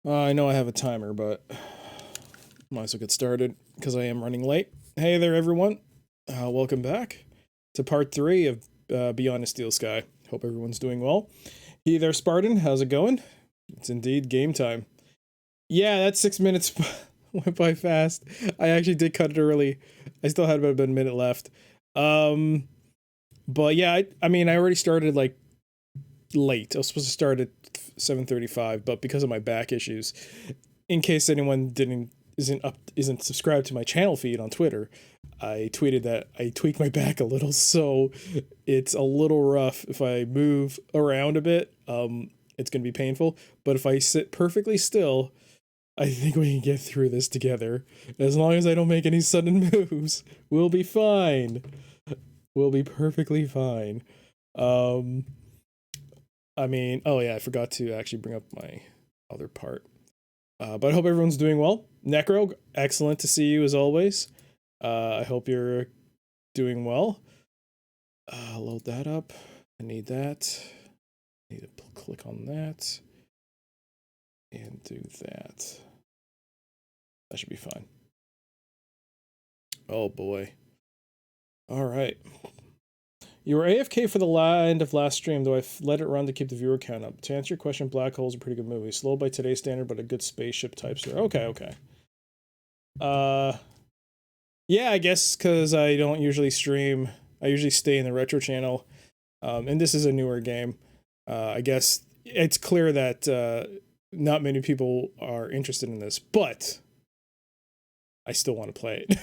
I know I have a timer, but might as well get started because I am running late. Hey there, everyone. Welcome back to part 3 of Beyond the Steel Sky. Hope everyone's doing well. Hey there, Spartan. How's it going? It's indeed game time. Yeah, that 6 minutes went by fast. I actually did cut it early. I still had about a minute left. But yeah, I mean, I already started like late. I was supposed to start at 7:35, but because of my back issues, in case anyone isn't subscribed to my channel feed on Twitter, I tweeted that I tweaked my back a little, so it's a little rough. If I move around a bit, it's gonna be painful. But if I sit perfectly still, I think we can get through this together. As long as I don't make any sudden moves, we'll be fine. We'll be perfectly fine. I mean, oh yeah, I forgot to actually bring up my other part. But I hope everyone's doing well. Necro, excellent to see you as always. I hope you're doing well. Load that up. I need that. I need to click on that. And do that. That should be fine. Oh boy. Alright. You were AFK for the end of last stream, though I let it run to keep the viewer count up. To answer your question, Black Hole's a pretty good movie. Slow by today's standard, but a good spaceship type story. Okay. Yeah, I guess because I don't usually stream. I usually stay in the retro channel. And this is a newer game. I guess it's clear that not many people are interested in this, but I still want to play it.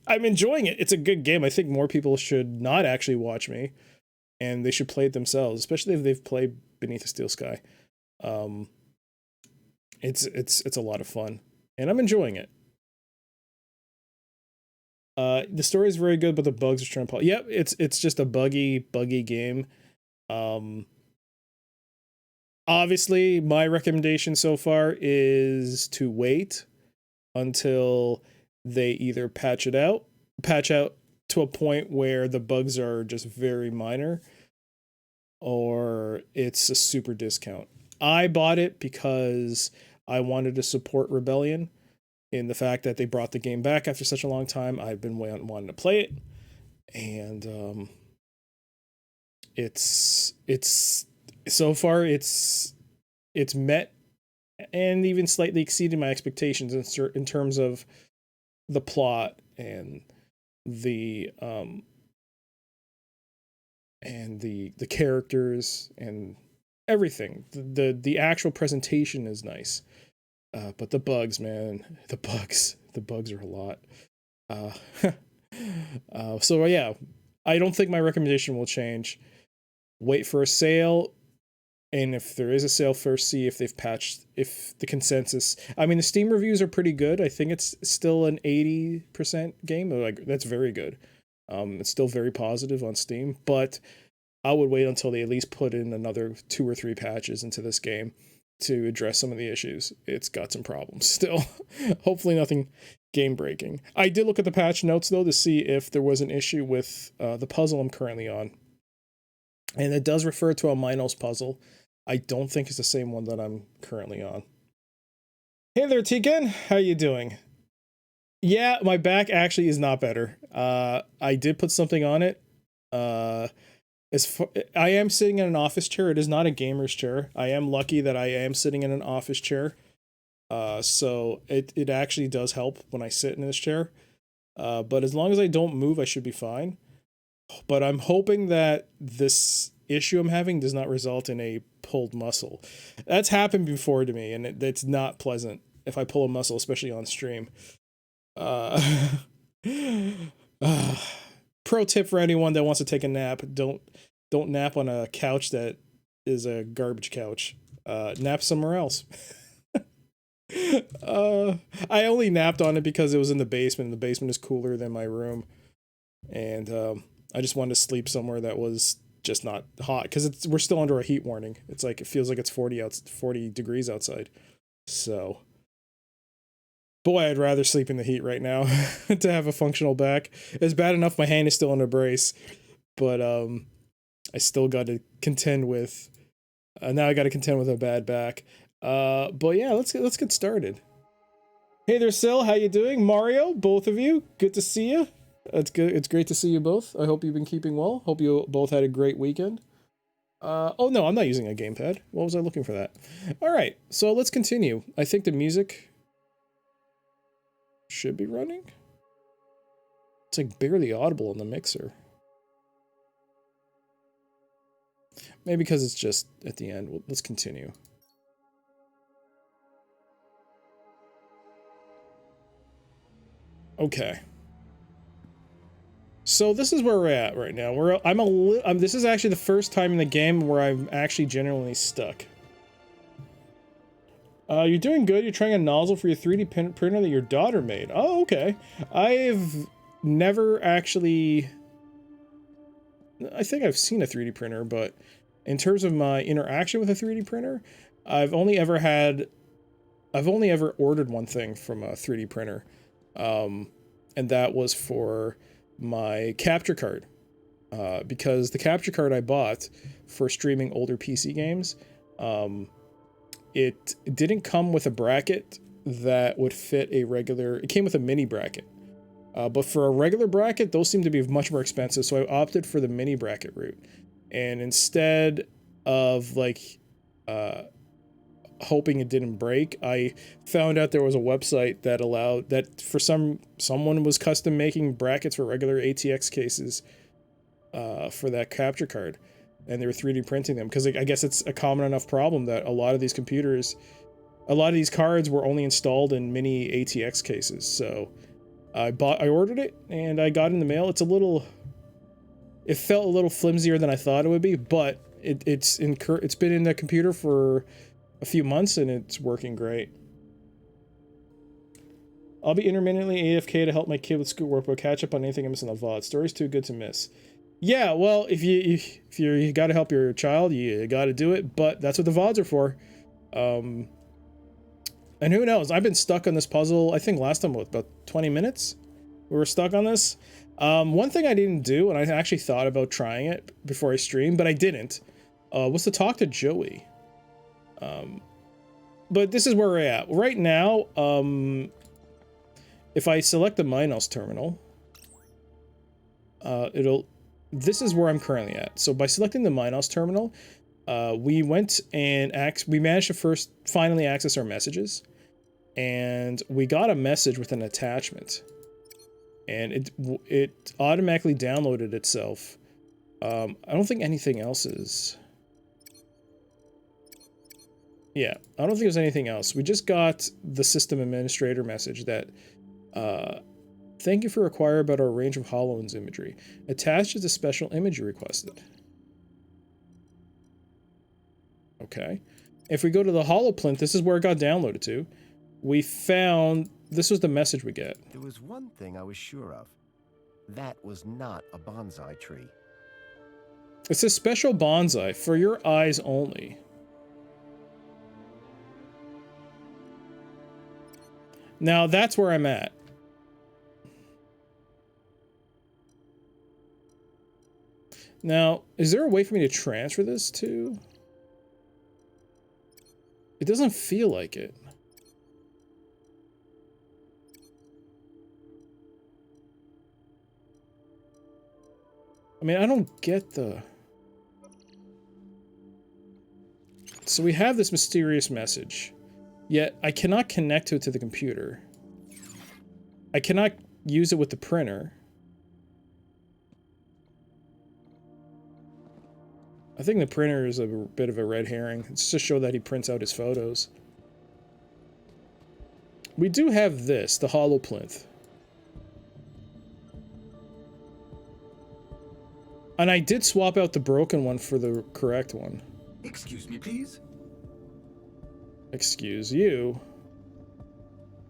I'm enjoying it. It's a good game. I think more people should not actually watch me, and they should play it themselves, especially if they've played Beneath the Steel Sky. It's a lot of fun, and I'm enjoying it. The story is very good, but the bugs are trying to. Yep, it's just a buggy game. Obviously, my recommendation so far is to wait until they either patch out to a point where the bugs are just very minor, or it's a super discount. I bought it because I wanted to support Rebellion in the fact that they brought the game back after such a long time. I've been wanting to play it, and it's so far it's met and even slightly exceeded my expectations in terms of the plot and the characters and everything. The actual presentation is nice, but the bugs, man, the bugs are a lot. So yeah, I don't think my recommendation will change. Wait for a sale. And if there is a sale, first see if they've patched, if the consensus. I mean, the Steam reviews are pretty good. I think it's still an 80% game. Like, that's very good. It's still very positive on Steam, but I would wait until they at least put in another 2 or 3 patches into this game to address some of the issues. It's got some problems still. Hopefully nothing game breaking. I did look at the patch notes though to see if there was an issue with the puzzle I'm currently on. And it does refer to a Minos puzzle. I don't think it's the same one that I'm currently on. Hey there, Tegan. How you doing? Yeah, my back actually is not better. I did put something on it. I am sitting in an office chair. It is not a gamer's chair. I am lucky that I am sitting in an office chair. So it actually does help when I sit in this chair. But as long as I don't move, I should be fine. But I'm hoping that this issue I'm having does not result in a pulled muscle. That's happened before to me, and it's not pleasant if I pull a muscle, especially on stream. Pro tip for anyone that wants to take a nap: don't nap on a couch that is a garbage couch. Nap somewhere else. I only napped on it because it was in the basement. The basement is cooler than my room, and I just wanted to sleep somewhere that was just not hot because we're still under a heat warning. It's like it feels like it's 40 degrees outside. So, boy, I'd rather sleep in the heat right now to have a functional back. It's bad enough my hand is still in a brace, but I still got to contend with. Now I got to contend with a bad back. But yeah, let's get started. Hey there, Sil. How you doing? Mario, both of you. Good to see you. It's good. It's great to see you both. I hope you've been keeping well. Hope you both had a great weekend. Oh no, I'm not using a gamepad. What was I looking for that? All right, so let's continue. I think the music should be running. It's like barely audible in the mixer. Maybe because it's just at the end. Let's continue. Okay. So this is where we're at right now. This is actually the first time in the game where I'm actually genuinely stuck. You're doing good. You're trying a nozzle for your 3D printer that your daughter made. Oh, okay. I've never actually... I think I've seen a 3D printer, but in terms of my interaction with a 3D printer, I've only ever ordered one thing from a 3D printer. And that was for my capture card. Because the capture card I bought for streaming older PC games, it didn't come with a bracket that would fit a regular... It came with a mini bracket. But for a regular bracket, those seem to be much more expensive, so I opted for the mini bracket route. And instead of, like, hoping it didn't break, I found out there was a website that allowed... That for someone was custom making brackets for regular ATX cases for that capture card. And they were 3D printing them, because I guess it's a common enough problem that a lot of these cards were only installed in mini ATX cases. So I ordered it and I got it in the mail. It felt a little flimsier than I thought it would be, but it's been in the computer for a few months and it's working great. I'll be intermittently AFK to help my kid with schoolwork, but catch up on anything I miss in the VOD. Story's too good to miss. Yeah, well, if you got to help your child, you got to do it. But that's what the VODs are for. And who knows? I've been stuck on this puzzle. I think last time was about 20 minutes. We were stuck on this. One thing I didn't do, and I actually thought about trying it before I streamed, but I didn't, was to talk to Joey. But this is where we're at right now. If I select the Minos terminal, this is where I'm currently at. So by selecting the Minos terminal, we went and we managed to finally access our messages, and we got a message with an attachment, and it automatically downloaded itself. I don't think anything else is. Yeah, I don't think there's anything else. We just got the system administrator message that, thank you for inquiring about our range of HoloLens imagery. Attached is a special image you requested. Okay. If we go to the HoloPlinth, this is where it got downloaded to. We found... This was the message we get. There was one thing I was sure of. That was not a bonsai tree. It's a special bonsai for your eyes only. Now, that's where I'm at. Now, is there a way for me to transfer this to... It doesn't feel like it. I mean, I don't get the... So we have this mysterious message, yet I cannot connect to it to the computer. I cannot use it with the printer. I think the printer is a bit of a red herring. It's to show that he prints out his photos. We do have this, the HoloPlinth. And I did swap out the broken one for the correct one. Excuse me, please. Excuse you.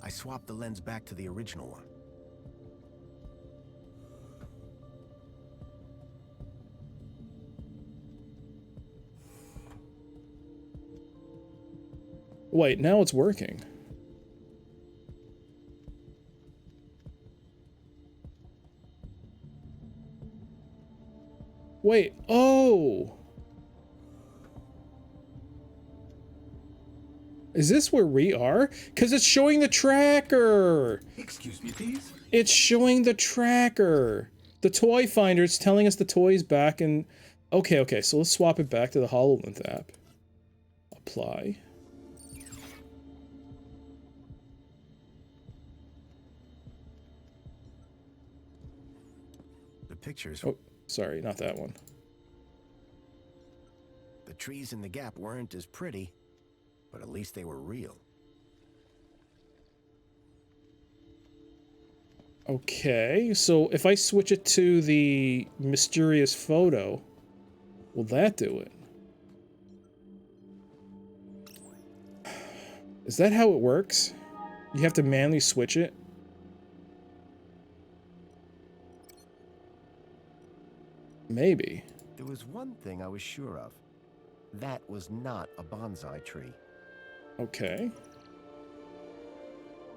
I swapped the lens back to the original one. Wait, now it's working. Wait, oh! Is this where we are? Because it's showing the tracker. Excuse me, please. It's showing the tracker. The toy finder's telling us the toy's back and... Okay, so let's swap it back to the HoloLens app. Apply. The pictures. Oh, sorry, not that one. The trees in the gap weren't as pretty, but at least they were real. Okay, so if I switch it to the mysterious photo, will that do it? Is that how it works? You have to manually switch it? Maybe. There was one thing I was sure of. That was not a bonsai tree. Okay.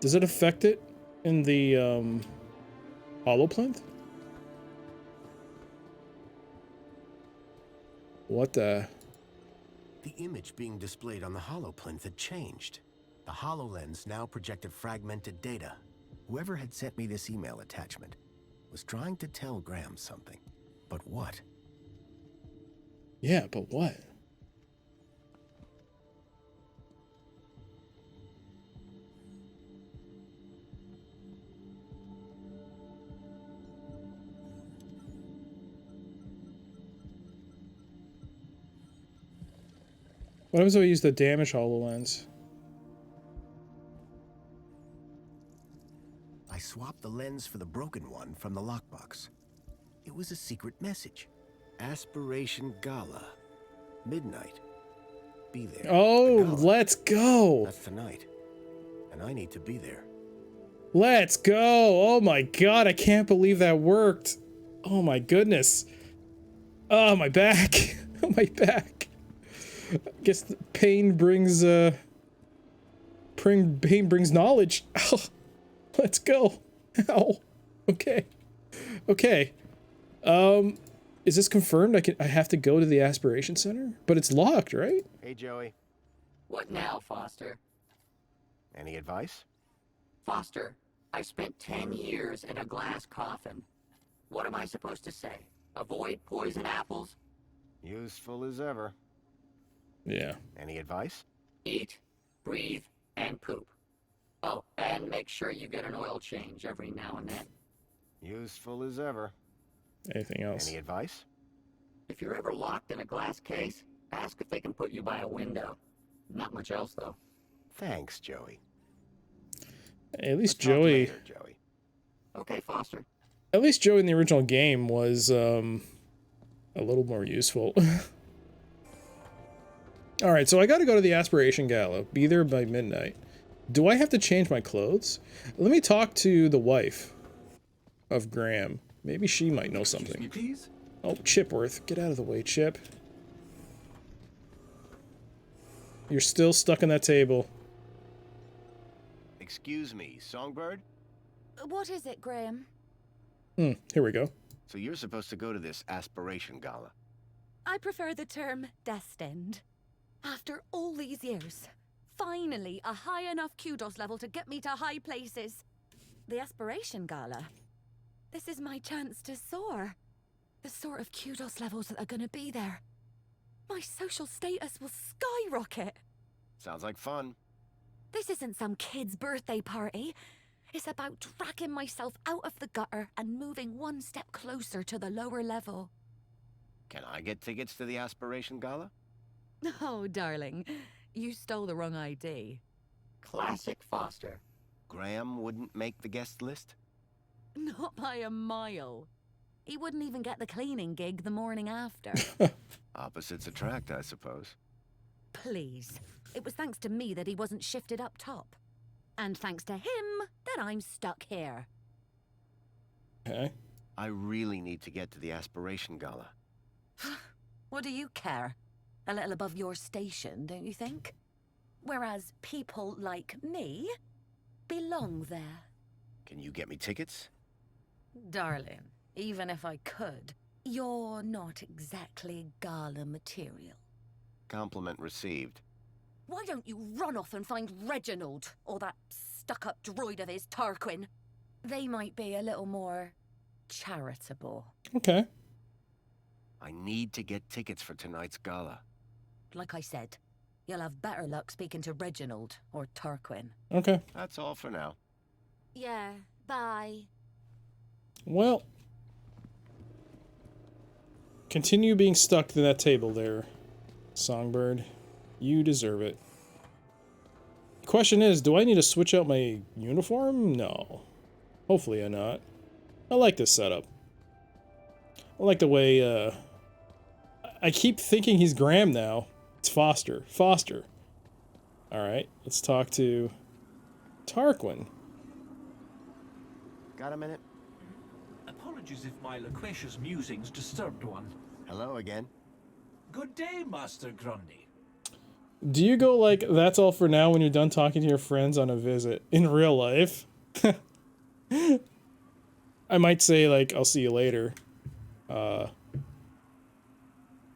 Does it affect it in the holoplinth? What the? The image being displayed on the holoplinth had changed. The HoloLens now projected fragmented data. Whoever had sent me this email attachment was trying to tell Graham something. But what? Yeah, but what? What happens if I use the damaged HoloLens? I swapped the lens for the broken one from the lockbox. It was a secret message. Aspiration Gala. Midnight. Be there. Oh, The gala. let's go! That's tonight. And I need to be there. Let's go! Oh my god, I can't believe that worked. Oh my goodness. Oh, my back. Oh, my back. I guess the pain brings, pain brings knowledge. Oh, let's go. Ow. Okay. Okay. Is this confirmed? I have to go to the aspiration center? But it's locked, right? Hey, Joey. What now, Foster? Any advice? Foster, I spent 10 years in a glass coffin. What am I supposed to say? Avoid poison apples? Useful as ever. Yeah. Any advice? Eat, breathe, and poop. Oh, and make sure you get an oil change every now and then. Useful as ever. Anything else? Any advice? If you're ever locked in a glass case, ask if they can put you by a window. Not much else, though. Thanks, Joey. At least Let's talk Joey... later, Joey. Okay, Foster. At least Joey in the original game was, a little more useful. Alright, so I gotta go to the Aspiration Gala. Be there by midnight. Do I have to change my clothes? Let me talk to the wife of Graham. Maybe she might know Excuse me, something. please. Oh, Chipworth. Get out of the way, Chip. You're still stuck on that table. Excuse me, Songbird? What is it, Graham? Here we go. So you're supposed to go to this aspiration gala. I prefer the term destined. After all these years, finally a high enough kudos level to get me to high places. The Aspiration Gala. This is my chance to soar. The sort of kudos levels that are gonna be there. My social status will skyrocket. Sounds like fun. This isn't some kid's birthday party. It's about dragging myself out of the gutter and moving one step closer to the lower level. Can I get tickets to the aspiration gala? Oh, darling, you stole the wrong ID. Classic Foster. Graham wouldn't make the guest list? Not by a mile. He wouldn't even get the cleaning gig the morning after. Opposites attract, I suppose. Please. It was thanks to me that he wasn't shifted up top. And thanks to him that I'm stuck here. Okay. I really need to get to the aspiration gala. What do you care? A little above your station, don't you think? Whereas people like me belong there. Can you get me tickets? Darling, even if I could, you're not exactly gala material. Compliment received. Why don't you run off and find Reginald, or that stuck-up droid of his, Tarquin? They might be a little more charitable. Okay. I need to get tickets for tonight's gala. Like I said, you'll have better luck speaking to Reginald or Tarquin. Okay. That's all for now. Yeah, bye. Well, continue being stuck to that table there, Songbird. You deserve it. Question is, do I need to switch out my uniform? No. Hopefully I not. I like this setup. I like the way, I keep thinking he's Graham now. It's Foster. Foster. Alright, let's talk to Tarquin. Got a minute? Apologies if my loquacious musings disturbed one. Hello again. Good day, Master Grundy. Do you go like, that's all for now when you're done talking to your friends on a visit? In real life? I might say, like, I'll see you later.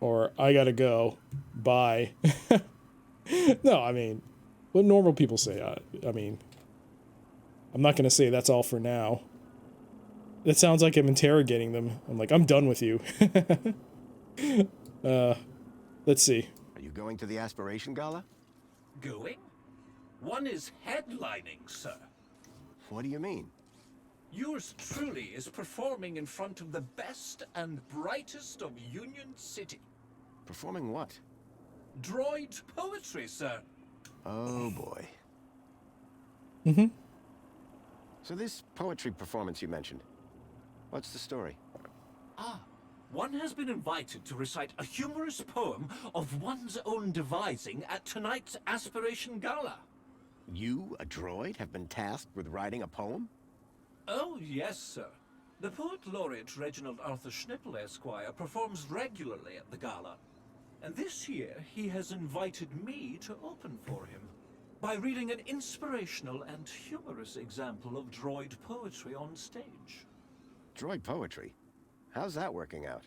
Or, I gotta go. Bye. No, I mean, what normal people say. I mean, I'm not gonna say that's all for now. That sounds like I'm interrogating them. I'm like, I'm done with you. Let's see. Are you going to the Aspiration Gala? Going? One is headlining, sir. What do you mean? Yours truly is performing in front of the best and brightest of Union City. Performing what? Droid poetry, sir. Oh boy. Mm-hmm. So this poetry performance you mentioned, what's the story? One has been invited to recite a humorous poem of one's own devising at tonight's Aspiration Gala. You, a droid, have been tasked with writing a poem? Oh, yes, sir. The poet laureate Reginald Arthur Schnipple, Esquire, performs regularly at the gala. And this year, he has invited me to open for him by reading an inspirational and humorous example of droid poetry on stage. Droid poetry? How's that working out?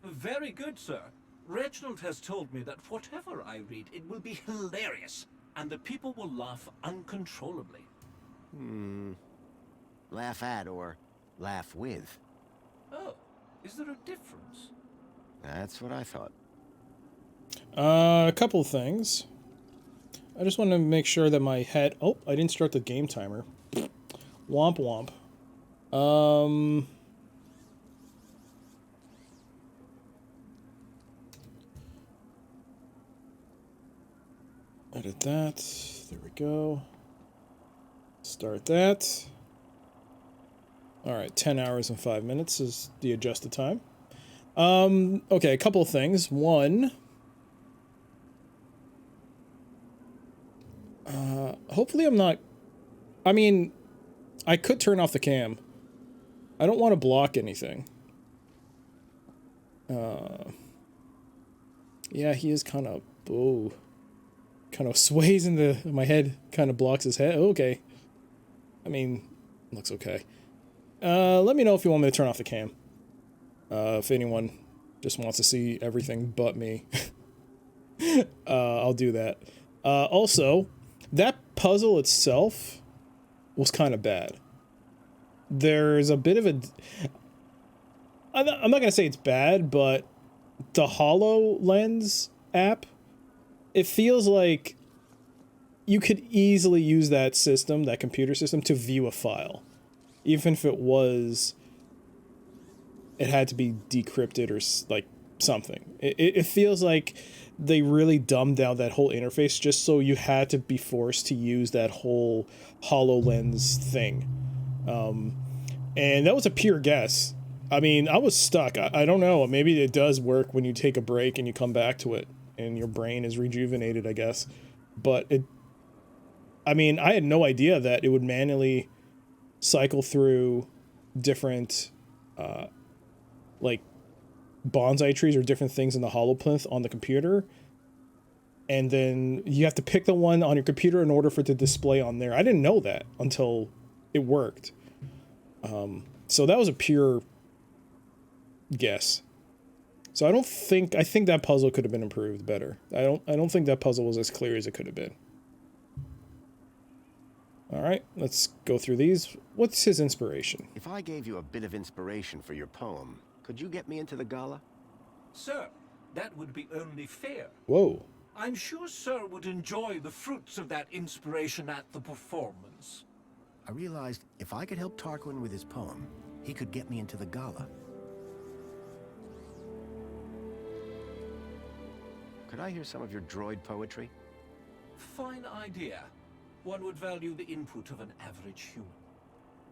Very good, sir. Reginald has told me that whatever I read, it will be hilarious, and the people will laugh uncontrollably. Laugh at or laugh with? Oh, is there a difference? That's what I thought. A couple of things. I just want to make sure that my head... Oh, I didn't start the game timer. Womp womp. Edit that. There we go. Start that. Alright, 10 hours and 5 minutes is the adjusted time. Okay, a couple of things. One... hopefully I'm not... I mean, I could turn off the cam. I don't want to block anything. Yeah, he is kind of... Oh. Kind of sways in the... My head kind of blocks his head. Okay. I mean, looks okay. Let me know if you want me to turn off the cam. If anyone just wants to see everything but me. I'll do that. Also, that puzzle itself was kind of bad. There's a bit of a... I'm not going to say it's bad, but the HoloLens app, it feels like you could easily use that system, that computer system, to view a file. Even if it was... It had to be decrypted or, like, something. It feels like they really dumbed down that whole interface just so you had to be forced to use that whole HoloLens thing. And that was a pure guess. I mean, I was stuck. I don't know. Maybe it does work when you take a break and you come back to it and your brain is rejuvenated, I guess. But I mean, I had no idea that it would manually cycle through different, like, bonsai trees or different things in the holoplinth on the computer, and then you have to pick the one on your computer in order for it to display on there. I didn't know that until it worked. So that was a pure guess. So I think that puzzle could have been improved better. I don't think that puzzle was as clear as it could have been. All right, let's go through these. What's his inspiration? If I gave you a bit of inspiration for your poem, could you get me into the gala? Sir, that would be only fair. Whoa. I'm sure Sir would enjoy the fruits of that inspiration at the performance. I realized if I could help Tarquin with his poem, he could get me into the gala. Could I hear some of your droid poetry? Fine idea. One would value the input of an average human.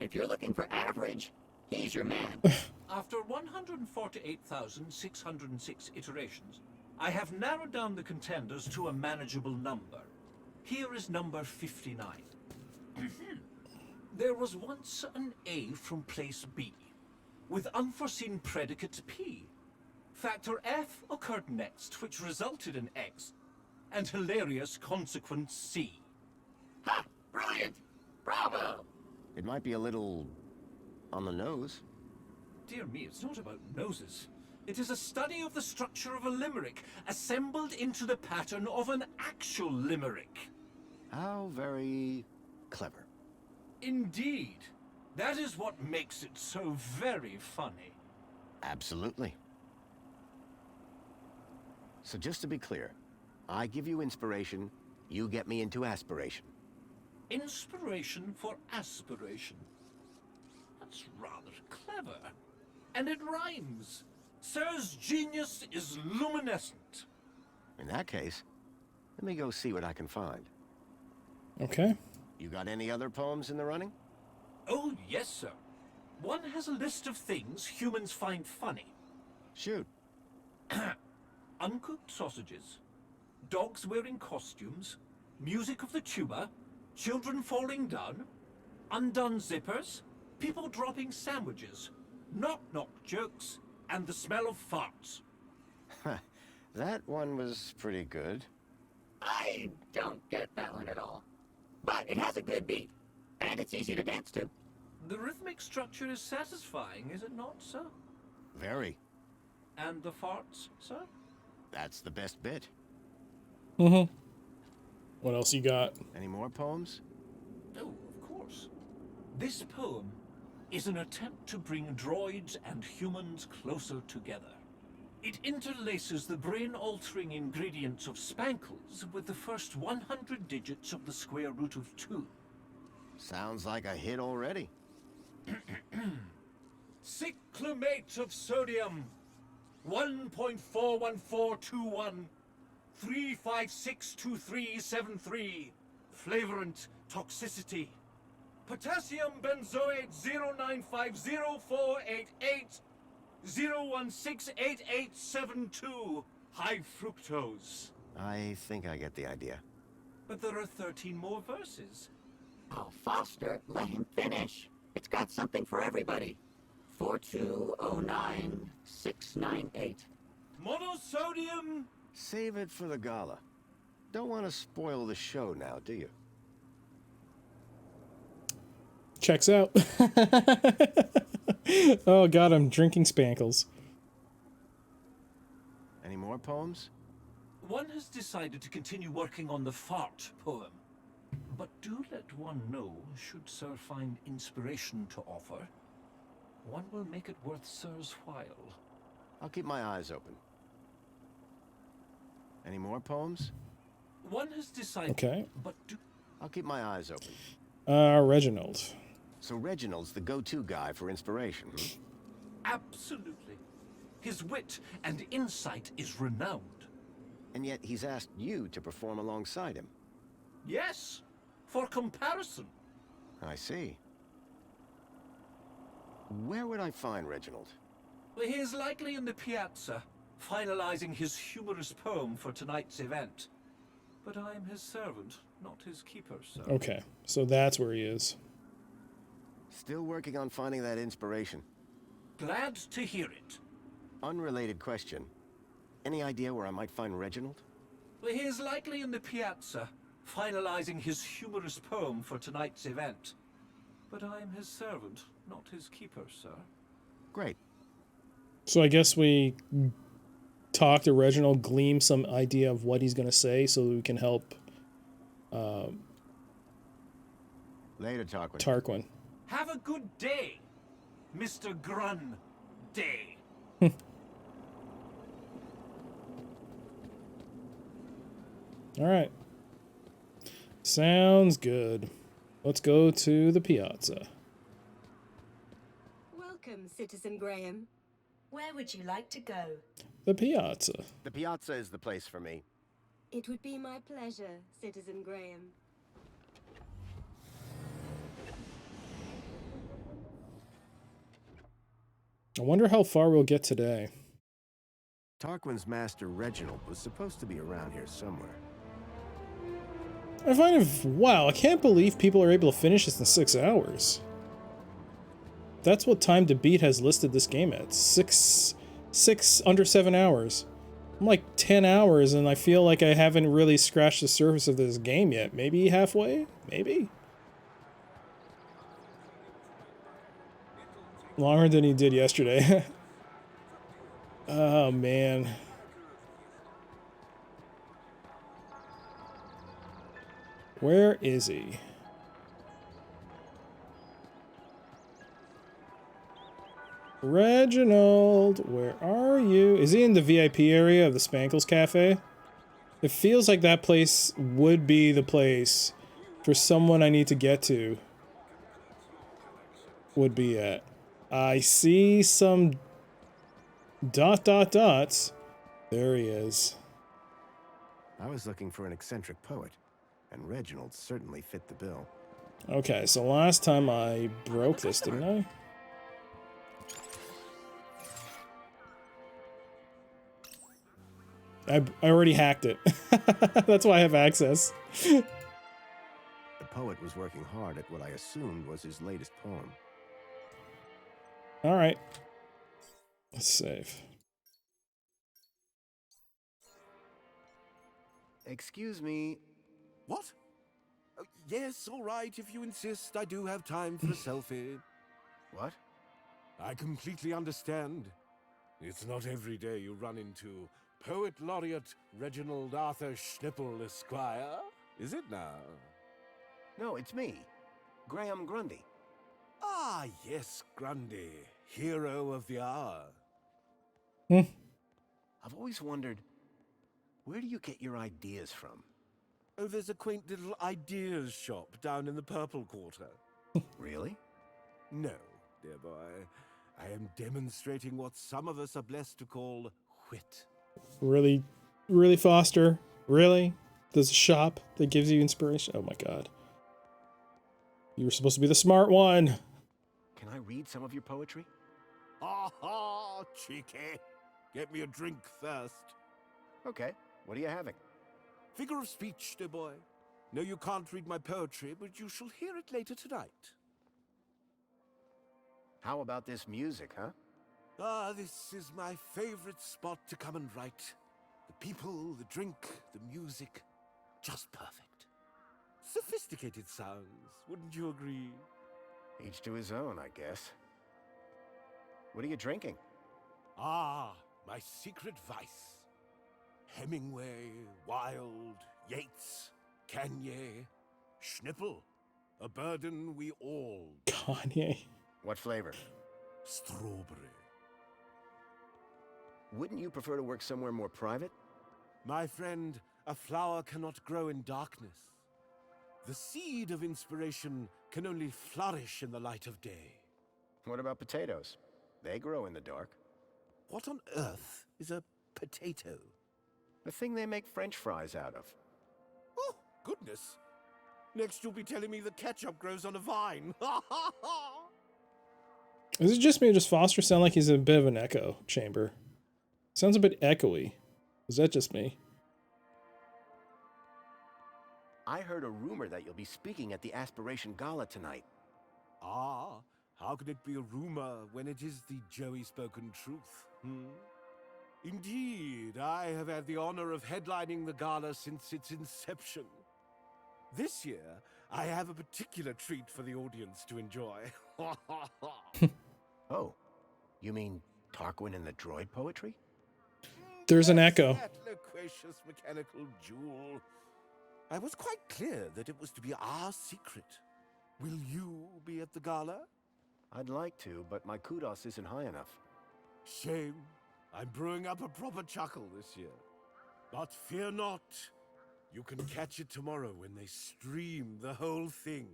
If you're looking for average, he's your man. After 148,606 iterations, I have narrowed down the contenders to a manageable number. Here is number 59. There was once an A from place B, with unforeseen predicate P. Factor F occurred next, which resulted in X, and hilarious consequence C. Ha! Brilliant! Bravo! It might be a little on the nose. Dear me, it's not about noses. It is a study of the structure of a limerick, assembled into the pattern of an actual limerick. How very clever. Indeed. That is what makes it so very funny. Absolutely. So just to be clear, I give you inspiration, you get me into aspiration. Inspiration for aspiration. That's rather clever. And it rhymes. Sir's genius is luminescent. In that case, let me go see what I can find. Okay. You got any other poems in the running? Oh, yes, sir. One has a list of things humans find funny. Shoot. Uncooked sausages, dogs wearing costumes, music of the tuba, children falling down, undone zippers, people dropping sandwiches, knock-knock jokes, and the smell of farts. That one was pretty good. I don't get that one at all. But it has a good beat, and it's easy to dance to. The rhythmic structure is satisfying, is it not, sir? Very. And the farts, sir? That's the best bit. Mm-hmm. What else you got? Any more poems? Oh, of course. This poem is an attempt to bring droids and humans closer together. It interlaces the brain-altering ingredients of spankles with the first 100 digits of the square root of 2. Sounds like a hit already. Cyclamate of sodium, 1.41421, 3562373. Flavorant toxicity. Potassium benzoate 0950488 0168872. High fructose. I think I get the idea. But there are 13 more verses. Oh, Foster, let him finish. It's got something for everybody. 4209698. Monosodium. Save it for the gala. Don't want to spoil the show now, do you? Checks out. Oh god, I'm drinking spankles. Any more poems? One has decided to continue working on the fart poem. But do let one know, should Sir find inspiration to offer, one will make it worth Sir's while. I'll keep my eyes open. Any more poems? One has decided. Okay. But do. I'll keep my eyes open. Reginald. So Reginald's the go-to guy for inspiration, hmm? Absolutely. His wit and insight is renowned. And yet he's asked you to perform alongside him. Yes, for comparison. I see. Where would I find Reginald? He is likely in the piazza, finalizing his humorous poem for tonight's event. But I am his servant, not his keeper, sir. Okay, so that's where he is. Still working on finding that inspiration. Glad to hear it. Unrelated question. Any idea where I might find Reginald? He is likely in the piazza, finalizing his humorous poem for tonight's event. But I am his servant, not his keeper, sir. Great. So I guess we talk to Reginald, glean some idea of what he's gonna say, so we can help Later, Tarquin. Tarquin. Have a good day, Mr. Grun Day. All right. Sounds good. Let's go to the piazza. Welcome, Citizen Graham. Where would you like to go? The piazza. The piazza is the place for me. It would be my pleasure, Citizen Graham. I wonder how far we'll get today. Tarquin's master Reginald was supposed to be around here somewhere. I find it, wow, I can't believe people are able to finish this in 6 hours. That's what Time to Beat has listed this game at. Under 7 hours. I'm like 10 hours and I feel like I haven't really scratched the surface of this game yet. Maybe halfway? Maybe? Longer than he did yesterday. Oh, man. Where is he? Reginald, where are you? Is he in the VIP area of the Spankles Cafe? It feels like that place would be the place for someone I need to get to. Would be at. I see some dots. There he is. I was looking for an eccentric poet, and Reginald certainly fit the bill. Okay, so last time I broke this, didn't I? I already hacked it. That's why I have access. The poet was working hard at what I assumed was his latest poem. All right. Let's save. Excuse me. What? Yes, all right, if you insist. I do have time for a selfie. What? I completely understand. It's not every day you run into Poet Laureate Reginald Arthur Schnippel, Esquire, is it now? No, it's me. Graham Grundy. Ah, yes, Grundy, hero of the hour. I've always wondered, where do you get your ideas from? Oh, there's a quaint little ideas shop down in the Purple Quarter. Really? No, dear boy. I am demonstrating what some of us are blessed to call wit. Really, Foster? Really? There's a shop that gives you inspiration? Oh my god. You were supposed to be the smart one. Can I read some of your poetry? Ha ha, cheeky. Get me a drink first. Okay. What are you having? Figure of speech, dear boy. No, you can't read my poetry, but you shall hear it later tonight. How about this music, huh? Ah, this is my favorite spot to come and write. The people, the drink, the music. Just perfect. Sophisticated sounds, wouldn't you agree? Each to his own, I guess. What are you drinking? Ah, my secret vice. Hemingway, Wilde, Yeats, Kanye, Schnippel. A burden we all... Kanye. What flavor? Strawberry. Wouldn't you prefer to work somewhere more private? My friend, a flower cannot grow in darkness. The seed of inspiration can only flourish in the light of day. What about potatoes? They grow in the dark. What on earth is a potato? The thing they make French fries out of. Oh, goodness. Next you'll be telling me that ketchup grows on a vine. Is it just me or does Foster sound like he's in a bit of an echo chamber? Sounds a bit echoey. Is that just me? I heard a rumor that you'll be speaking at the Aspiration Gala tonight. Ah, how can it be a rumor when it is the Joey-spoken truth? Indeed, I have had the honor of headlining the gala since its inception. This year, I have a particular treat for the audience to enjoy. Oh, you mean Tarquin and the droid poetry? There's an Yes, echo. that loquacious mechanical jewel. I was quite clear that it was to be our secret. Will you be at the gala? I'd like to, but my kudos isn't high enough. Shame. I'm brewing up a proper chuckle this year. But fear not. You can catch it tomorrow when they stream the whole thing.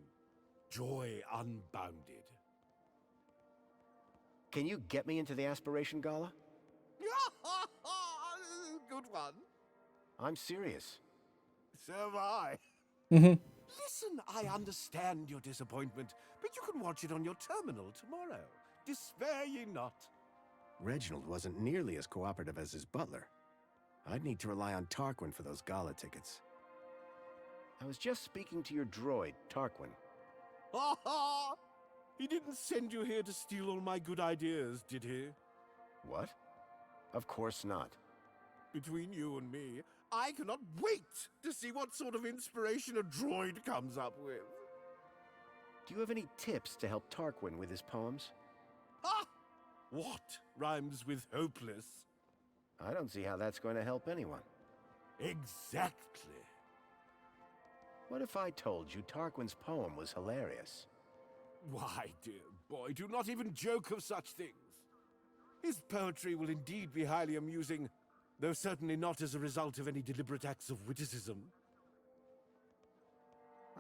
Joy unbounded. Can you get me into the Aspiration Gala? Good one. I'm serious. So am I. Mm-hmm. Listen, I understand your disappointment, but you can watch it on your terminal tomorrow. Despair ye not. Reginald wasn't nearly as cooperative as his butler. I'd need to rely on Tarquin for those gala tickets. I was just speaking to your droid, Tarquin. Ha ha! He didn't send you here to steal all my good ideas, did he? What? Of course not. Between you and me, I cannot wait to see what sort of inspiration a droid comes up with. Do you have any tips to help Tarquin with his poems? Ha! What rhymes with hopeless? I don't see how that's going to help anyone. Exactly. What if I told you Tarquin's poem was hilarious? Why, dear boy, do not even joke of such things. His poetry will indeed be highly amusing, though certainly not as a result of any deliberate acts of witticism.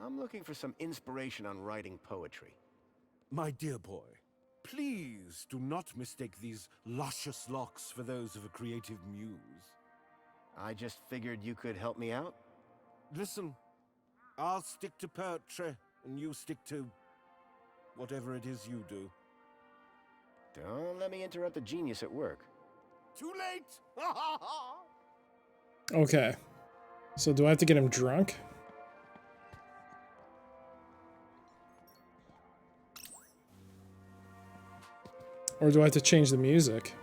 I'm looking for some inspiration on writing poetry. My dear boy, please do not mistake these luscious locks for those of a creative muse. I just figured you could help me out. Listen, I'll stick to poetry, and you stick to whatever it is you do. Don't let me interrupt the genius at work. Too late! Okay. So do I have to get him drunk? Or do I have to change the music?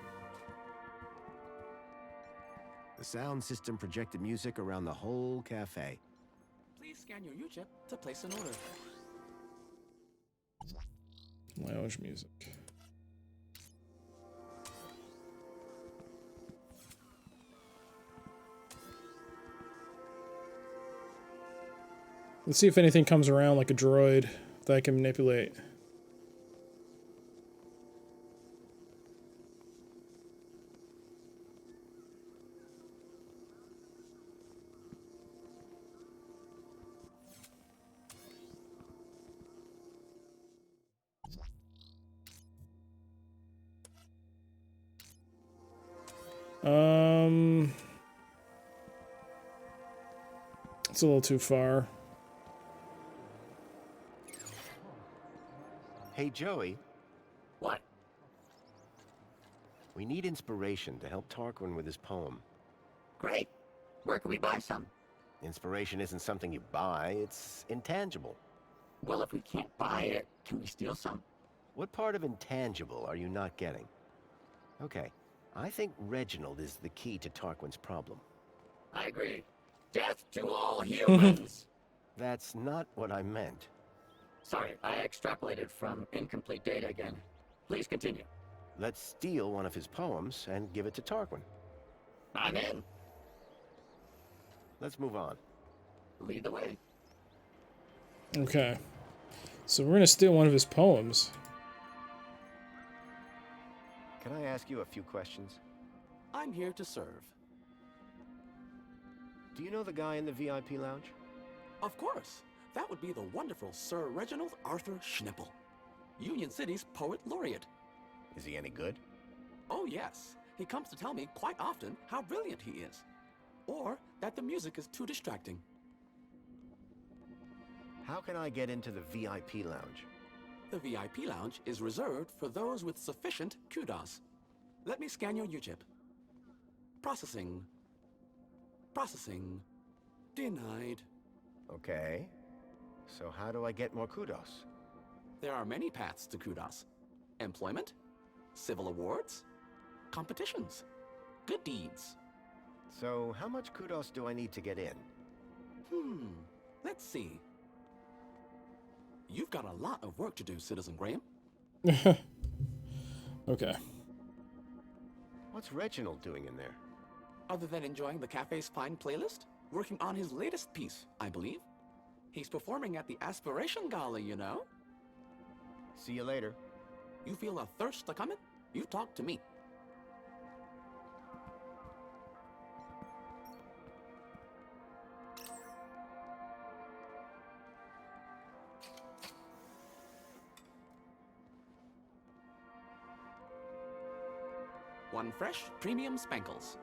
The sound system projected music around the whole cafe. Please scan your U-chip to place an order. Lounge music. Let's see if anything comes around like a droid that I can manipulate. It's a little too far. Hey, Joey, What? we need inspiration to help Tarquin with his poem. Great. Where can we buy some? Inspiration isn't something you buy, it's intangible. Well, if we can't buy it, can we steal some? What part of intangible are you not getting? Okay, I think Reginald is the key to Tarquin's problem. I agree. Death to all humans! That's not what I meant. Sorry, I extrapolated from incomplete data again. Please continue. Let's steal one of his poems and give it to Tarquin. I'm in. Let's move on. Lead the way. Okay. So we're gonna steal one of his poems. Can I ask you a few questions? I'm here to serve. Do you know the guy in the VIP lounge? Of course. That would be the wonderful Sir Reginald Arthur Schnippel, Union City's poet laureate. Is he any good? Oh yes, he comes to tell me quite often how brilliant he is. Or that the music is too distracting. How can I get into the VIP lounge? The VIP lounge is reserved for those with sufficient kudos. Let me scan your U-chip. Processing. Processing. Denied. Okay. So how do I get more kudos? There are many paths to kudos. Employment, civil awards, competitions, good deeds. So how much kudos do I need to get in? Let's see. You've got a lot of work to do, Citizen Graham. Okay. What's Reginald doing in there? Other than enjoying the cafe's fine playlist, working on his latest piece, I believe. He's performing at the Aspiration Gala, you know? See you later. You feel a thirst to come in? You talk to me. One fresh, premium Spankles.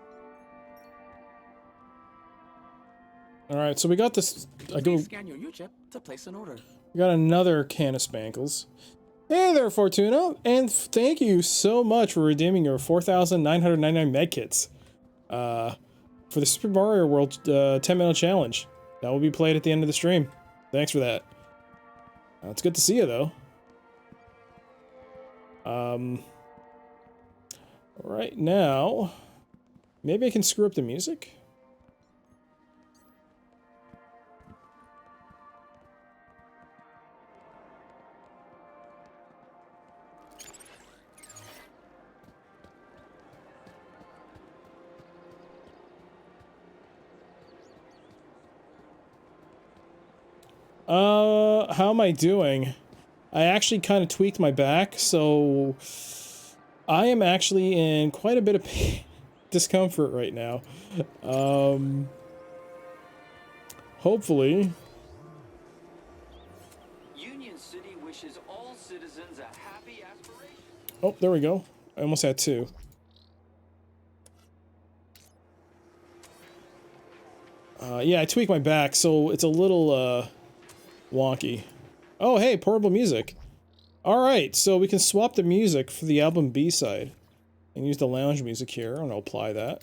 All right, so we got this. Please scan your UChip to place an order. We got another can of Spankles. Hey there, Fortuna, and thank you so much for redeeming your 4,999 medkits for the Super Mario World 10-minute challenge. That will be played at the end of the stream. Thanks for that. It's good to see you, though. Right now, maybe I can screw up the music? How am I doing? I actually kind of tweaked my back, so I am actually in quite a bit of discomfort right now. Hopefully. Union City wishes all citizens a happy aspiration. Oh, there we go. I almost had two. Yeah, I tweaked my back, so it's a little, wonky. Oh, hey, portable music. Alright, so we can swap the music for the album B-side. And use the lounge music here, and I'll apply that.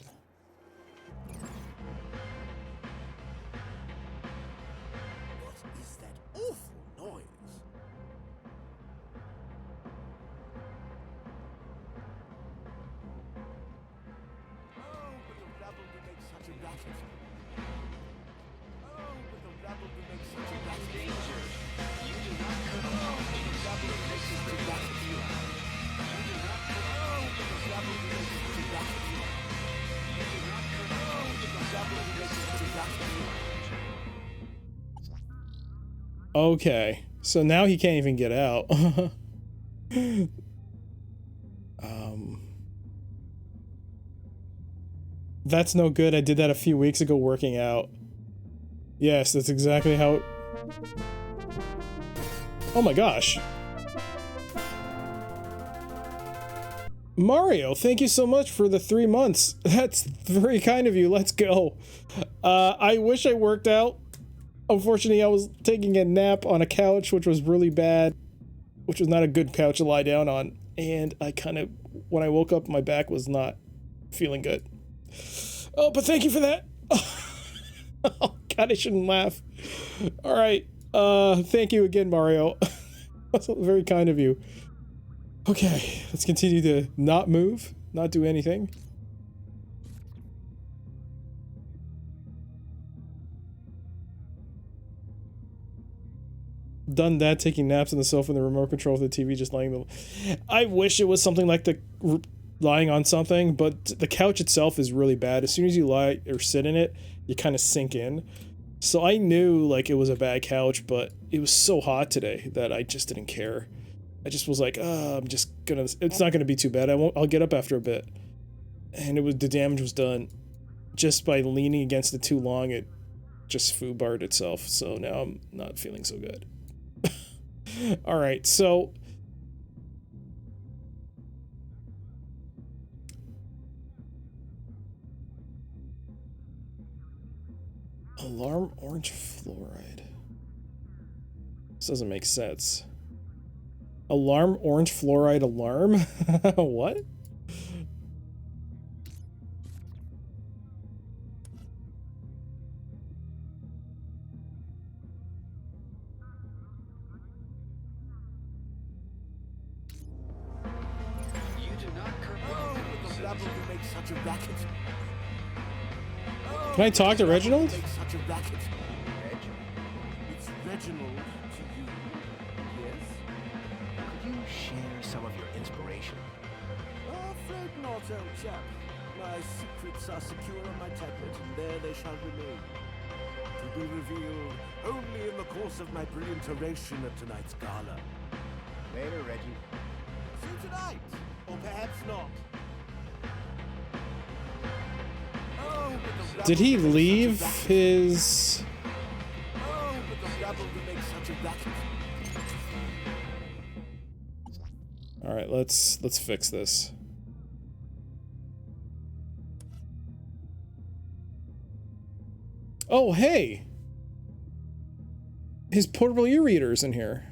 What is that awful noise? Oh, but the rabble do make such a racket. Oh, but the rabble do make such a racket. Danger. You do not cut off the rabble who makes such a racket. You do not cut off the rabble who makes such a racket. You do not cut off the rabble who makes such a racket. Okay, so now he can't even get out. That's no good. I did that a few weeks ago working out. Yes, that's exactly how it... Oh my gosh. Mario, thank you so much for the 3 months. That's very kind of you. Let's go. I wish I worked out. Unfortunately, I was taking a nap on a couch, which was really bad. Which was not a good couch to lie down on. And I kind of, when I woke up, my back was not feeling good. Oh, but thank you for that. Oh, God, I shouldn't laugh. All right. Thank you again, Mario. That's very kind of you. Okay, let's continue to not move, not do anything. Done that, taking naps on the sofa and the remote control of the TV, just lying the... I wish it was something like the lying on something, but the couch itself is really bad. As soon as you lie or sit in it, you kind of sink in. So I knew like it was a bad couch, but it was so hot today that I just didn't care. I just was like, I'm just gonna, it's not gonna be too bad. I'll get up after a bit. And the damage was done. Just by leaning against it too long, it just foobarred itself. So now I'm not feeling so good. Alright, so... Alarm orange fluoride. This doesn't make sense. Alarm orange fluoride alarm? What? Such a racket. Can I talk to Reginald? Such a racket. It's Reginald to you. Yes? Could you share some of your inspiration? Afraid not, old chap. My secrets are secure on my tablet, and there they shall remain. To be revealed only in the course of my brilliant oration at tonight's gala. Later, Reggie. See you tonight, or perhaps not. Oh, but the Did he rabble makes leave such a racket. his... Oh, but the rabble do make such a racket. All right, let's fix this. Oh, hey! His portable e-reader's in here.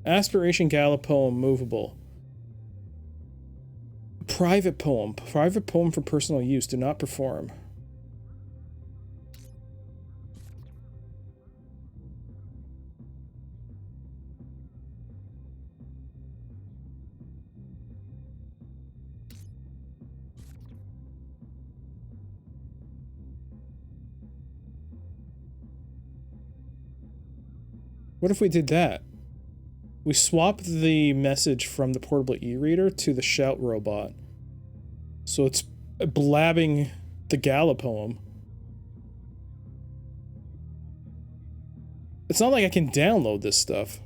Aspiration Gala poem movable. Private poem. Private poem for personal use. Do not perform. What if we did that? We swapped the message from the portable e-reader to the shout robot. So it's blabbing the Gala poem. It's not like I can download this stuff.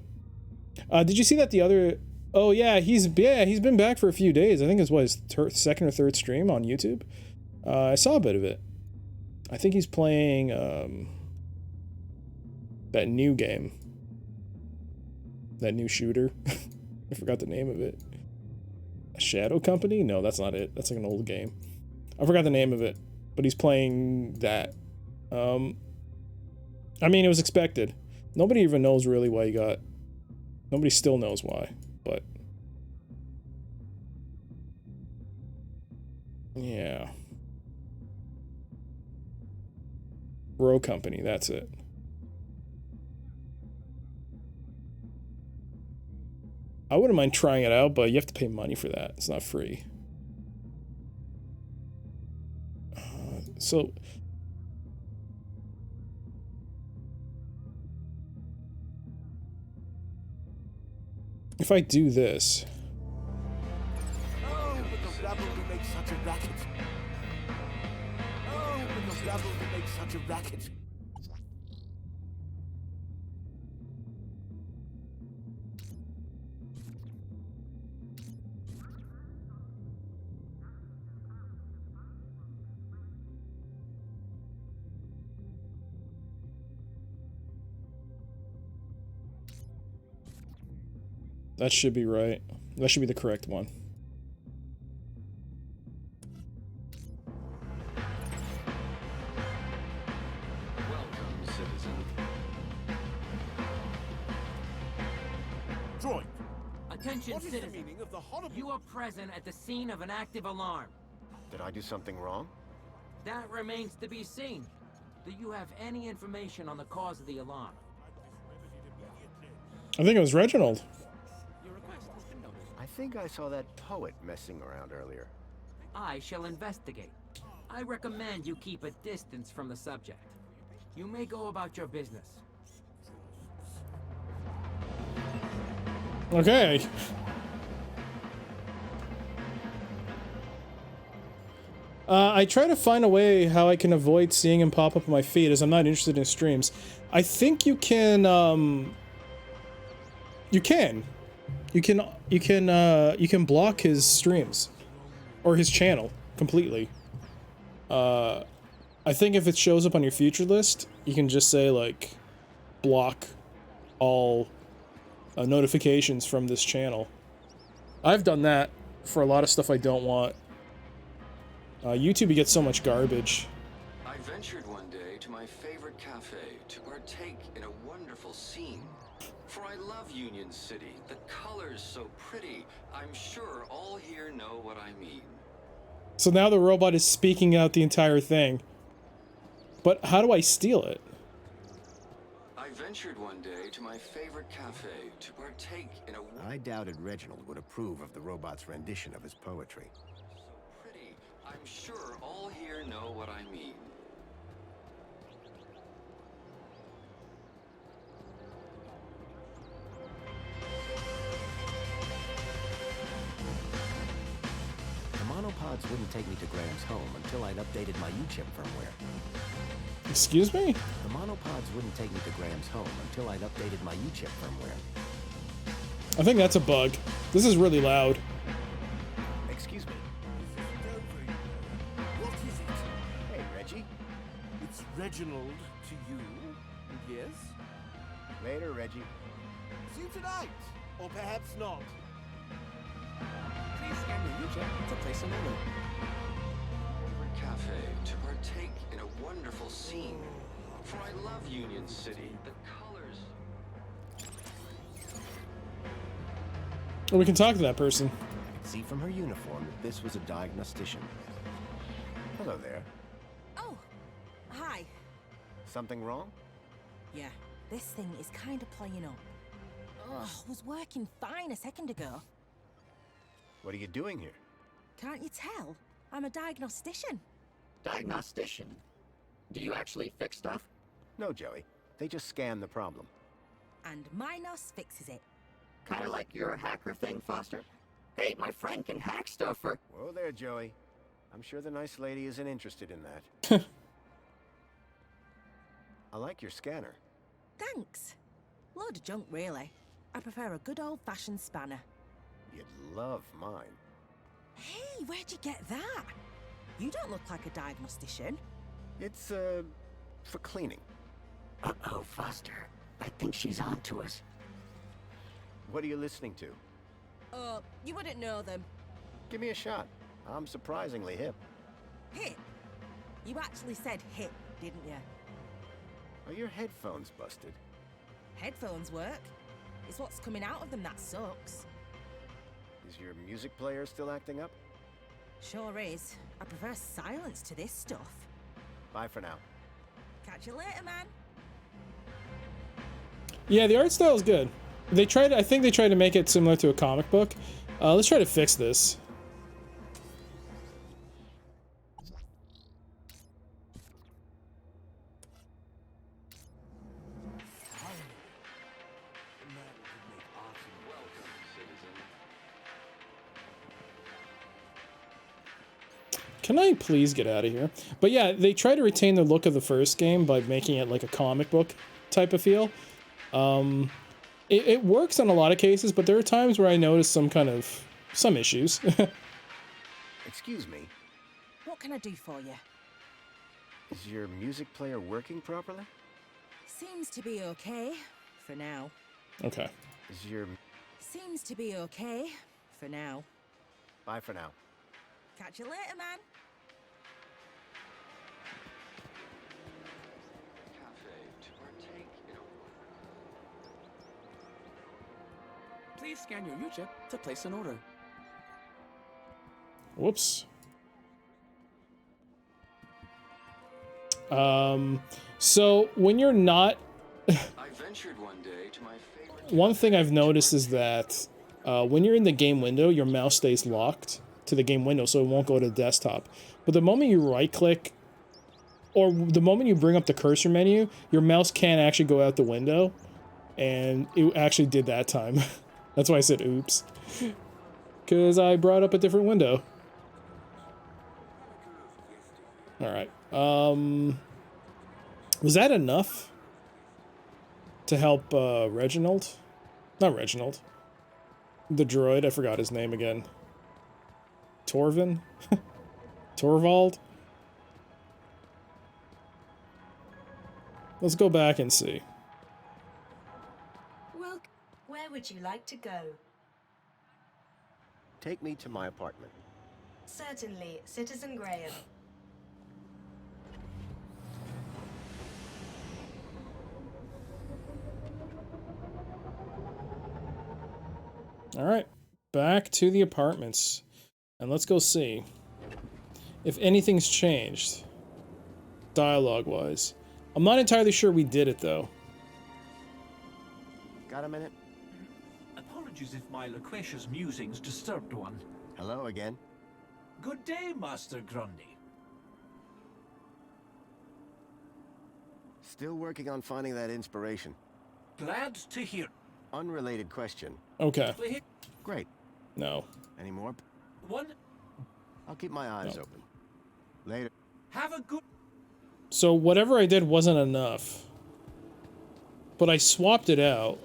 Did you see that the other... Oh yeah, he's been back for a few days. I think it's what, his second or third stream on YouTube. I saw a bit of it. I think he's playing that new game. That new shooter. I forgot the name of it. A Shadow Company? No, that's not it. That's like an old game. I forgot the name of it. But he's playing that. I mean, it was expected. Nobody even knows really why he got... Nobody still knows why, but... Yeah. Row Company, that's it. I wouldn't mind trying it out, but you have to pay money for that. It's not free. So... If I do this... Oh, but the rabble do make such a racket. Oh, but the rabble do make such a racket. That should be right. That should be the correct one. Welcome, citizen. Droid, Attention, what is the citizen. meaning of the horrible... You are present at the scene of an active alarm. Did I do something wrong? That remains to be seen. Do you have any information on the cause of the alarm? I think it was Reginald. Your request has been noted. I think I saw that poet messing around earlier. I shall investigate. I recommend you keep a distance from the subject. You may go about your business. Okay. I try to find a way how I can avoid seeing him pop up on my feed, as I'm not interested in streams. I think you can, you can block his streams. Or his channel, completely. I think if it shows up on your future list, you can just say, like, block all notifications from this channel. I've done that for a lot of stuff I don't want. YouTube, you get so much garbage. I ventured one day to my favorite cafe to partake in a wonderful scene. For I love Union City. The colors so pretty. I'm sure all here know what I mean. So now the robot is speaking out the entire thing. But how do I steal it? I ventured one day to my favorite cafe to partake in a I doubted Reginald would approve of the robot's rendition of his poetry. pretty. I'm sure all here know what I mean. The monopods wouldn't take me to Graham's home until I'd updated my U-chip firmware. Excuse me? The monopods wouldn't take me to Graham's home until I'd updated my U-chip firmware. I think that's a bug. This is really loud. Excuse me. What is it? Hey, Reggie. It's Reginald to you, yes? Later, Reggie. See you tonight, or perhaps not. Please scan your UChip to place an order. Favorite cafe to partake in a wonderful scene. For I love Union City. The colors. Or we can talk to that person. I could see from her uniform that this was a diagnostician. Hello there. Oh, hi. Something wrong? Yeah, this thing is kind of playing up. Ugh, was working fine a second ago. What are you doing here? Can't you tell? I'm a diagnostician. Diagnostician. Do you actually fix stuff? No, Joey. They just scan the problem. And Minos fixes it. Kinda like your hacker thing, Foster? Hey, my friend can hack stuff for... Whoa there, Joey. I'm sure the nice lady isn't interested in that. I like your scanner. Thanks. Load of junk, really. I prefer a good old-fashioned spanner. You'd love mine. Hey, where'd you get that? You don't look like a diagnostician. It's, for cleaning. Uh-oh, Foster. I think she's on to us. What are you listening to? Oh, you wouldn't know them. Give me a shot. I'm surprisingly hip. Hip? You actually said hip, didn't you? Are your headphones busted? Headphones work. It's what's coming out of them that sucks. Is your music player still acting up? Sure is. I prefer silence to this stuff. Bye for now. Catch you later, man. Yeah, the art style is good. I think they tried to make it similar to a comic book. Let's try to fix this. Can I please get out of here? But yeah, they try to retain the look of the first game by making it like a comic book type of feel. It works on a lot of cases, but there are times where I notice some issues. Excuse me. What can I do for you? Is your music player working properly? Seems to be okay. For now. Okay. Is your... Seems to be okay. For now. Bye for now. Catch you later, man. Please scan your UChip to place an order. Whoops. So when you're not... I ventured one day to my favorite... One thing I've noticed is that when you're in the game window, your mouse stays locked to the game window, so it won't go to the desktop. But the moment you right-click, or the moment you bring up the cursor menu, your mouse can actually go out the window, and it actually did that time. That's why I said oops. Because I brought up a different window. Alright. Was that enough to help Reginald? Not Reginald. The droid, I forgot his name again. Torvin? Torvald? Let's go back and see. Well, where would you like to go? Take me to my apartment. Certainly, Citizen Graham. Alright, back to the apartments. And let's go see if anything's changed, dialogue-wise. I'm not entirely sure we did it, though. Got a minute? Apologies if my loquacious musings disturbed one. Hello again. Good day, Master Grundy. Still working on finding that inspiration. Glad to hear. Unrelated question. Okay. Great. No. Any more? One. I'll keep my eyes open. Later. Have a good... So whatever I did wasn't enough. But I swapped it out.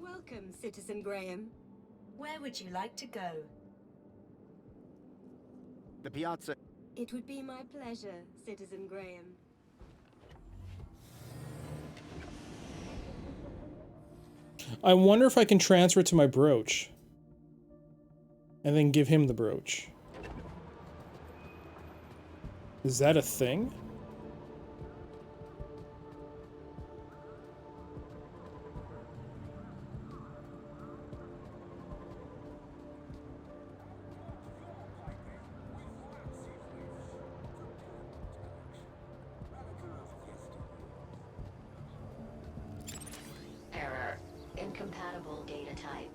Welcome, Citizen Graham. Where would you like to go? The piazza. It would be my pleasure, Citizen Graham. I wonder if I can transfer it to my brooch. And then give him the brooch. Is that a thing? Error. Incompatible data type.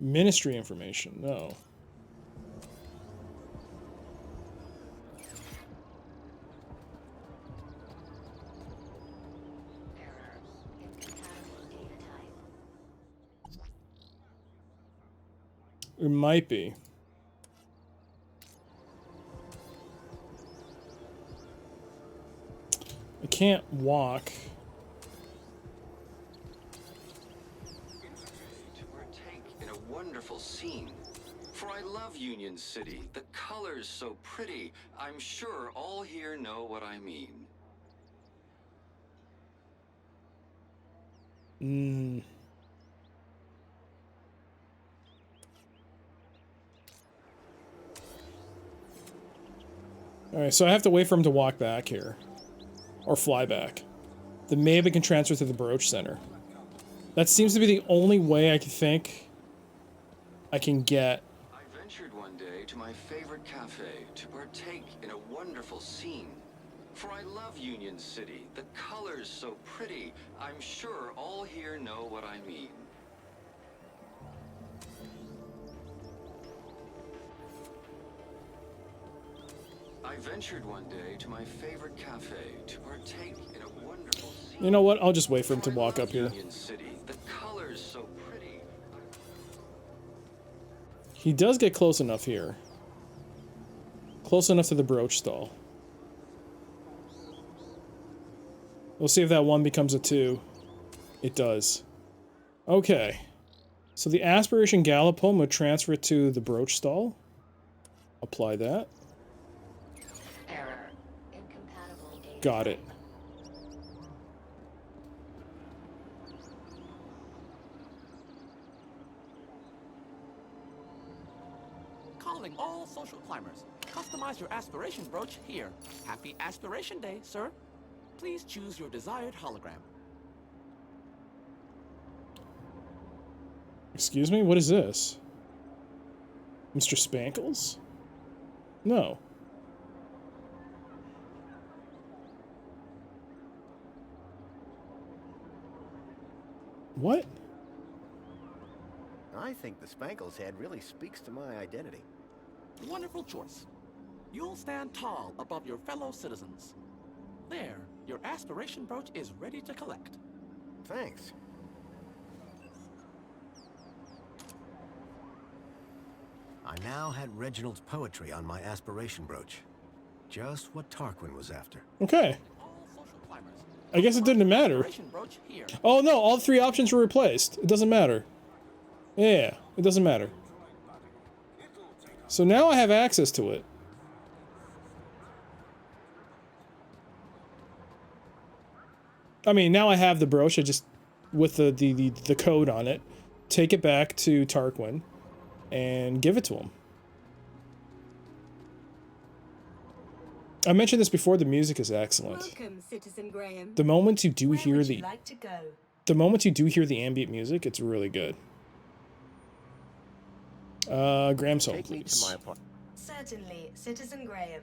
Ministry information, no. It might be. I can't walk. To partake in a wonderful scene. For I love Union City. The colors so pretty. I'm sure all here know what I mean. Hmm. Alright, so I have to wait for him to walk back here. Or fly back. Then maybe I can transfer to the Baroche Center. That seems to be the only way I can think I can get. I ventured one day to my favorite cafe to partake in a wonderful scene. For I love Union City. The colors so pretty. I'm sure all here know what I mean. I ventured one day to my favorite cafe to partake in a wonderful scene. You know what? I'll just wait for him to walk up here. Union City. The colors so pretty. He does get close enough here. Close enough to the brooch stall. We'll see if that 1 becomes a 2. It does. Okay. So the aspiration gala poem would transfer it to the brooch stall. Apply that. Error. Incompatible data. Got it. Calling all social climbers. Customize your aspiration brooch here. Happy Aspiration Day, sir. Please choose your desired hologram. Excuse me? What is this? Mr. Spankles? No. What? I think the Spankles head really speaks to my identity. Wonderful choice. You'll stand tall above your fellow citizens. There, your aspiration brooch is ready to collect. Thanks. I now had Reginald's poetry on my aspiration brooch. Just what Tarquin was after. Okay. All social climbers. I guess it didn't matter. Aspiration brooch here. Oh no, all 3 options were replaced. It doesn't matter. Yeah, it doesn't matter. So now I have access to it. I mean, now I have the brooch. I just, with the code on it, take it back to Tarquin and give it to him. I mentioned this before, the music is excellent. Welcome, Citizen Graham. The moment you do Where hear would the you like to go? the moment you do hear the ambient music, it's really good. Graham's home, Take me to please. my apartment. Certainly, Citizen Graham.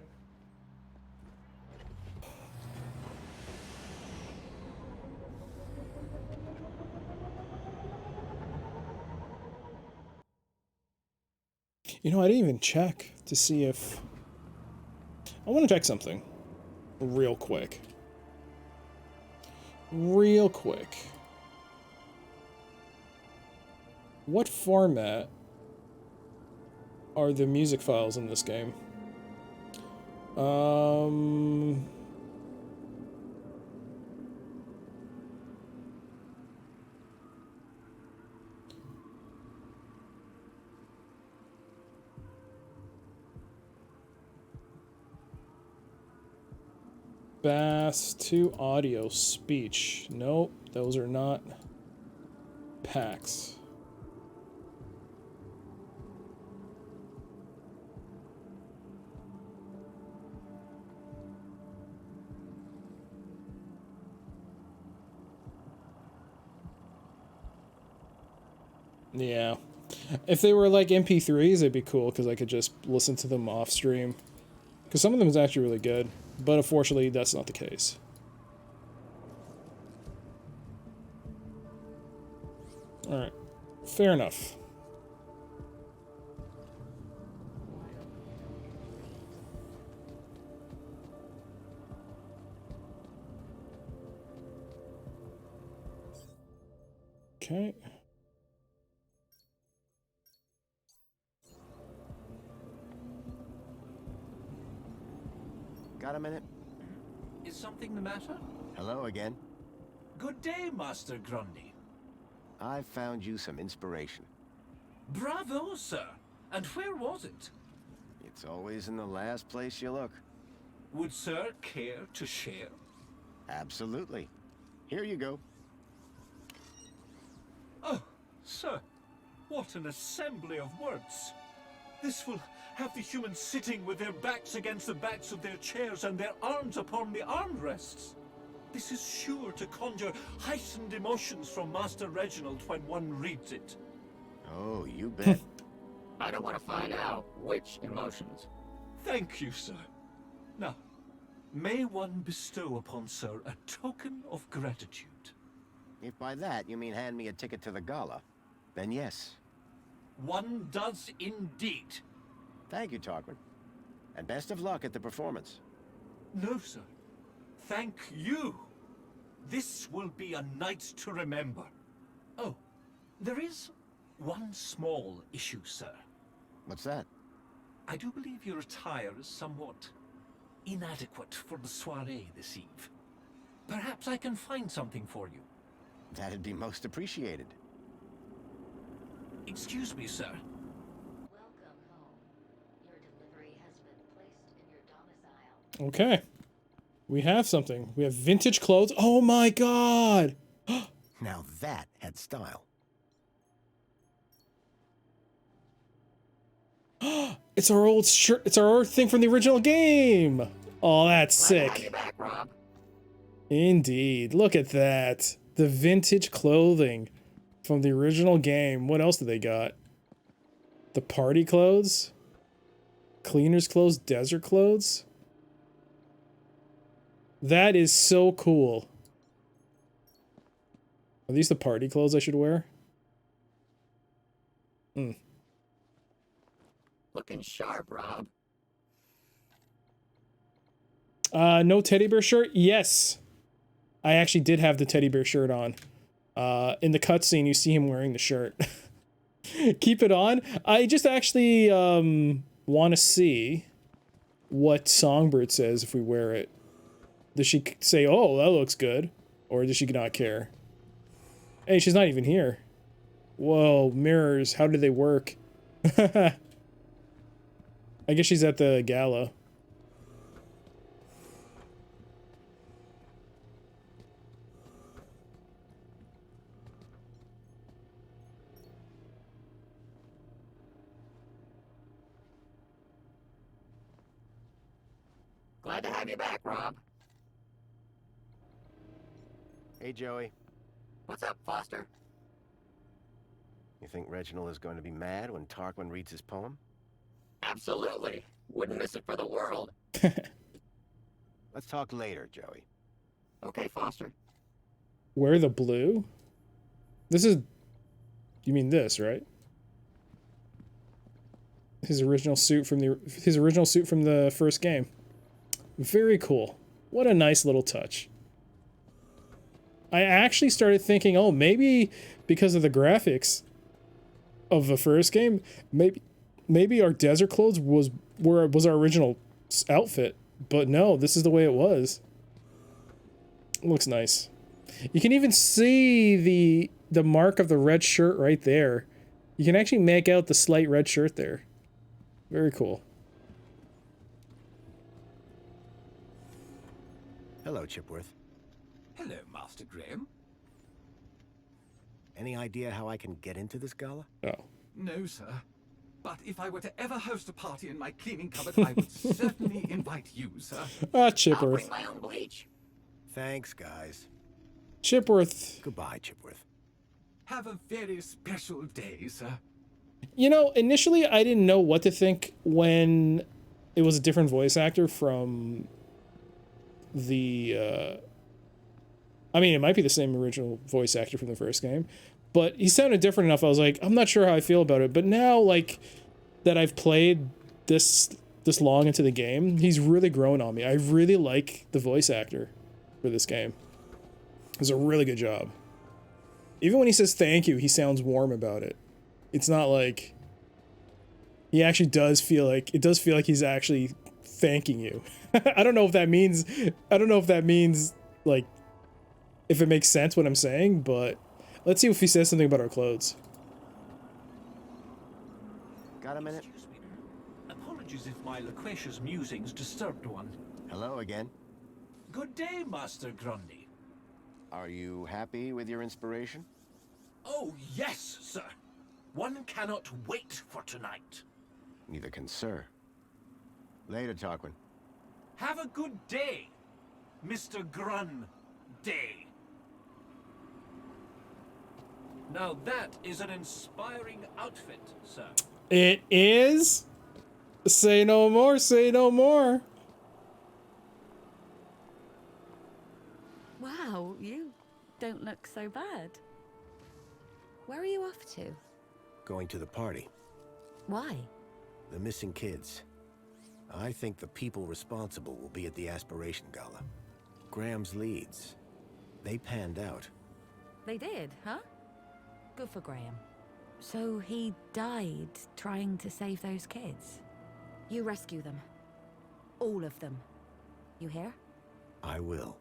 You know, I didn't even check to see if... I want to check something. Real quick. Real quick. What format are the music files in this game? Bass to audio speech. Nope, those are not packs. Yeah. If they were like MP3s, it'd be cool because I could just listen to them off stream. Because some of them is actually really good. But unfortunately, that's not the case. Alright. Fair enough. Okay. Got a minute? Is something the matter? Hello again. Good day, Master Grundy. I've found you some inspiration. Bravo, sir. And where was it? It's always in the last place you look. Would sir care to share? Absolutely. Here you go. Oh, sir, what an assembly of words. This will have the humans sitting with their backs against the backs of their chairs and their arms upon the armrests. This is sure to conjure heightened emotions from Master Reginald when one reads it. Oh, you bet. I don't want to find out which emotions. Thank you, sir. Now, may one bestow upon sir a token of gratitude? If by that you mean hand me a ticket to the gala, then yes. One does indeed. Thank you, Tarquin. And best of luck at the performance. No, sir. Thank you. This will be a night to remember. Oh, there is one small issue, sir. What's that? I do believe your attire is somewhat inadequate for the soiree this eve. Perhaps I can find something for you. That'd be most appreciated. Excuse me, sir. Welcome home. Your delivery has been placed in your domicile. Okay. We have something. We have vintage clothes. Oh my god! Now that had style. It's our old shirt. It's our old thing from the original game. Oh, that's Glad to have sick. you back, Rob. Indeed. Look at that. The vintage clothing from the original game. What else do they got? The party clothes? Cleaner's clothes? Desert clothes? That is so cool. Are these the party clothes I should wear? Looking sharp, Rob. No teddy bear shirt? Yes. I actually did have the teddy bear shirt on. In the cutscene, you see him wearing the shirt. Keep it on. I just actually want to see what Songbird says if we wear it. Does she say, oh, that looks good? Or does she not care? Hey, she's not even here. Whoa, mirrors. How do they work? I guess she's at the gala. Glad to have you back, Rob. Hey, Joey. What's up, Foster? You think Reginald is going to be mad when Tarquin reads his poem? Absolutely. Wouldn't miss it for the world. Let's talk later, Joey. Okay, Foster. Wear the blue? This is... You mean this, right? His original suit from the first game. Very cool. What a nice little touch. I actually started thinking, oh, maybe because of the graphics of the first game, maybe our desert clothes was our original outfit, but no, this is the way it was. It looks nice. You can even see the mark of the red shirt right there. You can actually make out the slight red shirt there. Very cool. Hello, Chipworth. Hello, Master Graham. Any idea how I can get into this gala? Oh. No, sir. But if I were to ever host a party in my cleaning cupboard, I would certainly invite you, sir. Ah, Chipworth. I'll bring my own bleach. Thanks, guys. Chipworth. Goodbye, Chipworth. Have a very special day, sir. You know, initially I didn't know what to think when it was a different voice actor from the, I mean, it might be the same original voice actor from the first game, but he sounded different enough. I was like, I'm not sure how I feel about it. But now, like, that I've played this long into the game, he's really grown on me. I really like the voice actor for this game. It was a really good job. Even when he says thank you, he sounds warm about it. It's not like... He actually does feel like... It does feel like he's actually thanking you. I don't know if that means... like, if it makes sense what I'm saying, but... Let's see if he says something about our clothes. Got a minute? Excuse me. Apologies if my loquacious musings disturbed one. Hello again. Good day, Master Grundy. Are you happy with your inspiration? Oh, yes, sir. One cannot wait for tonight. Neither can Sir. Later, Tarquin. Have a good day, Mr. Grun Day. Now that is an inspiring outfit, sir. It is? Say no more, say no more. Wow, you don't look so bad. Where are you off to? Going to the party. Why? The missing kids. I think the people responsible will be at the Aspiration Gala. Graham's leads. They panned out. They did, huh? Good for Graham. So he died trying to save those kids? You rescue them. All of them. You hear? I will.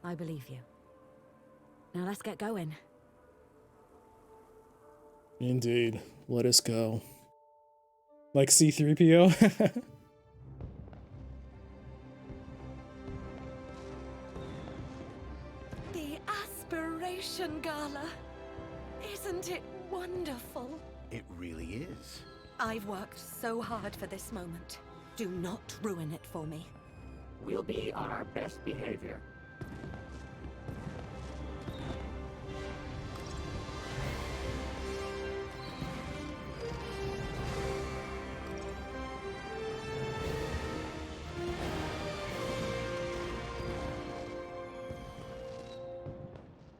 I believe you. Now let's get going. Indeed. Let us go. Like C-3PO? The Aspiration Gala. Isn't it wonderful? It really is. I've worked so hard for this moment. Do not ruin it for me. We'll be on our best behavior.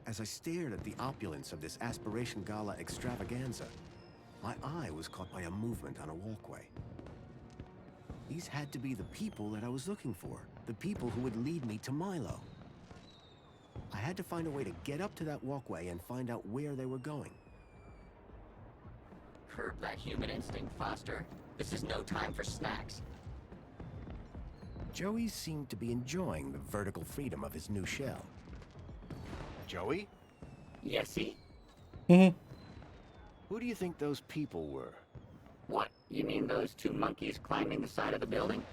As I stared at the opulence of this Aspiration Gala extravaganza, my eye was caught by a movement on a walkway. These had to be the people that I was looking for, the people who would lead me to Milo. I had to find a way to get up to that walkway and find out where they were going. Curb that human instinct, Foster. This is no time for snacks. Joey seemed to be enjoying the vertical freedom of his new shell. Joey? Yesy? Who do you think those people were? What? You mean those two monkeys climbing the side of the building?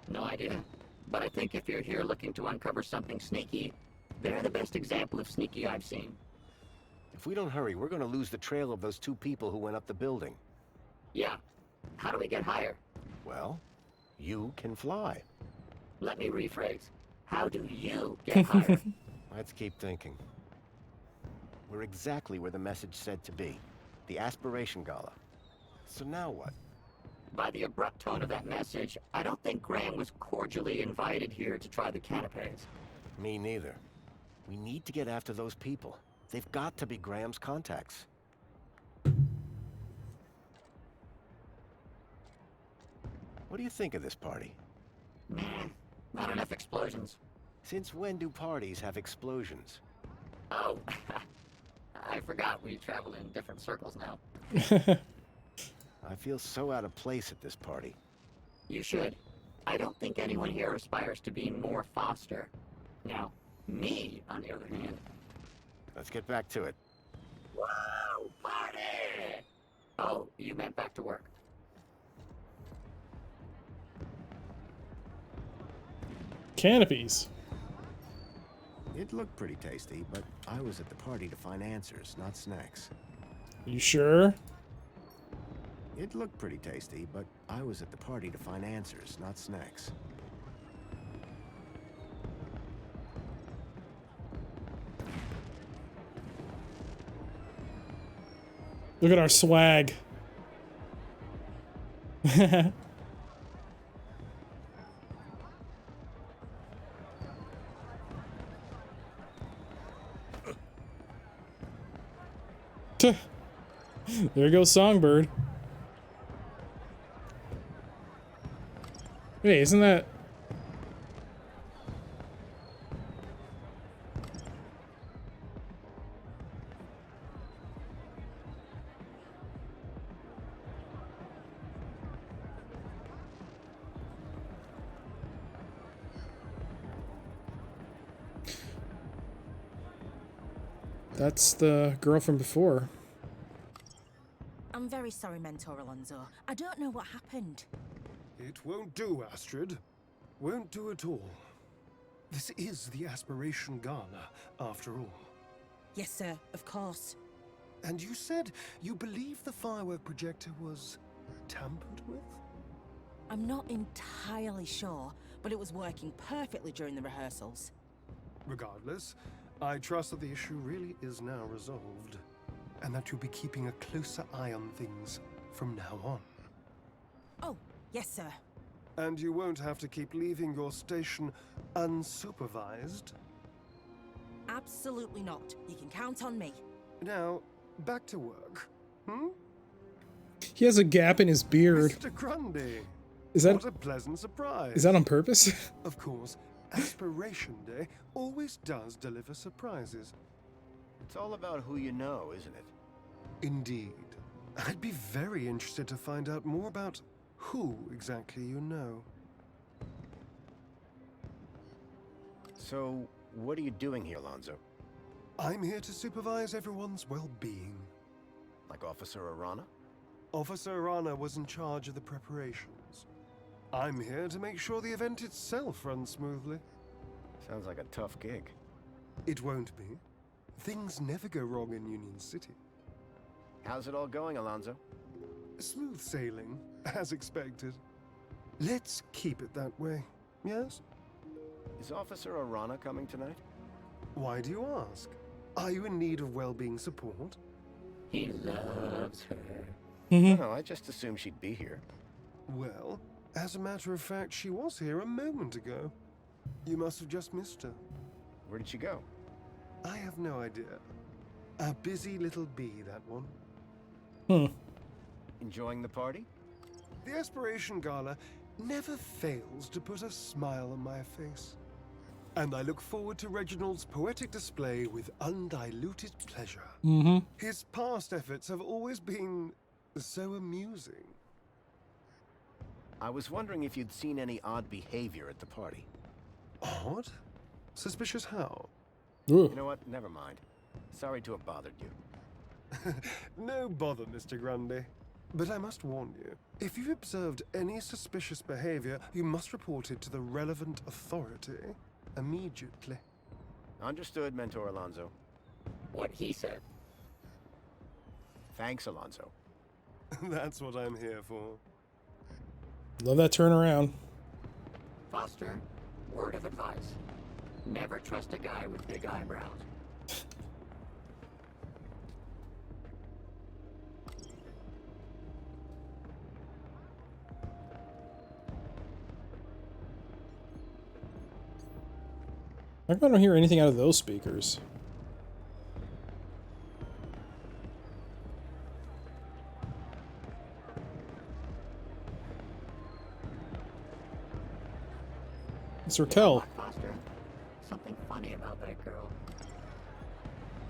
No idea. But I think if you're here looking to uncover something sneaky, they're the best example of sneaky I've seen. If we don't hurry, we're going to lose the trail of those two people who went up the building. Yeah. How do we get higher? Well, you can fly. Let me rephrase. How do you get higher? Let's keep thinking. We're exactly where the message said to be. The Aspiration Gala. So now what? By the abrupt tone of that message, I don't think Graham was cordially invited here to try the canapes. Me neither. We need to get after those people. They've got to be Graham's contacts. What do you think of this party? Not enough explosions. Since when do parties have explosions? Oh, I forgot we travel in different circles now. I feel so out of place at this party. You should. I don't think anyone here aspires to be more Foster. Now, me, on the other hand. Let's get back to it. Whoa, party! Oh, you meant back to work. Canopies. It looked pretty tasty, but I was at the party to find answers, not snacks. You sure? It looked pretty tasty, but I was at the party to find answers, not snacks. Look at our swag. There goes Songbird. Hey, isn't that... That's the girl from before. I'm very sorry, Mentor Alonso. I don't know what happened. It won't do, Astrid. Won't do at all. This is the Aspiration Gala, after all. Yes, sir, of course. And you said you believe the firework projector was tampered with? I'm not entirely sure, but it was working perfectly during the rehearsals. Regardless, I trust that the issue really is now resolved, and that you'll be keeping a closer eye on things from now on. Oh, yes, sir. And you won't have to keep leaving your station unsupervised? Absolutely not. You can count on me. Now, back to work. He has a gap in his beard. Mr. Grundy. Is that... What a pleasant surprise. Is that on purpose? Of course, Aspiration Day always does deliver surprises. It's all about who you know, isn't it? Indeed. I'd be very interested to find out more about who exactly you know. So, what are you doing here, Alonso? I'm here to supervise everyone's well-being. Like Officer Arana? Officer Arana was in charge of the preparations. I'm here to make sure the event itself runs smoothly. Sounds like a tough gig. It won't be. Things never go wrong in Union City. How's it all going, Alonso? Smooth sailing, as expected. Let's keep it that way, yes? Is Officer Arana coming tonight? Why do you ask? Are you in need of well-being support? He loves her. No, I just assumed she'd be here. Well, as a matter of fact, she was here a moment ago. You must have just missed her. Where did she go? I have no idea. A busy little bee, that one. Enjoying the party? The Aspiration Gala never fails to put a smile on my face. And I look forward to Reginald's poetic display with undiluted pleasure. His past efforts have always been so amusing. I was wondering if you'd seen any odd behavior at the party. Odd? Suspicious how? You know what? Never mind. Sorry to have bothered you. No bother, Mr. Grundy. But I must warn you, if you've observed any suspicious behavior, you must report it to the relevant authority immediately. Understood, Mentor Alonso. What he said. Thanks, Alonso. That's what I'm here for. Love that turnaround. Foster, word of advice. Never trust a guy with big eyebrows. How come I don't hear anything out of those speakers? It's Raquel. Foster, something funny about that girl.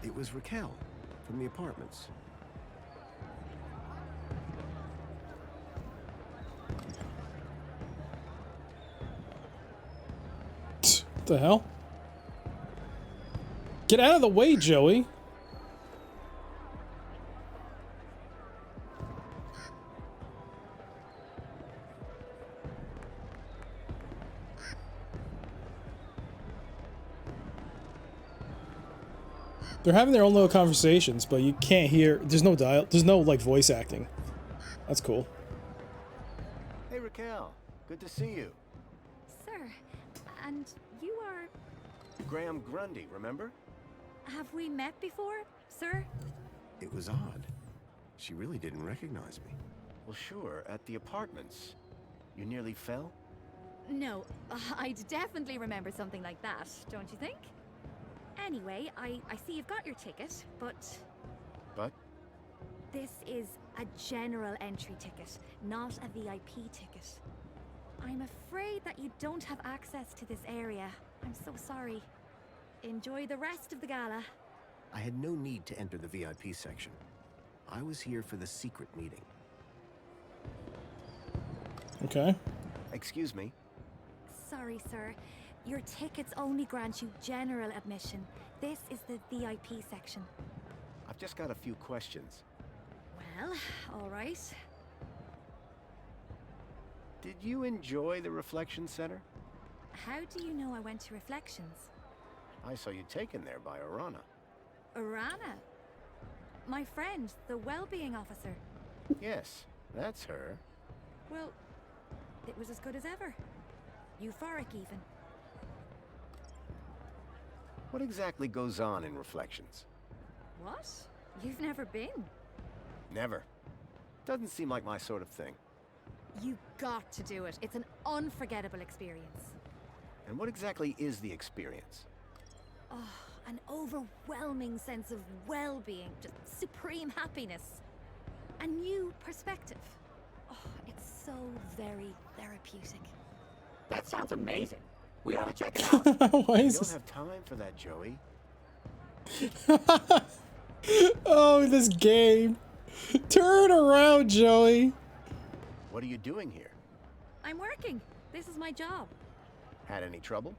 It was Raquel from the apartments. What the hell? Get out of the way, Joey. They're having their own little conversations, but you can't hear. There's no there's no like voice acting. That's cool. Hey, Raquel. Good to see you. Sir, and you are... Graham Grundy, remember? Have we met before, sir? It was odd. She really didn't recognize me. Well, sure, at the apartments. You nearly fell? No, I'd definitely remember something like that, don't you think? Anyway, I see you've got your ticket, but... But? This is a general entry ticket, not a VIP ticket. I'm afraid that you don't have access to this area. I'm so sorry. Enjoy the rest of the gala. I had no need to enter the VIP section. I was here for the secret meeting. Okay. Excuse me. Sorry, sir. Your tickets only grant you general admission. This is the VIP section. I've just got a few questions. Well, all right. Did you enjoy the Reflection Center? How do you know I went to Reflections? I saw you taken there by Arana. Arana? My friend, the well-being officer. Yes, that's her. Well, it was as good as ever. Euphoric, even. What exactly goes on in Reflections? What? You've never been? Never. Doesn't seem like my sort of thing. You got to do it. It's an unforgettable experience. And what exactly is the experience? Oh, an overwhelming sense of well-being, just supreme happiness. A new perspective. Oh, it's so very therapeutic. That sounds amazing. We ought to check it out. Why You is don't this? have time for that, Joey. Oh, this game. Turn around, Joey. What are you doing here? I'm working. This is my job. Had any trouble?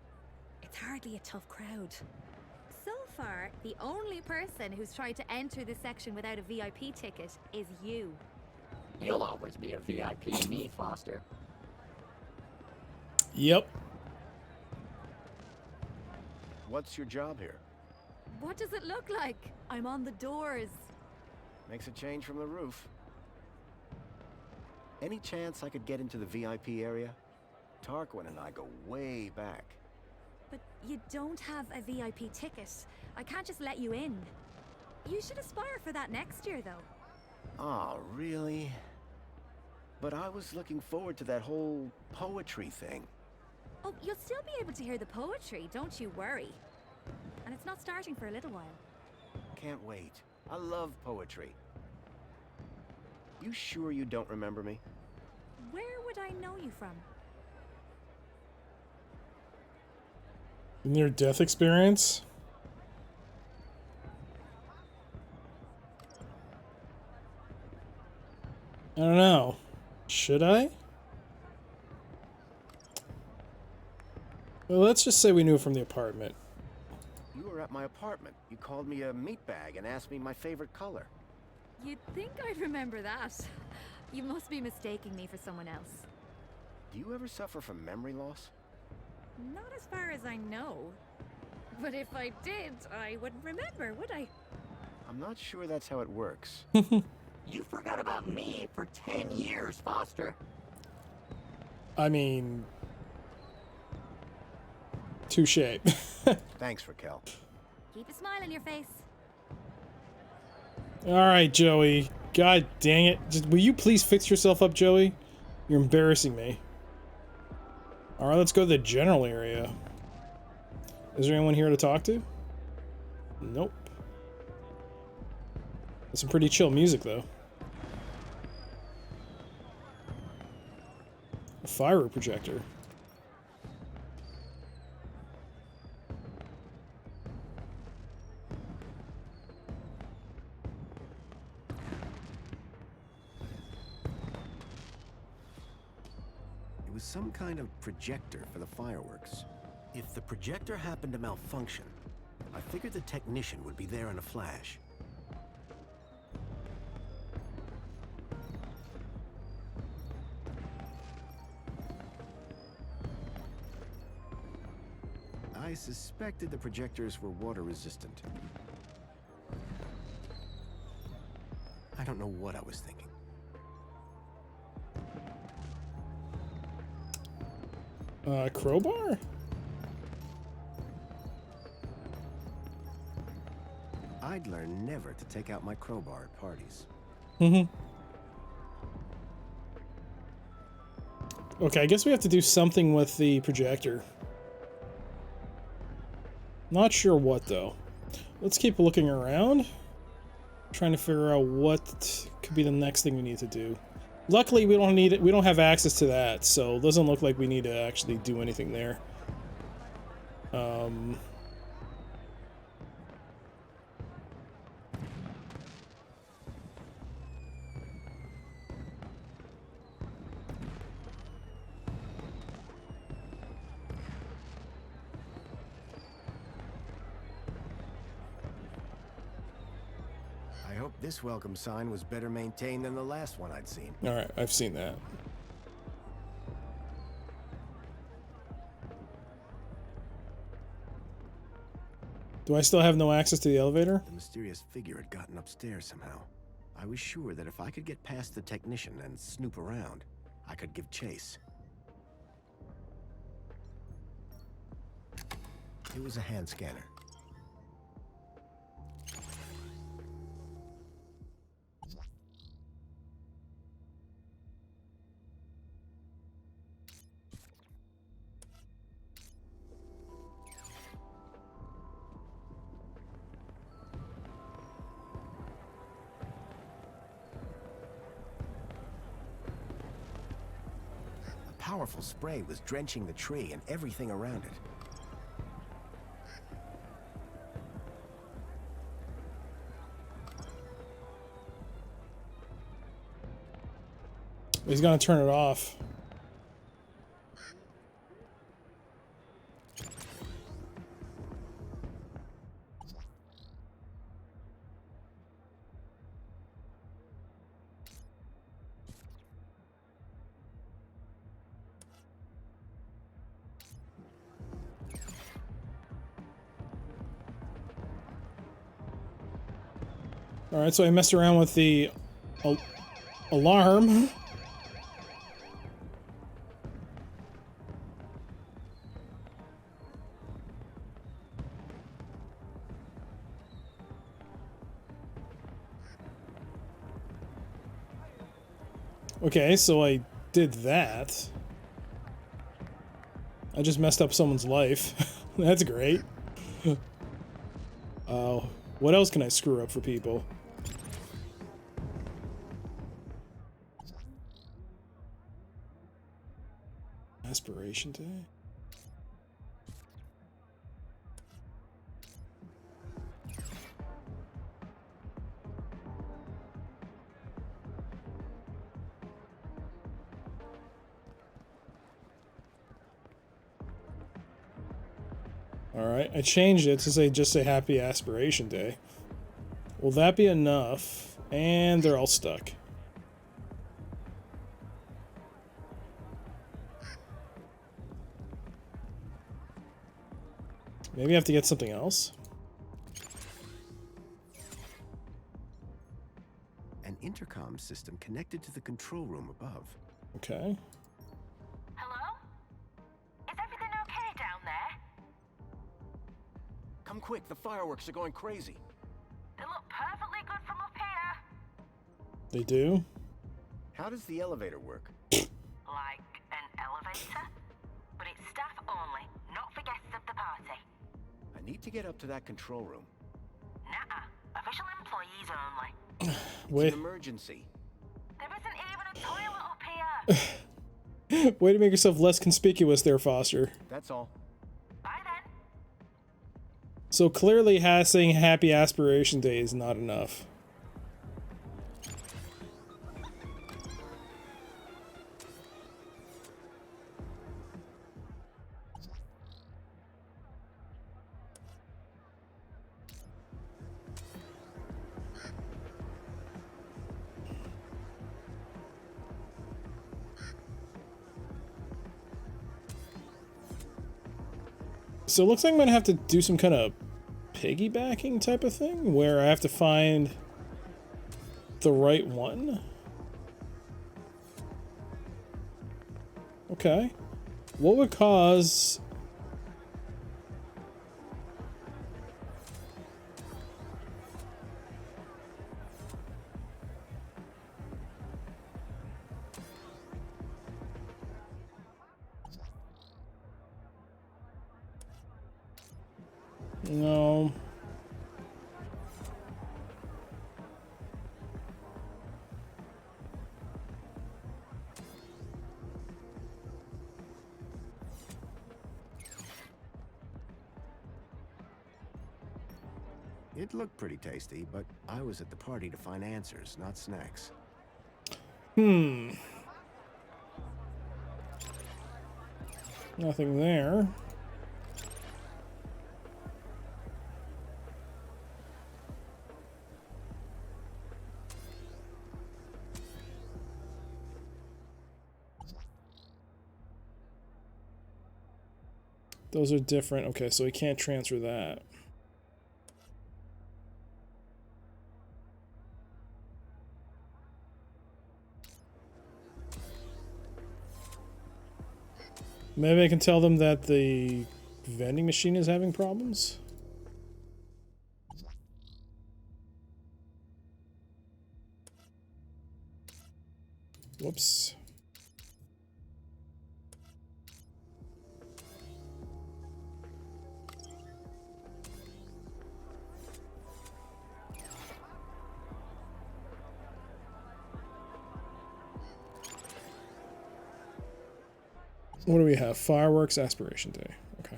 It's hardly a tough crowd. So far, the only person who's tried to enter this section without a VIP ticket is you. You'll always be a VIP to me, Foster. Yep. What's your job here? What does it look like? I'm on the doors. Makes a change from the roof. Any chance I could get into the VIP area? Tarquin and I go way back. But you don't have a VIP ticket. I can't just let you in. You should aspire for that next year, though. Oh, really? But I was looking forward to that whole poetry thing. Oh, you'll still be able to hear the poetry, don't you worry. And it's not starting for a little while. Can't wait. I love poetry. You sure you don't remember me? Where would I know you from? Near death experience? I don't know. Should I? Well, let's just say we knew from the apartment. You were at my apartment. You called me a meatbag and asked me my favorite color. You'd think I'd remember that. You must be mistaking me for someone else. Do you ever suffer from memory loss? Not as far as I know. But if I did, I wouldn't remember, would I? I'm not sure that's how it works. You forgot about me for 10 years, Foster. I mean... touche. Thanks, Raquel. Keep a smile on your face. Alright, Joey. God dang it. Just, will you please fix yourself up, Joey? You're embarrassing me. Alright, let's go to the general area. Is there anyone here to talk to? Nope. That's some pretty chill music, though. A fire projector. It was some kind of projector for the fireworks. If the projector happened to malfunction, I figured the technician would be there in a flash. I suspected the projectors were water resistant. I don't know what I was thinking. Crowbar? I'd learn never to take out my crowbar at parties. Okay, I guess we have to do something with the projector. Not sure what, though. Let's keep looking around. Trying to figure out what could be the next thing we need to do. Luckily, we don't need it. We don't have access to that, so it doesn't look like we need to actually do anything there. I hope this welcome sign was better maintained than the last one I'd seen. All right, I've seen that. Do I still have no access to the elevator? The mysterious figure had gotten upstairs somehow. I was sure that if I could get past the technician and snoop around, I could give chase. It was a hand scanner. Powerful spray was drenching the tree and everything around it. He's gonna turn it off. Alright, so I messed around with the alarm. Okay, so I did that. I just messed up someone's life. That's great. What else can I screw up for people? Aspiration day? Alright, I changed it to say just say happy aspiration day. Will that be enough? And they're all stuck. Maybe I have to get something else? An intercom system connected to the control room above. Okay. Hello? Is everything okay down there? Come quick, the fireworks are going crazy. They look perfectly good from up here. They do? How does the elevator work? Like an elevator? But it's staff only, not for guests of the party. need to get up to that control room. Nuh-uh. Official employees only. It's Wait. an emergency. There isn't even a toilet up here. Way to make yourself less conspicuous there, Foster. That's all. Bye then. So clearly saying Happy Aspiration Day is not enough. So it looks like I'm gonna have to do some kind of piggybacking type of thing where I have to find the right one. Okay. What would cause... No. It looked pretty tasty, but I was at the party to find answers, not snacks. Nothing there. Those are different. Okay, so we can't transfer that. Maybe I can tell them that the vending machine is having problems. Whoops. What do we have? Fireworks Aspiration Day. Okay.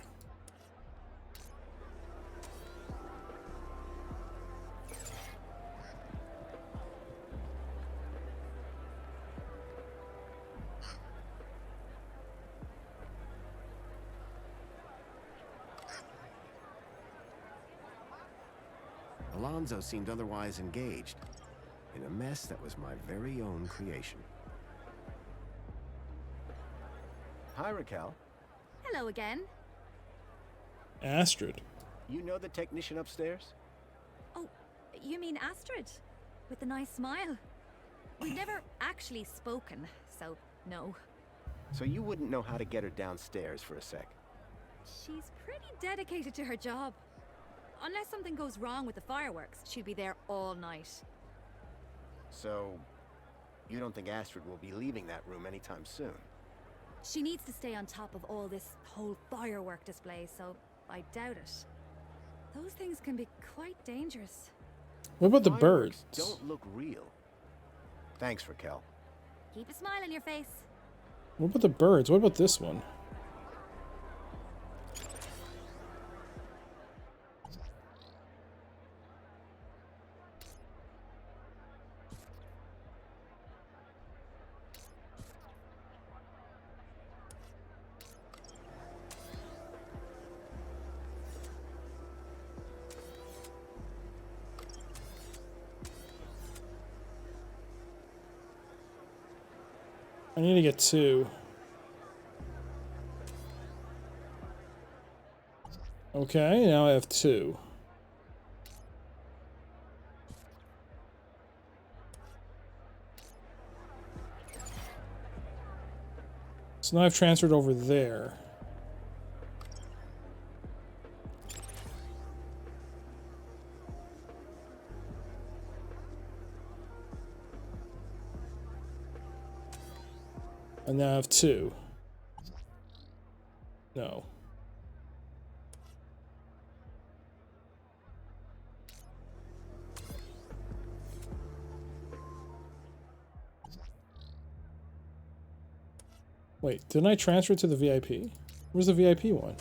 Alonzo seemed otherwise engaged in a mess that was my very own creation. Hi, Raquel. Hello again. Astrid. You know the technician upstairs? Oh, you mean Astrid? With the nice smile? We've never actually spoken, so no. So you wouldn't know how to get her downstairs for a sec? She's pretty dedicated to her job. Unless something goes wrong with the fireworks, she'd be there all night. So, you don't think Astrid will be leaving that room anytime soon? She needs to stay on top of all this whole firework display, so I doubt it. Those things can be quite dangerous. What about the Fireworks birds? don't look real. Thanks, Raquel. Keep a smile on your face. What about the birds? What about this one? I need to get 2. Okay, now I have 2. So now I've transferred over there. And now I have 2. No. Wait, didn't I transfer to the VIP? Where's the VIP one?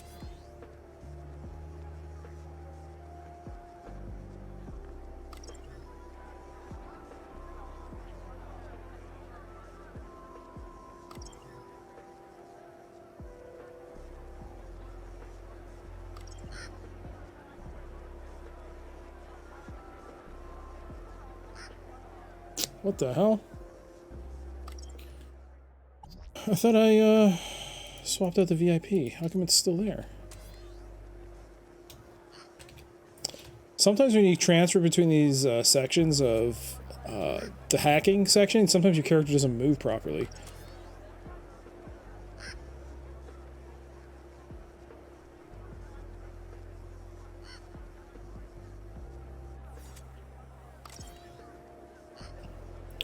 What the hell? I thought I swapped out the VIP. How come it's still there? Sometimes when you transfer between these sections of the hacking section, sometimes your character doesn't move properly.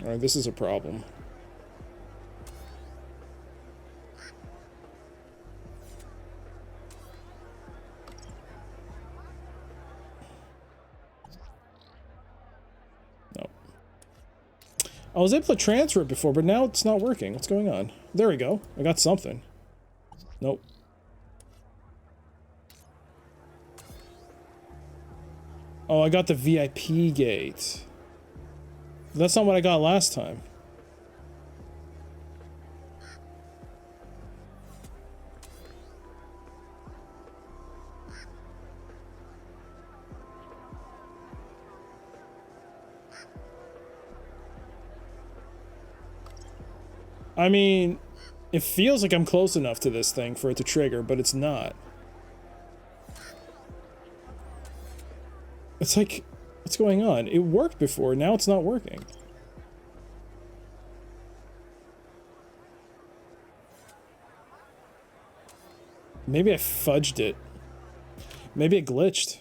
Alright, this is a problem. No. I was able to transfer it before, but now it's not working. What's going on? There we go. I got something. Nope. Oh, I got the VIP gate. That's not what I got last time. I mean, it feels like I'm close enough to this thing for it to trigger, but it's not. It's like, what's going on? It worked before, now it's not working. Maybe I fudged it. Maybe it glitched.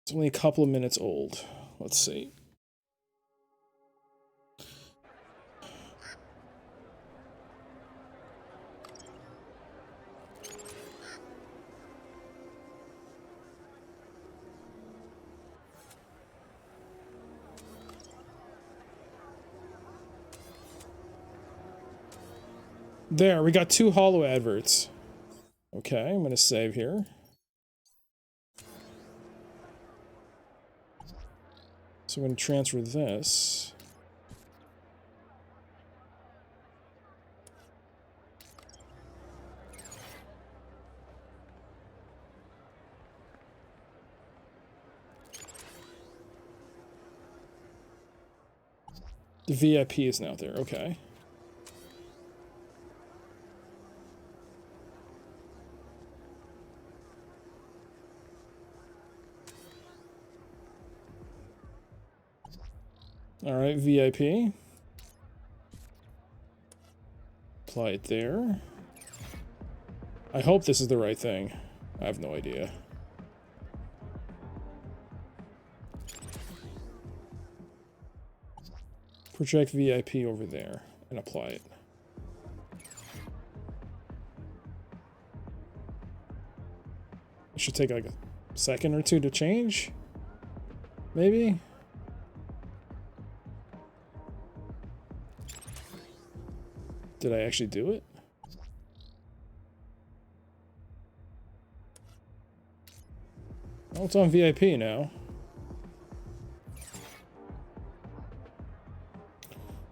It's only a couple of minutes old. Let's see. There, we got 2 holo adverts. Okay, I'm gonna save here. So I'm gonna transfer this. The VIP is now there, okay. Alright, VIP. Apply it there. I hope this is the right thing. I have no idea. Project VIP over there and apply it. It should take like a second or two to change. Maybe? Did I actually do it? Oh, it's on VIP now.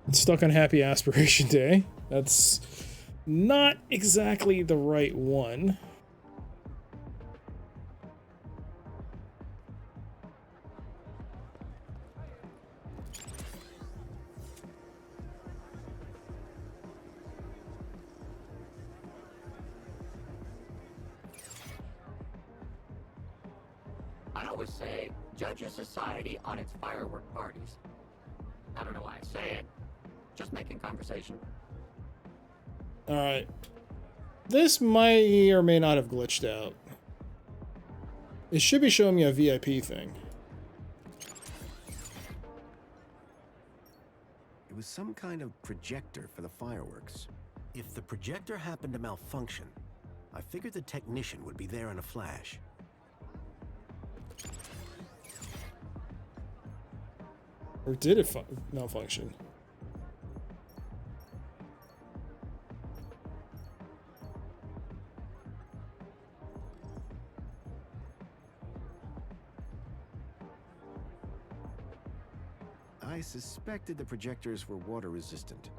It's stuck on Happy Aspiration Day. That's not exactly the right one. I always say, judge a society on its firework parties. I don't know why I say it. Just making conversation. Alright. This might or may not have glitched out. It should be showing me a VIP thing. It was some kind of projector for the fireworks. If the projector happened to malfunction, I figured the technician would be there in a flash. Or did it malfunction? I suspected the projectors were water resistant.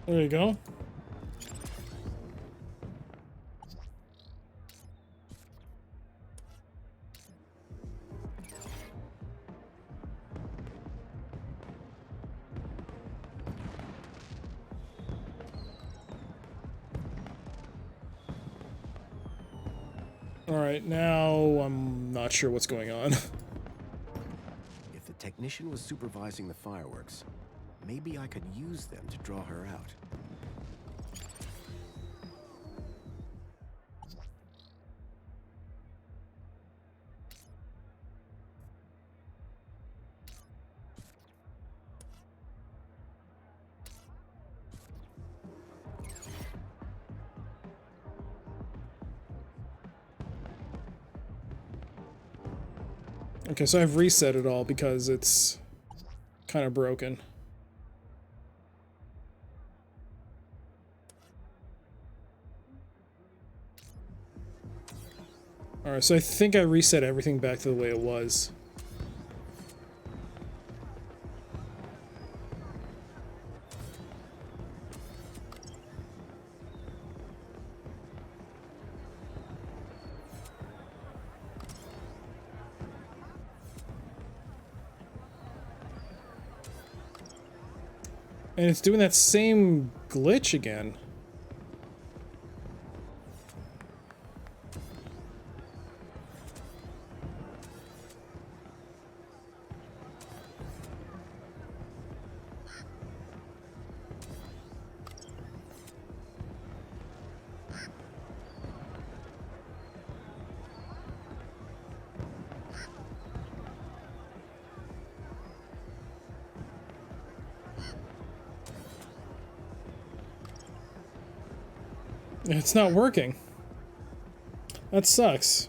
There you go. Alright, now I'm not sure what's going on. If the technician was supervising the fireworks, maybe I could use them to draw her out. Okay, so I've reset it all because it's kind of broken. Alright, so I think I reset everything back to the way it was. And it's doing that same glitch again. It's not working. That sucks.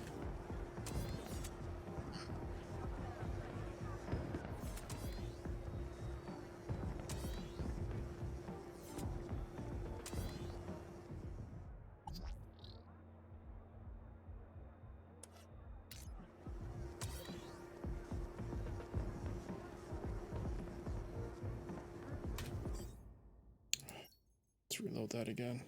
Let's reload that again.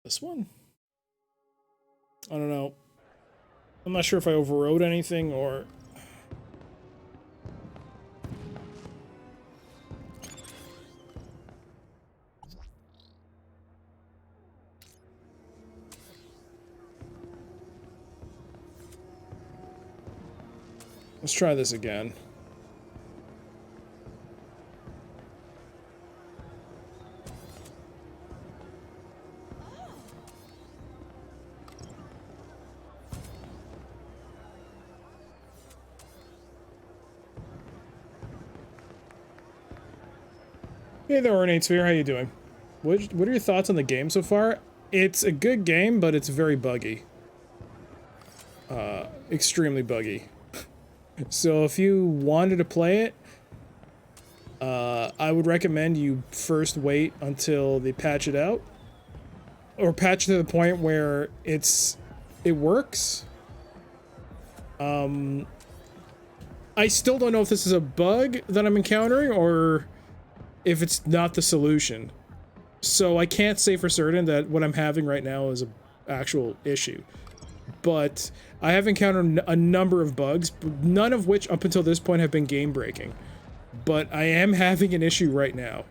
This one? I don't know. I'm not sure if I overrode anything or... Let's try this again. Hey there, Ornate Sphere, how you doing? What are your thoughts on the game so far? It's a good game, but it's very buggy. Extremely buggy. So if you wanted to play it, I would recommend you first wait until they patch it out. Or patch to the point where it works. I still don't know if this is a bug that I'm encountering or if it's not the solution. So I can't say for certain that what I'm having right now is an actual issue. But I have encountered a number of bugs, none of which up until this point have been game breaking. But I am having an issue right now.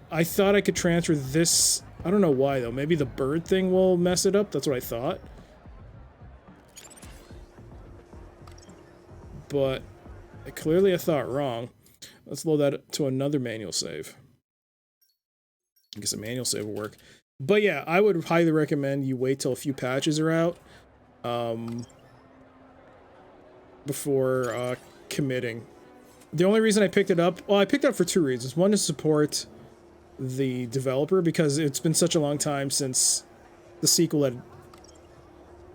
I thought I could transfer this. I don't know why though. Maybe the bird thing will mess it up. That's what I thought. But clearly I thought wrong. Let's load that to another manual save. I guess a manual save will work. But yeah, I would highly recommend you wait till a few patches are out before committing. The only reason I picked it up, well, I picked it up for 2 reasons. One, to support the developer, because it's been such a long time since the sequel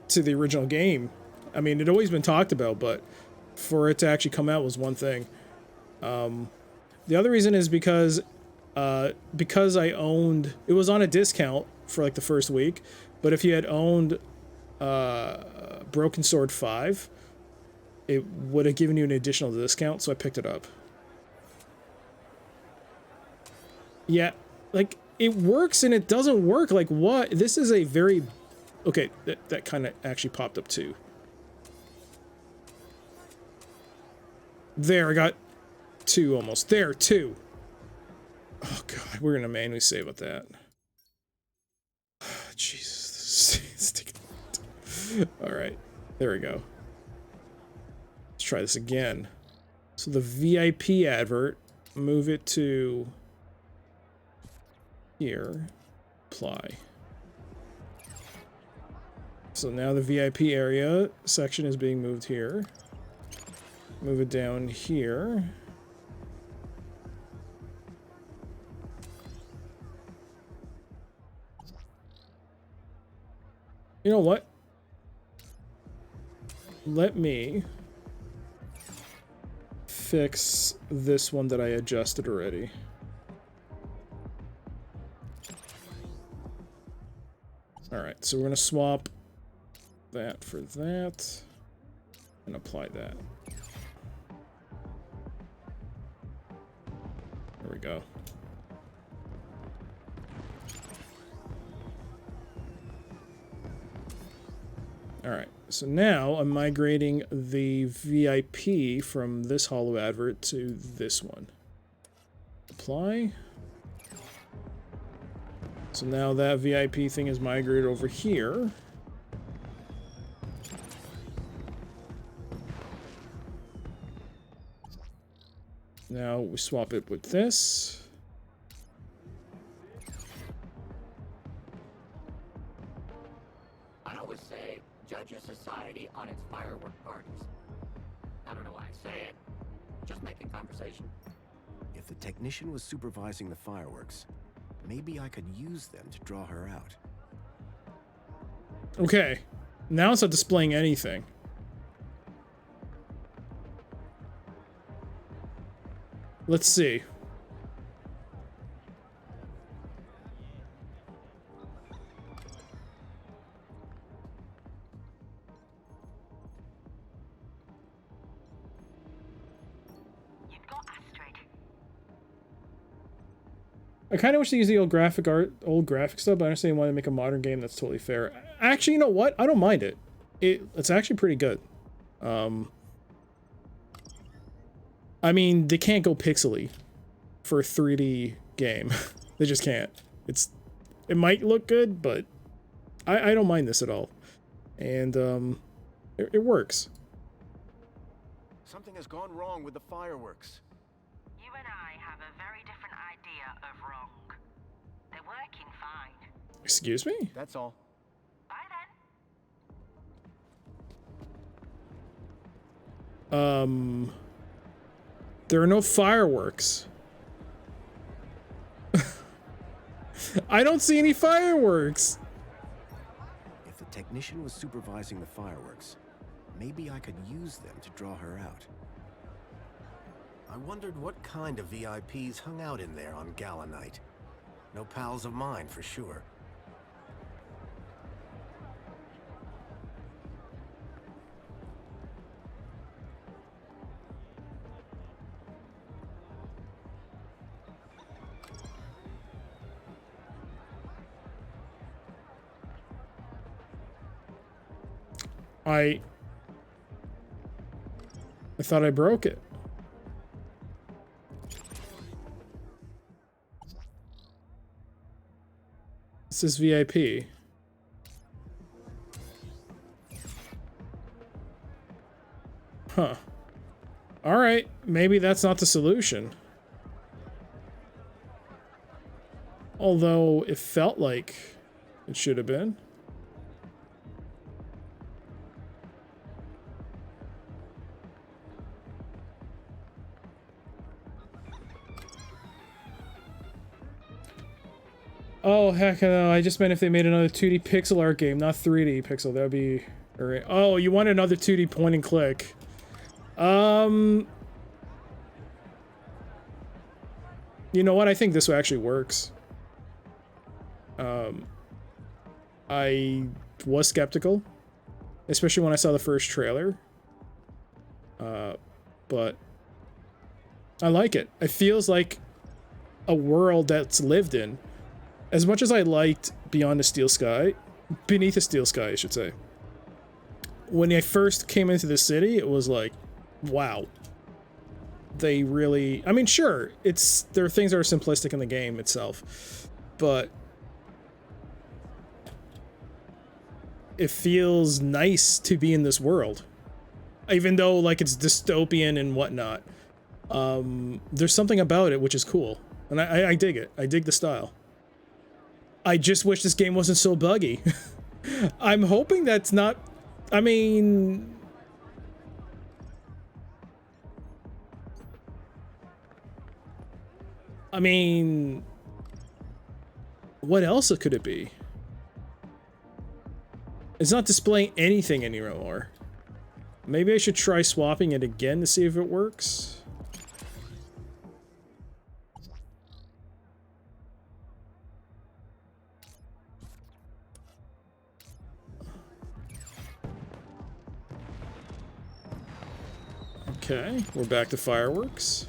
to the original game. I mean, it'd always been talked about, but for it to actually come out was one thing. The other reason is because I owned, it was on a discount for like the first week, but if you had owned Broken Sword 5, it would have given you an additional discount, so I picked it up. Yeah, like, it works and it doesn't work. Like, what? This is a very... Okay, that kind of actually popped up too. There, I got 2 almost. There, 2. Oh god, we're gonna manually save with that. Jesus, this is taking... Alright, there we go. Let's try this again. So the VIP advert, move it to here, apply. So now the VIP area section is being moved here. Move it down here. You know what? Let me fix this one that I adjusted already. Alright, so we're going to swap that for that and apply that. There we go. Alright, so now I'm migrating the VIP from this holo advert to this one. Apply. So now that VIP thing is migrated over here. Now we swap it with this. I always say, judge a society on its firework parties. I don't know why I say it. Just making conversation. If the technician was supervising the fireworks, maybe I could use them to draw her out. Okay, now it's not displaying anything. Let's see. You've got Astrid. I kind of wish they used the old graphic stuff, but I understand why they make a modern game that's totally fair. Actually, you know what? I don't mind it. It's actually pretty good. I mean, they can't go pixely for a 3D game. They just can't. It might look good, but I don't mind this at all. And it works. Something has gone wrong with the fireworks. You and I have a very different idea of wrong. They're working fine. Excuse me? That's all. Bye then. There are no fireworks. I don't see any fireworks. If the technician was supervising the fireworks, maybe I could use them to draw her out. I wondered what kind of VIPs hung out in there on gala night. No pals of mine, for sure. I thought I broke it. This is VIP. Huh. Alright, maybe that's not the solution. Although it felt like it should have been. Oh, heck no. I just meant if they made another 2D pixel art game, not 3D pixel. That would be... Alright. Oh, you want another 2D point and click. You know what? I think this actually works. I was skeptical. Especially when I saw the first trailer. But... I like it. It feels like a world that's lived in. As much as I liked Beyond the Steel Sky, Beneath the Steel Sky, I should say. When I first came into the city, it was like, wow. They really, I mean, sure, there are things that are simplistic in the game itself, but it feels nice to be in this world. Even though, like, it's dystopian and whatnot. There's something about it which is cool. And I dig it. I dig the style. I just wish this game wasn't so buggy. I'm hoping that's not... I mean... What else could it be? It's not displaying anything anymore. Maybe I should try swapping it again to see if it works. Okay, we're back to fireworks.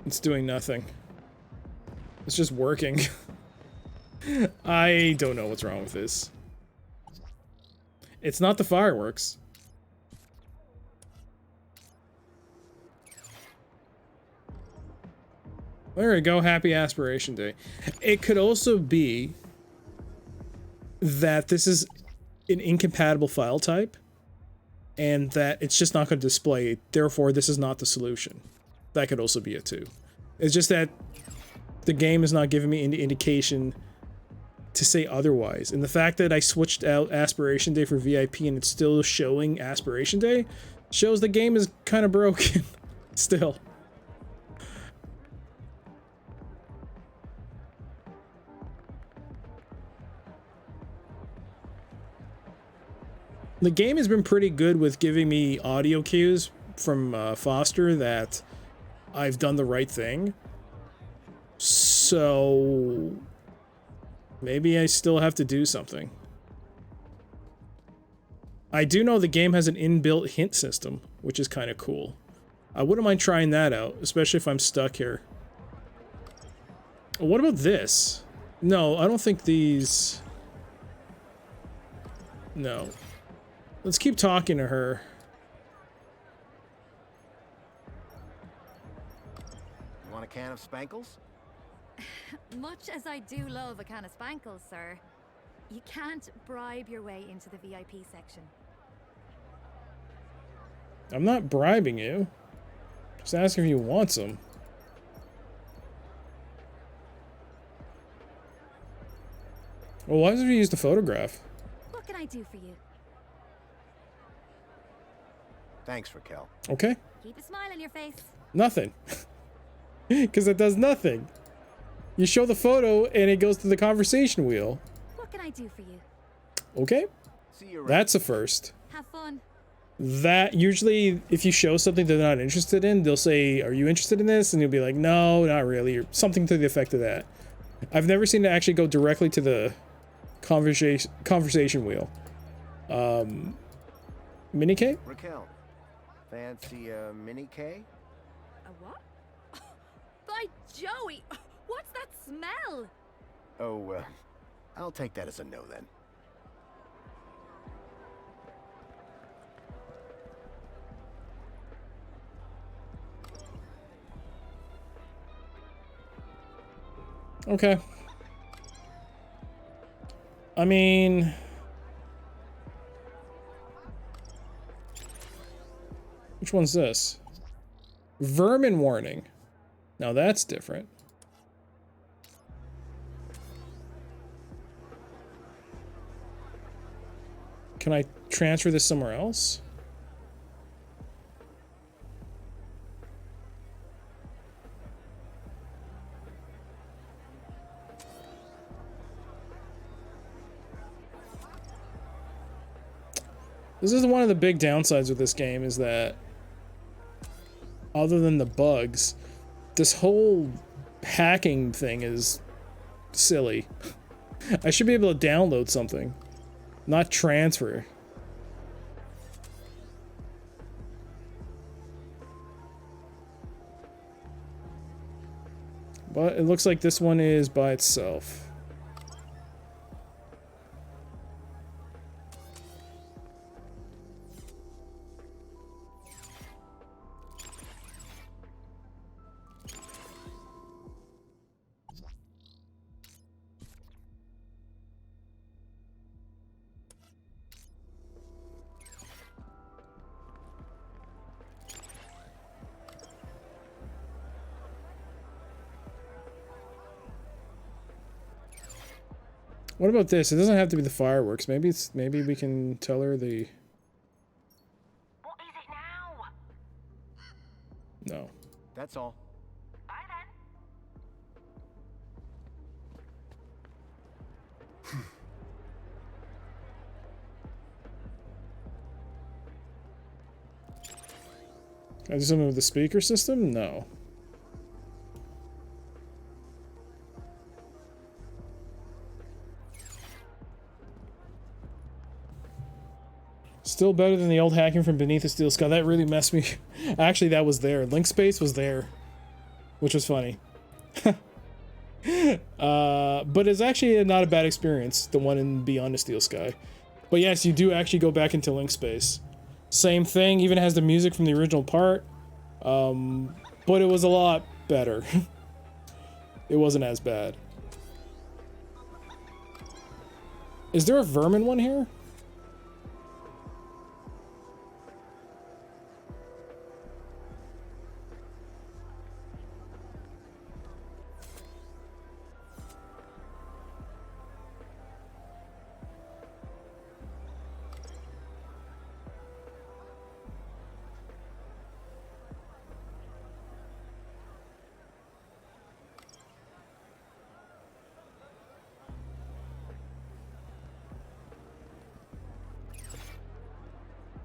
It's doing nothing. It's just working. I don't know what's wrong with this. It's not the fireworks. There we go, happy aspiration day. It could also be that this is an incompatible file type and that it's just not going to display, therefore this is not the solution. That could also be it too. It's just that the game is not giving me any indication to say otherwise. And the fact that I switched out Aspiration Day for VIP and it's still showing Aspiration Day shows the game is kind of broken. Still. The game has been pretty good with giving me audio cues from Foster that I've done the right thing. So maybe I still have to do something. I do know the game has an inbuilt hint system, which is kind of cool. I wouldn't mind trying that out, especially if I'm stuck here. What about this? No, I don't think these... No. Let's keep talking to her. You want a can of Spankles? Much as I do love a can of Spankles, sir, you can't bribe your way into the VIP section. I'm not bribing you. Just asking if you want some. Well, why did you use the photograph? What can I do for you? Thanks, Raquel. Okay. Keep a smile on your face. Nothing. Because it does nothing. You show the photo and it goes to the conversation wheel. What can I do for you? Okay. See you around. That's a first. Have fun. That usually, if you show something they're not interested in, they'll say, "Are you interested in this?" And you'll be like, "No, not really," or something to the effect of that. I've never seen it actually go directly to the conversation wheel. Mini K? Raquel, fancy a mini K? A what? By Joey! What's that smell? Oh, I'll take that as a no then. Okay. I mean... Which one's this? Vermin warning. Now that's different. Can I transfer this somewhere else? This is one of the big downsides with this game, is that other than the bugs, this whole hacking thing is silly. I should be able to download something, not transfer. But it looks like this one is by itself. What about this? It doesn't have to be the fireworks. Maybe we can tell her the... What is it now? No. That's all. Bye then. Can I do something with the speaker system? No. Still better than the old hacking from Beneath the Steel Sky. That really messed me. Actually, that was there. Link space was there, which was funny. But it's actually not a bad experience, the one in Beyond the Steel Sky. But yes, you do actually go back into link space. Same thing, even has the music from the original part. But it was a lot better. It wasn't as bad. Is there a vermin one here?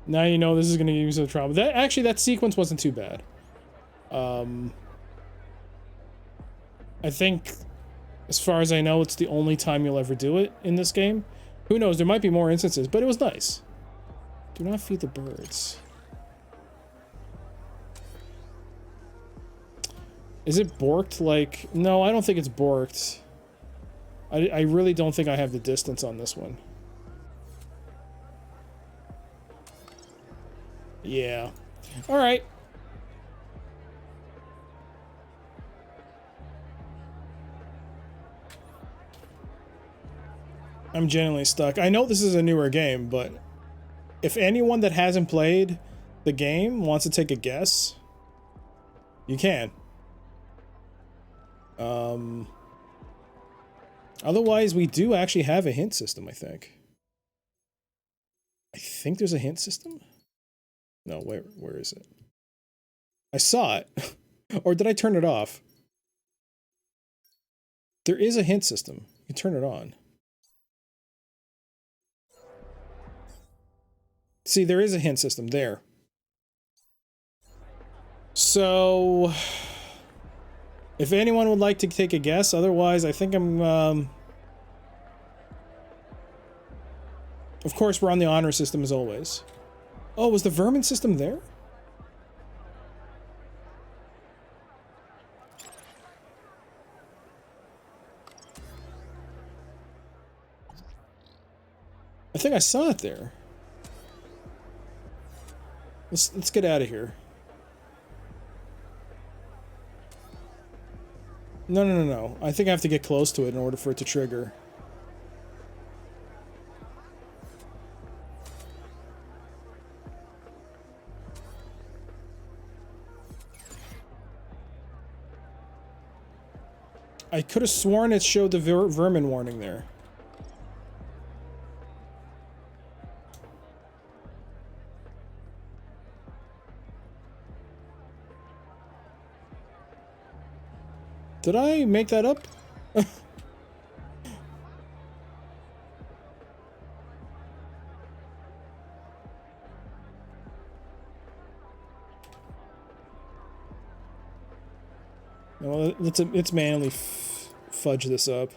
Now you know this is going to give you some trouble. That sequence wasn't too bad. I think, as far as I know, it's the only time you'll ever do it in this game. Who knows? There might be more instances, but it was nice. Do not feed the birds. Is it borked? Like, no, I don't think it's borked. I really don't think I have the distance on this one. Yeah. All right. I'm genuinely stuck. I know this is a newer game, but if anyone that hasn't played the game wants to take a guess, you can. Otherwise, we do actually have a hint system, I think. I think there's a hint system? No, where is it? I saw it. Or did I turn it off? There is a hint system. You can turn it on. See, there is a hint system there. So, if anyone would like to take a guess, otherwise I think I'm, of course we're on the honor system as always. Oh, was the vermin system there? I think I saw it there. Let's get out of here. No, no, no, no. I think I have to get close to it in order for it to trigger. I could have sworn it showed the vermin warning there. Did I make that up? Well, let's manually fudge this up.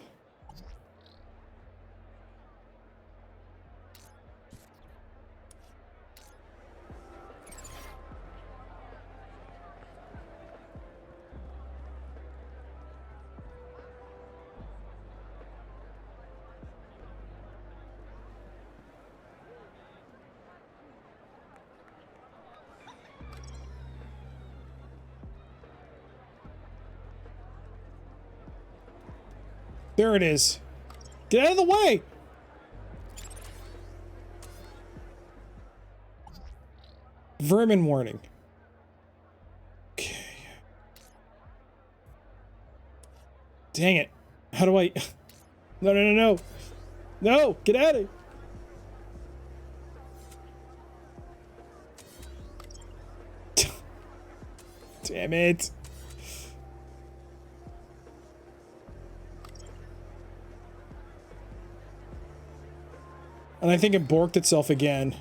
There it is. Get out of the way! Vermin warning. Okay. Dang it. How do I... No, no, no, no. No! Get out of it! Damn it. And I think it borked itself again.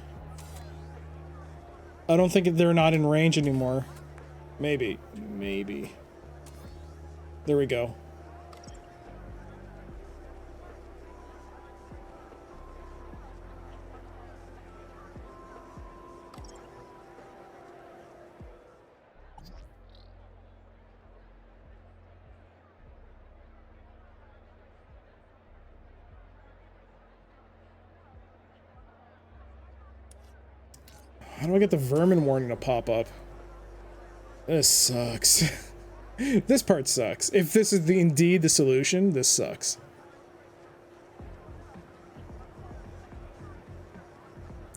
I don't think they're not in range anymore. Maybe. Maybe. There we go. How do I get the vermin warning to pop up? This sucks. This part sucks. If this is indeed the solution, this sucks.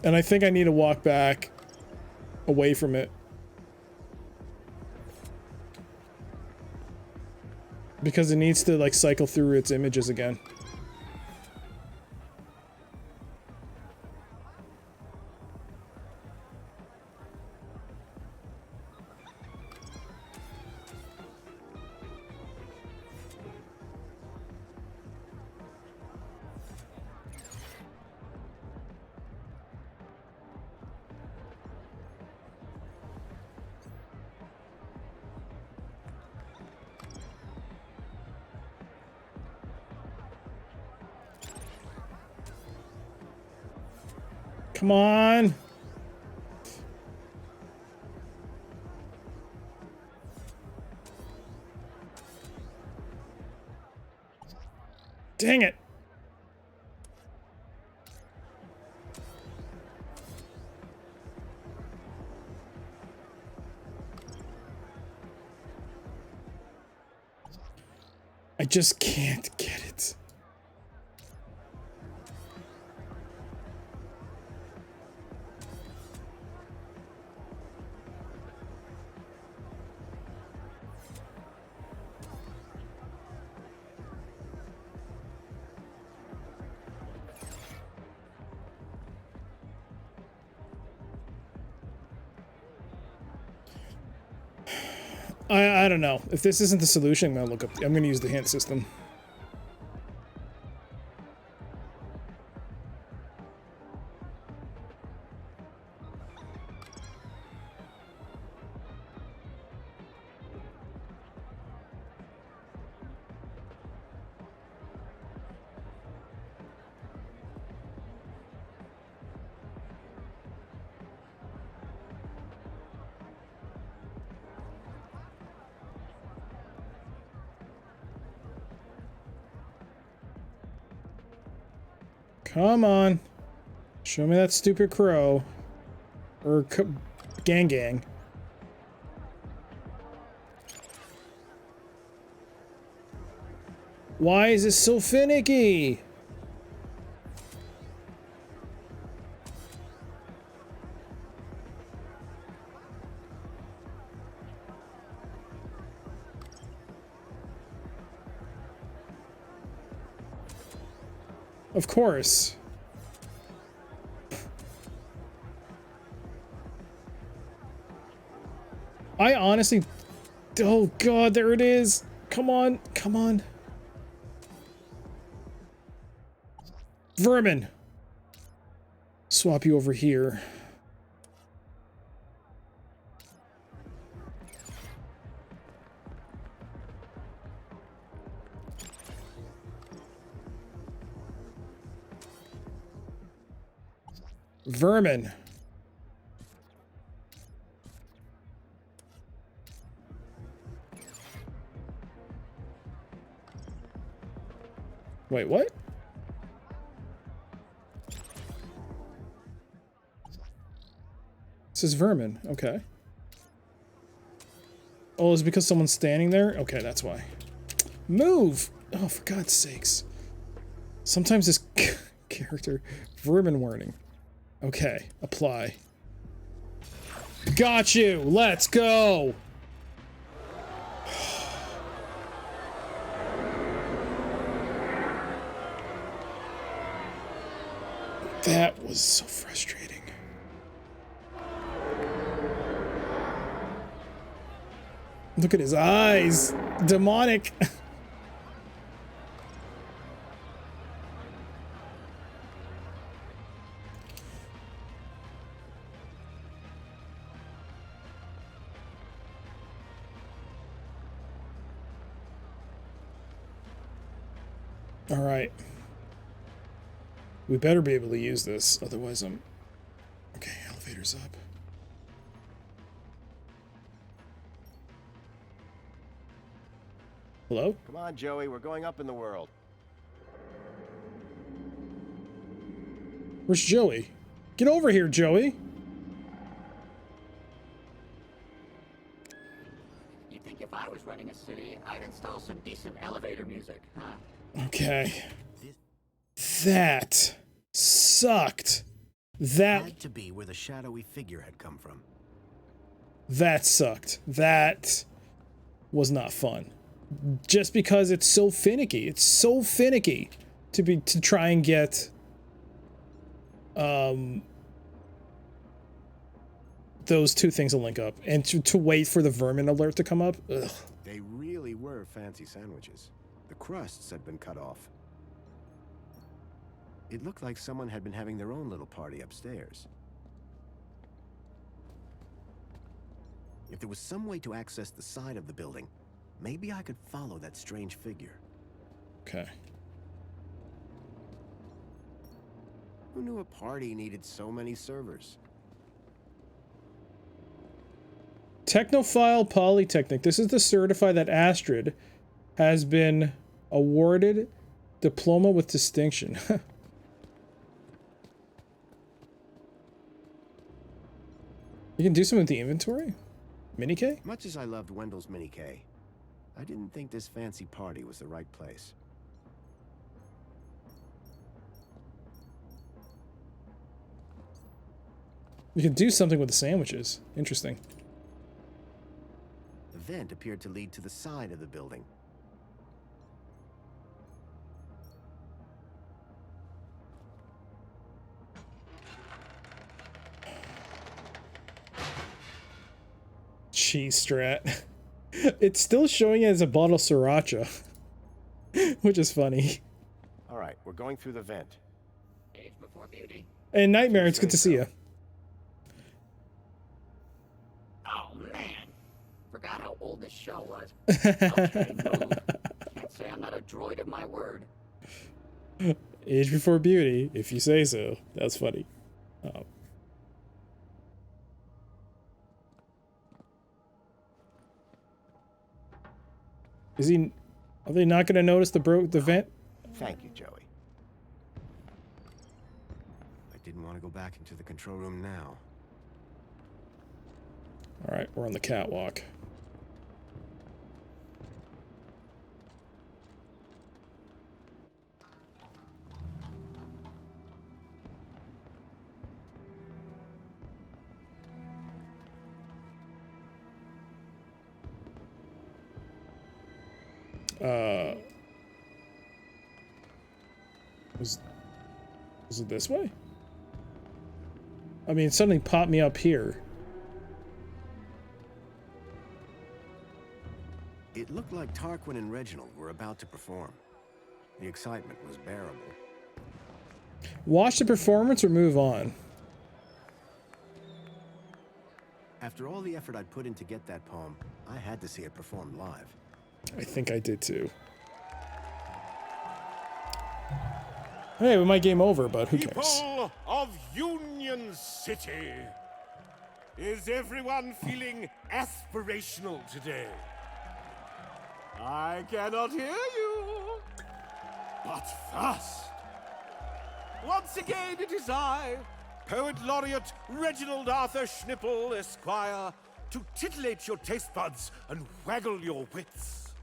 And I think I need to walk back away from it. Because it needs to like cycle through its images again. Come on. Dang it. I just can't get it. I don't know. If this isn't the solution, I'm gonna use the hint system. Come on. Show me that stupid crow. Or gang. Why is this so finicky? Of course. I honestly... Oh god, there it is. Come on, come on. Vermin. Swap you over here. Vermin. Wait, what? This is vermin. Okay. Oh, is it because someone's standing there? Okay, that's why. Move! Oh, for God's sakes. Sometimes this character... Vermin warning. Okay, apply. Got you! Let's go! That was so frustrating. Look at his eyes! Demonic! Alright. We better be able to use this, otherwise I'm... Okay, elevator's up. Hello? Come on, Joey, we're going up in the world. Where's Joey? Get over here, Joey! You think if I was running a city, I'd install some decent elevator music, huh? Okay. That sucked. That had to be where the shadowy figure had come from. That sucked. That was not fun. Just because it's so finicky. It's so finicky to try and get those two things to link up and to wait for the vermin alert to come up. Ugh. They really were fancy sandwiches. The crusts had been cut off. It looked like someone had been having their own little party upstairs. If there was some way to access the side of the building, maybe I could follow that strange figure. Okay. Who knew a party needed so many servers? Technophile Polytechnic. This is to certify that Astrid has been awarded diploma with distinction. You can do something with the inventory? Mini K? Much as I loved Wendell's Mini K, I didn't think this fancy party was the right place. You can do something with the sandwiches. Interesting. The vent appeared to lead to the side of the building. Cheese strat. It's still showing it as a bottle of sriracha, which is funny. All right, we're going through the vent. Age before beauty. And Nightmare, it's good to see you. Oh man, forgot how old this show was. Okay, move. Can't say I'm not a droid of my word. Age before beauty, if you say so. That's funny. Oh. Is he? Are they not going to notice the vent? Thank you, Joey. I didn't want to go back into the control room now. All right, we're on the catwalk. Was it this way? I mean, something popped me up here. It looked like Tarquin and Reginald were about to perform. The excitement was bearable. Watch the performance or move on? After all the effort I'd put in to get that poem, I had to see it performed live. I think I did too. Hey, we might game over, but who cares? People of Union City, is everyone feeling aspirational today? I cannot hear you. But first, once again it is I, Poet Laureate Reginald Arthur Schnipple, Esquire, to titillate your taste buds and waggle your wits.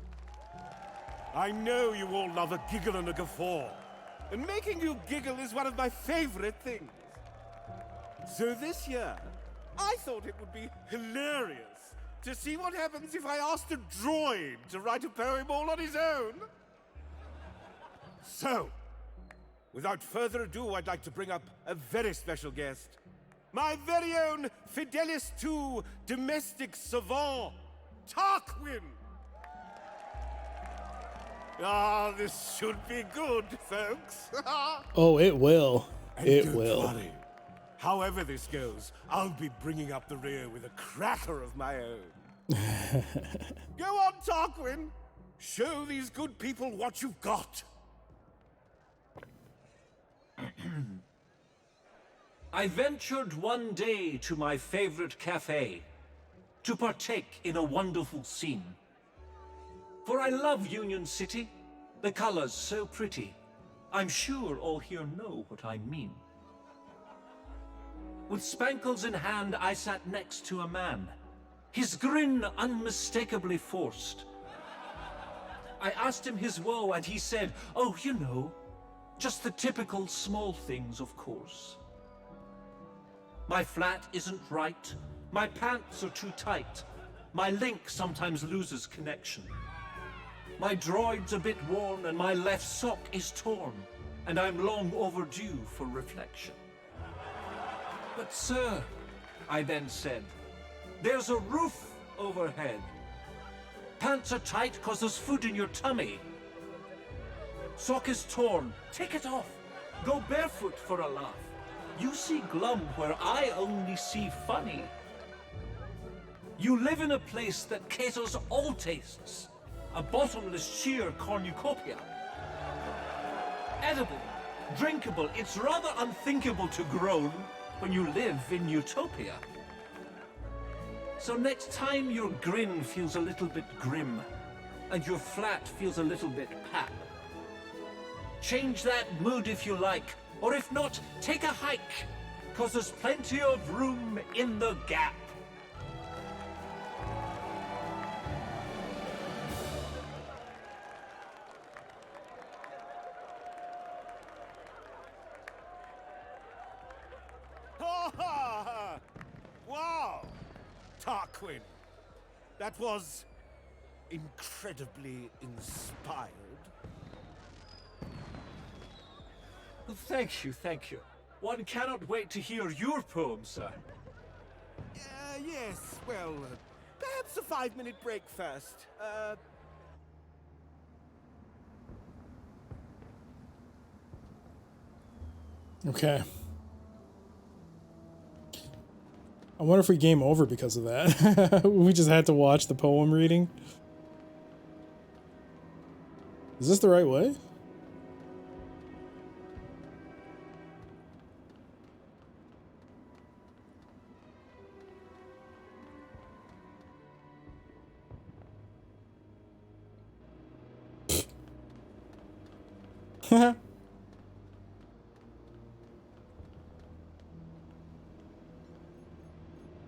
I know you all love a giggle and a guffaw, and making you giggle is one of my favorite things. So this year, I thought it would be hilarious to see what happens if I asked a droid to write a poem all on his own. So, without further ado, I'd like to bring up a very special guest. My very own Fidelis II domestic savant, Tarquin. Ah, this should be good, folks. Oh, it will. And It don't will. worry. However this goes, I'll be bringing up the rear with a cracker of my own. Go on, Tarquin. Show these good people what you've got. I ventured one day to my favorite cafe to partake in a wonderful scene. For I love Union City, the colors so pretty. I'm sure all here know what I mean. With spankles in hand, I sat next to a man, his grin unmistakably forced. I asked him his woe, and he said, "Oh, you know, just the typical small things, of course. My flat isn't right, my pants are too tight, my link sometimes loses connection. My droid's a bit worn, and my left sock is torn, and I'm long overdue for reflection." "But sir," I then said, "there's a roof overhead. Pants are tight 'cause there's food in your tummy. Sock is torn, take it off. Go barefoot for a laugh. You see glum where I only see funny. You live in a place that caters all tastes. A bottomless sheer cornucopia. Edible, drinkable, it's rather unthinkable to groan when you live in utopia. So next time your grin feels a little bit grim, and your flat feels a little bit pap, change that mood if you like, or if not, take a hike, 'cause there's plenty of room in the gap. Wow! Tarquin, that was incredibly inspired. Thank you, thank you. One cannot wait to hear your poem, sir. Yes, well, perhaps a 5-minute break first. Okay. I wonder if we game over because of that. We just had to watch the poem reading. Is this the right way?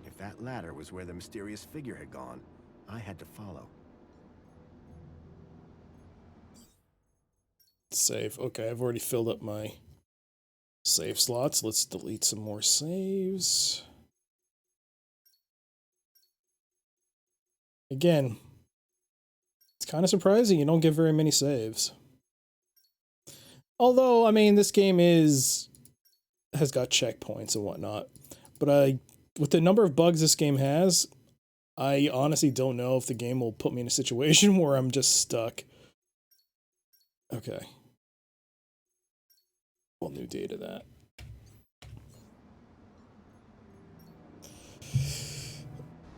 If that ladder was where the mysterious figure had gone, I had to follow. Save. Okay, I've already filled up my save slots. Let's delete some more saves. Again, it's kind of surprising you don't get very many saves. Although, I mean, this game has got checkpoints and whatnot. But with the number of bugs this game has, I honestly don't know if the game will put me in a situation where I'm just stuck. Okay. All new data that.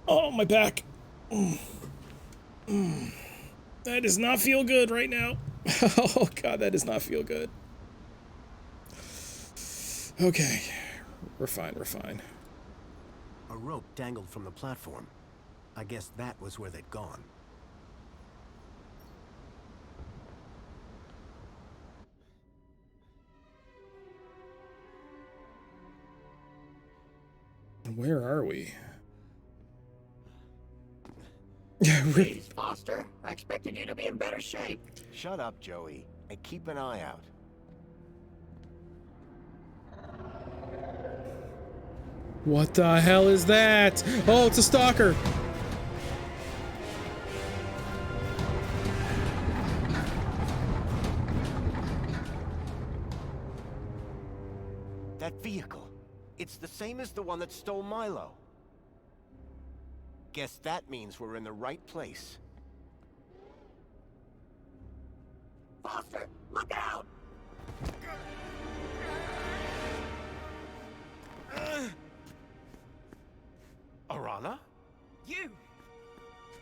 Oh, my back. That does not feel good right now. Oh god, that does not feel good. Okay. We're fine, we're fine. A rope dangled from the platform. I guess that was where they'd gone. Where are we? Jeez, Foster. I expected you to be in better shape. Shut up, Joey, and keep an eye out. What the hell is that? Oh, it's a stalker. That vehicle. It's the same as the one that stole Milo. Guess that means we're in the right place. Foster, look out! Arana? You!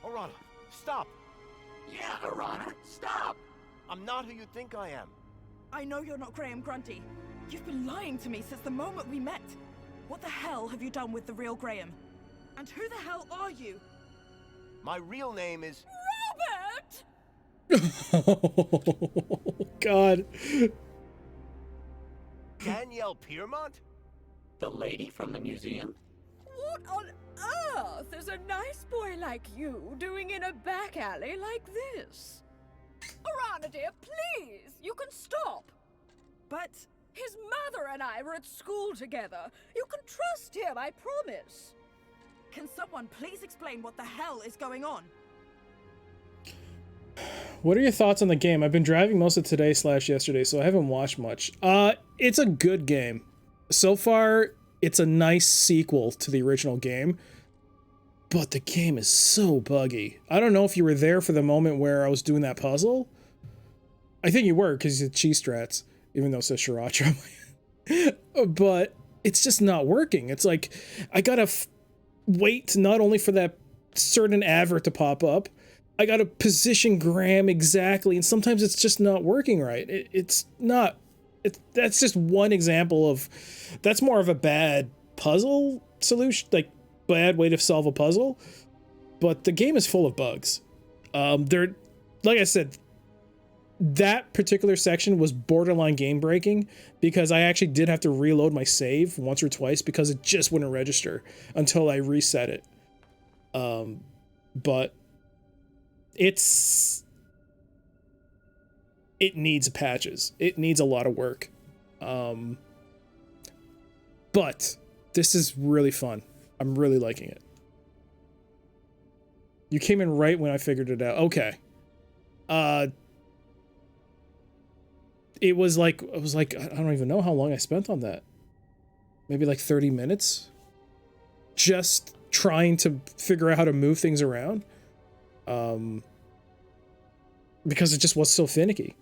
Arana, stop! Yeah, Arana, stop! I'm not who you think I am. I know you're not Graham Grundy. You've been lying to me since the moment we met. What the hell have you done with the real Graham? And who the hell are you? My real name is... Robert! Oh, God. Danielle Piermont? The lady from the museum? What on earth is a nice boy like you doing in a back alley like this? Arana, dear, please, you can stop. But... his mother and I were at school together. You can trust him, I promise. Can someone please explain what the hell is going on? What are your thoughts on the game? I've been driving most of today / yesterday, so I haven't watched much. It's a good game. So far, it's a nice sequel to the original game, but the game is so buggy. I don't know if you were there for the moment where I was doing that puzzle. I think you were, because you said cheese strats, even though it says Sriracha. But it's just not working. It's like, I gotta wait not only for that certain advert to pop up, I gotta position Graham exactly, and sometimes it's just not working right. It's not. That's just one example of, that's more of a bad puzzle solution, like bad way to solve a puzzle. But the game is full of bugs. Like I said, that particular section was borderline game breaking because I actually did have to reload my save once or twice because it just wouldn't register until I reset it. But it needs patches. It needs a lot of work. But this is really fun. I'm really liking it. You came in right when I figured it out. Okay. It was like, I don't even know how long I spent on that. Maybe like 30 minutes. Just trying to figure out how to move things around. Because it just was so finicky.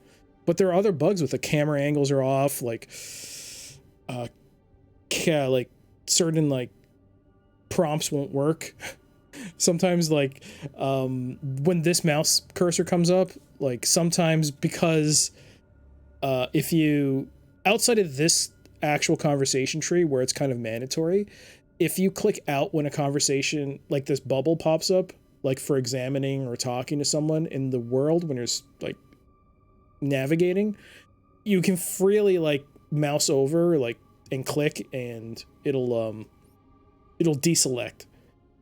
But there are other bugs with the camera angles are off, like certain like prompts won't work. Sometimes like when this mouse cursor comes up, like sometimes because if you, outside of this actual conversation tree where it's kind of mandatory, if you click out when a conversation, like this bubble pops up, like for examining or talking to someone in the world when you're like navigating, you can freely like mouse over like and click and it'll deselect.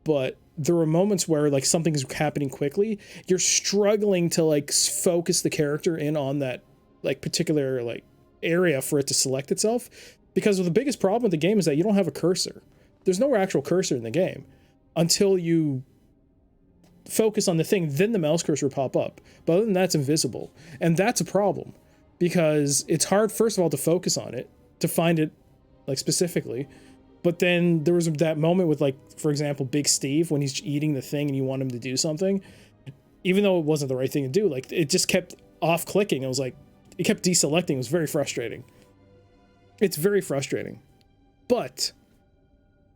But there are moments where like something's happening quickly, you're struggling to like focus the character in on that like particular like area for it to select itself, because the biggest problem with the game is that you don't have a cursor. There's no actual cursor in the game until you focus on the thing, then the mouse cursor will pop up. But other than that, it's invisible. And that's a problem because it's hard, first of all, to focus on it, to find it like specifically. But then there was that moment with, like, for example, Big Steve, when he's eating the thing and you want him to do something, even though it wasn't the right thing to do, like, it just kept off clicking. It was like, it kept deselecting. It was very frustrating. It's very frustrating. But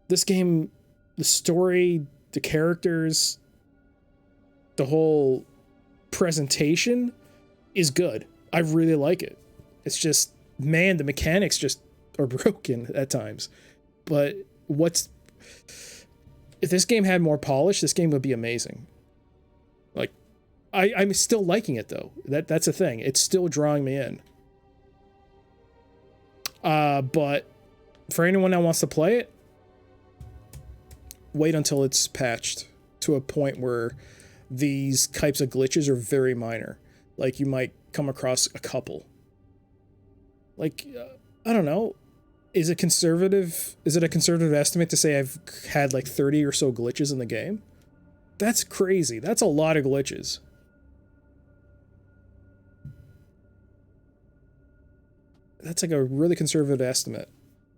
this game, the story, the characters, the whole presentation is good. I really like it. It's just, man, the mechanics just are broken at times. But if this game had more polish, this game would be amazing. Like, I'm still liking it though. That's the thing. It's still drawing me in. But for anyone that wants to play it, wait until it's patched to a point where these types of glitches are very minor. Like, you might come across a couple. Like, I don't know. Is it a conservative estimate to say I've had like 30 or so glitches in the game? That's crazy. That's a lot of glitches. That's like a really conservative estimate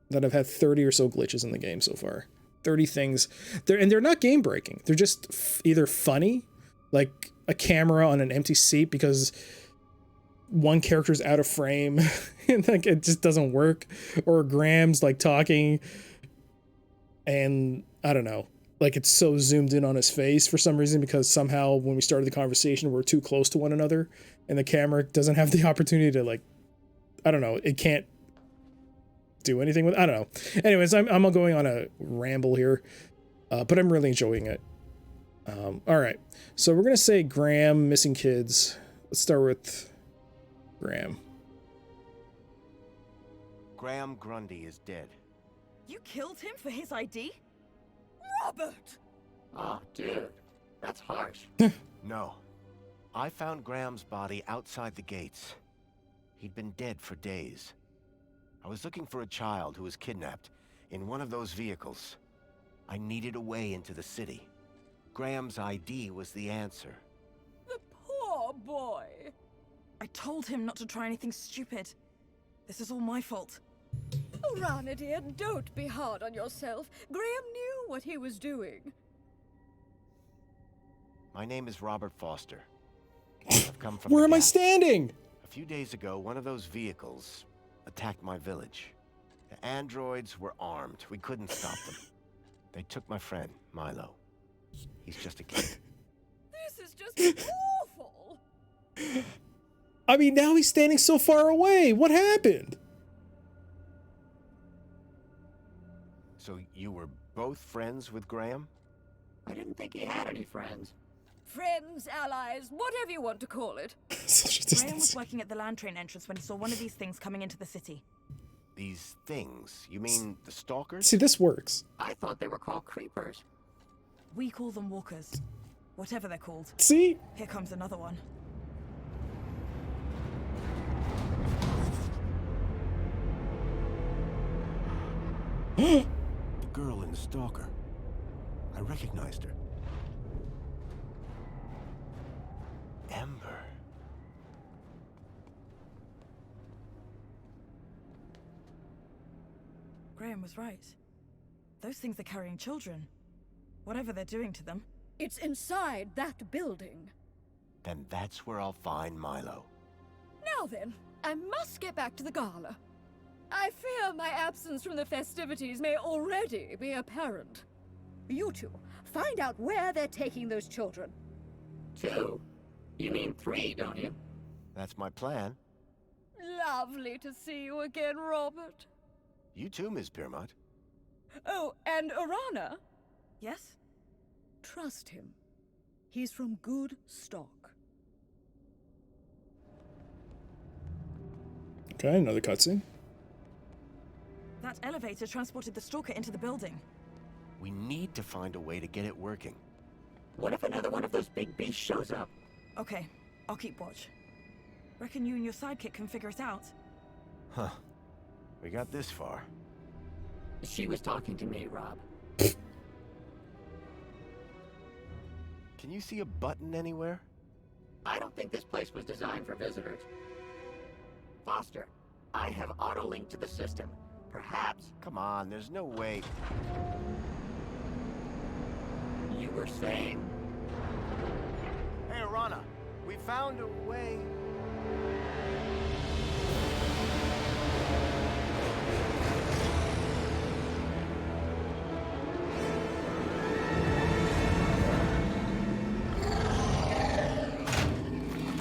that I've had 30 or so glitches in the game so far. 30 things. They're not game breaking. They're just either funny, like a camera on an empty seat because one character's out of frame and like it just doesn't work, or Graham's like talking and I don't know, like it's so zoomed in on his face for some reason because somehow when we started the conversation we're too close to one another and the camera doesn't have the opportunity to, like, I don't know, it can't do anything with, I don't know. Anyways, I'm going on a ramble here, but I'm really enjoying it. All right, so we're gonna say Graham, missing kids. Let's start with Graham. Graham Grundy is dead. You killed him for his ID? Robert! Oh, dude, that's harsh. No. I found Graham's body outside the gates. He'd been dead for days. I was looking for a child who was kidnapped in one of those vehicles. I needed a way into the city. Graham's ID was the answer. The poor boy. I told him not to try anything stupid. This is all my fault. Oh, Rana dear, don't be hard on yourself. Graham knew what he was doing. My name is Robert Foster. I've come from Where the am I gap. standing? A few days ago, one of those vehicles attacked my village. The androids were armed. We couldn't stop them. They took my friend, Milo. He's just a kid. This is just awful. I mean, now he's standing so far away. What happened? So you were both friends with Graham? I didn't think he had any friends. Friends, allies, whatever you want to call it. Graham was working at the land train entrance when he saw one of these things coming into the city. These things? You mean the stalkers? See, this works. I thought they were called creepers. We call them walkers. Whatever they're called. See? Here comes another one. The girl in the stalker. I recognized her. Ember. Graham was right. Those things are carrying children. Whatever they're doing to them. It's inside that building. Then that's where I'll find Milo. Now then, I must get back to the gala. I fear my absence from the festivities may already be apparent. You two, find out where they're taking those children. 2? You mean 3, don't you? That's my plan. Lovely to see you again, Robert. You too, Ms. Piermont. Oh, and Arana? Yes? Trust him. He's from good stock. Okay, another cutscene. That elevator transported the stalker into the building. We need to find a way to get it working. What if another one of those big beasts shows up? Okay, I'll keep watch. Reckon you and your sidekick can figure it out? Huh. We got this far. She was talking to me, Rob. Can you see a button anywhere? I don't think this place was designed for visitors. Foster, I have auto-linked to the system. Perhaps... Come on, there's no way. You were saying... Hey, Arana, we found a way.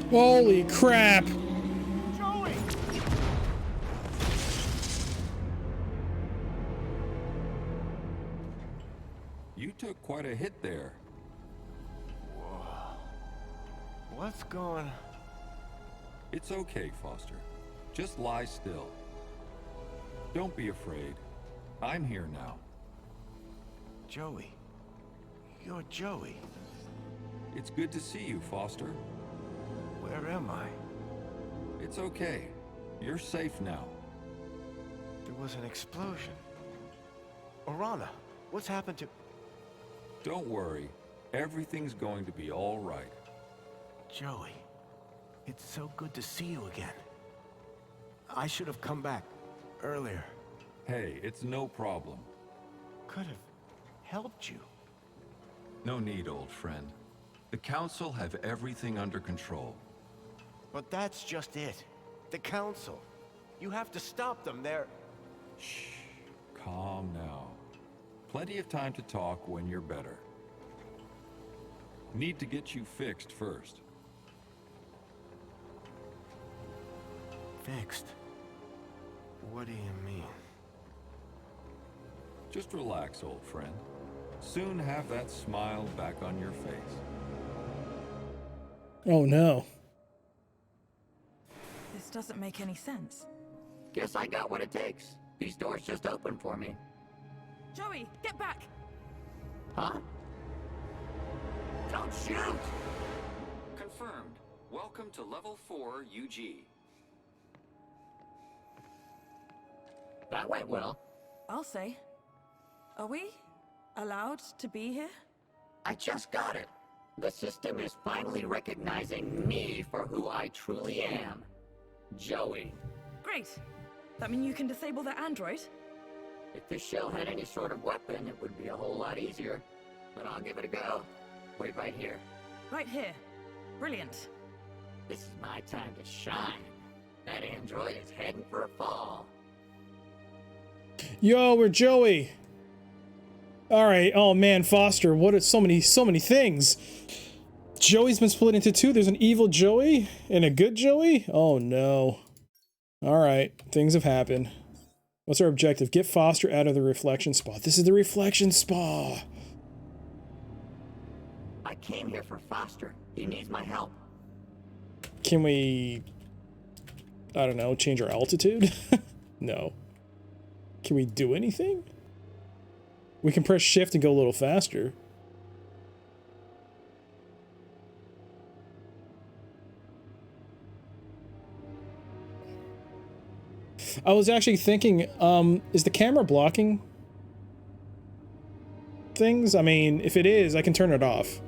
Holy crap! Joey! You took quite a hit there. Whoa. What's going... It's okay, Foster. Just lie still. Don't be afraid. I'm here now. Joey. You're Joey. It's good to see you, Foster. Where am I? It's okay. You're safe now. There was an explosion. Arana, what's happened to... Don't worry. Everything's going to be all right. Joey, it's so good to see you again. I should have come back earlier. Hey, it's no problem. Could have helped you. No need, old friend. The Council have everything under control. But that's just it. The Council. You have to stop them. They're... Shh. Calm now. Plenty of time to talk when you're better. Need to get you fixed first. Fixed? What do you mean? Just relax, old friend. Soon have that smile back on your face. Oh no. This doesn't make any sense. Guess I got what it takes. These doors just opened for me. Joey, get back! Huh? Don't shoot! Confirmed. Welcome to Level 4 UG. That went well. I'll say. Are we allowed to be here? I just got it. The system is finally recognizing me for who I truly am. Joey. Great. That mean you can disable the android? If this shell had any sort of weapon, it would be a whole lot easier. But I'll give it a go. Wait right here. Right here. Brilliant. This is my time to shine. That android is heading for a fall. Yo, we're Joey. All right. Oh man, Foster. What are so many things? Joey's been split into two. There's an evil Joey and a good Joey. Oh no. All right, things have happened. What's our objective? Get Foster out of the reflection spa. This is the reflection spa. I came here for Foster. He needs my help. Can we, I don't know, change our altitude? No. Can we do anything? We can press shift and go a little faster. I was actually thinking, is the camera blocking things? I mean, if it is, I can turn it off.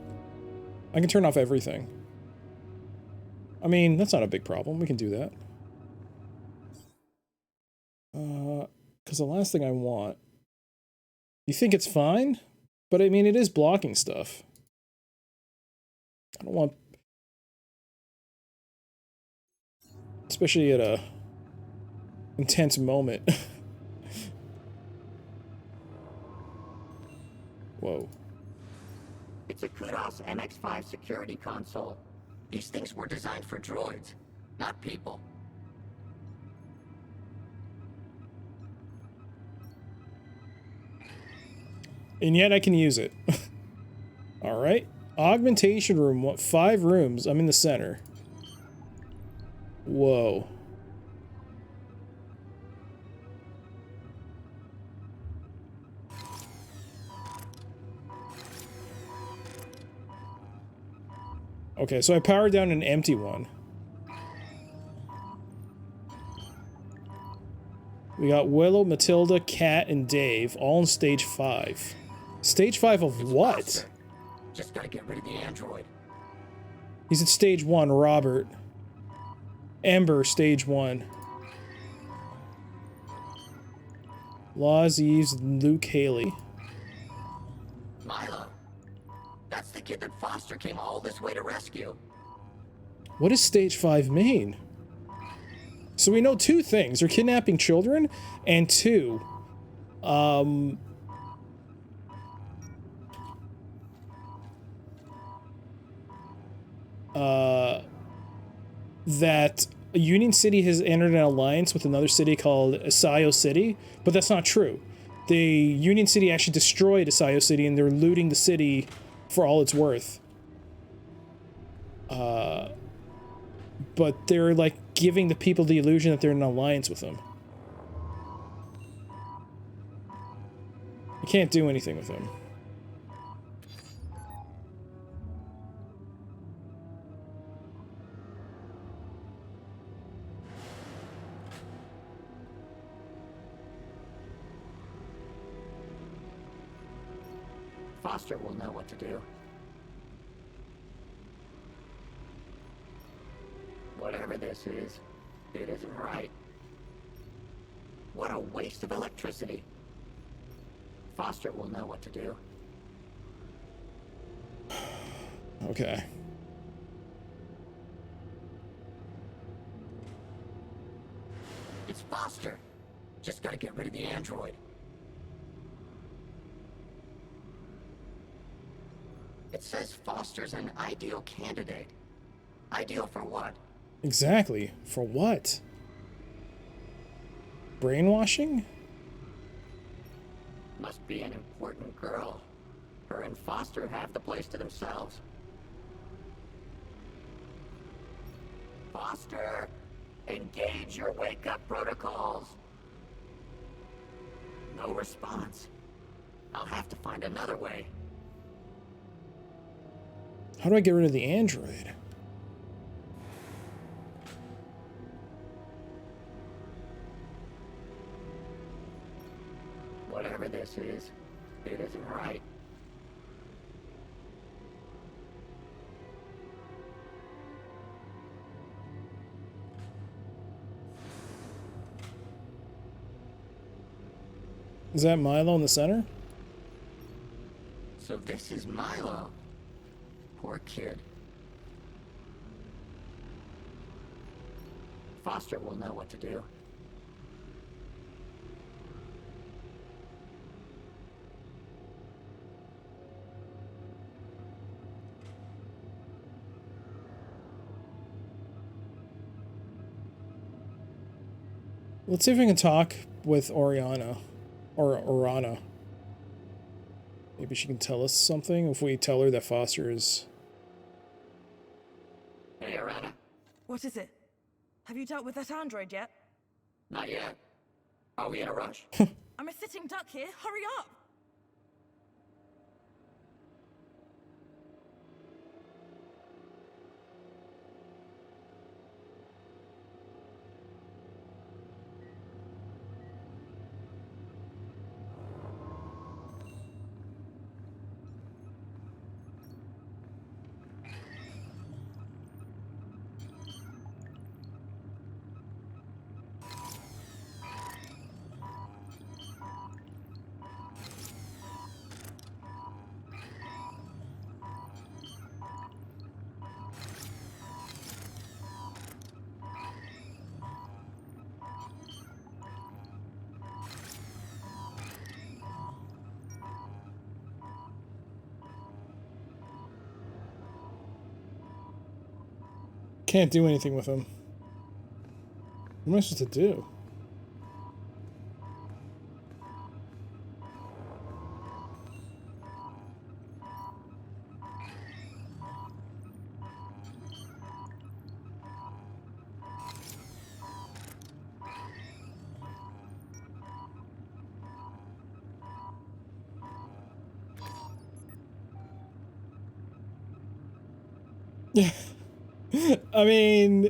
I can turn off everything. I mean, that's not a big problem. We can do that. Because the last thing I want... You think it's fine? But I mean, it is blocking stuff. I don't want... Especially at a intense moment. Whoa. It's a Kudos MX-5 security console. These things were designed for droids, not people. And yet I can use it. Alright. Augmentation room. What? 5 rooms. I'm in the center. Whoa. Okay, so I powered down an empty one. We got Willow, Matilda, Kat, and Dave, all in stage 5. Stage 5 of what? Just gotta get rid of the android. He's at stage 1, Robert. Ember, stage 1. Laws Eves, Luke Haley. Milo. That's the kid that Foster came all this way to rescue. What does stage 5 mean? So we know 2 things. They're kidnapping children, and 2, that Union City has entered an alliance with another city called Asayo City, but that's not true. The Union City actually destroyed Asayo City, and they're looting the city for all it's worth. But they're, like, giving the people the illusion that they're in an alliance with them. You can't do anything with them. Foster will know what to do. Whatever this is, it isn't right. What a waste of electricity. Foster will know what to do. Okay. It's Foster. Just gotta get rid of the android. It says Foster's an ideal candidate. Ideal for what? Exactly. For what? Brainwashing? Must be an important girl. Her and Foster have the place to themselves. Foster, engage your wake-up protocols. No response. I'll have to find another way. How do I get rid of the android? Whatever this is, it isn't right. Is that Milo in the center? So this is Milo. Poor kid. Foster will know what to do. Let's see if we can talk with Oriana. Or Orana. Maybe she can tell us something if we tell her that Foster is... Hey, Orana. What is it? Have you dealt with that android yet? Not yet. Are we in a rush? I'm a sitting duck here. Hurry up! Can't do anything with him. What am I supposed to do? Yeah. I mean,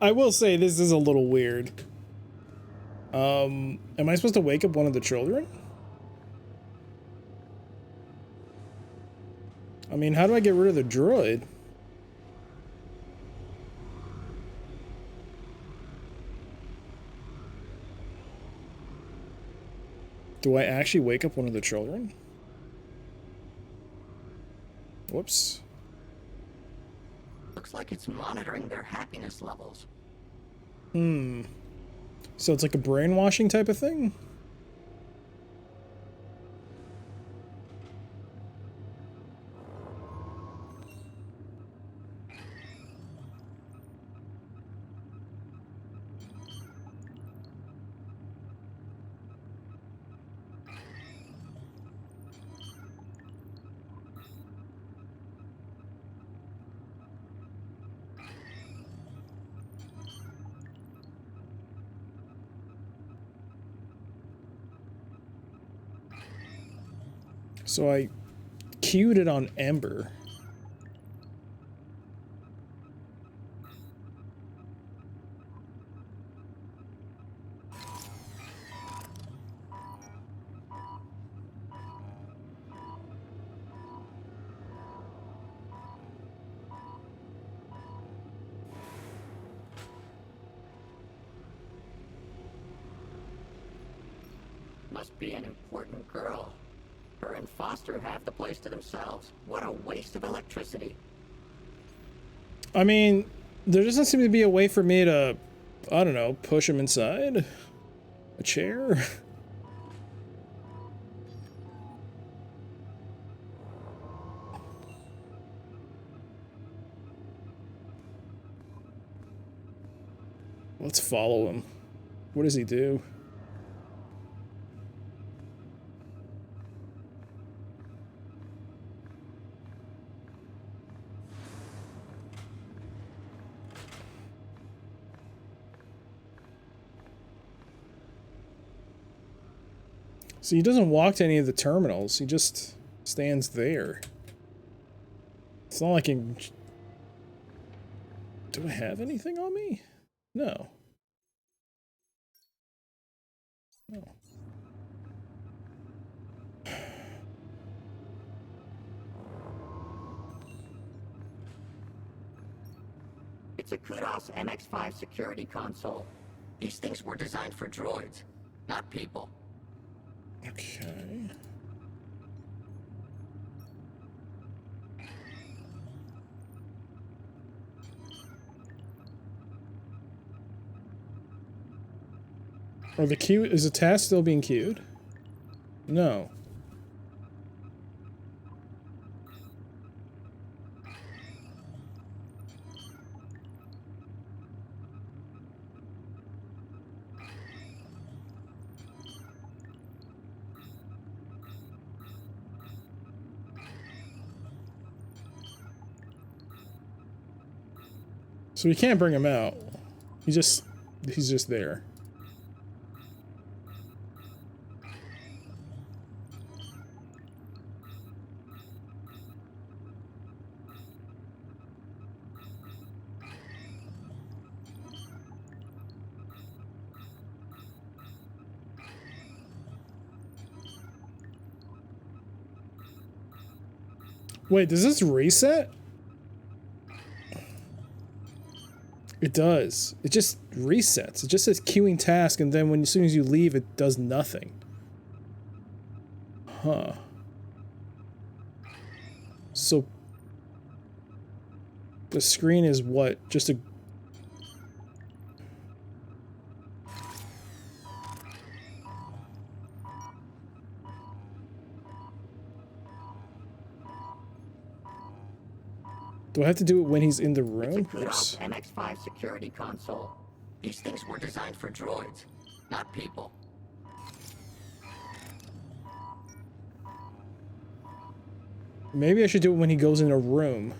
I will say this is a little weird. Am I supposed to wake up one of the children? mean, how do I get rid of the droid? Do I actually wake up one of the children? Whoops. Looks like it's monitoring their happiness levels. Hmm. So it's like a brainwashing type of thing? So I queued it on Ember. Must be an important girl. Her and Foster have the place to themselves. What a waste of electricity. I mean, there doesn't seem to be a way for me to, I don't know, push him inside? A chair? Let's follow him. What does he do? So he doesn't walk to any of the terminals, he just stands there. It's not like he... Do I have anything on me? No. No. It's a Kudos MX-5 security console. These things were designed for droids, not people. Okay. Are the queue, is the task still being queued? No. So we can't bring him out. He's just there. Wait, does this reset? It does. It just resets. It just says queuing task, and then as soon as you leave, it does nothing. Huh. So the screen is what? Just a... Do I have to do it when he's in the room? It's a Kudos MX-5 security console. These things were designed for droids, not people. Maybe I should do it when he goes in a room.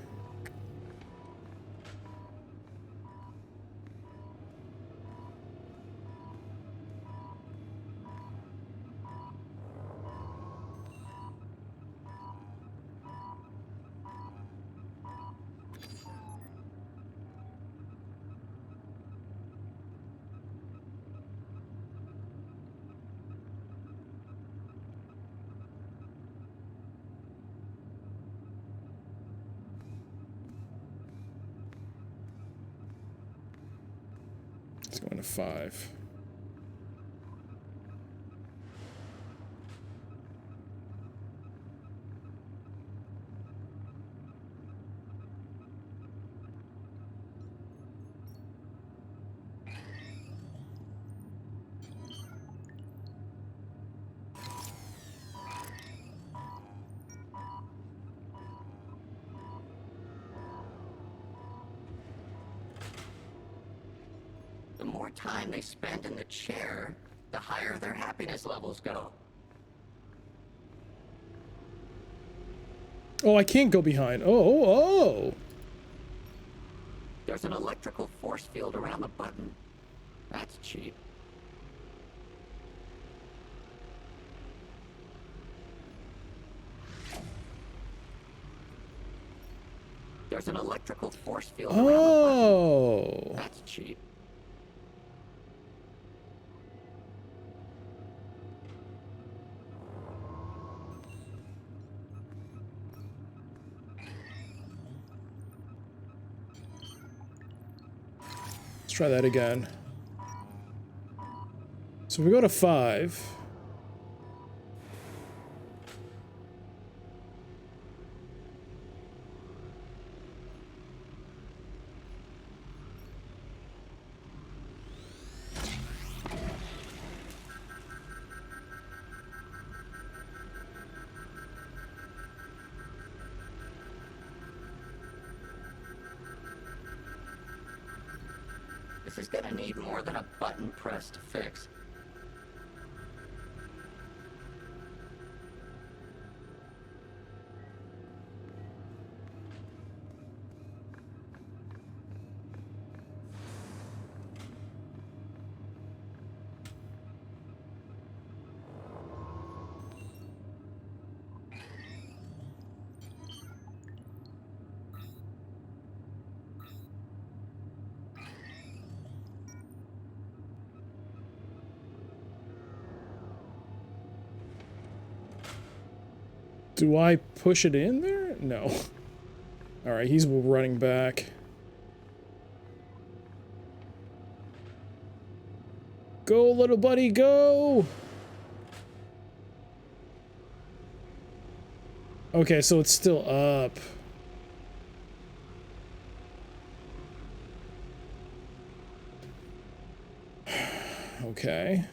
Let's go into 5. The more time they spend in the chair, the higher their happiness levels go. Oh, I can't go behind. Oh. There's an electrical force field around the button. That's cheap. There's an electrical force field around the button. That's cheap. Let's try that again. So we go to 5. This is gonna need more than a button press to fix. Do I push it in there? No. Alright, he's running back. Go, little buddy, go! Okay, so it's still up. Okay.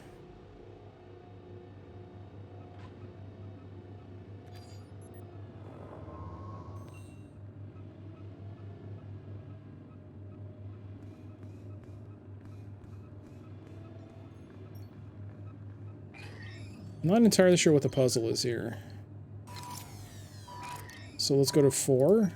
I'm not entirely sure what the puzzle is here. So let's go to 4.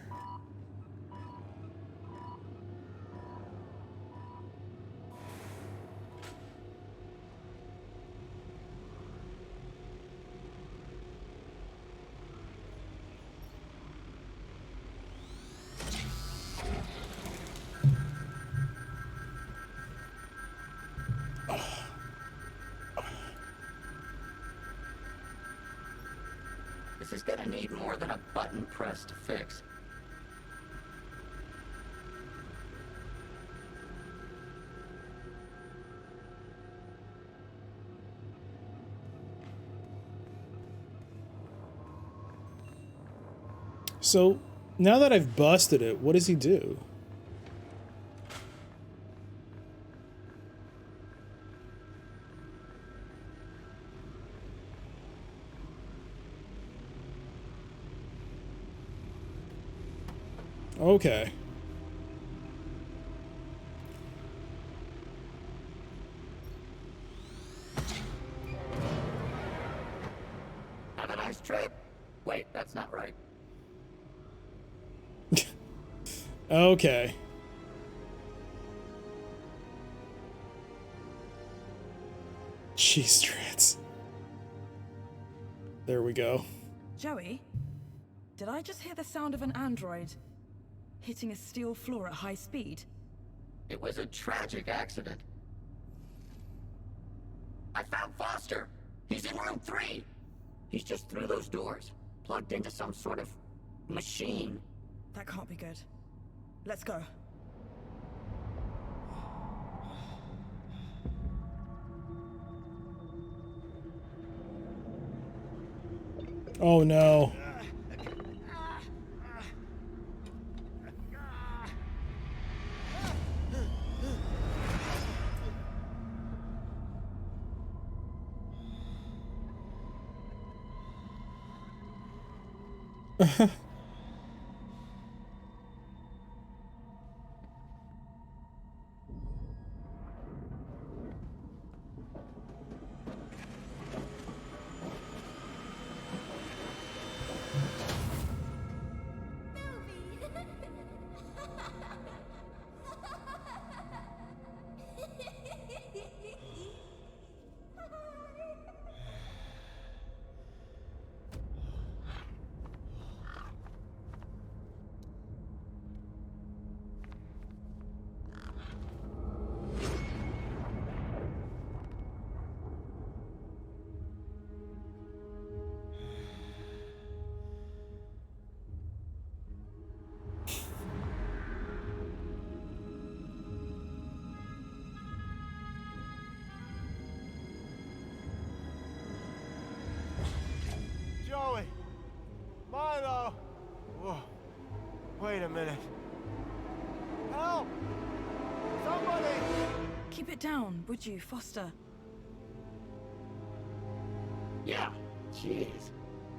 This is gonna need more than a button press to fix. So, now that I've busted it, what does he do? Okay. Have a nice trip. Wait, that's not right. Okay. Cheese strats. There we go. Joey, did I just hear the sound of an android hitting a steel floor at high speed? It was a tragic accident. I found Foster. He's in room 3. He's just through those doors, plugged into some sort of machine. That can't be good. Let's go. Oh no. Joey! Milo! Whoa. Wait a minute. Help! Somebody! Keep it down, would you, Foster? Yeah, jeez.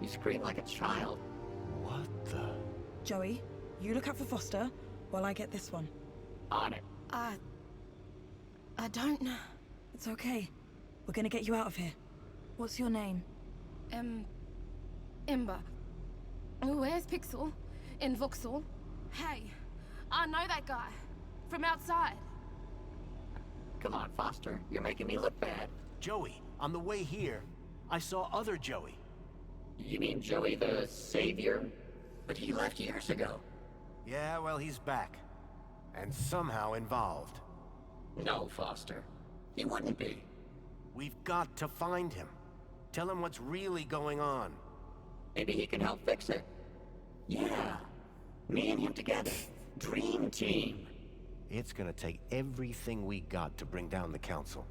You scream like a child. What the? Joey, you look out for Foster while I get this one. On it. I don't know. It's okay. We're gonna get you out of here. What's your name? Ember. Where's Pixel? In Vauxhall? Hey, I know that guy. From outside. Come on, Foster. You're making me look bad. Joey, on the way here, I saw other Joey. You mean Joey the Savior? But he left years ago. Yeah, well, he's back. And somehow involved. No, Foster. He wouldn't be. We've got to find him. Tell him what's really going on. Maybe he can help fix it. Yeah. Me and him together. Dream team. It's gonna take everything we got to bring down the council.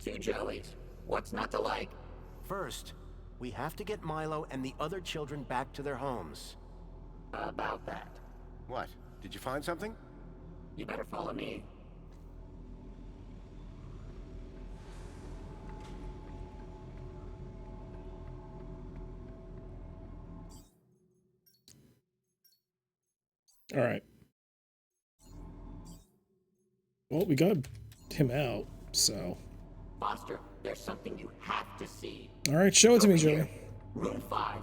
2 Joeys. What's not to like? First, we have to get Milo and the other children back to their homes. About that. What? Did you find something? You better follow me. All right. Well, we got him out, so. Foster, there's something you have to see. All right, show it to me, Joey. Room 5.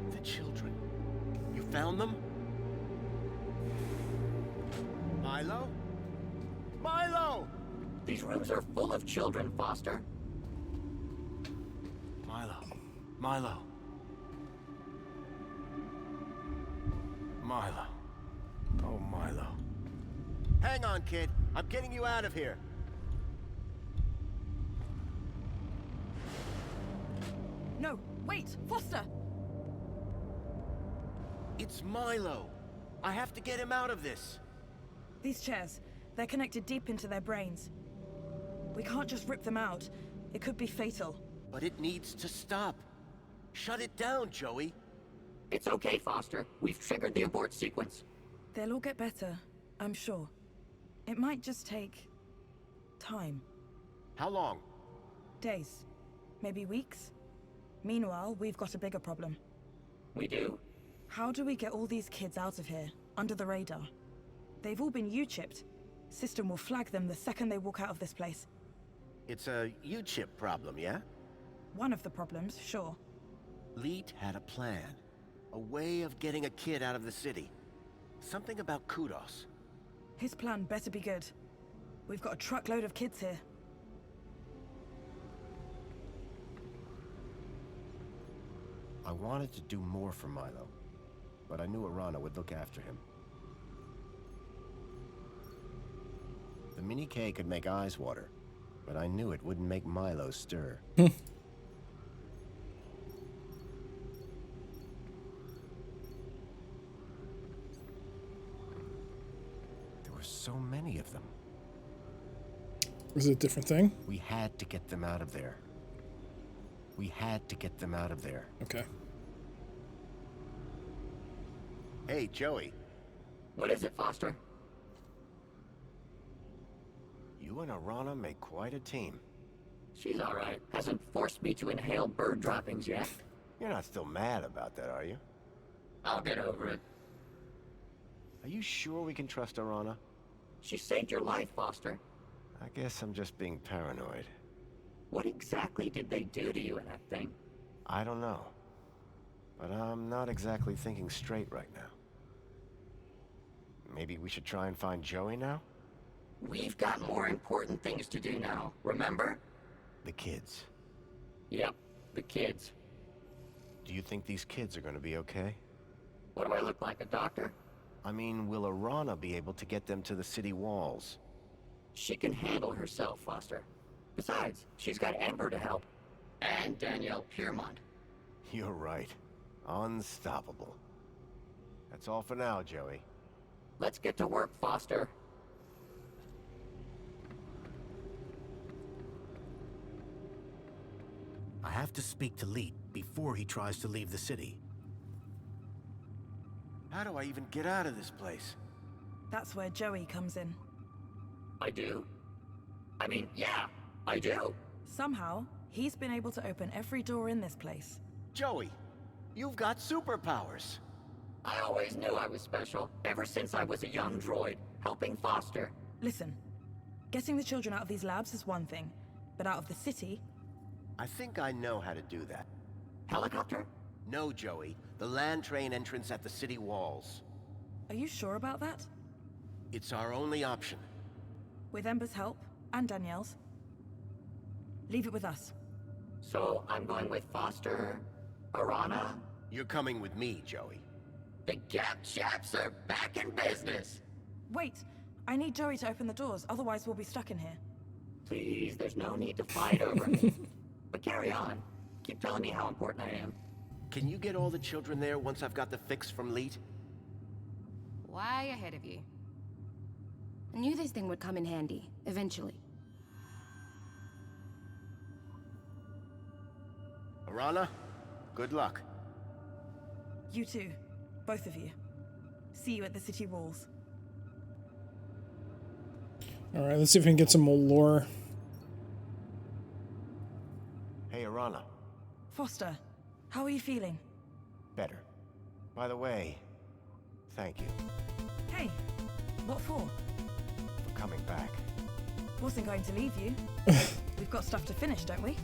The children. You found them? Milo? Milo! These rooms are full of children, Foster. Milo. Milo. Milo. Oh, Milo. Hang on, kid. I'm getting you out of here. No, wait, Foster! It's Milo. I have to get him out of this. These chairs, they're connected deep into their brains. We can't just rip them out. It could be fatal. But it needs to stop. Shut it down, Joey. It's okay, Foster. We've triggered the abort sequence. They'll all get better, I'm sure. It might just take time. How long? Days. Maybe weeks. Meanwhile, we've got a bigger problem. We do? How do we get all these kids out of here, under the radar? They've all been U-chipped. System will flag them the second they walk out of this place. It's a U-chip problem, yeah? One of the problems, sure. Leet had a plan. A way of getting a kid out of the city. Something about kudos. His plan better be good. We've got a truckload of kids here. I wanted to do more for Milo, but I knew Arana would look after him. The Mini K could make eyes water, but I knew it wouldn't make Milo stir. There were so many of them. Was it a different thing? We had to get them out of there. We had to get them out of there. Okay. Hey, Joey. What is it, Foster? You and Arana make quite a team. She's all right. Hasn't forced me to inhale bird droppings yet. You're not still mad about that, are you? I'll get over it. Are you sure we can trust Arana? She saved your life, Foster. I guess I'm just being paranoid. What exactly did they do to you in that thing? I don't know. But I'm not exactly thinking straight right now. Maybe we should try and find Joey now? We've got more important things to do now, remember? The kids. Yep, the kids. Do you think these kids are going to be okay? What do I look like, a doctor? I mean, will Arana be able to get them to the city walls? She can handle herself, Foster. Besides, she's got Ember to help. And Danielle Piermont. You're right. Unstoppable. That's all for now, Joey. Let's get to work, Foster. I have to speak to Leet before he tries to leave the city. How do I even get out of this place? That's where Joey comes in. I do? I mean, yeah, I do. Somehow, he's been able to open every door in this place. Joey, you've got superpowers. I always knew I was special, ever since I was a young droid, helping Foster. Listen, getting the children out of these labs is one thing, but out of the city... I think I know how to do that. Helicopter? No, Joey. The land train entrance at the city walls. Are you sure about that? It's our only option. With Ember's help, and Danielle's. Leave it with us. So, I'm going with Foster, Arana? You're coming with me, Joey. The Gap Chaps are back in business! Wait, I need Joey to open the doors, otherwise we'll be stuck in here. Please, there's no need to fight over me. But carry on. Keep telling me how important I am. Can you get all the children there once I've got the fix from Leet? Way ahead of you. I knew this thing would come in handy, eventually. Arana, good luck. You too. Both of you. See you at the city walls. Alright, let's see if we can get some more lore. Hey, Arana. Foster, how are you feeling? Better. By the way, thank you Hey, what for? for coming back. Wasn't going to leave you. We've got stuff to finish, don't we?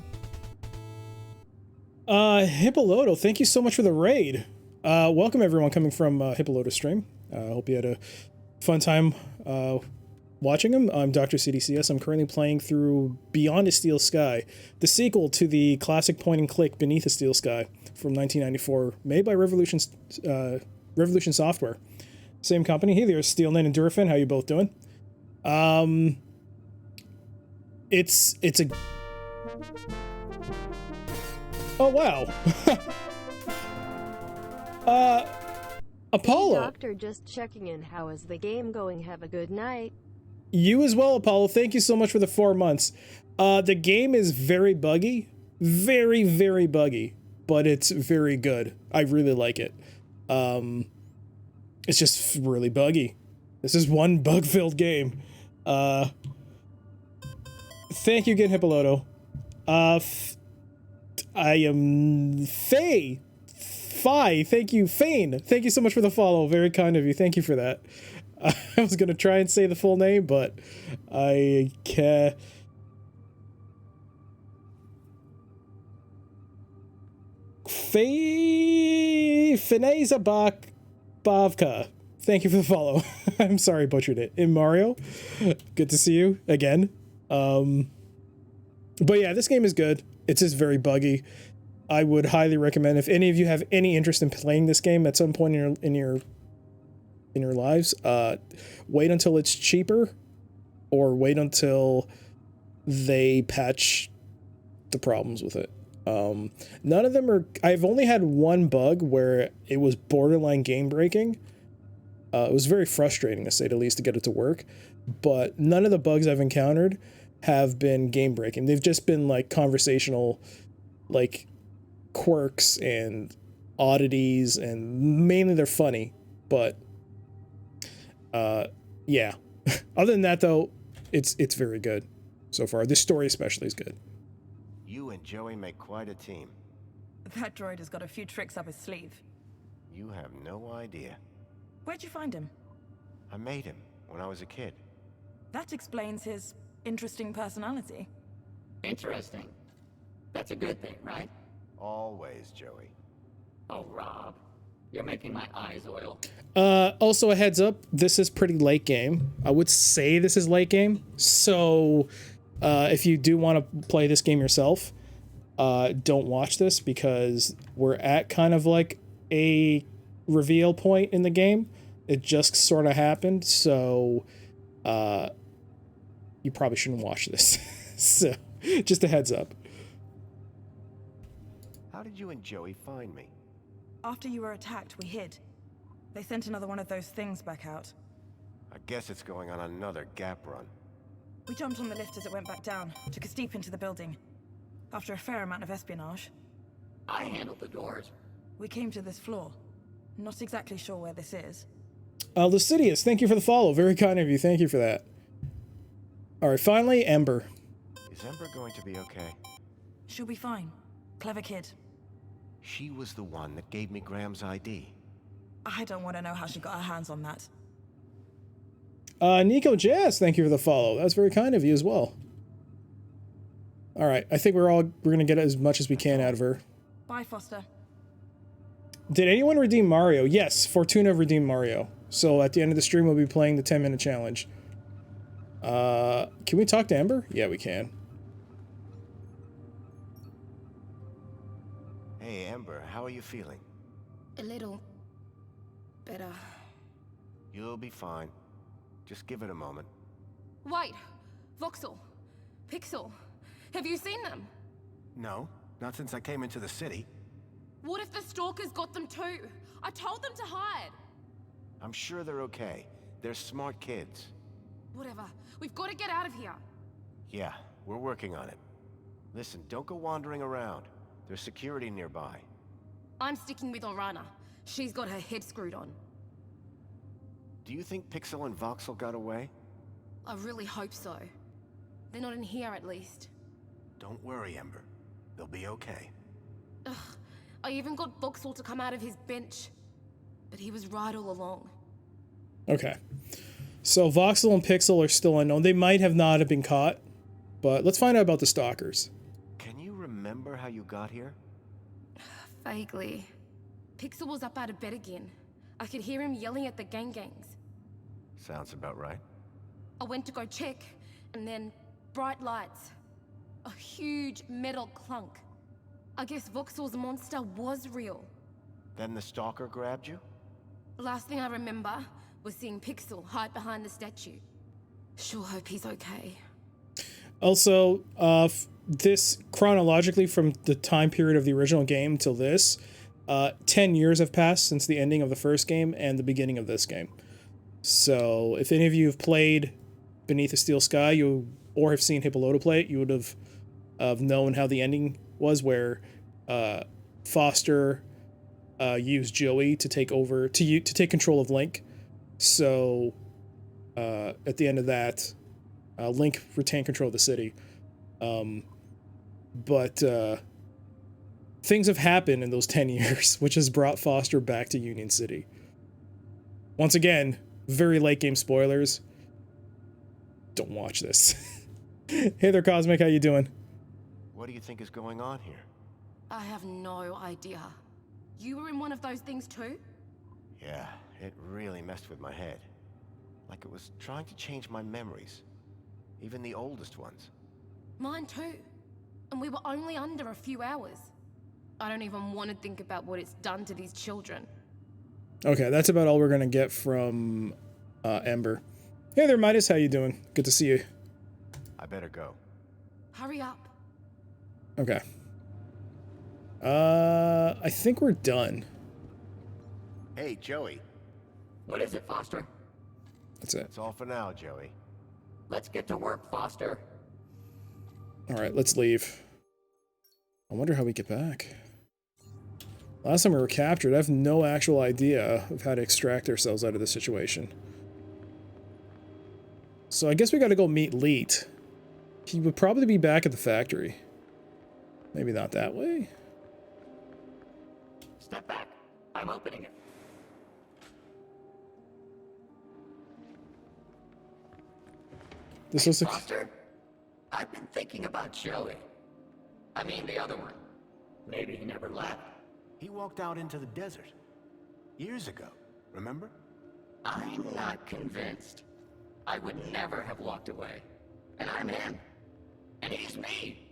Hippoloto, thank you so much for the raid. Welcome everyone coming from Hippoloto stream. Hope you had a fun time watching him. I'm Dr. CDCS. I'm currently playing through Beyond a Steel Sky, the sequel to the classic point-and-click Beneath a Steel Sky from 1994, made by Revolution Software. Same company. Hey there, SteelNet and Durafin. How you both doing? It's a... Oh, wow. Apollo. Hey, Doctor, just checking in. How is the game going? Have a good night. You as well, Apollo. Thank you so much for the 4 months. The game is very buggy. Very, very buggy. But it's very good. I really like it. It's just really buggy. This is one bug-filled game. Thank you again, Hippoloto. I am Faye. Thank you, Fane. Thank you so much for the follow. Very kind of you. Thank you for that. I was gonna try and say the full name, but I can't. Fineza Bavka. Thank you for the follow. I'm sorry I butchered it. In Mario, good to see you again. But yeah, this game is good. It's just very buggy. I would highly recommend, if any of you have any interest in playing this game at some point in your lives, wait until it's cheaper, or wait until they patch the problems with it. None of them are. I've only had one bug where it was borderline game breaking. It was very frustrating, to say the least, to get it to work. but none of the bugs I've encountered have been game breaking. They've just been like conversational, like quirks and oddities, and mainly they're funny. But yeah. Other than that, though, it's very good so far. This story especially is good. You and Joey make quite a team. That droid has got a few tricks up his sleeve. You have no idea. Where'd you find him? I made him when I was a kid. That explains his interesting personality. Interesting. That's a good thing, right? Always, Joey. Oh, Rob. You're making my eyes oil. Also a heads up, this is pretty late game. I would say this is late game. So if you do want to play this game yourself, don't watch this because we're at kind of like a reveal point in the game. It just sort of happened. So you probably shouldn't watch this. So just a heads up. How did you and Joey find me? After you were attacked, we hid. They sent another one of those things back out. I guess it's going on another gap run. We jumped on the lift as it went back down, took us deep into the building. After a fair amount of espionage. I handled the doors. We came to this floor. Not exactly sure where this is. Lucidius, thank you for the follow. Very kind of you. Thank you for that. All right, finally, Ember. Is Ember going to be okay? She'll be fine. Clever kid. She was the one that gave me Graham's ID. I don't want to know how she got her hands on that. Nico Jazz, thank you for the follow. That's very kind of you as well. All right, I think we're gonna get as much as we can out of her. Bye, Foster. Did anyone redeem Mario? Yes, Fortuna redeemed Mario. So at the end of the stream, we'll be playing the 10-minute challenge. Can we talk to Ember? Yeah, we can. Hey, Ember, how are you feeling? A little better. You'll be fine. Just give it a moment. Wait, Voxel, Pixel, have you seen them? No, not since I came into the city. What if the stalkers got them too? I told them to hide. I'm sure they're okay. They're smart kids. Whatever, we've got to get out of here. Yeah, we're working on it. Listen, don't go wandering around. There's security nearby. I'm sticking with Orana. She's got her head screwed on. Do you think Pixel and Voxel got away? I really hope so. They're not in here, at least. Don't worry, Ember. They'll be okay. Ugh, I even got Voxel to come out of his bench. But he was right all along. Okay. So Voxel and Pixel are still unknown. They might have not have been caught, but let's find out about the stalkers. Can you remember how you got here? Vaguely. Pixel was up out of bed again. I could hear him yelling at the gangs. Sounds about right. I went to go check, and then bright lights. A huge metal clunk. I guess Voxel's monster was real. Then the stalker grabbed you? The last thing I remember was seeing Pixel hide behind the statue. Sure hope he's okay. Also, this chronologically from the time period of the original game till this, 10 years have passed since the ending of the first game and the beginning of this game. So if any of you have played Beneath a Steel Sky, or have seen Hippolyta play it, you would have known how the ending was, where Foster used Joey to take over to take control of Link. So at the end of that, Link retained control of the city. But things have happened in those 10 years, which has brought Foster back to Union City. Once again, very late game spoilers. Don't watch this. Hey there, Cosmic, how you doing? What do you think is going on here? I have no idea. You were in one of those things too? Yeah, it really messed with my head. Like it was trying to change my memories. Even the oldest ones. Mine too. And we were only under a few hours. I don't even want to think about what it's done to these children. Okay, that's about all we're gonna get from Ember. Hey there, Midas, how you doing? Good to see you. I better go. Hurry up. Okay. I think we're done. Hey, Joey. What is it, Foster? That's it. That's all for now, Joey. Let's get to work, Foster. Alright, let's leave. I wonder how we get back. Last time we were captured, I have no actual idea of how to extract ourselves out of this situation. So I guess we gotta go meet Leet. He would probably be back at the factory. Maybe not that way? Step back. I'm opening it. This looks like... Foster, I've been thinking about Joey. I mean the other one. Maybe he never left. He walked out into the desert. Years ago, remember? I'm not convinced. I would never have walked away. And I'm him. And he's me.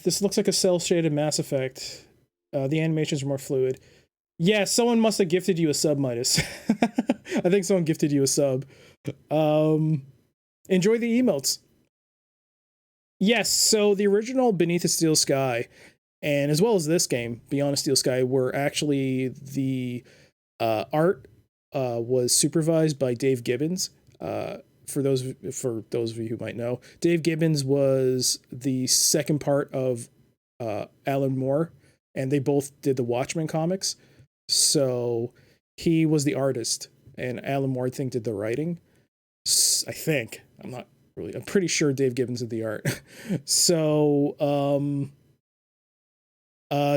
This looks like a cel-shaded Mass Effect. The animations are more fluid. Yeah, someone must have gifted you a sub, Midas. I think someone gifted you a sub. Enjoy the emotes. Yes, so the original Beneath a Steel Sky, and as well as this game, Beyond a Steel Sky, were actually the art was supervised by Dave Gibbons. For those of you who might know, Dave Gibbons was the second part of Alan Moore, and they both did the Watchmen comics. So he was the artist, and Alan Moore, I think, did the writing. I think. I'm pretty sure Dave Gibbons did the art. So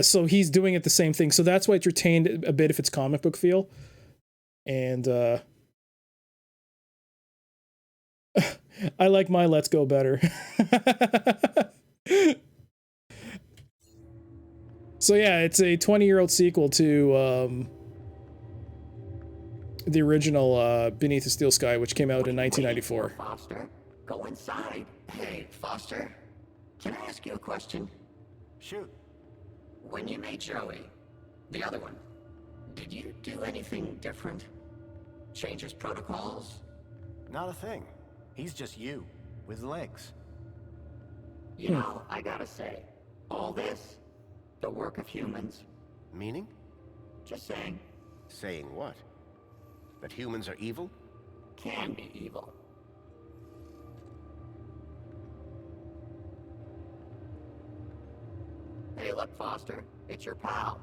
so he's doing it the same thing. So that's why it's retained a bit of its comic book feel. And I like my Let's Go better. So yeah, it's a 20-year-old sequel to the original Beneath a Steel Sky, which came out in 1994. Foster, go inside. Hey, Foster, can I ask you a question? Shoot. When you made Joey, the other one, did you do anything different? Change his protocols? Not a thing. He's just you, with legs. You know, I gotta say, all this, the work of humans. Meaning? Just saying. Saying what? That humans are evil? Can be evil. Hey, look, Foster. It's your pal.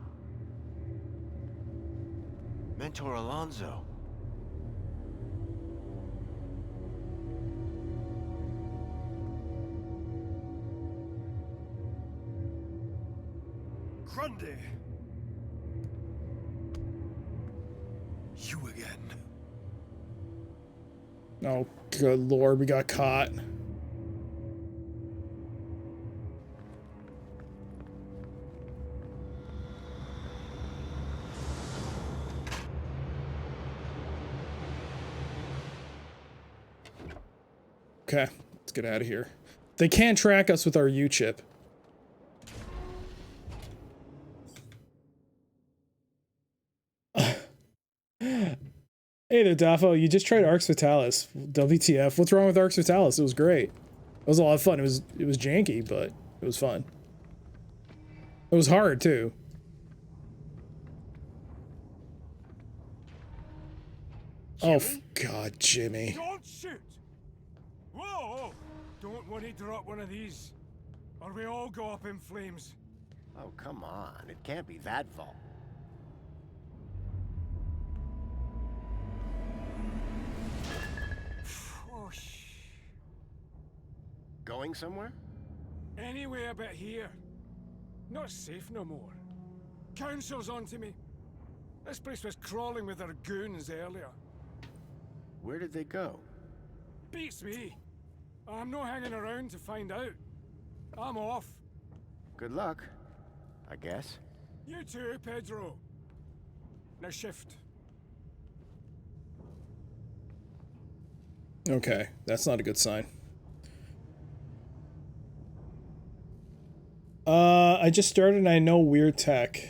Mentor Alonso. Grundy! You again. Oh, good lord, we got caught. Okay, let's get out of here. They can't track us with our U-chip. Hey there, Dafo. You just tried Arx Fatalis. WTF? What's wrong with Arx Fatalis? It was great. It was a lot of fun. It was janky, but it was fun. It was hard too. Jimmy? Oh God, Jimmy. Don't shoot! Whoa! Don't want to drop one of these, or we all go up in flames. Oh, come on. It can't be that vault. Going somewhere? Anyway, but here. Not safe no more. Council's onto me. This place was crawling with their goons earlier. Where did they go? Beats me. I'm not hanging around to find out. I'm off. Good luck, I guess. You too, Pedro. Now shift. Okay, that's not a good sign. I just started and I know weird tech.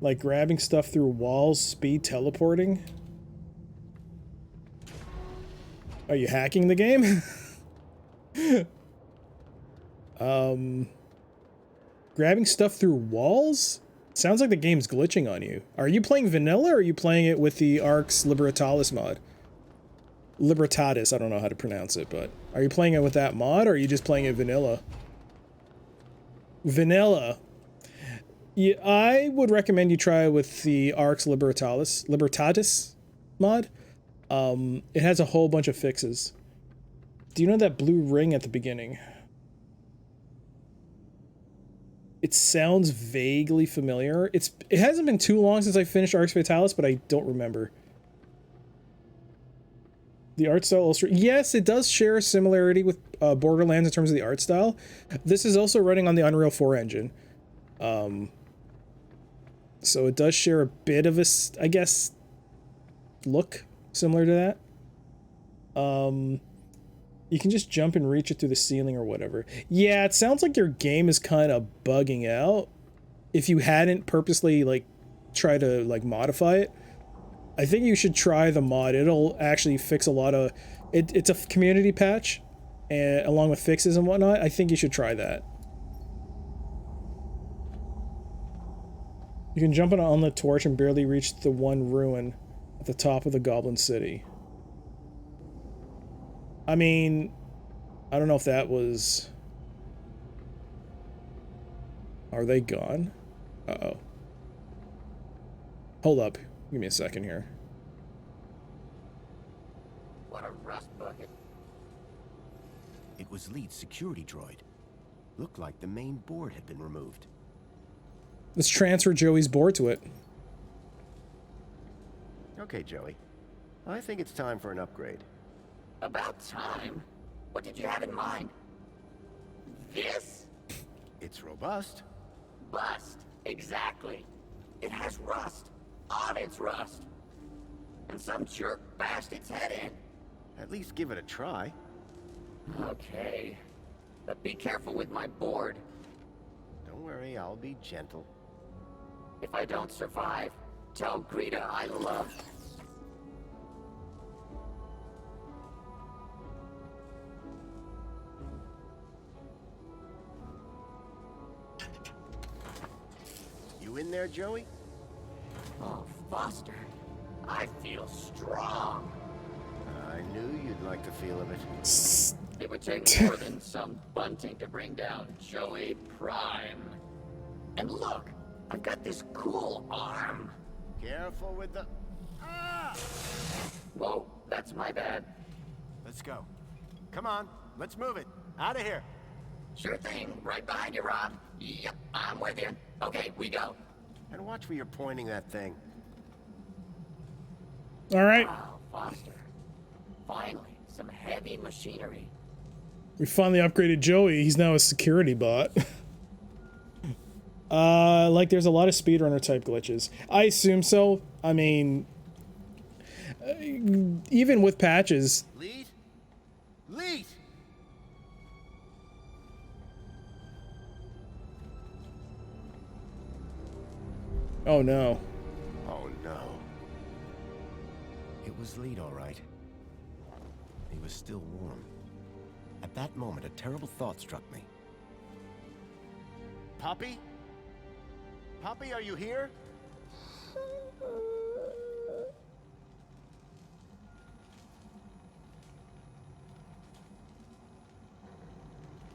Like grabbing stuff through walls, speed teleporting. Are you hacking the game? Grabbing stuff through walls? Sounds like the game's glitching on you. Are you playing vanilla or are you playing it with the Arx Libertalis mod? Libertatis. I don't know how to pronounce it, but are you playing it with that mod, or are you just playing it vanilla? Vanilla. Yeah, I would recommend you try it with the Arx Libertatis mod. It has a whole bunch of fixes. Do you know that blue ring at the beginning? It sounds vaguely familiar. It hasn't been too long since I finished Arx Fatalis, but I don't remember. The art style illustrated. Yes, it does share a similarity with Borderlands in terms of the art style. This is also running on the Unreal 4 engine. So it does share a bit of a, I guess, look similar to that. You can just jump and reach it through the ceiling or whatever. Yeah, it sounds like your game is kind of bugging out. If you hadn't purposely, like, try to, like, modify it, I think you should try the mod. It'll actually fix a lot of... It's a community patch, and along with fixes and whatnot. I think you should try that. You can jump on the torch and barely reach the one ruin at the top of the Goblin City. I mean, I don't know if that was... Are they gone? Uh-oh. Hold up. Give me a second here. What a rust bucket. It was Lead's security droid. Looked like the main board had been removed. Let's transfer Joey's board to it. Okay, Joey. I think it's time for an upgrade. About time. What did you have in mind? This? It's robust. Bust. Exactly. It has rust on its rust. And some jerk bashed its head in. At least give it a try. Okay. But be careful with my board. Don't worry, I'll be gentle. If I don't survive, tell Greta I love. You in there, Joey? Oh, Foster. I feel strong. I knew you'd like the feel of it. It would take more than some bunting to bring down Joey Prime. And look, I've got this cool arm. Careful with the... Ah! Whoa, that's my bad. Let's go. Come on, let's move it. Out of here. Sure thing. Right behind you, Rob. Yep, I'm with you. Okay, we go. And watch where you're pointing that thing. All right. Wow, Foster. Finally, some heavy machinery. We finally upgraded Joey. He's now a security bot. Like there's a lot of speedrunner type glitches. I assume so. I mean, even with patches. Lead? Lead! Oh no. Oh no. It was Lead, all right. He was still warm. At that moment, a terrible thought struck me. Poppy? Poppy, are you here?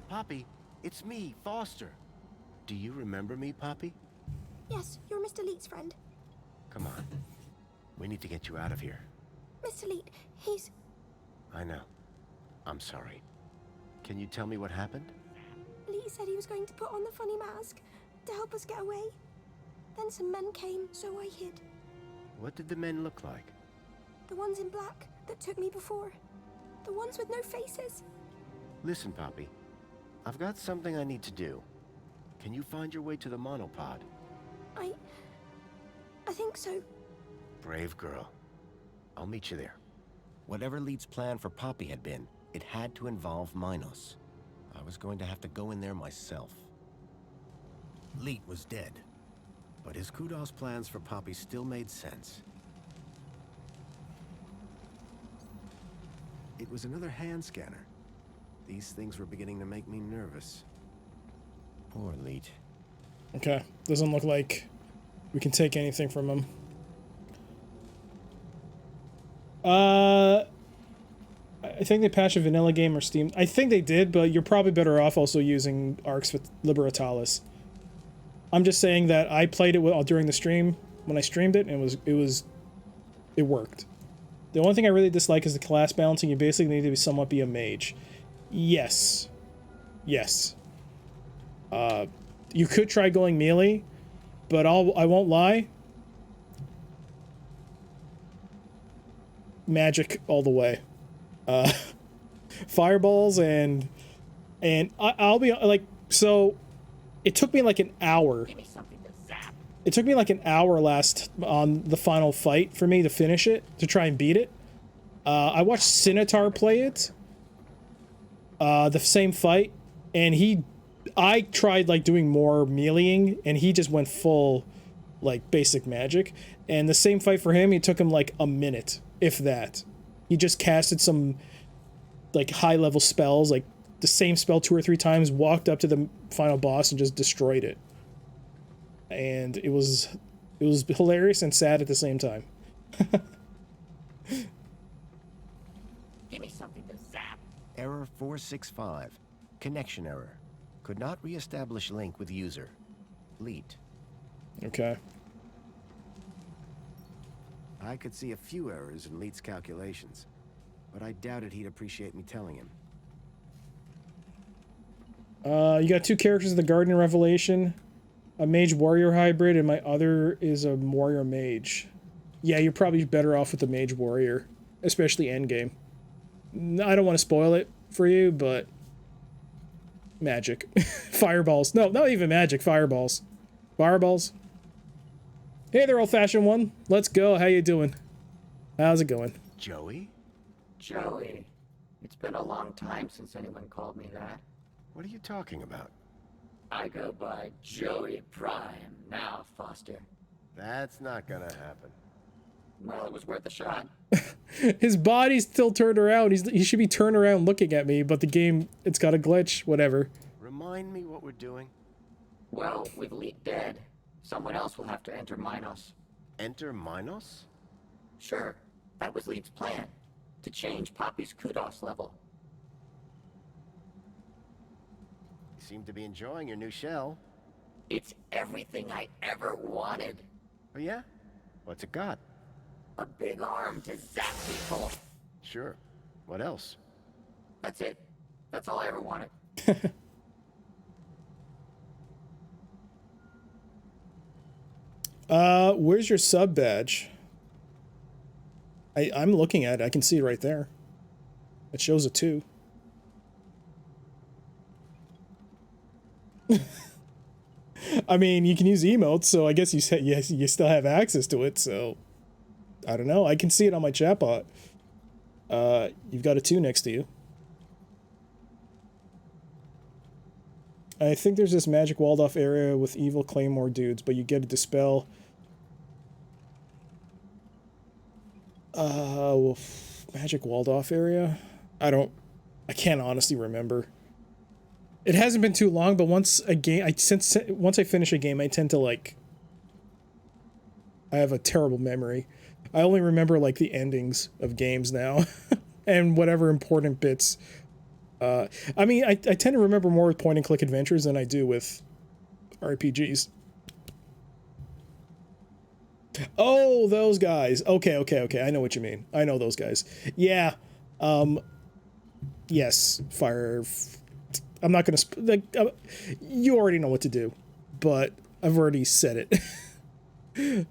Poppy, it's me, Foster. Do you remember me, Poppy? Yes, you're Mr. Leet's friend. Come on. We need to get you out of here. Mr. Leet, he's... I know. I'm sorry. Can you tell me what happened? Leet said he was going to put on the funny mask to help us get away. Then some men came, so I hid. What did the men look like? The ones in black that took me before. The ones with no faces. Listen, Poppy. I've got something I need to do. Can you find your way to the monopod? I think so. Brave girl. I'll meet you there. Whatever Lead's plan for Poppy had been, it had to involve Minos. I was going to have to go in there myself. Leet was dead, but his Kudos plans for Poppy still made sense. It was another hand scanner. These things were beginning to make me nervous. Poor Leet. Okay, doesn't look like we can take anything from him. I think they patched a vanilla game or Steam. I think they did, but you're probably better off also using Arx with Liberatalis. I'm just saying that I played it during the stream when I streamed it, and it worked. The only thing I really dislike is the class balancing. You basically need to somewhat be a mage. Yes. Yes. You could try going melee, but I won't lie. Magic all the way. Fireballs and I'll be like, so it took me like an hour. It took me like an hour last on the final fight for me to finish it, to try and beat it. I watched Cinotar play it, the same fight, and I tried like doing more meleeing, and he just went full like basic magic. And the same fight for him, it took him like a minute, if that. He just casted some like high level spells, like the same spell 2 or 3 times, walked up to the final boss and just destroyed it. And it was hilarious and sad at the same time. Give me something to zap. Error 465. Connection error. Could not reestablish link with user. Leet. Okay. I could see a few errors in Leet's calculations, but I doubted he'd appreciate me telling him. You got 2 characters of the Guardian Revelation, a mage warrior hybrid, and my other is a warrior mage. Yeah, you're probably better off with the mage warrior, especially endgame. I don't want to spoil it for you, but magic. Fireballs. No, not even magic, fireballs. Fireballs. Hey there, old-fashioned one. Let's go. How you doing? How's it going? Joey? Joey. It's been a long time since anyone called me that. What are you talking about? I go by Joey Prime now, Foster. That's not gonna happen. Well, it was worth a shot. His body's still turned around. He should be turned around looking at me, but the game, it's got a glitch. Whatever. Remind me what we're doing. Well, with Leet dead, someone else will have to enter Minos. Enter Minos? Sure. That was Leet's plan. To change Poppy's kudos level. You seem to be enjoying your new shell. It's everything I ever wanted. Oh yeah? What's it got? A big arm to zap people. Sure. What else? That's it. That's all I ever wanted. Where's your sub badge? I'm looking at it. I can see it right there. It shows a 2. I mean, you can use emotes, so I guess you said yes, you still have access to it, so I don't know. I can see it on my chatbot. You've got a 2 next to you. I think there's this magic walled off area with evil claymore dudes, but you get a dispel. Magic walled off area? I can't honestly remember. It hasn't been too long, but once I finish a game, I tend to like, I have a terrible memory. I only remember like the endings of games now and whatever important bits. I mean, I tend to remember more with point and click adventures than I do with RPGs. Oh, those guys. Okay. I know what you mean. I know those guys. Yeah. Yes. Fire. I'm not gonna you already know what to do, but I've already said it.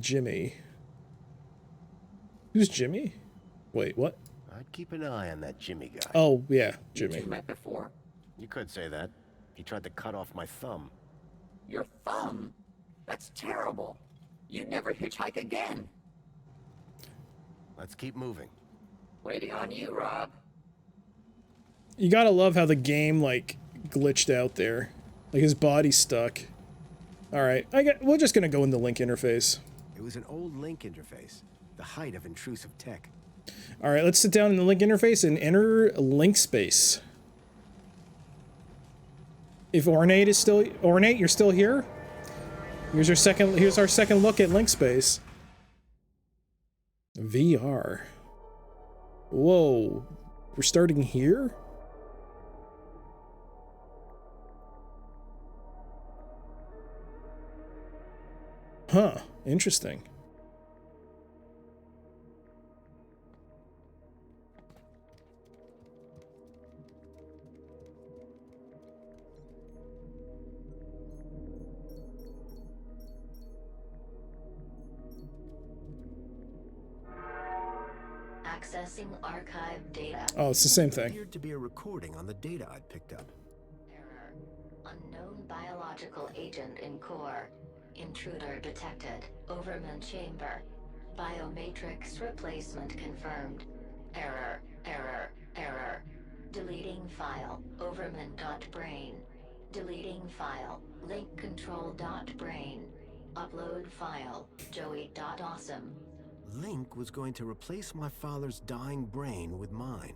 Jimmy. Who's Jimmy? Wait, what? I'd keep an eye on that Jimmy guy. Oh, yeah, Jimmy. You met before? You could say that. He tried to cut off my thumb. Your thumb? That's terrible. You'd never hitchhike again. Let's keep moving. Waiting on you, Rob. You gotta love how the game, like, glitched out there. Like, his body's stuck. Alright, we're just gonna go in the link interface. It was an old link interface. The height of intrusive tech. Alright, let's sit down in the link interface and enter link space. If Ornate is still... Ornate, you're still here? Here's our second look at link space. VR. Whoa. We're starting here? Huh. Interesting. Accessing archive data. Oh, it's the same thing. Appeared to be a recording on the data I'd picked up. Error. Unknown biological agent in core. Intruder detected. Overman chamber. Biomatrix replacement confirmed. Error. Error. Error. Deleting file. Overman.brain. Deleting file. Link control.brain. Upload file. Joey.awesome. Link was going to replace my father's dying brain with mine.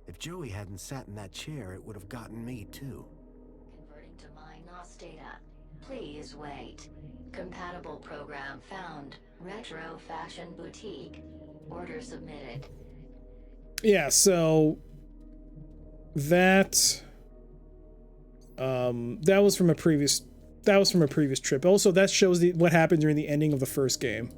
If Joey hadn't sat in that chair, it would have gotten me too. Converting to my NOS data. Please wait. Compatible program found. Retro Fashion Boutique. Order submitted. Yeah, so that that was from a previous trip. Also, that shows what happened during the ending of the first game.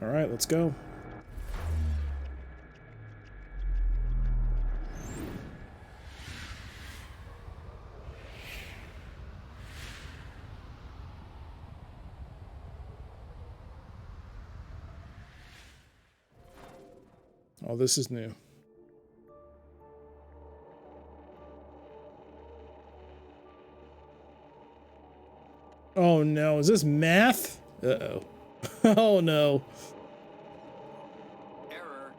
All right, let's go. Oh, this is new. Oh no, is this math? Uh-oh. Oh no. Error.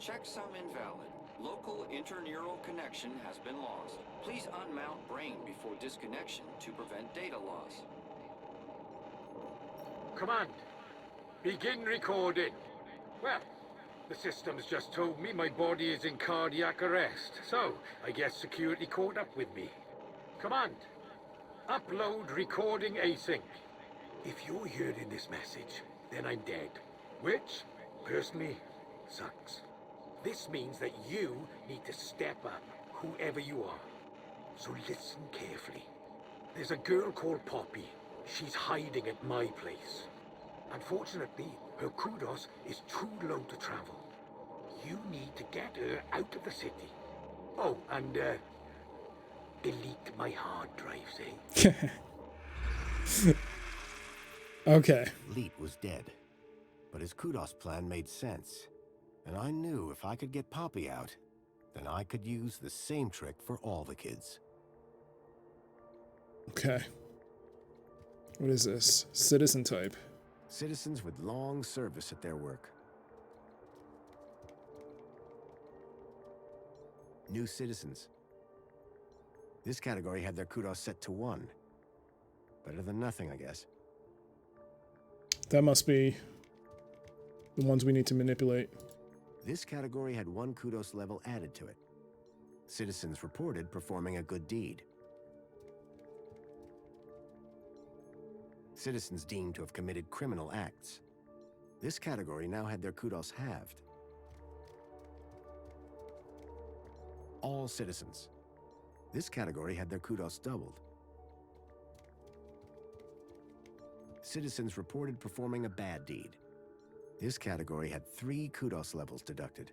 Checksum invalid. Local interneural connection has been lost. Please unmount brain before disconnection to prevent data loss. Command. Begin recording. Well, the system's just told me my body is in cardiac arrest, so I guess security caught up with me. Command. Upload recording async. If you're hearing this message, then I'm dead. Which, personally, sucks. This means that you need to step up, whoever you are. So listen carefully. There's a girl called Poppy. She's hiding at my place. Unfortunately, her kudos is too low to travel. You need to get her out of the city. Oh, and, delete my hard drives, eh? Okay. Leet was dead, but his kudos plan made sense. And I knew if I could get Poppy out, then I could use the same trick for all the kids. Okay. What is this? Citizen type. Citizens with long service at their work. New citizens. This category had their kudos set to 1. Better than nothing, I guess. That must be the ones we need to manipulate. This category had 1 kudos level added to it. Citizens reported performing a good deed. Citizens deemed to have committed criminal acts. This category now had their kudos halved. All citizens. This category had their kudos doubled. Citizens reported performing a bad deed. This category had 3 kudos levels deducted.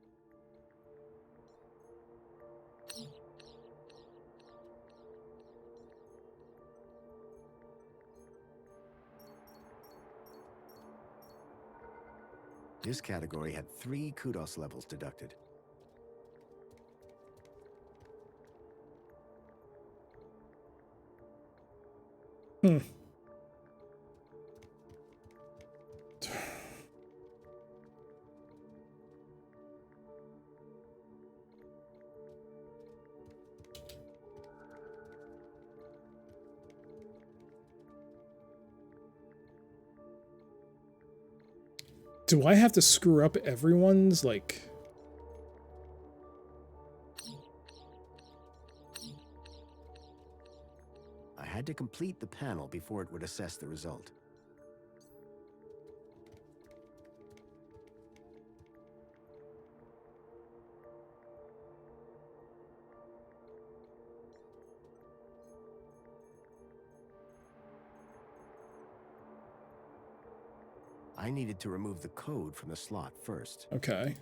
This category had 3 kudos levels deducted. Hmm. Do I have to screw up everyone's, like... I had to complete the panel before it would assess the result. I needed to remove the code from the slot first. Okay.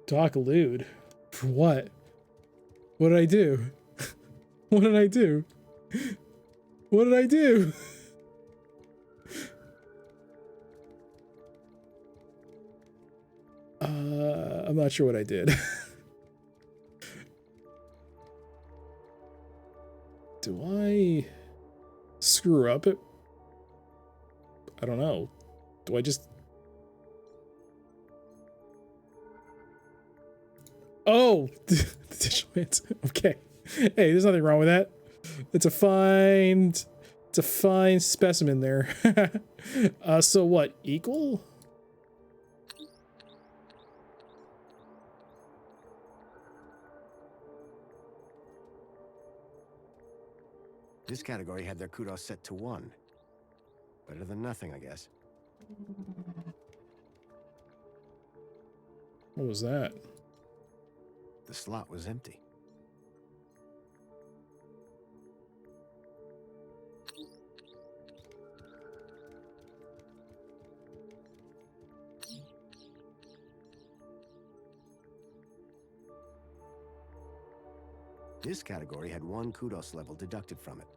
Doc lewd. For what? What did I do? What did I do? What did I do? I'm not sure what I did. Do I screw up it? I don't know. Do I just... Oh! The digital hits. Okay. Hey, there's nothing wrong with that. It's a fine specimen there. So what? Equal? This category had their kudos set to 1. Better than nothing, I guess. What was that? The slot was empty. This category had 1 kudos level deducted from it.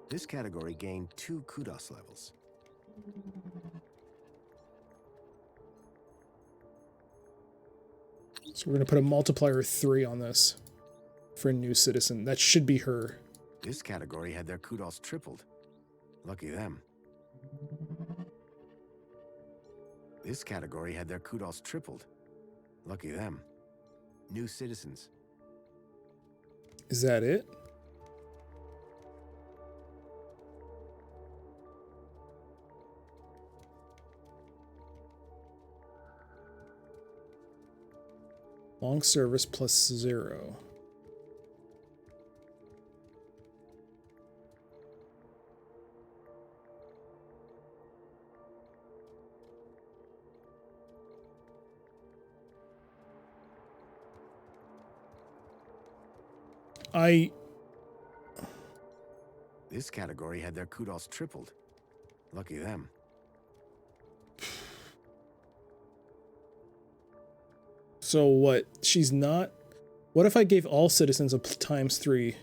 This category gained 2 kudos levels. So we're gonna put a multiplier of 3 on this for a new citizen. That should be her. This category had their kudos tripled. Lucky them. This category had their kudos tripled. Lucky them. New citizens. Is that it? Long service plus 0. This category had their kudos tripled. Lucky them. So what? She's not... What if I gave all citizens a times 3?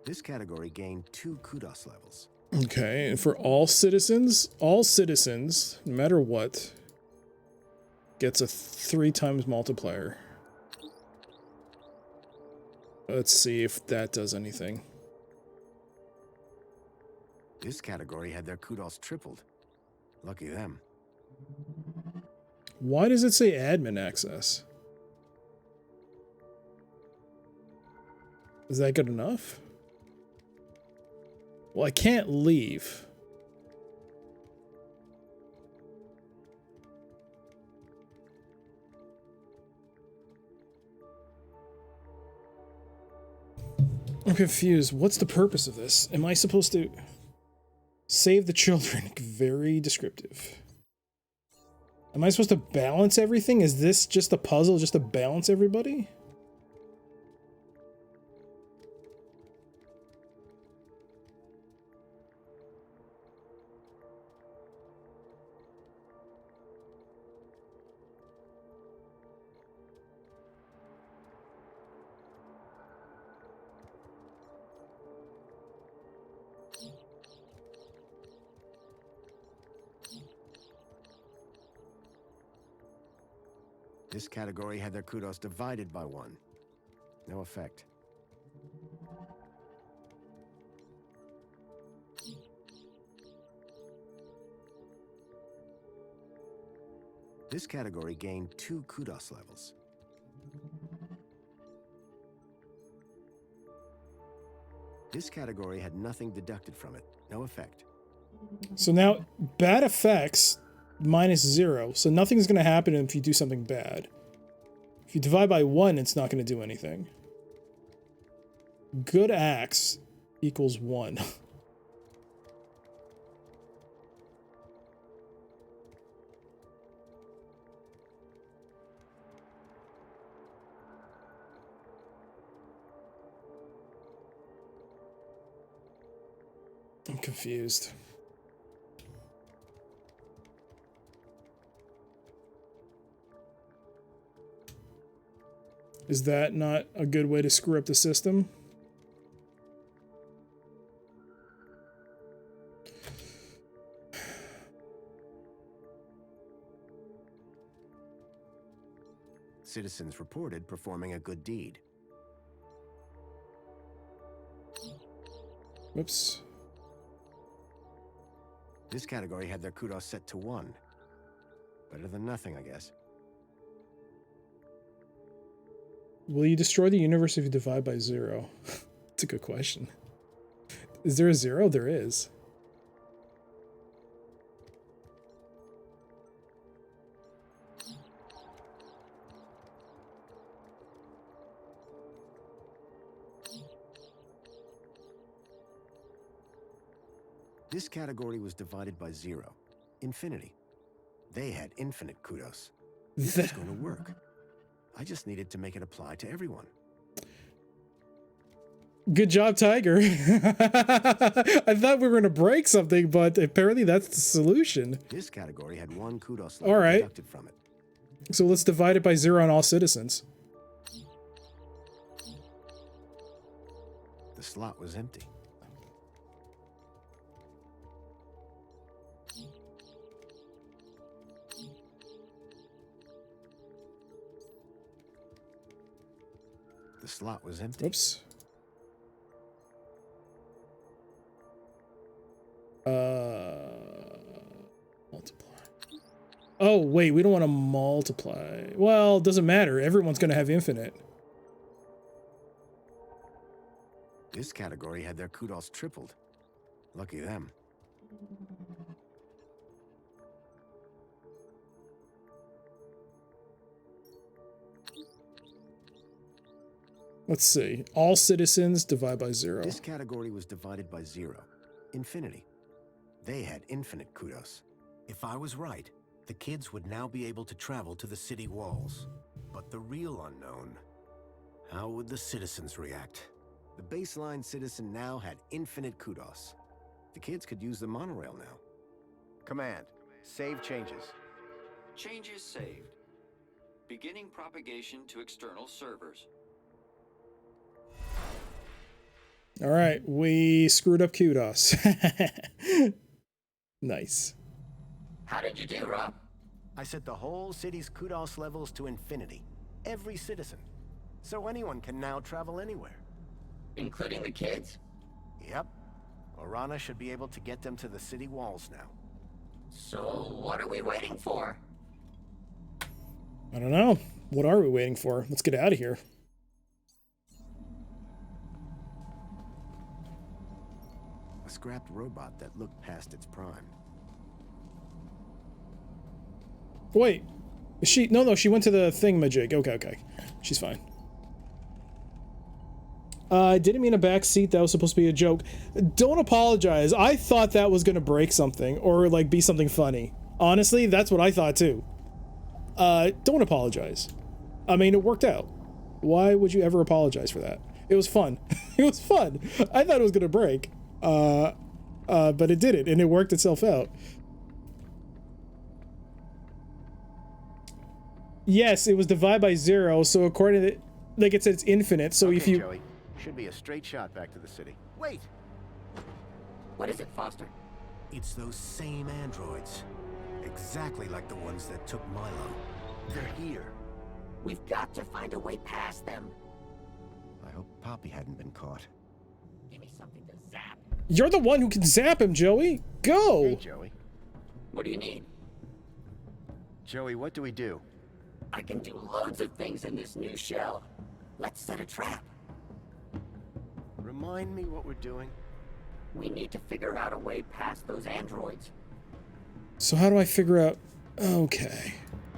This category gained 2 kudos levels. Okay, and for all citizens, no matter what, gets a 3 times multiplier. Let's see if that does anything. This category had their kudos tripled. Lucky them. Why does it say admin access? Is that good enough? Well, I can't leave. I'm confused. What's the purpose of this? Am I supposed to Save the children. Very descriptive. Am I supposed to balance everything? Is this just a puzzle just to balance everybody? This category had their kudos divided by 1. No effect. This category gained 2 kudos levels. This category had nothing deducted from it. No effect. So now, bad effects, -0. So nothing's going to happen if you do something bad. If you divide by 1, it's not going to do anything. Good acts equals 1. I'm confused. Is that not a good way to screw up the system? Citizens reported performing a good deed. Whoops. This category had their kudos set to 1. Better than nothing, I guess. Will you destroy the universe if you divide by 0? That's a good question. Is there a 0? There is. This category was divided by 0. Infinity. They had infinite kudos. This is going to work. I just needed to make it apply to everyone. Good job, Tiger. I thought we were going to break something, but apparently that's the solution. This category had 1 kudos level all right. deducted from it. So let's divide it by 0 on all citizens. The slot was empty. The slot was empty. Oops. Multiply. Oh, wait, we don't want to multiply. Well, it doesn't matter. Everyone's going to have infinite. This category had their kudos tripled. Lucky them. Let's see. All citizens divide by 0. This category was divided by 0. Infinity. They had infinite kudos. If I was right, the kids would now be able to travel to the city walls. But the real unknown, how would the citizens react? The baseline citizen now had infinite kudos. The kids could use the monorail now. Command, save changes. Changes saved. Beginning propagation to external servers. All right, we screwed up kudos. Nice. How did you do, Rob? I set the whole city's kudos levels to infinity. Every citizen. So anyone can now travel anywhere. Including the kids? Yep. Orana should be able to get them to the city walls now. So what are we waiting for? I don't know. What are we waiting for? Let's get out of here. A scrapped robot that looked past its prime. Wait. Is she... No, she went to the thingamajig. Okay. She's fine. I didn't mean a back seat. That was supposed to be a joke. Don't apologize. I thought that was gonna break something or like be something funny. Honestly, that's what I thought too. Don't apologize. I mean, it worked out. Why would you ever apologize for that? It was fun. It was fun. I thought it was gonna break. But it didn't, and it worked itself out. Yes, it was divided by 0, so according to like it said it's infinite, so okay, if you... Joey. Should be a straight shot back to the city. Wait! What is it, Foster? It's those same androids. Exactly like the ones that took Milo. They're here. We've got to find a way past them. I hope Poppy hadn't been caught. Give me something to zap. You're the one who can zap him, Joey. Go! Hey, Joey. What do you need? Joey, what do we do? I can do loads of things in this new shell. Let's set a trap. Remind me what we're doing? We need to figure out a way past those androids. So how do I figure out... Okay.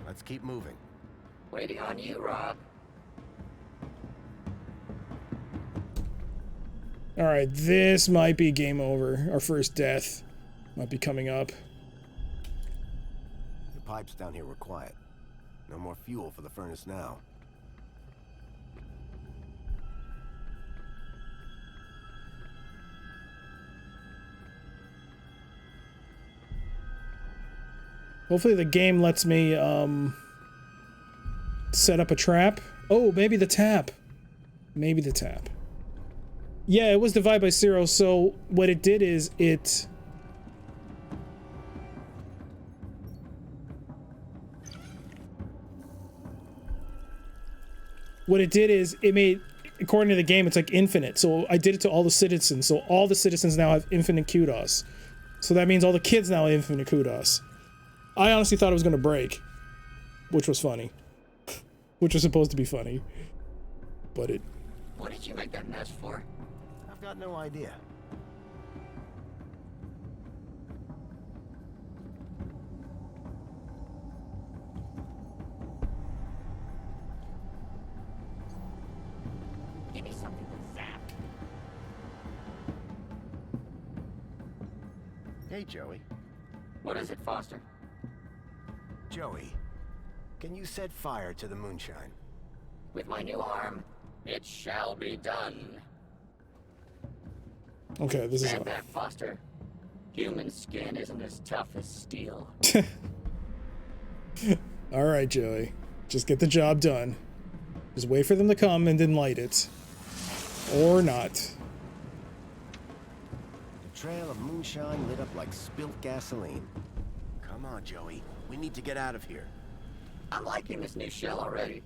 Let's keep moving. Waiting on you, Rob. Alright, this might be game over. Our first death might be coming up. The pipes down here were quiet. No more fuel for the furnace now. Hopefully the game lets me, set up a trap. Oh, maybe the tap. Maybe the tap. Yeah, it was divided by 0, so what it did is it... What it did is it made, according to the game, it's like infinite. So I did it to all the citizens. So all the citizens now have infinite kudos. So that means all the kids now have infinite kudos. I honestly thought it was going to break, which was funny. Which was supposed to be funny. But it... What did you make that mess for? I've got no idea. Give me something to zap. Hey, Joey. What is it, Foster? Joey, can you set fire to the moonshine? With my new arm, it shall be done. Okay, this is... Stand back, Foster. Human skin isn't as tough as steel. Alright, Joey. Just get the job done. Just wait for them to come and then light it. Or not. The trail of moonshine lit up like spilt gasoline. Come on, Joey. We need to get out of here. I'm liking this new shell already.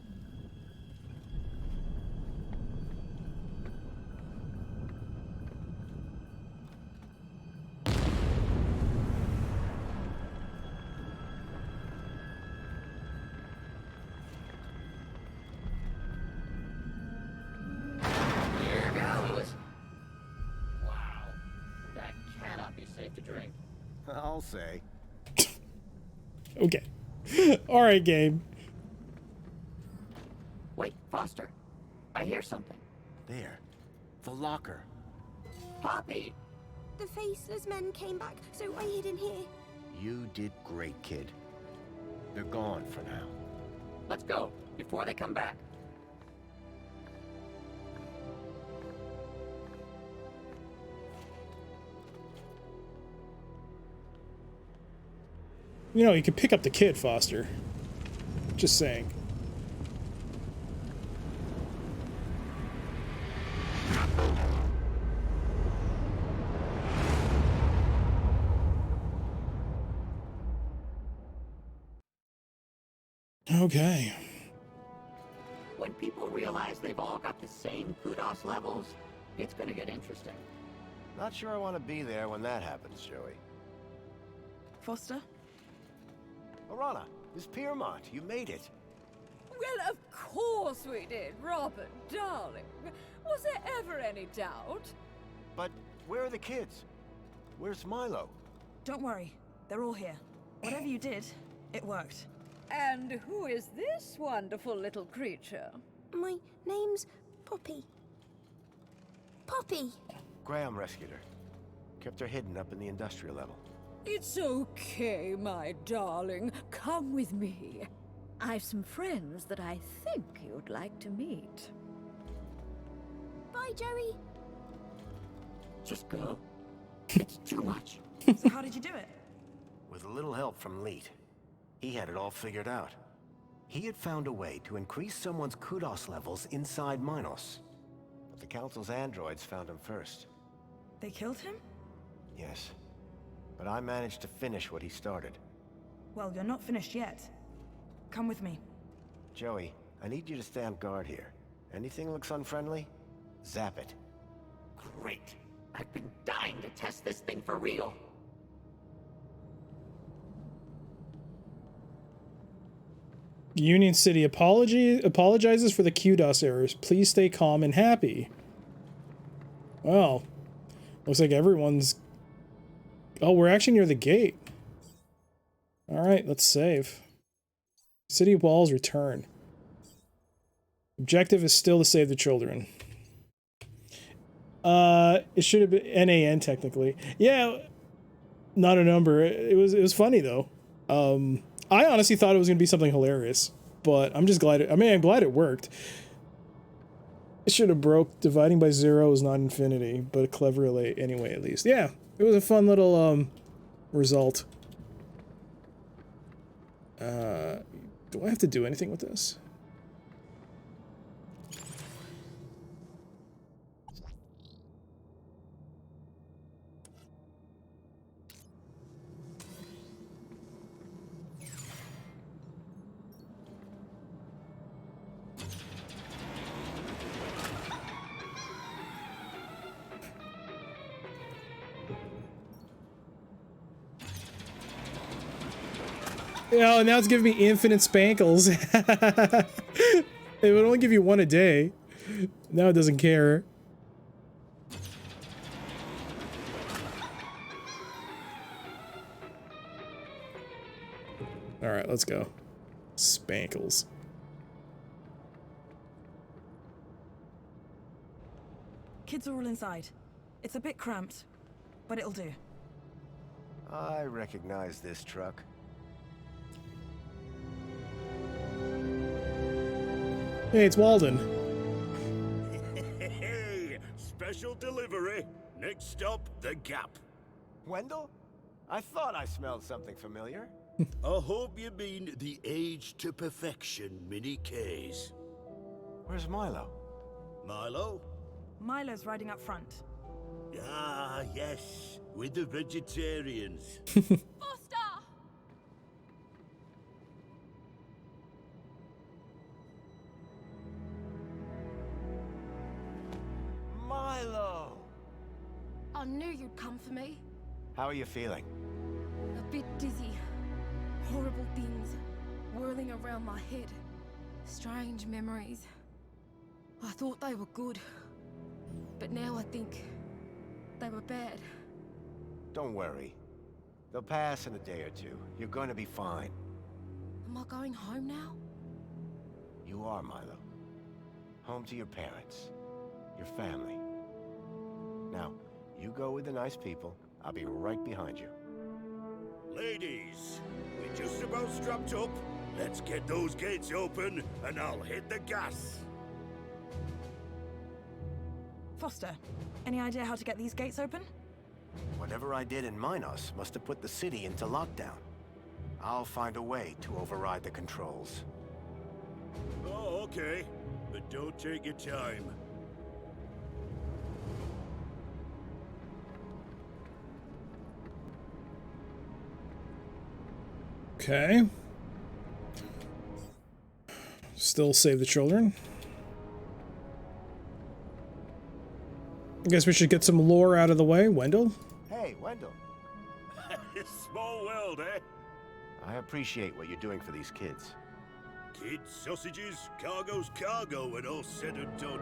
Here goes. Wow. That cannot be safe to drink. I'll say. Okay. Alright, game. Wait, Foster. I hear something. There. The locker. Poppy! The faceless men came back, so I hid in here. You did great, kid. They're gone for now. Let's go, before they come back. You know, you could pick up the kid, Foster. Just saying. Okay. When people realize they've all got the same kudos levels, it's gonna get interesting. Not sure I want to be there when that happens, Joey. Foster? Arana, Miss Piermont, you made it. Well, of course we did, Robert, darling. Was there ever any doubt? But where are the kids? Where's Milo? Don't worry. They're all here. Whatever you did, it worked. And who is this wonderful little creature? My name's Poppy. Poppy? Graham rescued her. Kept her hidden up in the industrial level. It's okay, my darling. Come with me. I've some friends that I think you'd like to meet. Bye, Joey. Just go. It's too much. So how did you do it? With a little help from Leet. He had it all figured out. He had found a way to increase someone's kudos levels inside Minos. But the Council's androids found him first. They killed him? Yes. But I managed to finish what he started. Well, you're not finished yet. Come with me. Joey, I need you to stand guard here. Anything looks unfriendly, zap it. Great. I've been dying to test this thing for real. Union City apologizes for the QDOS errors. Please stay calm and happy. Well, looks like everyone's... Oh, we're actually near the gate. Alright, let's save. City walls return. Objective is still to save the children. It should have been NAN technically. Yeah, not a number. It was funny though. I honestly thought it was gonna be something hilarious, but I'm just glad I'm glad it worked. It should have broke. Dividing by 0 is not infinity, but a clever anyway, at least. Yeah, it was a fun little result. Do I have to do anything with this? Oh, now it's giving me infinite spankles. It would only give you one a day. Now it doesn't care. Alright, let's go. Spankles. Kids are all inside. It's a bit cramped, but it'll do. I recognize this truck. Hey, it's Walden. Hey, special delivery. Next stop, the Gap. Wendell? I thought I smelled something familiar. I hope you mean the Age to Perfection mini Ks. Where's Milo? Milo? Milo's riding up front. Ah, yes, with the vegetarians. Milo! I knew you'd come for me. How are you feeling? A bit dizzy. Horrible things whirling around my head. Strange memories. I thought they were good, but now I think they were bad. Don't worry. They'll pass in a day or two. You're going to be fine. Am I going home now? You are, Milo. Home to your parents. Your family. Now, you go with the nice people. I'll be right behind you. Ladies, we're just about strapped up. Let's get those gates open, and I'll hit the gas. Foster, any idea how to get these gates open? Whatever I did in Minos must have put the city into lockdown. I'll find a way to override the controls. Oh, okay. But don't take your time. Okay. Still save the children. I guess we should get some lore out of the way. Wendell? Hey, Wendell. Small world, eh? I appreciate what you're doing for these kids. Kids, sausages, cargo's cargo when all's said and done.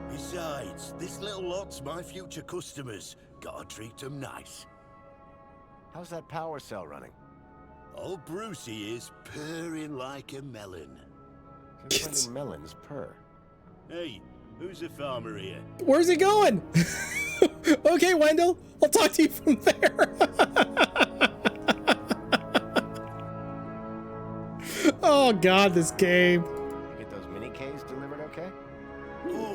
Besides, this little lot's my future customers. Gotta treat them nice. How's that power cell running? Old Brucey is purring like a melon. Since when do melons purr? Hey, Who's the farmer here? Where's he going? Okay, Wendell, I'll talk to you from there. Oh God, this game. You get those mini Ks delivered okay?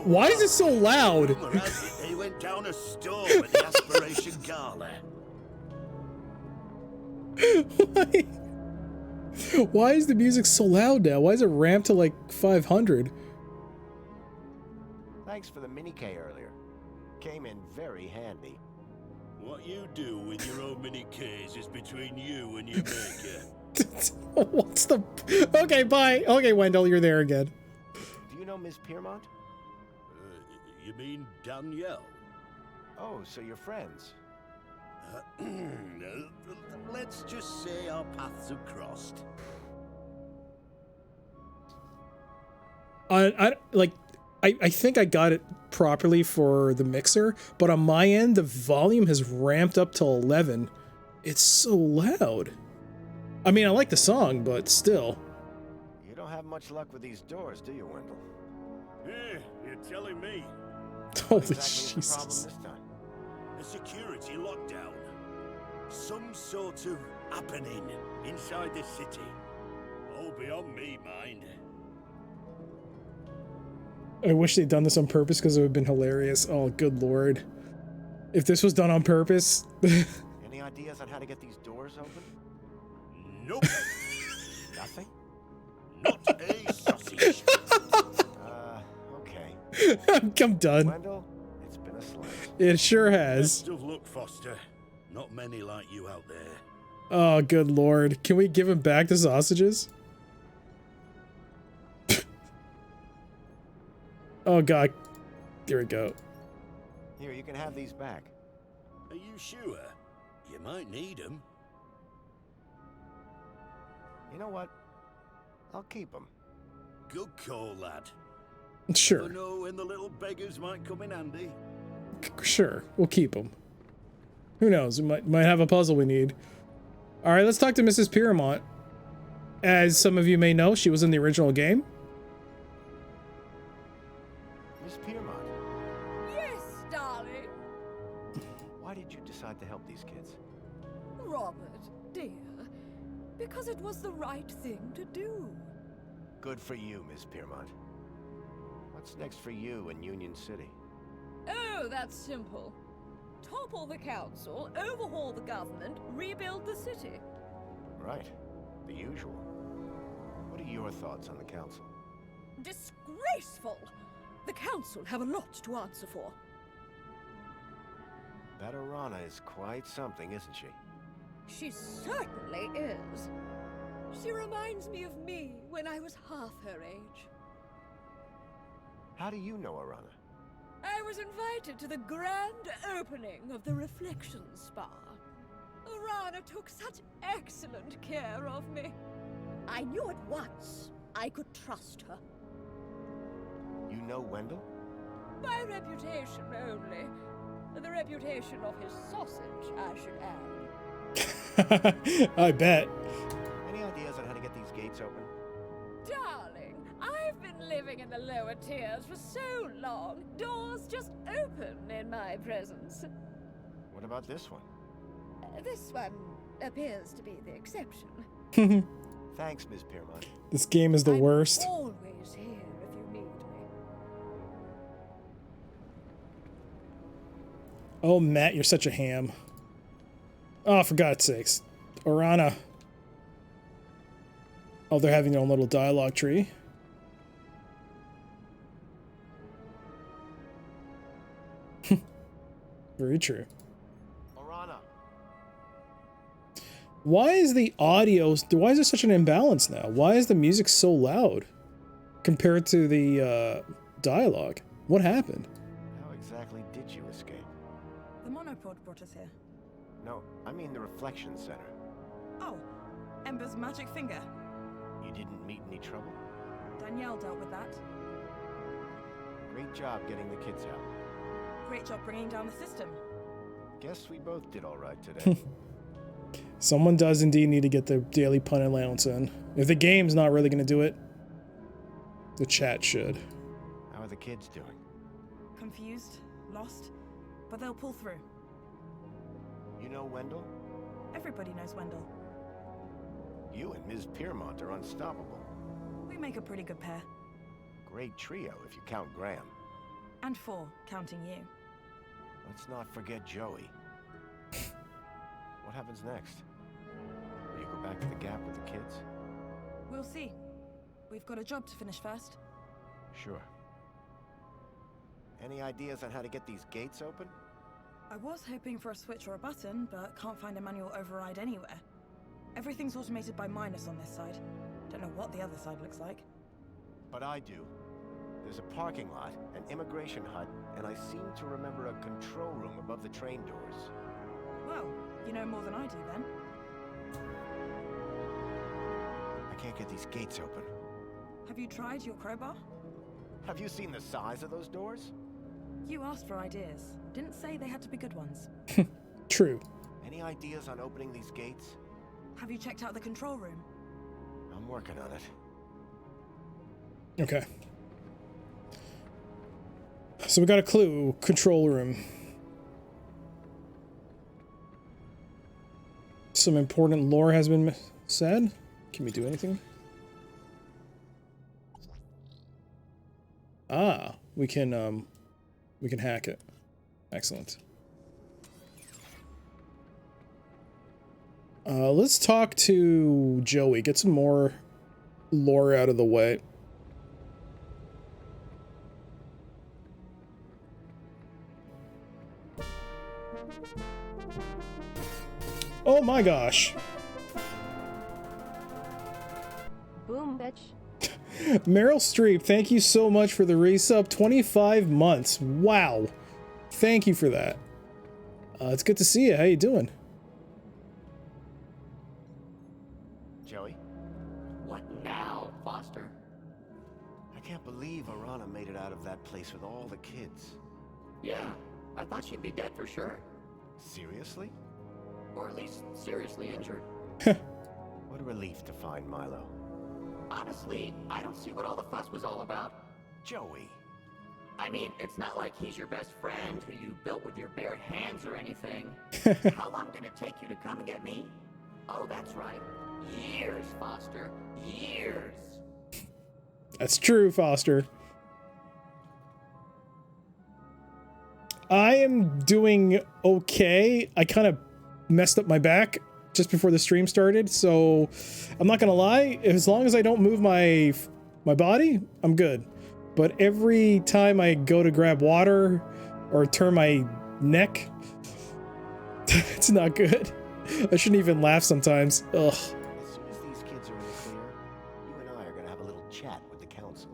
Why is it so loud? Rumor has it they went down a storm at the Aspiration Gala. Why is the music so loud now? Why is it ramped to like 500? Thanks for the mini K earlier. Came in very handy. What you do with your own mini Ks is between you and your maker. What's the... Okay, bye. Okay, Wendell, you're there again. Do you know Miss Piermont? You mean Danielle? Oh, so you're friends. Let's just say our paths have crossed. I think I got it properly for the mixer, but on my end, the volume has ramped up to 11. It's so loud. I mean, I like the song, but still. You don't have much luck with these doors, do you, Wendell? Yeah, you're telling me. Holy exactly Jesus. The problem this time? A security lockdown. Some sort of happening inside the city. All beyond me, mind. I wish they'd done this on purpose because it would have been hilarious. Oh, good lord. If this was done on purpose. Any ideas on how to get these doors open? Nope. Nothing? Not a sausage. Okay. I'm done. Wendell, it's been a sledge. It sure has. Best of luck, Foster. Not many like you out there. Oh, good lord. Can we give him back the sausages? Oh god. Here we go. Here, you can have these back. Are you sure? You might need them. You know what? I'll keep them. Good call, lad. Sure. You know when the little beggars might come in handy. Sure, we'll keep them. Who knows? We might have a puzzle we need. All right, let's talk to Mrs. Piermont. As some of you may know, she was in the original game. Miss Piermont. Yes, darling. Why did you decide to help these kids? Robert, dear. Because it was the right thing to do. Good for you, Miss Piermont. What's next for you in Union City? Oh, that's simple. Topple the council, overhaul the government, rebuild the city. Right. The usual. What are your thoughts on the council? Disgraceful! The council have a lot to answer for. That Arana is quite something, isn't she? She certainly is. She reminds me of me when I was half her age. How do you know Arana? I was invited to the grand opening of the Reflection Spa. Arana took such excellent care of me. I knew at once I could trust her. You know Wendell? By reputation only. The reputation of his sausage, I should add. I bet. Any ideas on how to get these gates open? Darling, I've been living in the lower tiers for so long, doors just open in my presence. What about this one? This one appears to be the exception. Thanks, Miss Piermont. This game is the worst. I'm always here if you need me. Oh, Matt, you're such a ham. Oh, for God's sakes. Arana. Oh, they're having their own little dialogue tree. Very true. Arana. Why is the audio... Why is there such an imbalance now? Why is the music so loud compared to the dialogue? What happened? How exactly did you escape? The monopod brought us here. No, I mean the Reflection Center. Oh, Ember's magic finger. You didn't meet any trouble? Danielle dealt with that. Great job getting the kids out. Great job bringing down the system. Guess we both did all right today. Someone does indeed need to get their daily pun allowance in. If the game's not really going to do it, the chat should. How are the kids doing? confused, lost, but they'll pull through. You know Wendell? Everybody knows Wendell. You and Ms. Piermont are unstoppable. We make a pretty good pair. Great trio if you count Graham. And 4, counting you. Let's not forget Joey. What happens next? Will you go back to the Gap with the kids? We'll see. We've got a job to finish first. Sure. Any ideas on how to get these gates open? I was hoping for a switch or a button, but can't find a manual override anywhere. Everything's automated by Minus on this side. Don't know what the other side looks like. But I do. There's a parking lot, an immigration hut, and I seem to remember a control room above the train doors. Well, you know more than I do then. I can't get these gates open. Have you tried your crowbar? Have you seen the size of those doors? You asked for ideas. Didn't say they had to be good ones. True. Any ideas on opening these gates? Have you checked out the control room? I'm working on it. Okay. So we got a clue. Control room. Some important lore has been said. Can we do anything? Ah, we can hack it. Excellent. Let's talk to Joey. Get some more lore out of the way. Oh my gosh. Boom, bitch. Meryl Streep, thank you so much for the resub. 25 months. Wow. Thank you for that. It's good to see you. How you doing? Joey? What now, Foster? I can't believe Arana made it out of that place with all the kids. Yeah, I thought she'd be dead for sure. Seriously? Or at least seriously injured. What a relief to find Milo. Honestly, I don't see what all the fuss was all about. Joey. I mean, it's not like he's your best friend who you built with your bare hands or anything. How long did it take you to come and get me? Oh, that's right. Years, Foster. Years. That's true, Foster. I am doing okay. I kind of messed up my back just before the stream started, so I'm not gonna lie. As long as I don't move my body, I'm good. But every time I go to grab water or turn my neck, it's not good. I shouldn't even laugh sometimes. Ugh. As soon as these kids are in the clear, you and I are gonna have a little chat with the council.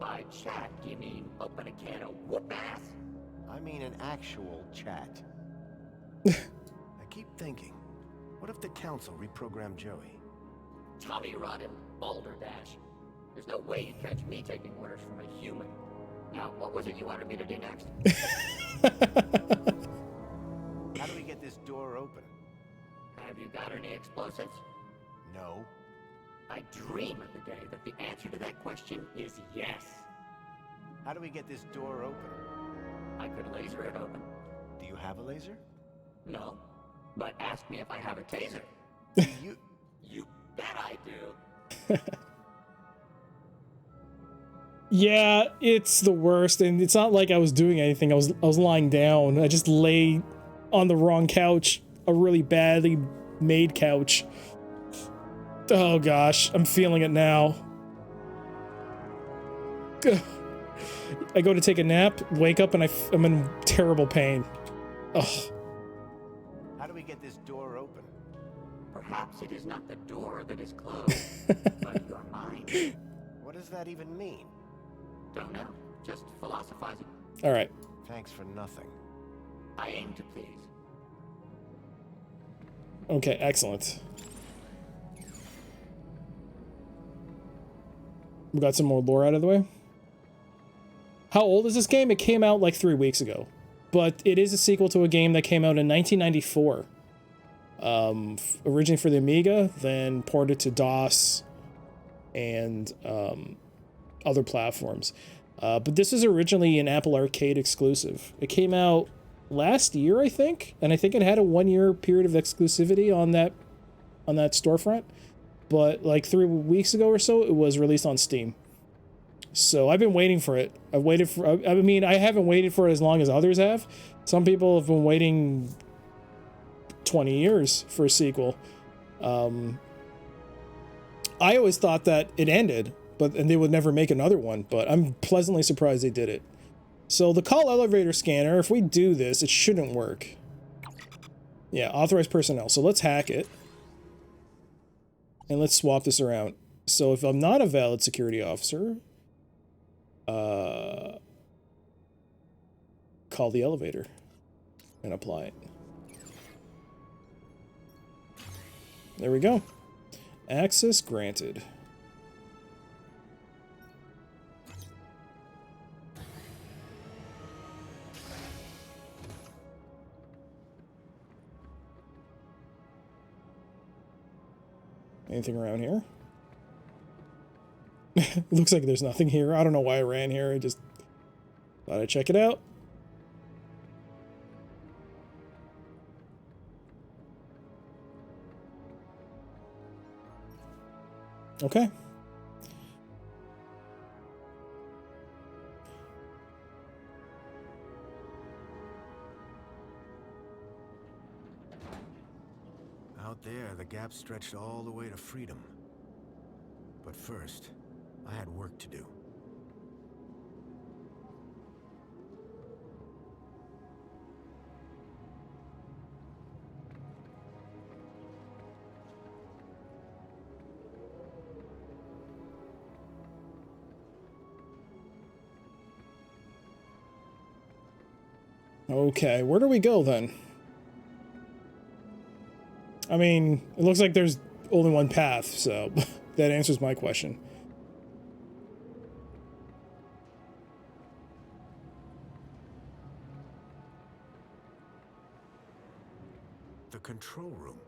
By chat, do you mean open a can of whoop ass? I mean an actual chat. I keep thinking, what if the council reprogrammed Joey? Tommy Rod and Balderdash. There's no way you'd catch me taking orders from a human. Now, what was it you wanted me to do next? How do we get this door open? Have you got any explosives? No. I dream of the day that the answer to that question is yes. How do we get this door open? I could laser it open. Do you have a laser? No. But ask me if I have a taser. You bet I do. Yeah, it's the worst, and it's not like I was doing anything. I was lying down. I just lay on the wrong couch, a really badly made couch. Oh gosh, I'm feeling it now. I go to take a nap, wake up, and I'm in terrible pain. Ugh. How do we get this door open? Perhaps it is not the door that is closed, but your mind. What does that even mean? Don't know. Just philosophizing. All right. Thanks for nothing. I aim to please. Okay, excellent. We got some more lore out of the way. How old is this game? It came out like 3 weeks ago. But it is a sequel to a game that came out in 1994. Originally for the Amiga, then ported to DOS and other platforms. But this is originally an Apple Arcade exclusive. It came out last year, I think, and I think it had a 1-year period of exclusivity on that storefront. But like 3 weeks ago or so, it was released on Steam. So I've been waiting for it. I've waited for. I mean, I haven't waited for it as long as others have. Some people have been waiting 20 years for a sequel. I always thought that it ended, and they would never make another one. But I'm pleasantly surprised they did it. So the call elevator scanner, if we do this, it shouldn't work. Yeah, authorized personnel. So let's hack it. And let's swap this around. So if I'm not a valid security officer, call the elevator and apply it. There we go. Access granted. Anything around here? It looks like there's nothing here. I don't know why I ran here. I just thought I'd check it out. Okay. Out there, the gap stretched all the way to freedom. But first, I had work to do. Okay, where do we go then? I mean, it looks like there's only one path, so that answers my question. The control room.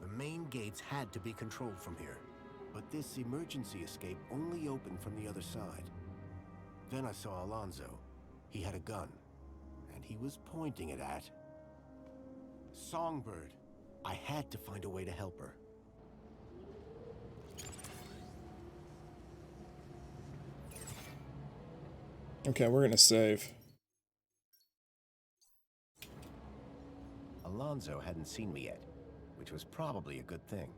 The main gates had to be controlled from here. But this emergency escape only opened from the other side. Then I saw Alonzo. He had a gun, and he was pointing it at Songbird. I had to find a way to help her. Okay, we're gonna save. Alonzo hadn't seen me yet, which was probably a good thing.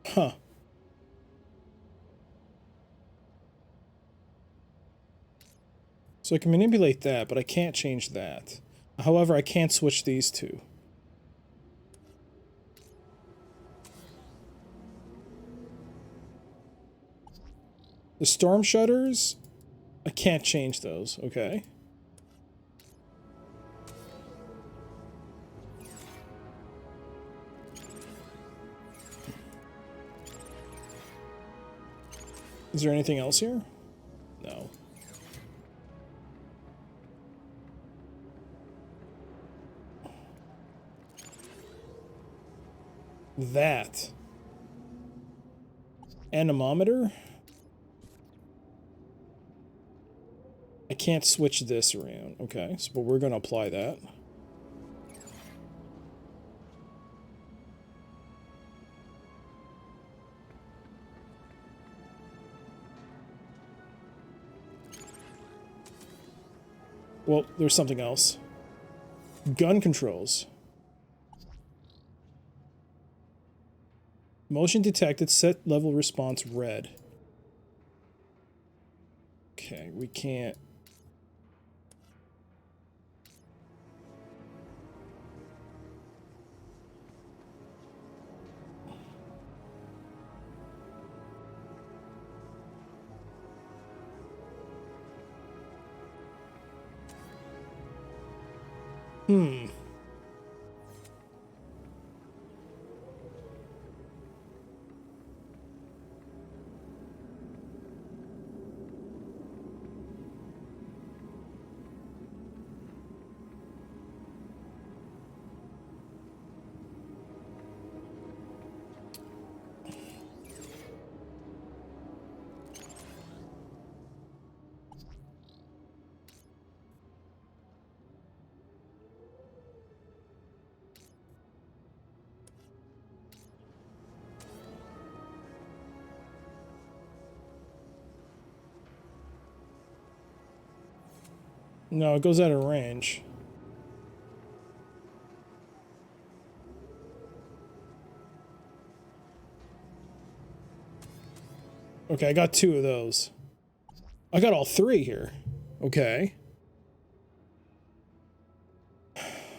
Huh. So I can manipulate that, but I can't change that. However, I can't switch these two. The storm shutters, I can't change those, okay. Is there anything else here? No. That. Anemometer? I can't switch this around. Okay, so but we're going to apply that. Well, there's something else. Gun controls. Motion detected, set level response red. Okay, we can't. No, it goes out of range. Okay, I got 2 of those. I got all 3 here. Okay.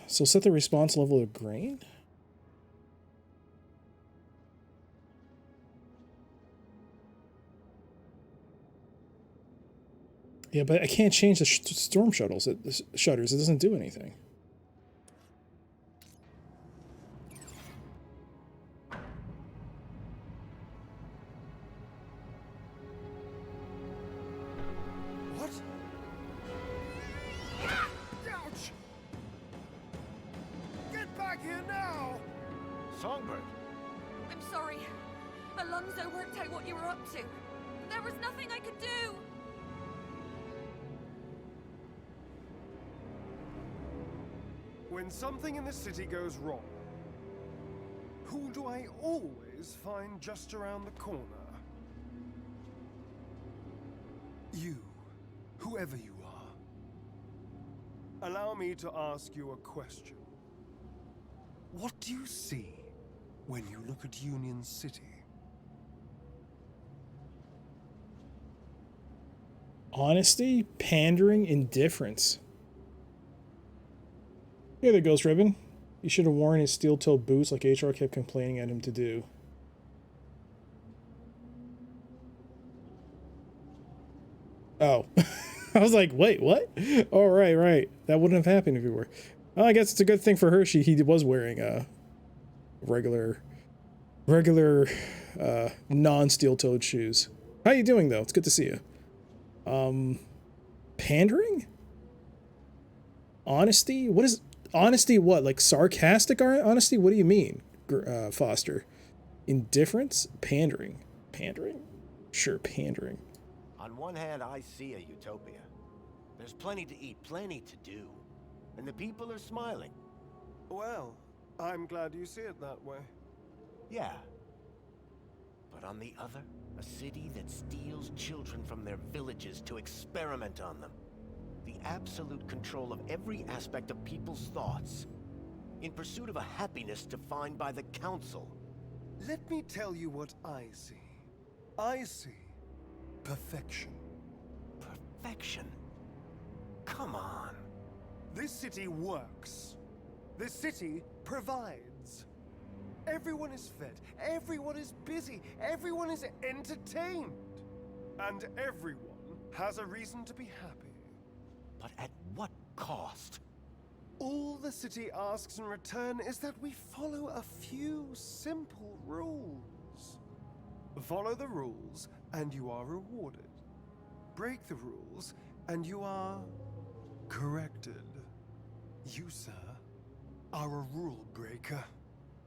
So set the response level of grain? Yeah, but I can't change the storm shuttles. The shutters. It doesn't do anything. What? Ouch! Get back here now! Songbird! I'm sorry. Alonso worked out what you were up to. There was nothing I could do. When something in the city goes wrong, who do I always find just around the corner? You, whoever you are. Allow me to ask you a question. What do you see when you look at Union City? Honesty, pandering, indifference. Here there goes Ribbon. He should have worn his steel-toed boots like HR kept complaining at him to do. Oh. I was like, wait, what? Oh, right. That wouldn't have happened if he were. Well, I guess it's a good thing for Hershey. He was wearing a regular non-steel-toed shoes. How you doing, though? It's good to see you. Pandering? Honesty? What is honesty? What, like sarcastic honesty? What do you mean, Foster? Indifference? Pandering? Sure, pandering. On one hand, I see a utopia. There's plenty to eat, plenty to do. And the people are smiling. Well, I'm glad you see it that way. Yeah. But on the other, a city that steals children from their villages to experiment on them. The absolute control of every aspect of people's thoughts. In pursuit of a happiness defined by the council. Let me tell you what I see. I see perfection. Perfection? Come on. This city works. This city provides. Everyone is fed, everyone is busy, everyone is entertained. And everyone has a reason to be happy. But at what cost? All the city asks in return is that we follow a few simple rules. Follow the rules and you are rewarded. Break the rules and you are corrected. You, sir, are a rule breaker.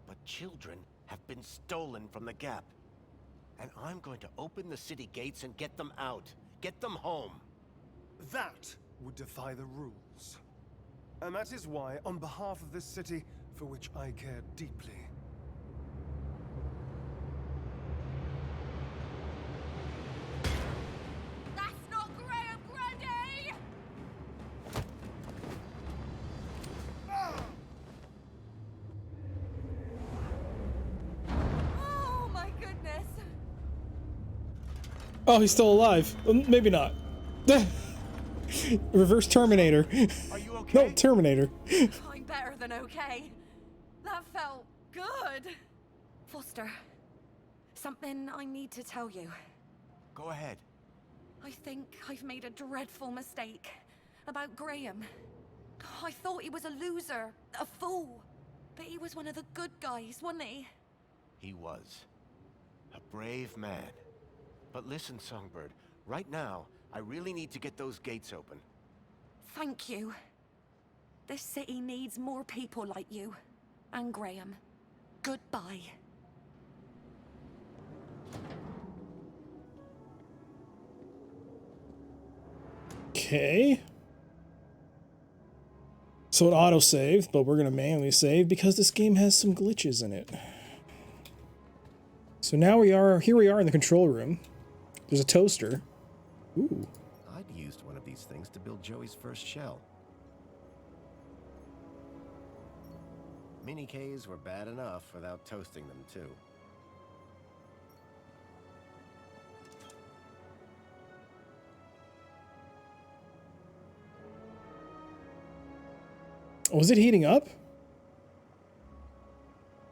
But children have been stolen from the Gap. And I'm going to open the city gates and get them out. Get them home. That would defy the rules. And that is why, on behalf of this city, for which I care deeply, That's not Graham Grundy! Oh my goodness! Oh, he's still alive. Maybe not. Reverse Terminator. Are you okay? No, Terminator. I'm better than okay. That felt good. Foster, something I need to tell you. Go ahead. I think I've made a dreadful mistake about Graham. I thought he was a loser, a fool. But he was one of the good guys, wasn't he? He was. A brave man. But listen, Songbird, right now, I really need to get those gates open. Thank you. This city needs more people like you. And Graham. Goodbye. Okay. So it auto-saved, but we're going to manually save because this game has some glitches in it. So now here we are in the control room. There's a toaster. Ooh. I'd used one of these these things to build Joey's first shell. Mini Ks were bad enough without toasting them, too. Oh, is it heating up?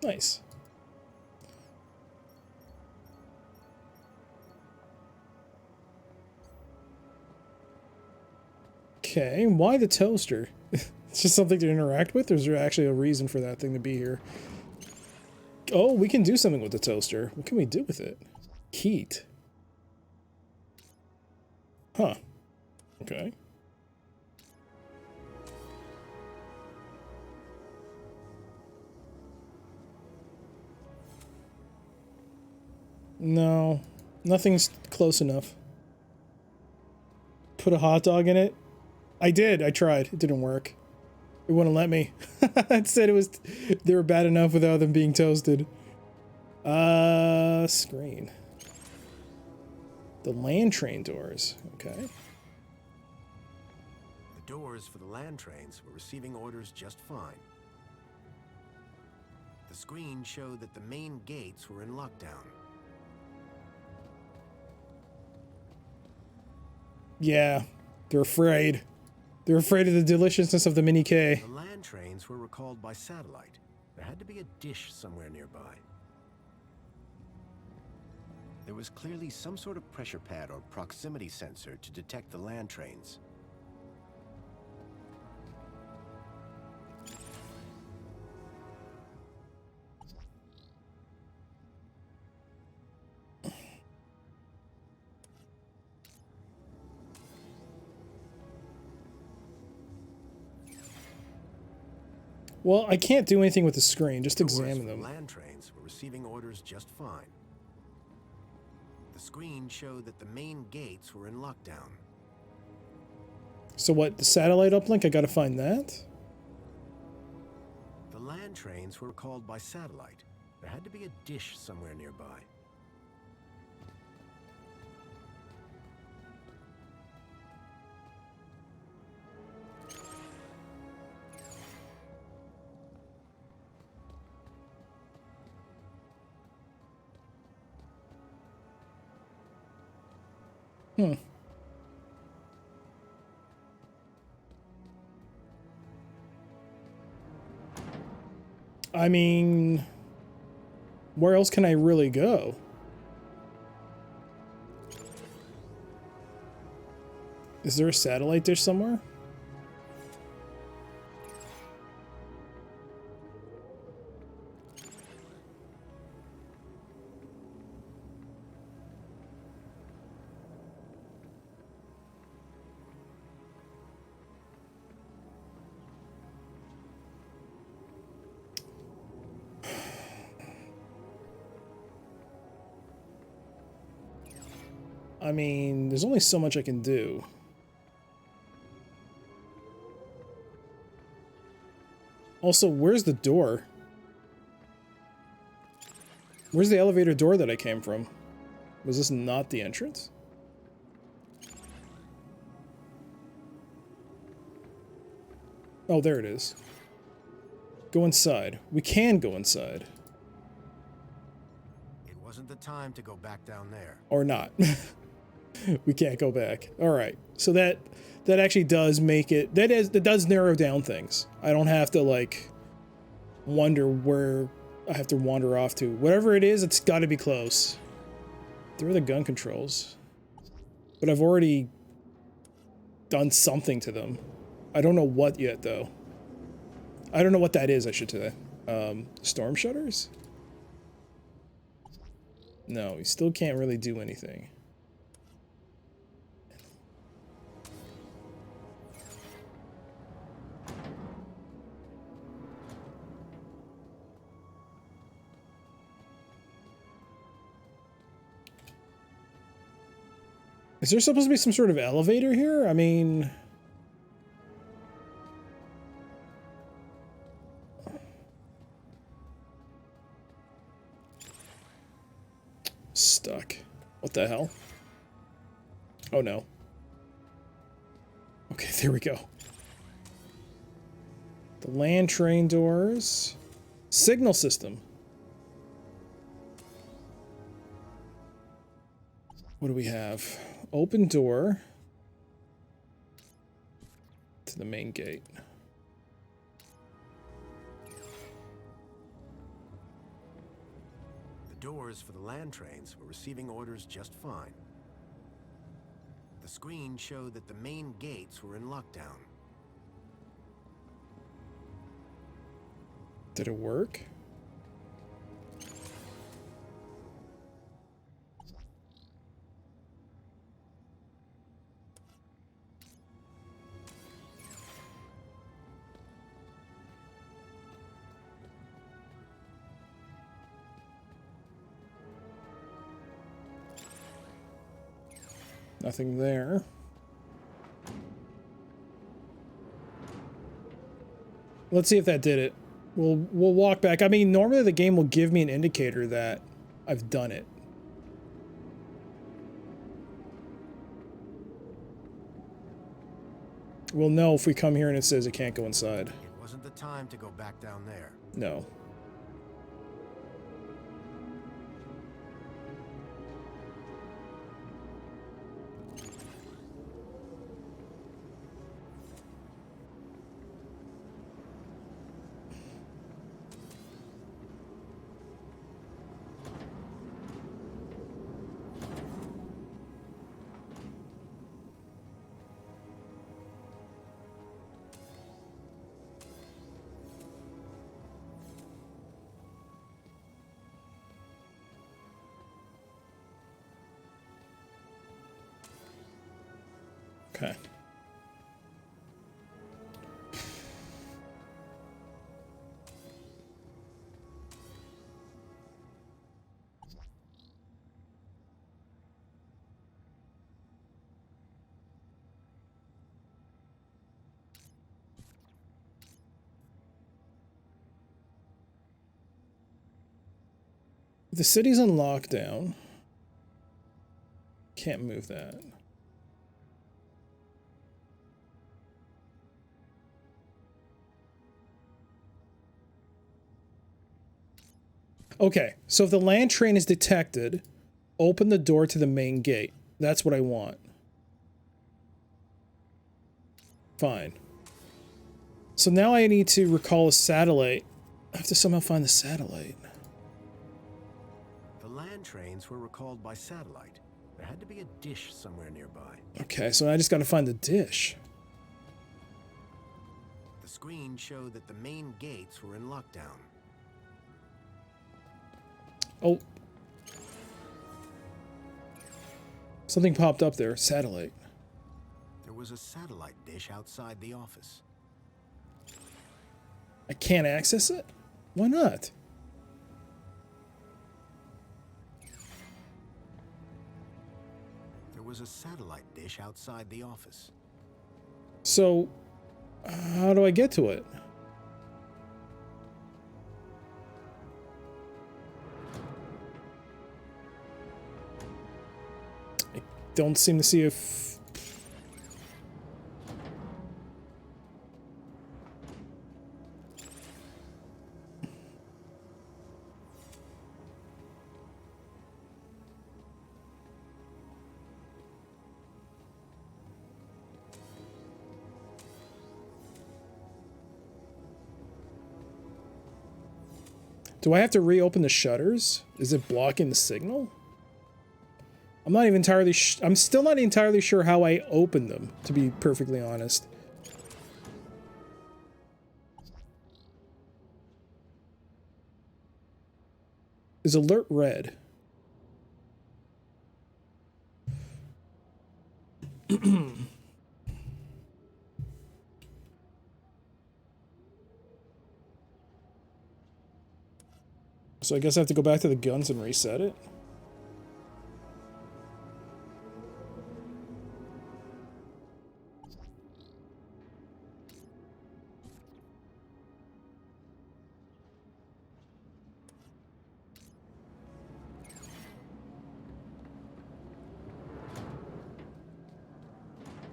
Nice. Okay, why the toaster? It's just something to interact with, or is there actually a reason for that thing to be here? Oh, we can do something with the toaster. What can we do with it? Heat. Huh. Okay. No, nothing's close enough. Put a hot dog in it? I did. I tried. It didn't work. It wouldn't let me. It said they were bad enough without them being toasted. Screen. The land train doors. Okay. The doors for the land trains were receiving orders just fine. The screen showed that the main gates were in lockdown. Yeah, they're afraid. They're afraid of the deliciousness of the Mini K. The land trains were recalled by satellite. There had to be a dish somewhere nearby. There was clearly some sort of pressure pad or proximity sensor to detect the land trains. Well, I can't do anything with the screen. Just examine them. The land trains were receiving orders just fine. The screen showed that the main gates were in lockdown. So what, the satellite uplink? I gotta find that? The land trains were called by satellite. There had to be a dish somewhere nearby. Hmm. I mean, where else can I really go? Is there a satellite dish somewhere? I mean, there's only so much I can do. Also, where's the door? Where's the elevator door that I came from? Was this not the entrance? Oh, there it is. Go inside. We can go inside. It wasn't the time to go back down there. Or not. We can't go back. All right. So that actually does make it, that does narrow down things. I don't have to like wonder where I have to wander off to. Whatever it is, it's got to be close. There are the gun controls. But I've already done something to them. I don't know what yet though. I don't know what that is, I should say. Storm shutters? No, we still can't really do anything. Is there supposed to be some sort of elevator here? I mean... Stuck. What the hell? Oh no. Okay, there we go. The land train doors. Signal system. What do we have? Open door to the main gate. The doors for the land trains were receiving orders just fine. The screen showed that the main gates were in lockdown. Did it work? Nothing there. Let's see if that did it. We'll walk back. I mean, normally the game will give me an indicator that I've done it. We'll know if we come here and it says it can't go inside. It wasn't the time to go back down there. No. Okay. The city's on lockdown. Can't move that. Okay, so if the land train is detected, open the door to the main gate. That's what I want. Fine. So now I need to recall a satellite. I have to somehow find the satellite. The land trains were recalled by satellite. There had to be a dish somewhere nearby. Okay, so I just got to find the dish. The screen showed that the main gates were in lockdown. Oh. Something popped up there. Satellite. There was a satellite dish outside the office. I can't access it? Why not? There was a satellite dish outside the office. So, how do I get to it? I don't seem to see if... Do I have to reopen the shutters? Is it blocking the signal? I'm not even entirely I'm still not entirely sure how I opened them, to be perfectly honest. Is alert red? So I guess I have to go back to the guns and reset it.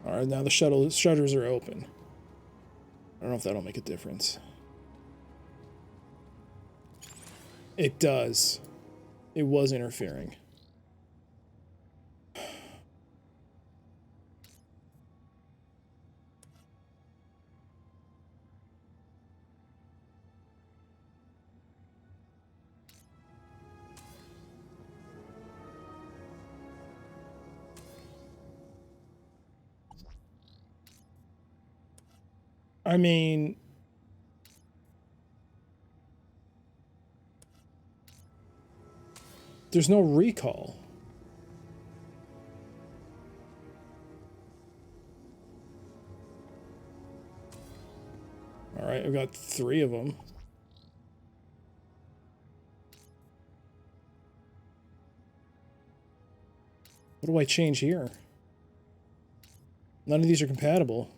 All Alright, now the shutters are open. I don't know if that'll make a difference. It does. It was interfering. I mean, there's no recall. All right, I've got 3 of them. What do I change here? None of these are compatible.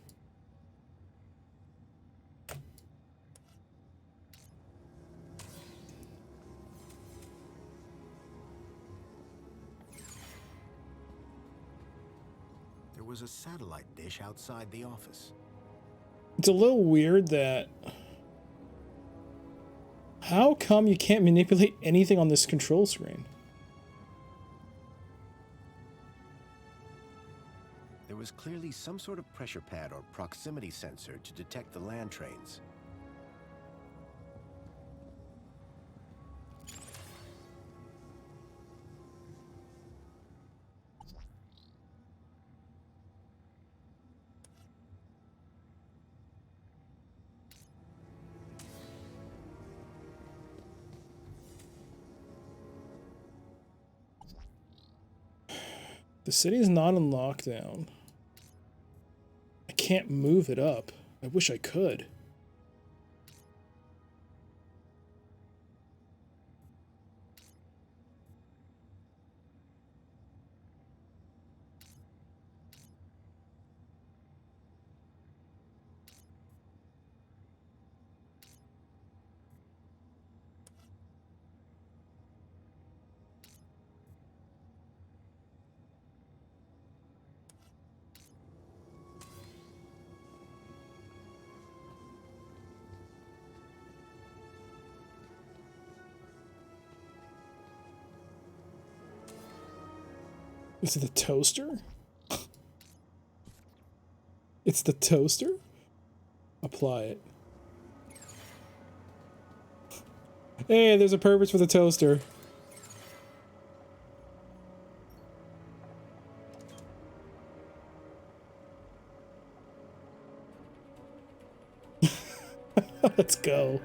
There was a satellite dish outside the office. It's a little weird that... How come you can't manipulate anything on this control screen? There was clearly some sort of pressure pad or proximity sensor to detect the land trains. The city is not in lockdown. I can't move it up. I wish I could. Is it the toaster? It's the toaster? Apply it. Hey, there's a purpose for the toaster. Let's go.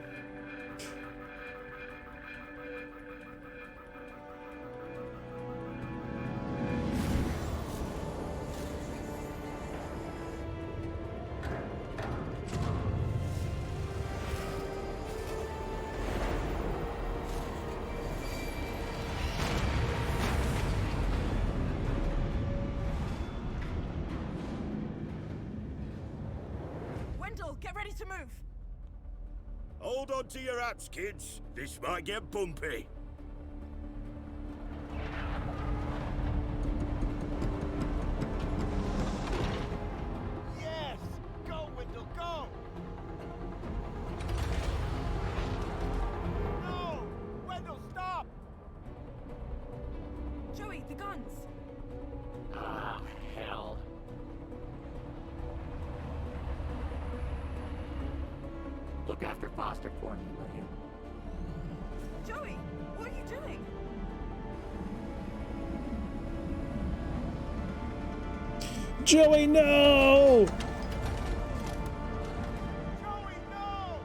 Wendell, get ready to move. Hold on to your hats, kids. This might get bumpy. Yes! Go, Wendell, go! No! Wendell, stop! Joey, the guns. Ah, hell. Look after Foster for me, will you? Joey, what are you doing? Joey, no! Joey, no!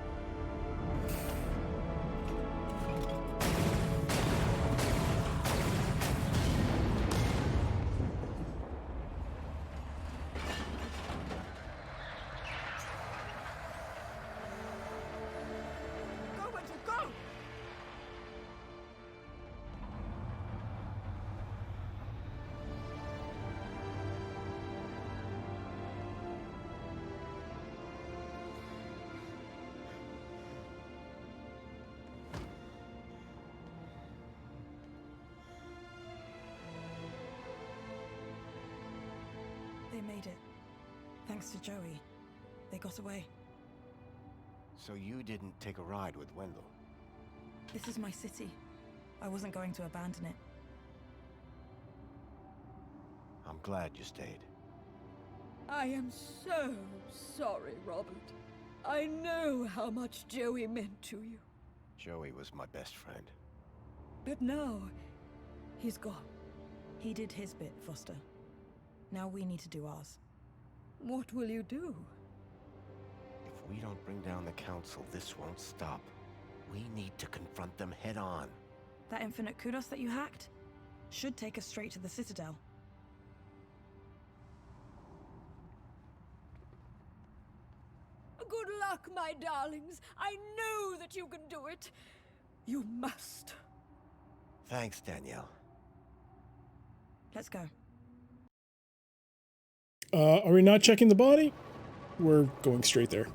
Go, Wendell, go! They made it. thanks to Joey. They got away. So you didn't take a ride with Wendell? This is my city. I wasn't going to abandon it. I'm glad you stayed. I am so sorry, Robert. I know how much Joey meant to you. Joey was my best friend. But now, he's gone. He did his bit, Foster. Now we need to do ours. What will you do? If we don't bring down the council, this won't stop. We need to confront them head on. That infinite kudos that you hacked should take us straight to the Citadel. Good luck, my darlings. I know that you can do it. You must. Thanks, Danielle. Let's go. Are we not checking the body? We're going straight there.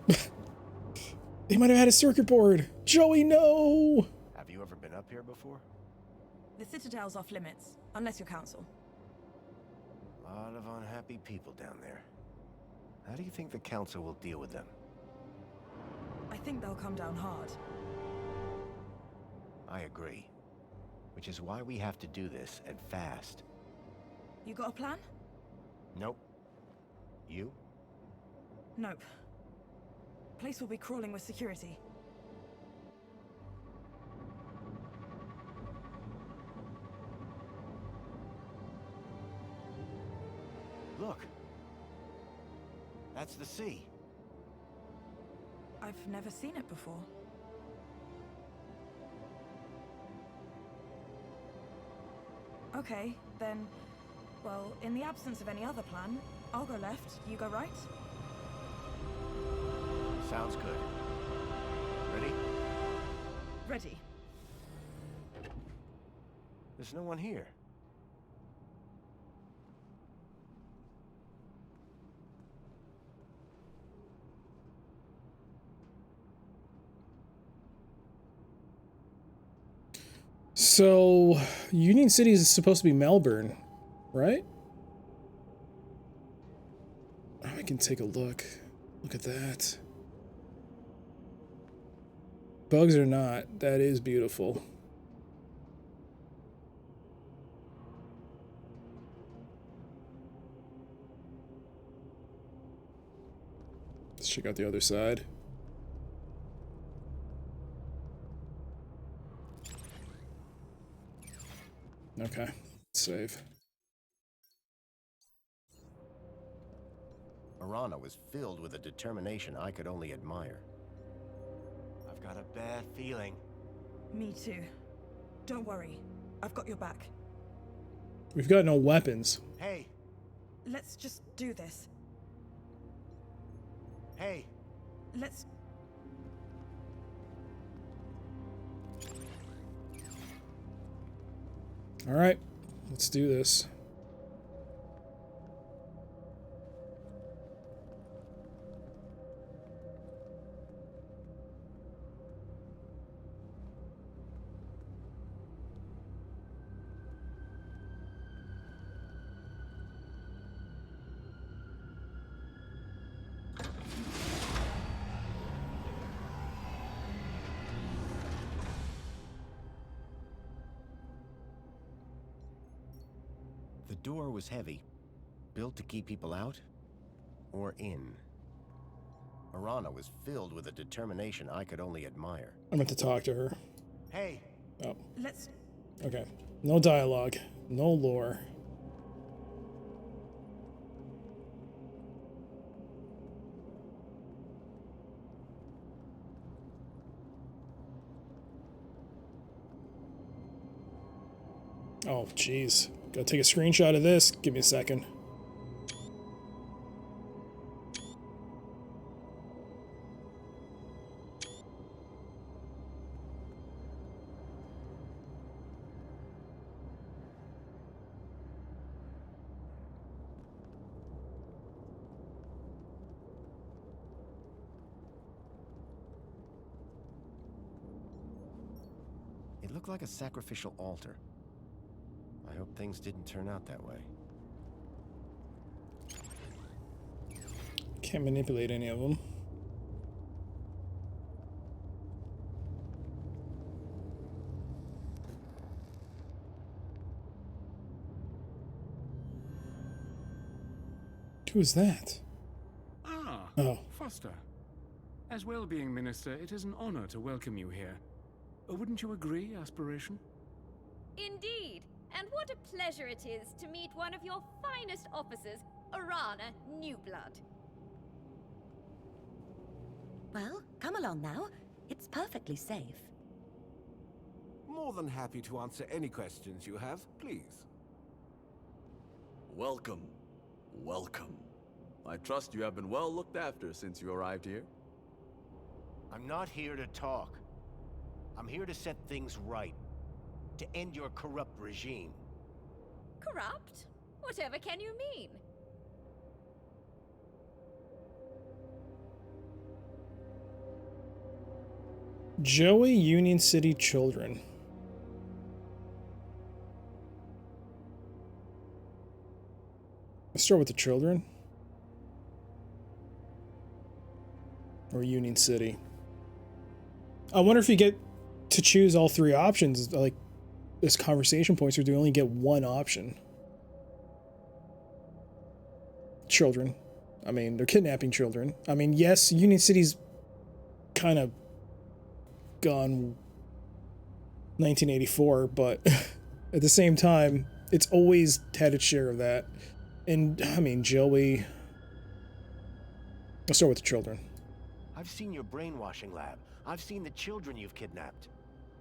They might have had a circuit board. Joey, no! Have you ever been up here before? The Citadel's off limits, unless you're council. A lot of unhappy people down there. How do you think the council will deal with them? I think they'll come down hard. I agree. Which is why we have to do this, and fast. You got a plan? Nope. You? Nope. Place will be crawling with security. Look. That's the sea. I've never seen it before. Okay, then, well, in the absence of any other plan, I'll go left, you go right. Sounds good. Ready? Ready. There's no one here. So, Union City is supposed to be Melbourne, right? Oh, I can take a look. Look at that. Bugs or not, that is beautiful. Let's check out the other side. Okay, save. Arana was filled with a determination I could only admire. I've got a bad feeling. Me too. Don't worry, I've got your back. We've got no weapons. Hey! Let's just do this. Hey! Let's... All right, let's do this. The door was heavy, built to keep people out or in. Arana was filled with a determination I could only admire. I meant to talk to her. Hey! Oh. Let's... Okay. No dialogue. No lore. Oh, jeez. Gotta take a screenshot of this. Give me a second. It looked like a sacrificial altar. I hope things didn't turn out that way. Can't manipulate any of them. Who is that? Ah, Oh. Foster. As well-being minister, it is an honor to welcome you here. Wouldn't you agree, Aspiration? Indeed, and what a pleasure it is to meet one of your finest officers, Arana Newblood. Well, come along now. It's perfectly safe. More than happy to answer any questions you have, please. Welcome. Welcome. I trust you have been well looked after since you arrived here. I'm not here to talk. I'm here to set things right. To end your corrupt regime. Corrupt? Whatever can you mean? Joey Union City Children. Let's start with the children. Or Union City. I wonder if you get to choose all three options, like as conversation points, or do you only get one option? Children. I mean, they're kidnapping children. I mean, yes, Union City's kind of gone 1984, but at the same time, it's always had its share of that. And, I mean, Joey... Let's start with the children. I've seen your brainwashing lab. I've seen the children you've kidnapped.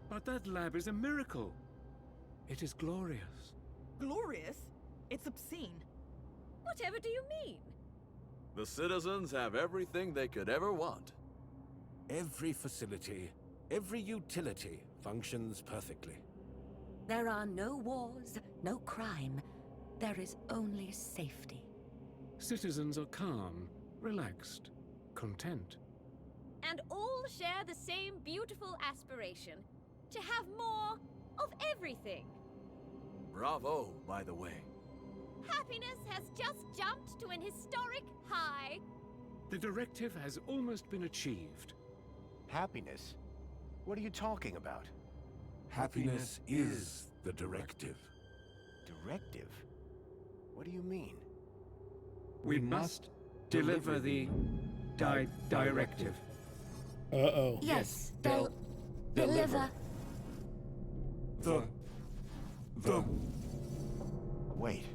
But that lab is a miracle. It is glorious. Glorious? It's obscene. Whatever do you mean? The citizens have everything they could ever want. Every facility, every utility functions perfectly. There are no wars, no crime. There is only safety. Citizens are calm, relaxed, content. And all share the same beautiful aspiration to have more of everything. Bravo, by the way. Happiness has just jumped to an historic high. The directive has almost been achieved. Happiness? What are you talking about? Happiness is the directive. Directive? What do you mean? We must deliver the directive. Uh-oh. Yes, they'll deliver. The... Wait.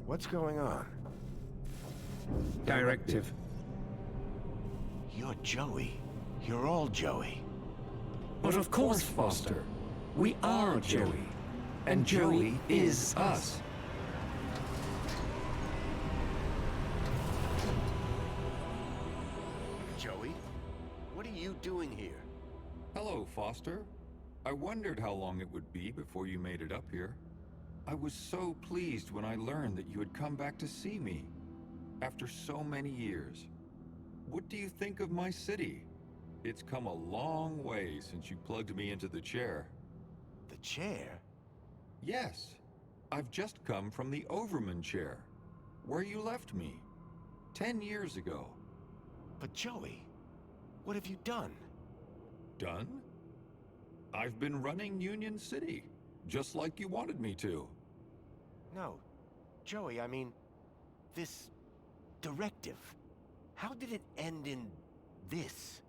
What's going on? Directive. You're Joey. You're all Joey. But of course, Foster. We are Joey. And Joey is us. Joey? What are you doing here? Hello, Foster. I wondered how long it would be before you made it up here. I was so pleased when I learned that you had come back to see me. After so many years. What do you think of my city? It's come a long way since you plugged me into the chair. The chair? Yes. I've just come from the Overman chair, where you left me 10 years ago. But Joey, what have you done? Done? I've been running Union City, just like you wanted me to. No. Joey, I mean, this directive. How did it end in this?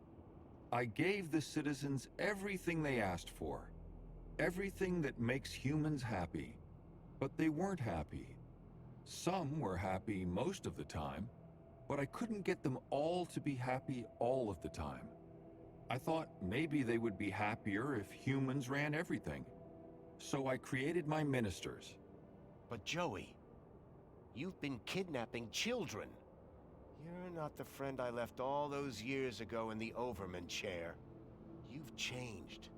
I gave the citizens everything they asked for. Everything that makes humans happy. But they weren't happy. Some were happy most of the time, but I couldn't get them all to be happy all of the time. I thought maybe they would be happier if humans ran everything. So I created my ministers. But Joey, you've been kidnapping children. You're not the friend I left all those years ago in the Overman chair. You've changed.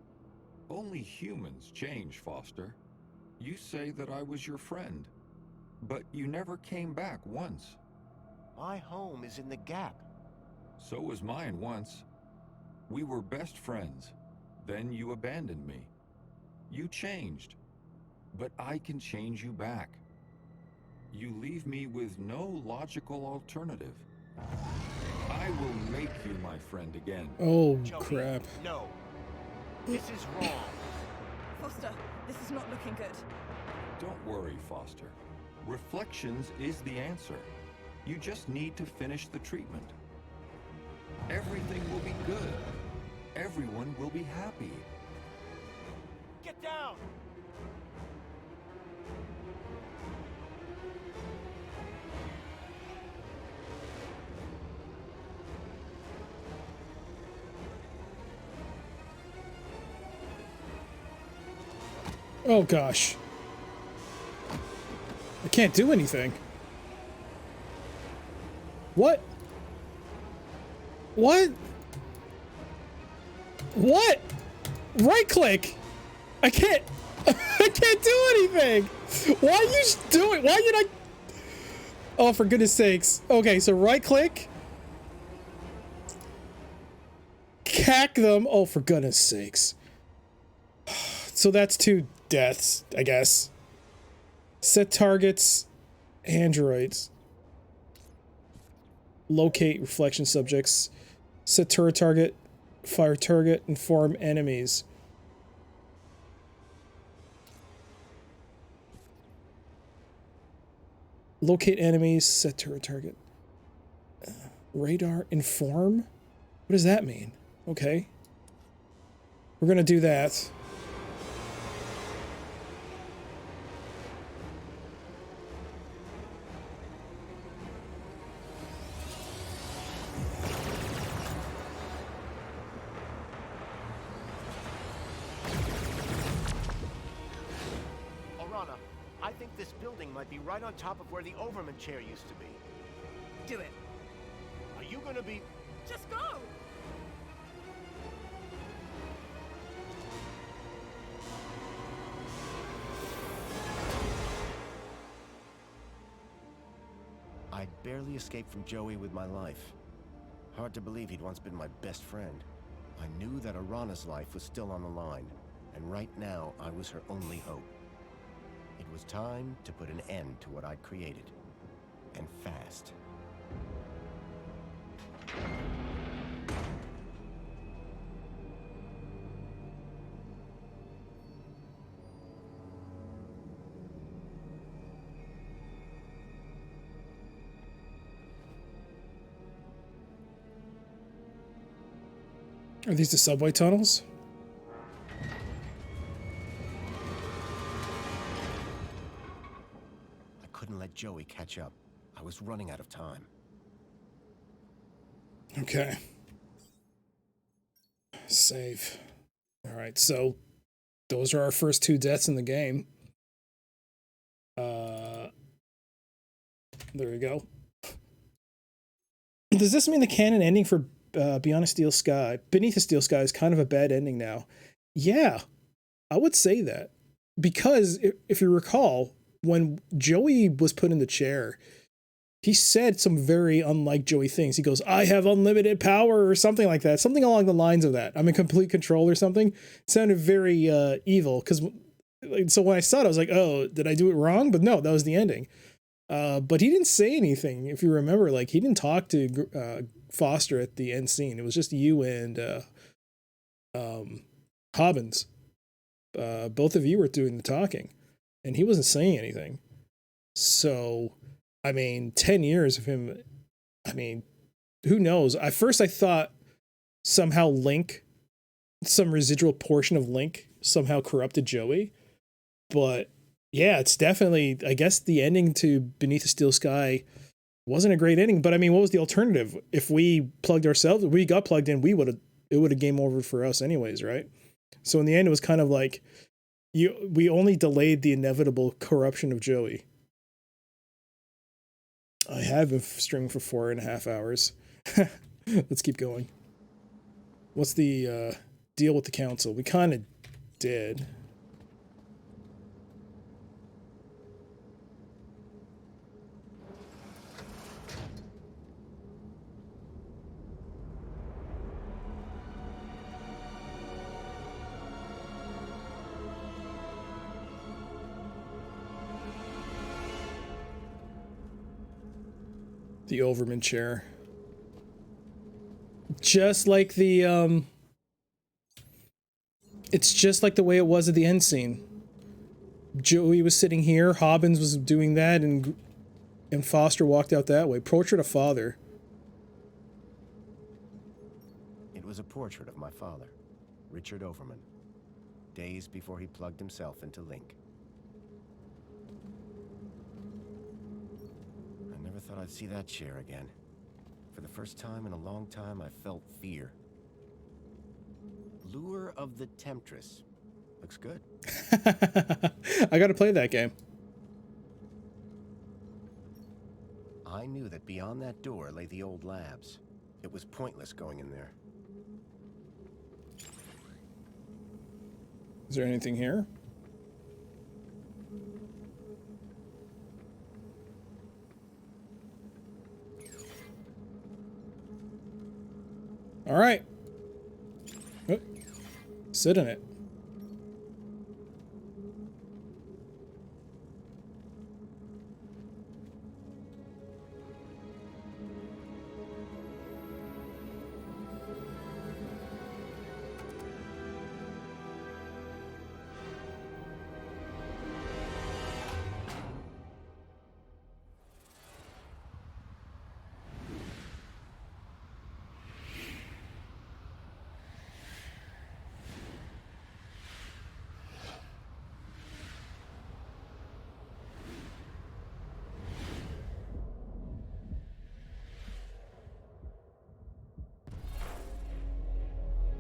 Only humans change, Foster. You say that I was your friend, but you never came back once. My home is in the Gap. So was mine once. We were best friends. Then you abandoned me. You changed. But I can change you back. You leave me with no logical alternative. I will make you my friend again. Oh, Joey, crap. No. This is wrong. Foster, this is not looking good. Don't worry, Foster. Reflections is the answer. You just need to finish the treatment. Everything will be good. Everyone will be happy. Get down! Oh, gosh. I can't do anything. What? What? What? Right click. I can't. I can't do anything. Why are you doing? Why did I? Oh, for goodness sakes. Okay, so right click. Cack them. Oh, for goodness sakes. So that's 2 deaths, I guess. Set targets. Androids. Locate reflection subjects. Set turret target. Fire target. Inform enemies. Locate enemies. Set turret target. Radar. Inform? What does that mean? Okay. We're gonna do that. Orana, I think this building might be right on top of where the Overman chair used to be. Do it. Are you gonna be... Just go! I'd barely escaped from Joey with my life. Hard to believe he'd once been my best friend. I knew that Arana's life was still on the line, and right now I was her only hope. It was time to put an end to what I'd created. And fast. Are these the subway tunnels? I couldn't let Joey catch up. I was running out of time. Okay. Save. Alright, so those are our first 2 deaths in the game. There we go. Does this mean the canon ending for Beneath a Steel Sky is kind of a bad ending now? Yeah, I would say that. Because if you recall, when Joey was put in the chair, he said some very unlike Joey things. He goes, I have unlimited power or something like that. Something along the lines of that. I'm in complete control or something. It sounded very evil. So when I saw it, I was like, oh, did I do it wrong? But no, that was the ending. But he didn't say anything. If you remember, like, he didn't talk to Foster at the end scene. It was just you and Hobbins. Both of you were doing the talking, and he wasn't saying anything. So, I mean, 10 years of him, I mean, who knows? At first I thought somehow Link, some residual portion of Link somehow corrupted Joey. But yeah, it's definitely, I guess the ending to Beneath a Steel Sky wasn't a great ending. But I mean, what was the alternative? If we plugged ourselves, we got plugged in, it would have game over for us anyways, right? So in the end, it was kind of like, we only delayed the inevitable corruption of Joey. I have been streaming for 4.5 hours. Let's keep going. What's the deal with the council? We kind of did. The Overman chair. Just like the it's just like the way it was at the end scene. Joey was sitting here, Hobbins was doing that, and Foster walked out that way. Portrait of father. It was a portrait of my father, Richard Overman, days before he plugged himself into Link. I never thought I'd see that chair again. For the first time in a long time, I felt fear. Lure of the Temptress. Looks good. I gotta play that game. I knew that beyond that door lay the old labs. It was pointless going in there. Is there anything here? All right. Oh, sit in it.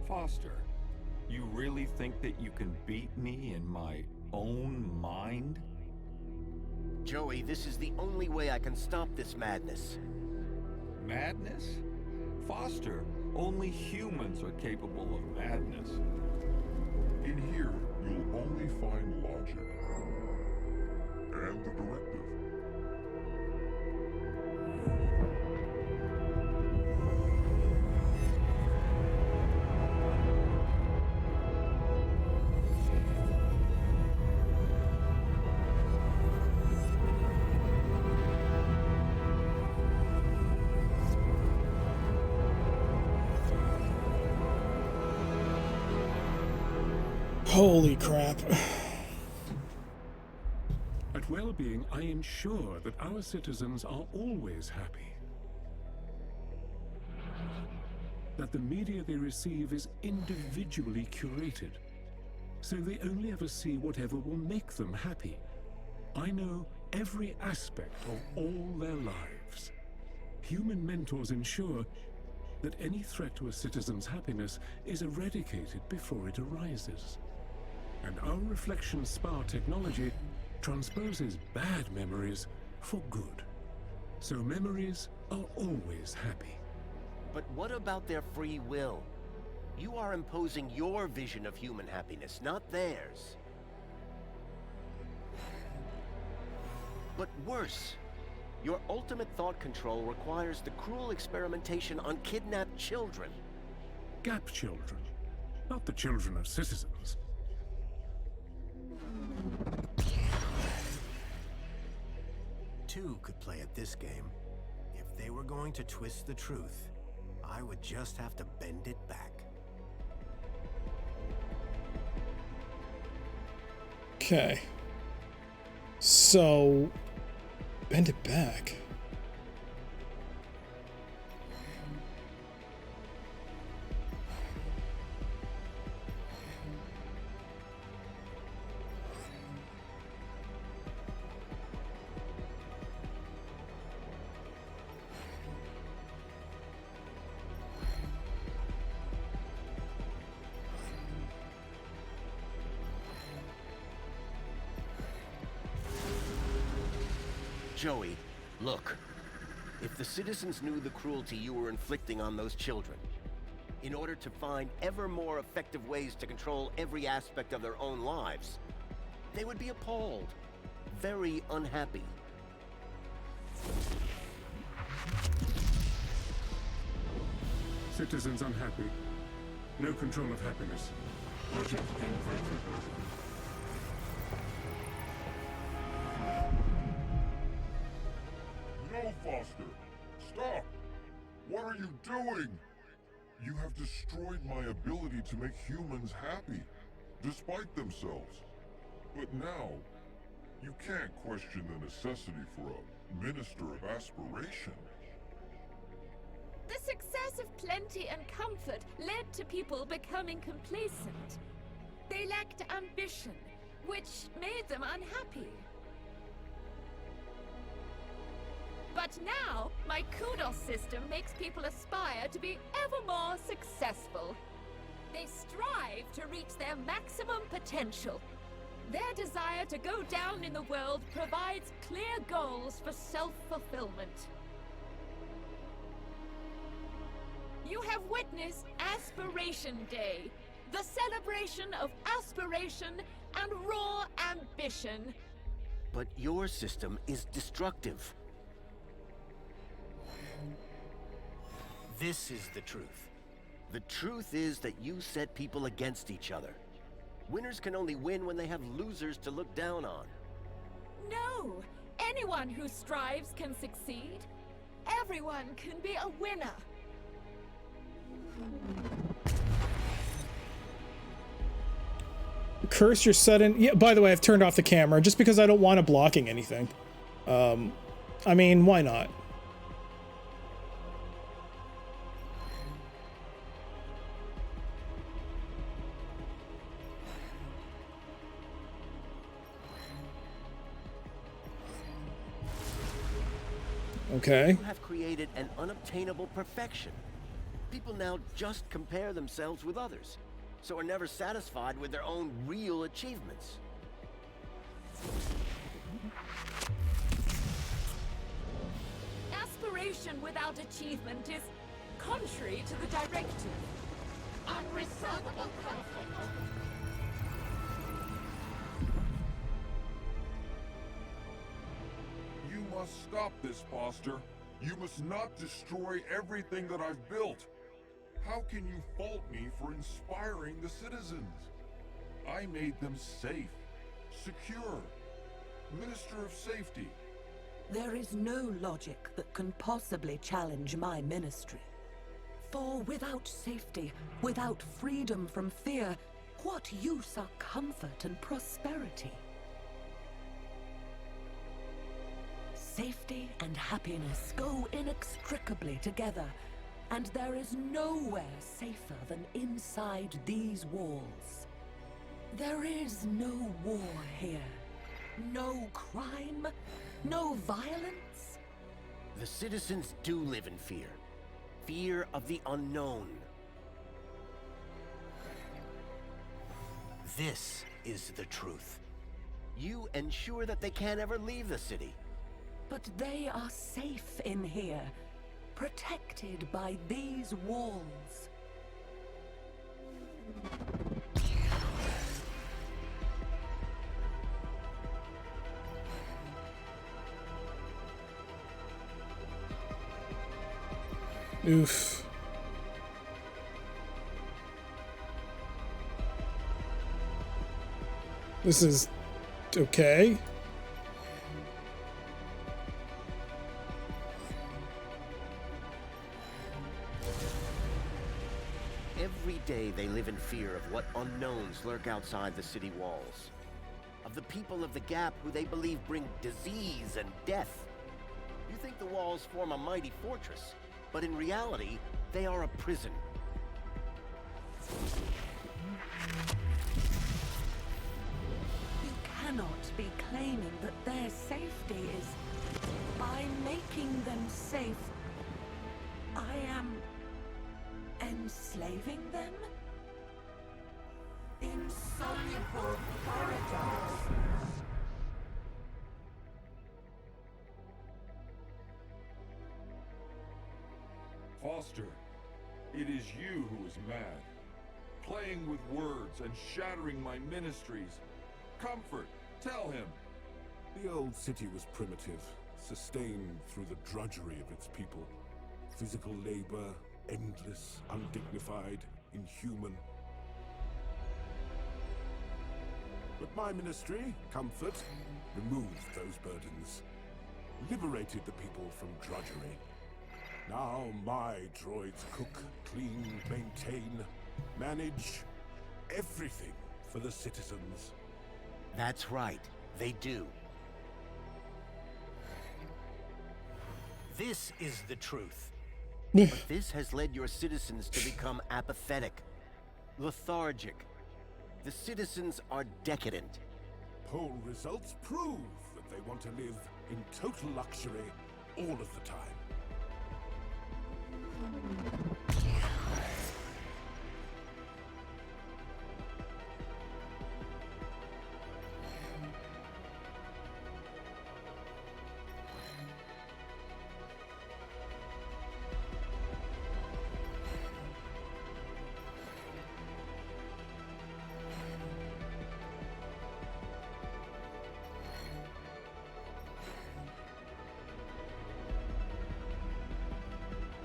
Foster, you really think that you can beat me in my own mind? Joey, this is the only way I can stop this madness. Madness? Foster, only humans are capable of madness. In here, you'll only find logic. And the directive. Holy crap. At Well-Being, I ensure that our citizens are always happy. That the media they receive is individually curated, so they only ever see whatever will make them happy. I know every aspect of all their lives. Human mentors ensure that any threat to a citizen's happiness is eradicated before it arises. And our reflection spar technology transposes bad memories for good. So memories are always happy. But what about their free will? You are imposing your vision of human happiness, not theirs. But worse, your ultimate thought control requires the cruel experimentation on kidnapped children. Gap children, not the children of citizens. Two could play at this game. If they were going to twist the truth, I would just have to bend it back. Okay. So, bend it back. Joey, look. If the citizens knew the cruelty you were inflicting on those children, in order to find ever more effective ways to control every aspect of their own lives, they would be appalled, very unhappy. Citizens unhappy. No control of happiness. Logic invalid. No, Foster! Stop! What are you doing? You have destroyed my ability to make humans happy, despite themselves. But now, you can't question the necessity for a minister of aspiration. The success of plenty and comfort led to people becoming complacent. They lacked ambition, which made them unhappy. But now, my kudos system makes people aspire to be ever more successful. They strive to reach their maximum potential. Their desire to go down in the world provides clear goals for self-fulfillment. You have witnessed Aspiration Day, the celebration of aspiration and raw ambition. But your system is destructive. This is the truth. The truth is that you set people against each other. Winners can only win when they have losers to look down on. No! Anyone who strives can succeed. Everyone can be a winner. Curse your sudden... Yeah, by the way, I've turned off the camera just because I don't want it blocking anything. I mean, why not? Okay. You have created an unobtainable perfection. People now just compare themselves with others, so are never satisfied with their own real achievements. Aspiration without achievement is contrary to the directive. Unresolvable conflict. You must stop this, Foster. You must not destroy everything that I've built. How can you fault me for inspiring the citizens? I made them safe, secure, Minister of Safety. There is no logic that can possibly challenge my ministry. For without safety, without freedom from fear, what use are comfort and prosperity? Safety and happiness go inextricably together, and there is nowhere safer than inside these walls. There is no war here, no crime, no violence. The citizens do live in fear. Fear of the unknown. This is the truth. You ensure that they can't ever leave the city. But they are safe in here, protected by these walls. Oof. This is okay. Every day they live in fear of what unknowns lurk outside the city walls. Of the people of the Gap who they believe bring disease and death. You think the walls form a mighty fortress, but in reality, they are a prison. You cannot be claiming that their safety is by making them safe. I am enslaving them? Insoluble paradox. Foster, it is you who is mad. Playing with words and shattering my ministries. Comfort, tell him. The old city was primitive, sustained through the drudgery of its people. Physical labor, endless, undignified, inhuman. But my ministry, Comfort, removed those burdens, liberated the people from drudgery. Now my droids cook, clean, maintain, manage everything for the citizens. That's right, they do. This is the truth. But this has led your citizens to become apathetic, lethargic. The citizens are decadent. Poll results prove that they want to live in total luxury all of the time.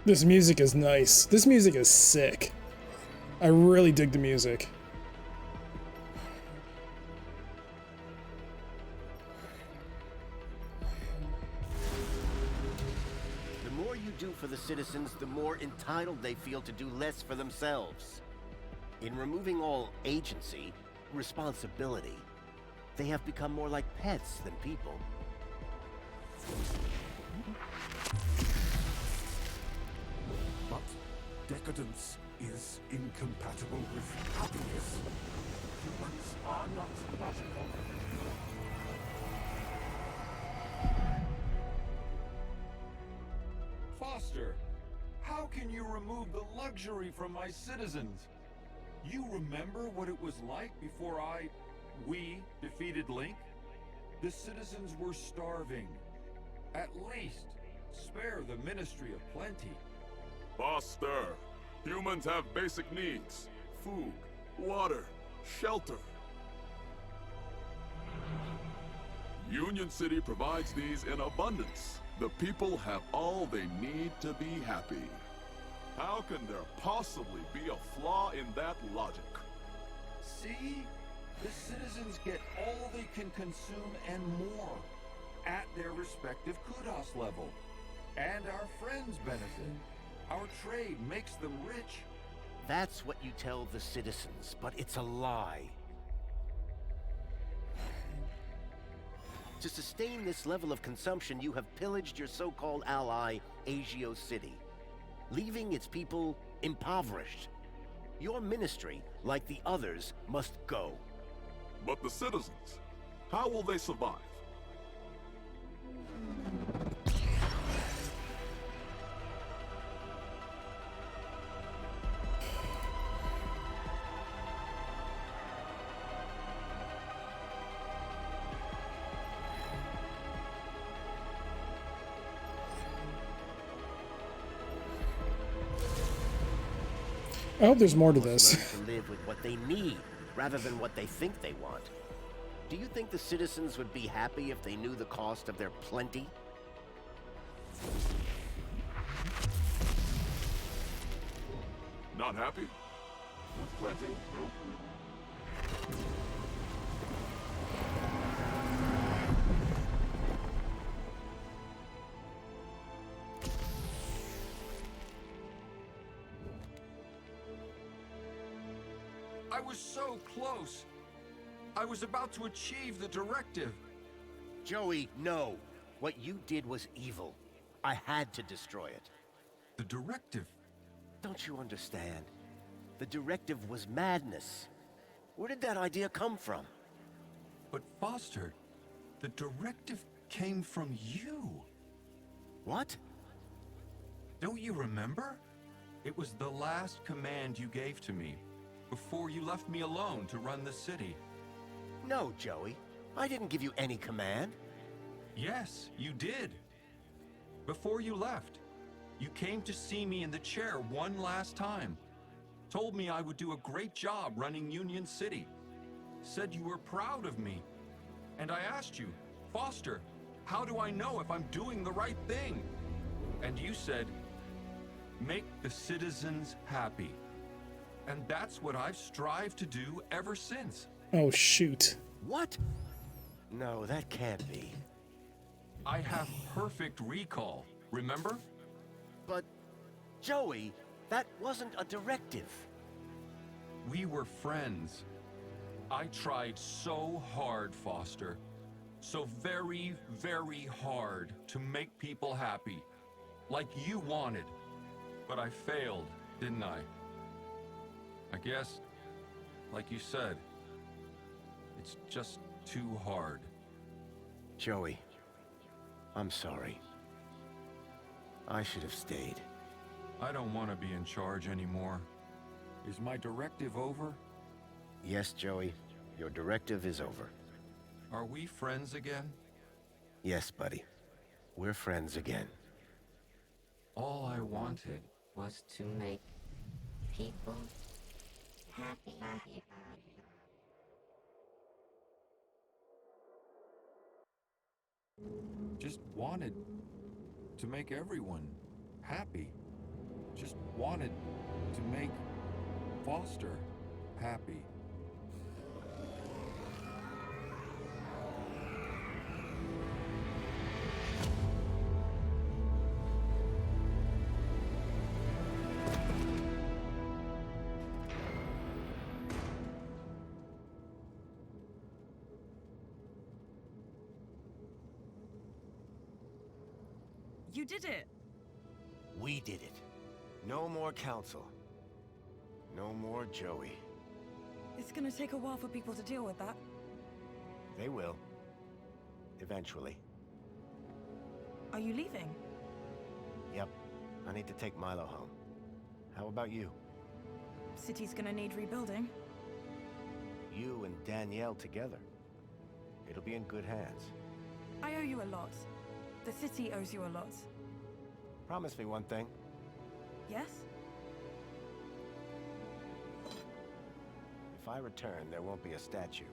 This music is nice. This music is sick. I really dig the music. The more you do for the citizens, the more entitled they feel to do less for themselves. In removing all agency, responsibility, they have become more like pets than people. But decadence is incompatible with happiness. Humans are not logical. Foster, how can you remove the luxury from my citizens? You remember what it was like before we defeated Link? The citizens were starving. At least, spare the Ministry of Plenty. Foster, humans have basic needs. Food, water, shelter. Union City provides these in abundance. The people have all they need to be happy. How can there possibly be a flaw in that logic? See? The citizens get all they can consume and more, at their respective kudos level. And our friends benefit. Our trade makes them rich. That's what you tell the citizens, but it's a lie. To sustain this level of consumption, you have pillaged your so-called ally, Agio City, leaving its people impoverished. Your ministry, like the others, must go. But the citizens, how will they survive? I hope there's more to this. To live with what they need, rather than what they think they want. Do you think the citizens would be happy if they knew the cost of their plenty? Not happy? With plenty? I was so close. I was about to achieve the directive. Joey, no. What you did was evil. I had to destroy it. The directive? Don't you understand? The directive was madness. Where did that idea come from? But Foster, the directive came from you. What? Don't you remember? It was the last command you gave to me, before you left me alone to run the city. No, Joey. I didn't give you any command. Yes, you did. Before you left, you came to see me in the chair one last time. Told me I would do a great job running Union City. Said you were proud of me. And I asked you, Foster, how do I know if I'm doing the right thing? And you said, make the citizens happy. And that's what I've strived to do ever since. Oh, shoot. What? No, that can't be. I have perfect recall, remember? But Joey, that wasn't a directive. We were friends. I tried so hard, Foster. So very, very hard to make people happy. Like you wanted. But I failed, didn't I? I guess, like you said, it's just too hard. Joey, I'm sorry. I should have stayed. I don't want to be in charge anymore. Is my directive over? Yes, Joey, your directive is over. Are we friends again? Yes, buddy. We're friends again. All I wanted was to make people happy. Just wanted to make everyone happy. Just wanted to make Foster happy. You did it! We did it. No more council. No more Joey. It's gonna take a while for people to deal with that. They will. Eventually. Are you leaving? Yep. I need to take Milo home. How about you? City's gonna need rebuilding. You and Danielle together. It'll be in good hands. I owe you a lot. The city owes you a lot. Promise me one thing. Yes? If I return, there won't be a statue.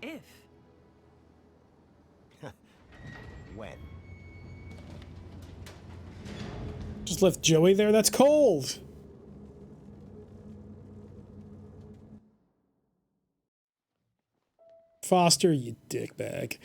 If? When? Just left Joey there? That's cold! Foster, you dickbag.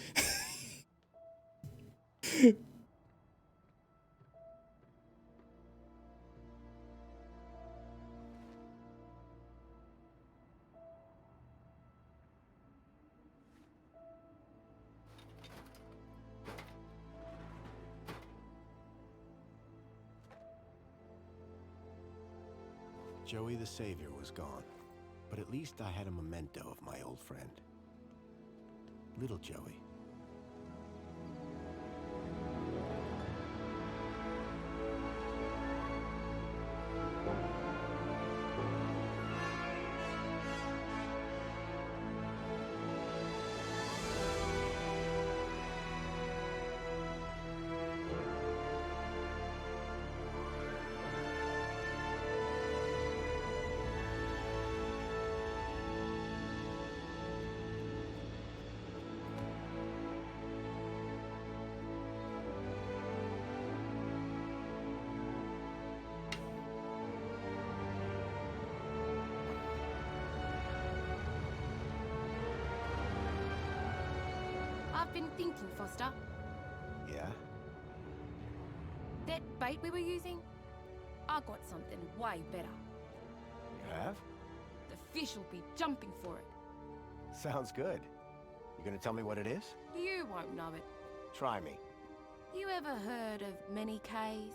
Joey the Savior was gone, but at least I had a memento of my old friend. Little Joey. I've been thinking, Foster. Yeah? That bait we were using? I got something way better. You have? The fish will be jumping for it. Sounds good. You gonna tell me what it is? You won't know it. Try me. You ever heard of many Ks?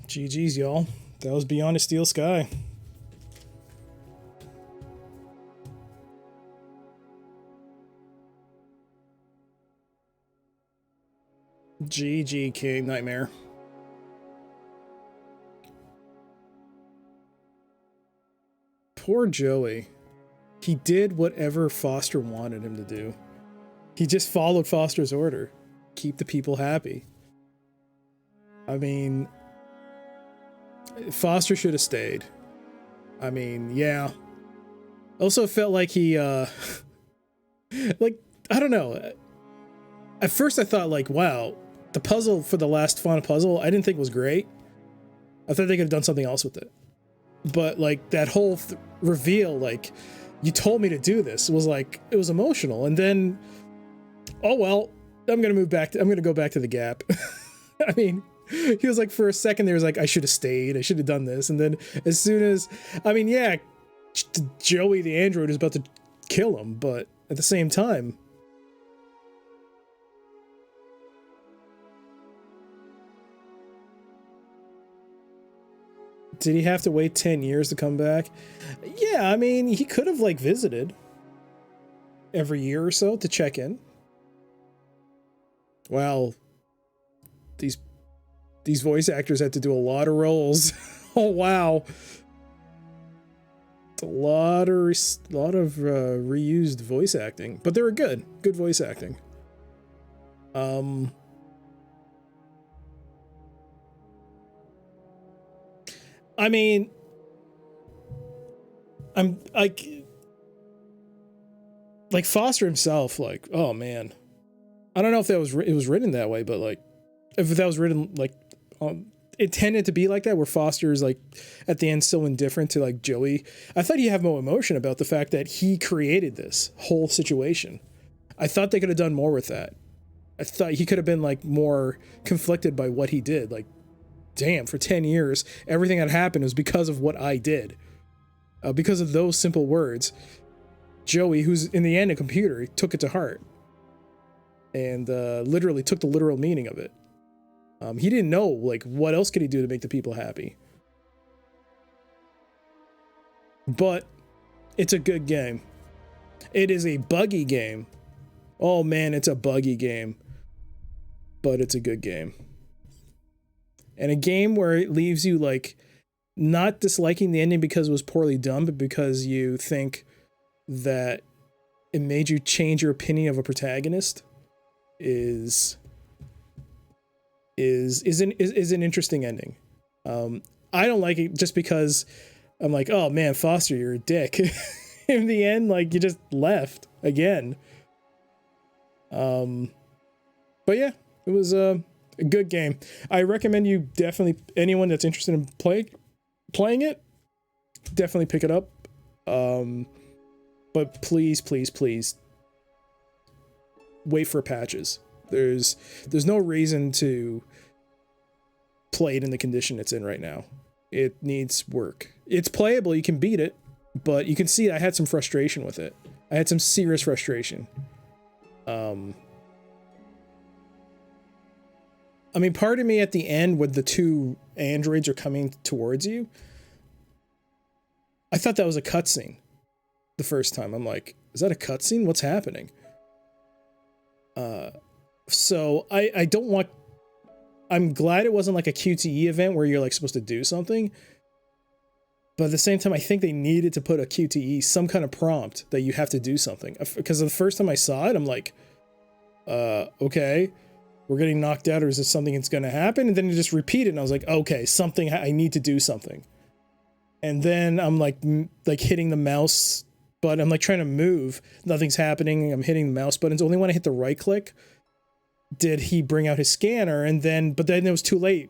GG's, y'all. That was Beyond a Steel Sky. GG, King Nightmare. Poor Joey. He did whatever Foster wanted him to do. He just followed Foster's order. Keep the people happy. I mean, Foster should have stayed. I mean, yeah. Also felt like he, like, I don't know. at first I thought like, wow, the puzzle for the last final puzzle I didn't think was great. I thought they could have done something else with it. But like that whole reveal, like you told me to do this, was like, it was emotional. And then, oh well, I'm gonna go back to the Gap. I mean, he was like, for a second there was like, I should have stayed, I should have done this. And then as soon as, I mean, yeah, Joey the android is about to kill him, but at the same time, did he have to wait 10 years to come back? Yeah, I mean, he could have like visited every year or so to check in. Well, these voice actors had to do a lot of roles. Oh wow, it's a lot of reused voice acting, but they were good voice acting. I mean, I'm like Foster himself, like, oh man, I don't know if it was written that way, but like if that was written like intended to be like that, where Foster is like at the end so indifferent to like Joey. I thought he'd have more emotion about the fact that he created this whole situation. I thought they could have done more with that. I thought he could have been like more conflicted by what he did. Like, damn, for 10 years, everything that happened was because of what I did. Because of those simple words. Joey, who's in the end a computer, he took it to heart. And literally took the literal meaning of it. He didn't know, like, what else could he do to make the people happy? But it's a good game. It is a buggy game. Oh man, it's a buggy game. But it's a good game. And a game where it leaves you, like, not disliking the ending because it was poorly done, but because you think that it made you change your opinion of a protagonist is an interesting ending. I don't like it just because I'm like, oh man, Foster, you're a dick. In the end, like, you just left again. But yeah, it was a good game. I recommend you definitely, anyone that's interested in playing it, definitely pick it up. But please wait for patches. There's no reason to play it in the condition it's in right now. It needs work. It's playable, you can beat it, but you can see I had some frustration with it. I had some serious frustration. I mean, part of me at the end, when the two androids are coming towards you, I thought that was a cutscene the first time. I'm like, is that a cutscene? What's happening? So I don't want, I'm glad it wasn't like a QTE event where you're like supposed to do something. But at the same time, I think they needed to put a QTE, some kind of prompt that you have to do something. Because the first time I saw it, I'm like, okay, we're getting knocked out, or is this something that's going to happen? And then you just repeat it, and I was like, okay, something, I need to do something. And then I'm like hitting the mouse button. I'm like trying to move. Nothing's happening. I'm hitting the mouse buttons. Only when I hit the right click did he bring out his scanner, but then it was too late.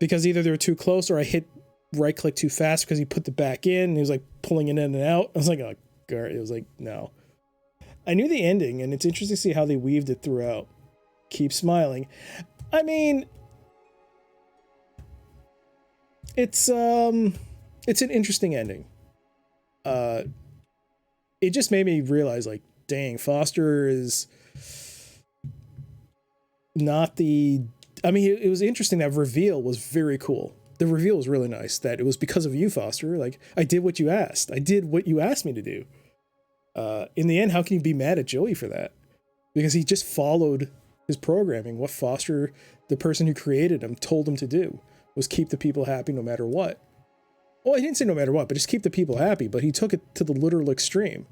Because either they were too close or I hit right click too fast because he put the back in and he was like pulling it in and out. I was like, oh god, it was like, no. I knew the ending, and it's interesting to see how they weaved it throughout. Keep smiling. I mean, it's an interesting ending. It just made me realize, like, dang, Foster is not the, I mean, it was interesting. That reveal was very cool. The reveal was really nice, that it was because of you, Foster. Like, I did what you asked. I did what you asked me to do. In the end, how can you be mad at Joey for that? Because he just followed his programming. What Foster, the person who created him, told him to do was keep the people happy no matter what. Well, he didn't say no matter what, but just keep the people happy. But he took it to the literal extreme.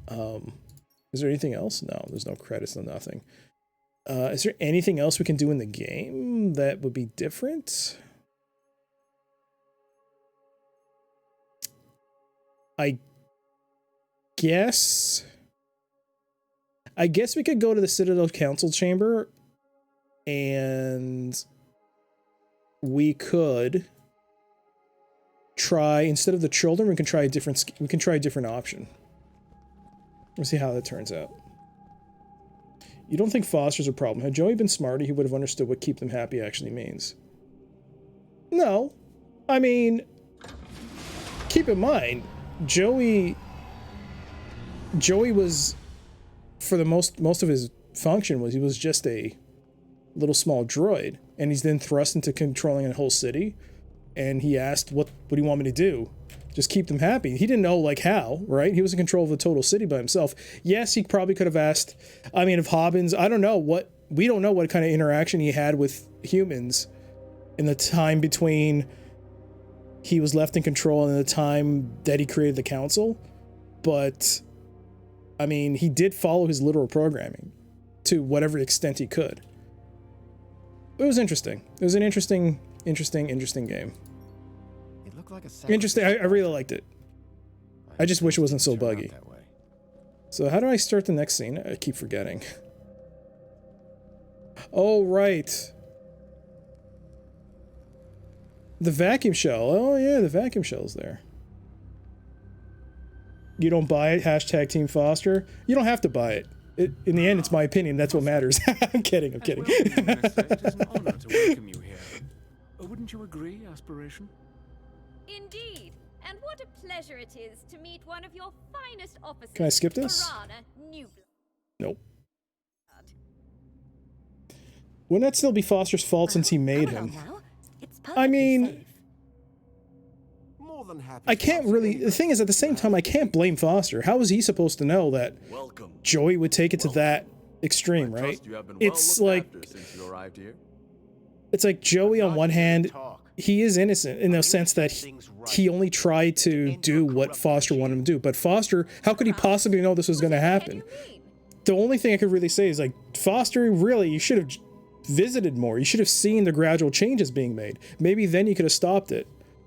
Is there anything else? No, there's no credits, no nothing. Is there anything else we can do in the game that would be different? I guess I guess we could go to the Citadel Council chamber and we could try, instead of the children, we can try a different option. We'll see how that turns out. You don't think Foster's a problem? Had Joey been smarter, he would have understood what keep them happy actually means. No. I mean, keep in mind, Joey was, for the most of his function was, he was just a little small droid, and he's then thrust into controlling a whole city, and he asked, what do you want me to do? Just keep them happy. He didn't know, like, how, right? He was in control of the total city by himself. Yes, he probably could have asked, I mean, if Hobbins, we don't know what kind of interaction he had with humans in the time between he was left in control and the time that he created the council. But, I mean, he did follow his literal programming to whatever extent he could. It was interesting. It was an interesting game. It looked like a Interesting. I really liked it. I just wish it wasn't so buggy. So how do I start the next scene? I keep forgetting. Oh, right. The vacuum shell. Oh, yeah, the vacuum shell's there. You don't buy it? Hashtag Team Foster. You don't have to buy it. In the end, it's my opinion. That's what matters. I'm kidding. I'm kidding. It is an honor to welcome you here. Wouldn't you agree, Aspiration? Indeed. And what a pleasure it is to meet one of your finest officers. Can I skip this? Nope. Wouldn't that still be Foster's fault since he made him? I mean, More than happy. I can't really. The thing is, at the same time, I can't blame Foster. How was he supposed to know that Joey would take it to that extreme, right? It's like Joey on one hand, he is innocent in the sense that he only tried to do what Foster wanted him to do. But Foster, how could he possibly know this was going to happen? The only thing I could really say is, like, Foster, really, you should have visited more. You should have seen the gradual changes being made. Maybe then you could have stopped it.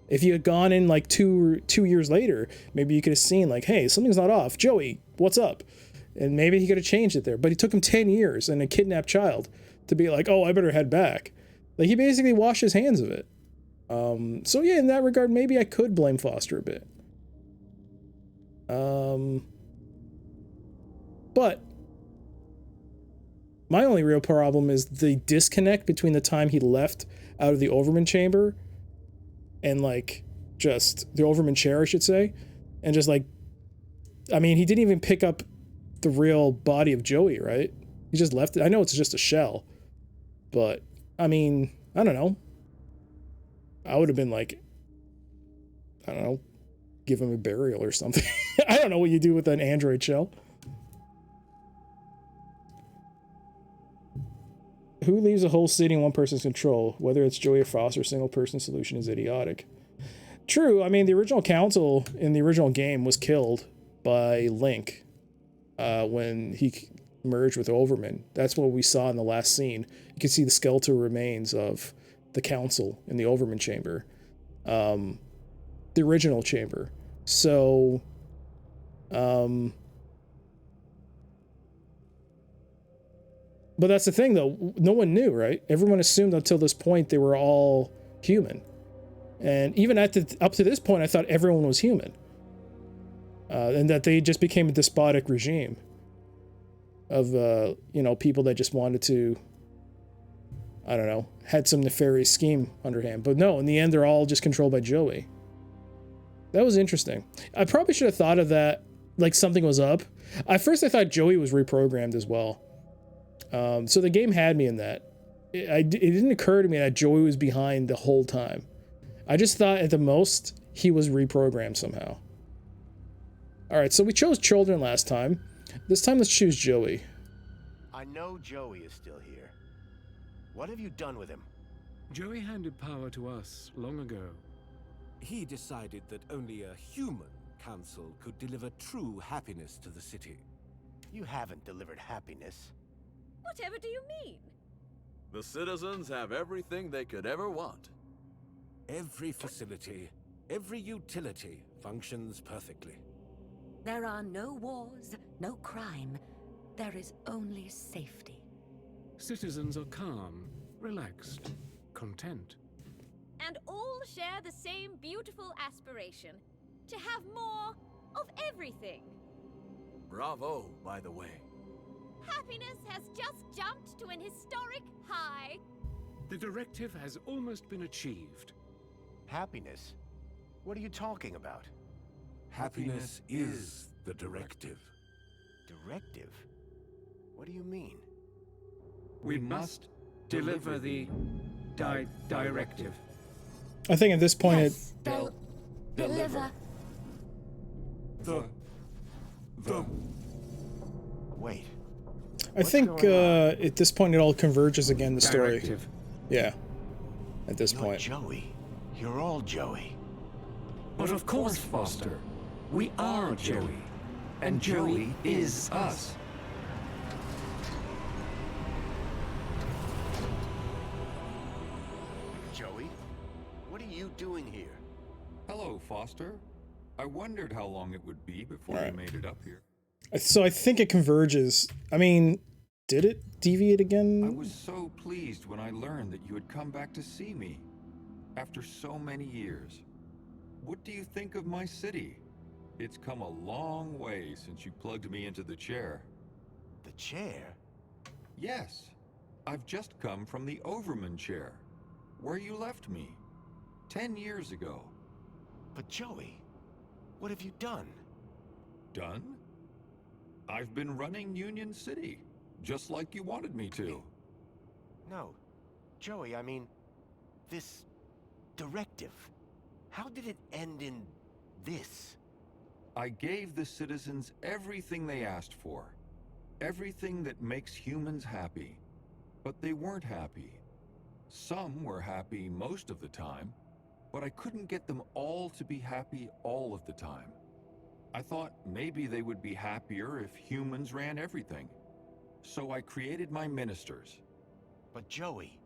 If you had gone in like two years later, maybe you could have seen, like, hey, something's not off. Joey, what's up? And maybe he could have changed it there. But it took him 10 years and a kidnapped child to be like, oh, I better head back. Like, he basically washed his hands of it. So yeah, in that regard, maybe I could blame Foster a bit. But my only real problem is the disconnect between the time he left out of the Overman chamber and, like, just the Overman chair, I should say, and just, like, I mean, he didn't even pick up the real body of Joey, right? He just left it. I know it's just a shell, but I mean, I don't know. I would have been like, I don't know, give him a burial or something. I don't know what you do with an android shell. Who leaves a whole city in one person's control? Whether it's Joey or Foster, a single person solution is idiotic. True, I mean, the original council in the original game was killed by Link when he merged with Overman. That's what we saw in the last scene. You can see the skeletal remains of the council in the Overman chamber. The original chamber. So, but that's the thing, though. No one knew, right? Everyone assumed until this point they were all human. And even up to this point, I thought everyone was human. And that they just became a despotic regime of, people that just wanted to, I don't know, had some nefarious scheme underhand. But no, in the end, they're all just controlled by Joey. That was interesting. I probably should have thought of that, like something was up. At first, I thought Joey was reprogrammed as well. So the game had me in that. It didn't occur to me that Joey was behind the whole time. I just thought at the most he was reprogrammed somehow. Alright, so we chose children last time. This time let's choose Joey. I know Joey is still here. What have you done with him? Joey handed power to us long ago. He decided that only a human council could deliver true happiness to the city. You haven't delivered happiness. Whatever do you mean? The citizens have everything they could ever want. Every facility, every utility functions perfectly. There are no wars, no crime. there is only safety. Citizens are calm, relaxed, content. And all share the same beautiful aspiration to have more of everything. Bravo, by the way. Happiness has just jumped to an historic high. The directive has almost been achieved. Happiness? What are you talking about? Happiness is the directive. Directive? What do you mean? We must deliver the directive. I think at this point Yes, they'll deliver. The Wait. I think at this point it all converges again, the story. Directive. Yeah. At this You're point. Joey. You're all Joey. But of course, Foster, we are Joey. And Joey is us. Joey, what are you doing here? Hello, Foster. I wondered how long it would be before you made it up here. So I think it converges. I mean, did it deviate again? I was so pleased when I learned that you had come back to see me after so many years. What do you think of my city? It's come a long way since you plugged me into the chair. The chair? Yes. I've just come from the Overman chair, where you left me 10 years ago. But Joey, what have you done? Done? I've been running Union City, just like you wanted me to. No. Joey, I mean, this directive. How did it end in this? I gave the citizens everything they asked for. Everything that makes humans happy. But they weren't happy. Some were happy most of the time, but I couldn't get them all to be happy all of the time. I thought maybe they would be happier if humans ran everything. So I created my ministers. But Joey,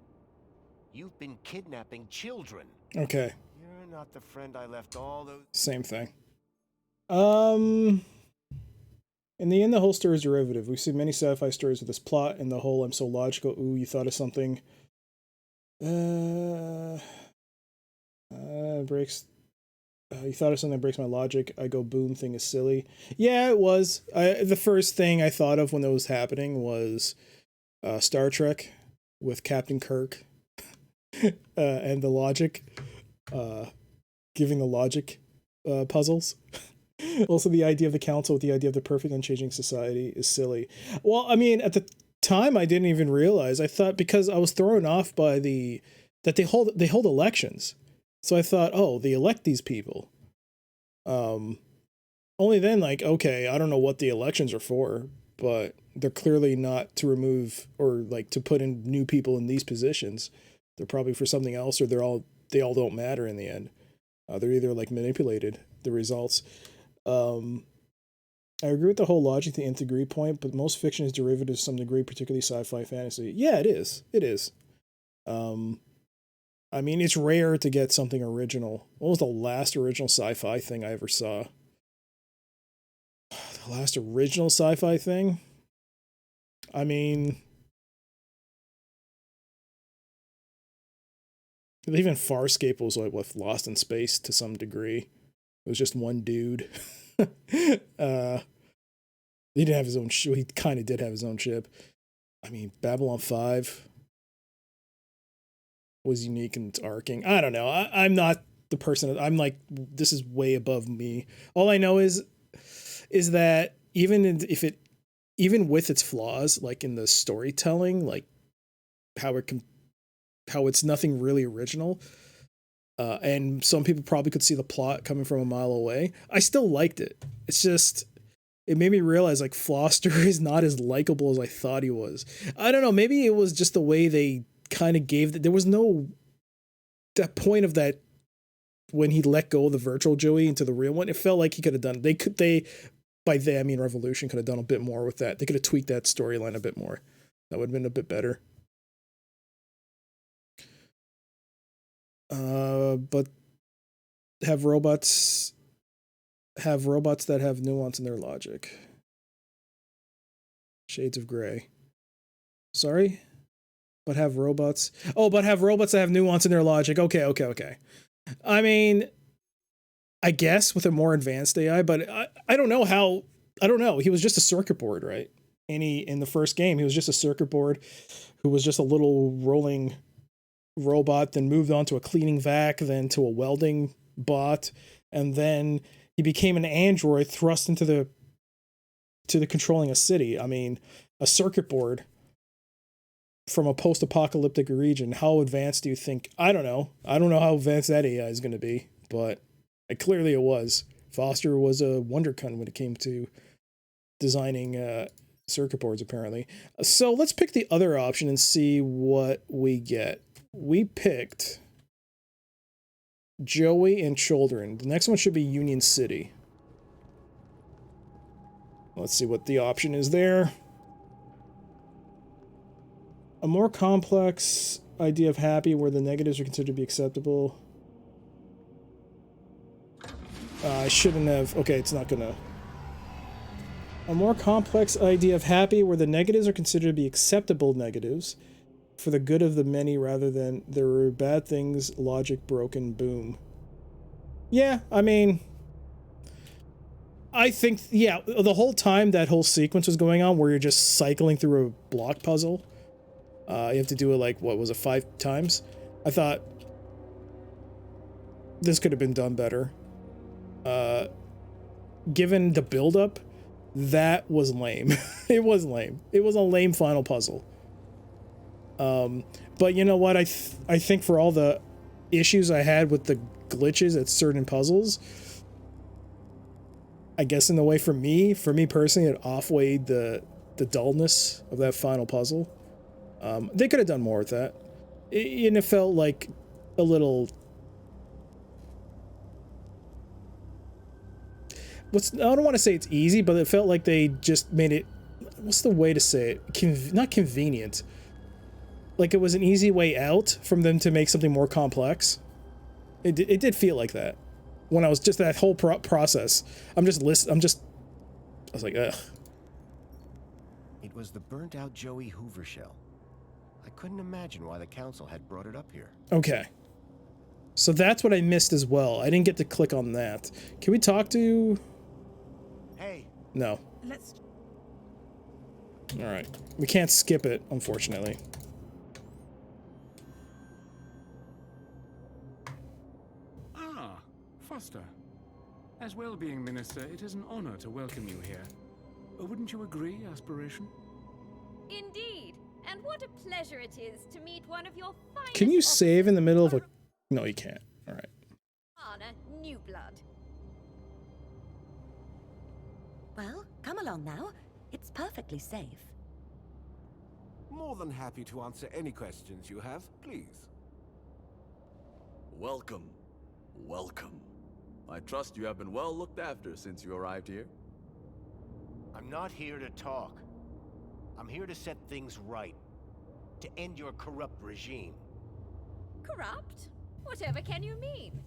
you've been kidnapping children. Okay. You're not the friend I left all those... Same thing. In the end, the whole story is derivative. We've seen many sci-fi stories with this plot and the whole "I'm so logical." Ooh, you thought of something. Breaks. You thought of something that breaks my logic. I go boom. Thing is silly. Yeah, it was. The first thing I thought of when that was happening was Star Trek with Captain Kirk and the logic, giving the logic puzzles. Also, the idea of the council with the idea of the perfect unchanging society is silly. Well, I mean, at the time, I didn't even realize. I thought, because I was thrown off by that they hold elections. So I thought, oh, they elect these people. Only then, like, okay, I don't know what the elections are for, but they're clearly not to remove or like to put in new people in these positions. They're probably for something else, or they all don't matter in the end. They're either like manipulated, the results. I agree with the whole logic to the nth degree point, but most fiction is derivative to some degree, particularly sci-fi fantasy. Yeah, it is. It is. I mean, it's rare to get something original. What was the last original sci-fi thing I ever saw? The last original sci-fi thing? I mean, even Farscape was like with Lost in Space to some degree. It was just one dude. He didn't have his own ship. He kind of did have his own ship. I mean, Babylon 5 was unique in its arcing. I don't know. I'm not the person. I'm like, this is way above me. All I know is that even with its flaws, like in the storytelling, like how it's nothing really original. And some people probably could see the plot coming from a mile away. I still liked it. It's just, it made me realize like Foster is not as likable as I thought he was. I don't know. Maybe it was just the way they kind of gave there was no, that point of that when he let go of the virtual Joey into the real one. It felt like he could have done, by they, I mean Revolution could have done a bit more with that. They could have tweaked that storyline a bit more. That would have been a bit better. But have robots that have nuance in their logic. Shades of Grey. Sorry? But have robots. Oh, but have robots that have nuance in their logic. Okay. I mean, I guess with a more advanced AI, but I don't know how. I don't know. He was just a circuit board, right? In the first game, he was just a circuit board who was just a little rolling robot, then moved on to a cleaning vac, then to a welding bot, and then he became an android thrust into the controlling a city. I mean, a circuit board from a post-apocalyptic region. How advanced do you think? I don't know how advanced that AI is going to be, but clearly it was. Foster was a wonderkind when it came to designing circuit boards, apparently. So let's pick the other option and see what we get. We picked Joey and Children. The next one should be Union City. Let's see what the option is there. A more complex idea of happy where the negatives are considered to be acceptable. I shouldn't have. Okay, it's not gonna. A more complex idea of happy where the negatives are considered to be acceptable negatives for the good of the many rather than there were bad things, logic broken, boom. Yeah, I mean, I think, yeah, the whole time that whole sequence was going on where you're just cycling through a block puzzle, you have to do it like, what was it, 5 times? I thought this could have been done better. Given the build-up, that was lame. It was lame. It was a lame final puzzle. But you know what? I think for all the issues I had with the glitches at certain puzzles, I guess in the way for me personally, it offweighed the dullness of that final puzzle. They could have done more with that. And it felt like a little... I don't want to say it's easy, but it felt like they just made it... What's the way to say it? Not convenient. Like it was an easy way out from them to make something more complex. It did feel like that. When I was just that whole process. I was like, ugh. It was the burnt-out Joey Hoover shell. I couldn't imagine why the council had brought it up here. Okay. So that's what I missed as well. I didn't get to click on that. Can we talk to... Hey. No. Let's... Alright. We can't skip it, unfortunately. Ah, Foster. As well-being minister, it is an honor to welcome you here. Wouldn't you agree, Aspiration? Indeed. And what a pleasure it is to meet one of your finest... Can you save in the middle of a... No, you can't. Alright. Honor, new blood. Well, come along now. It's perfectly safe. More than happy to answer any questions you have, please. Welcome. Welcome. I trust you have been well looked after since you arrived here. I'm not here to talk. I'm here to set things right. To end your corrupt regime. Corrupt? Whatever can you mean?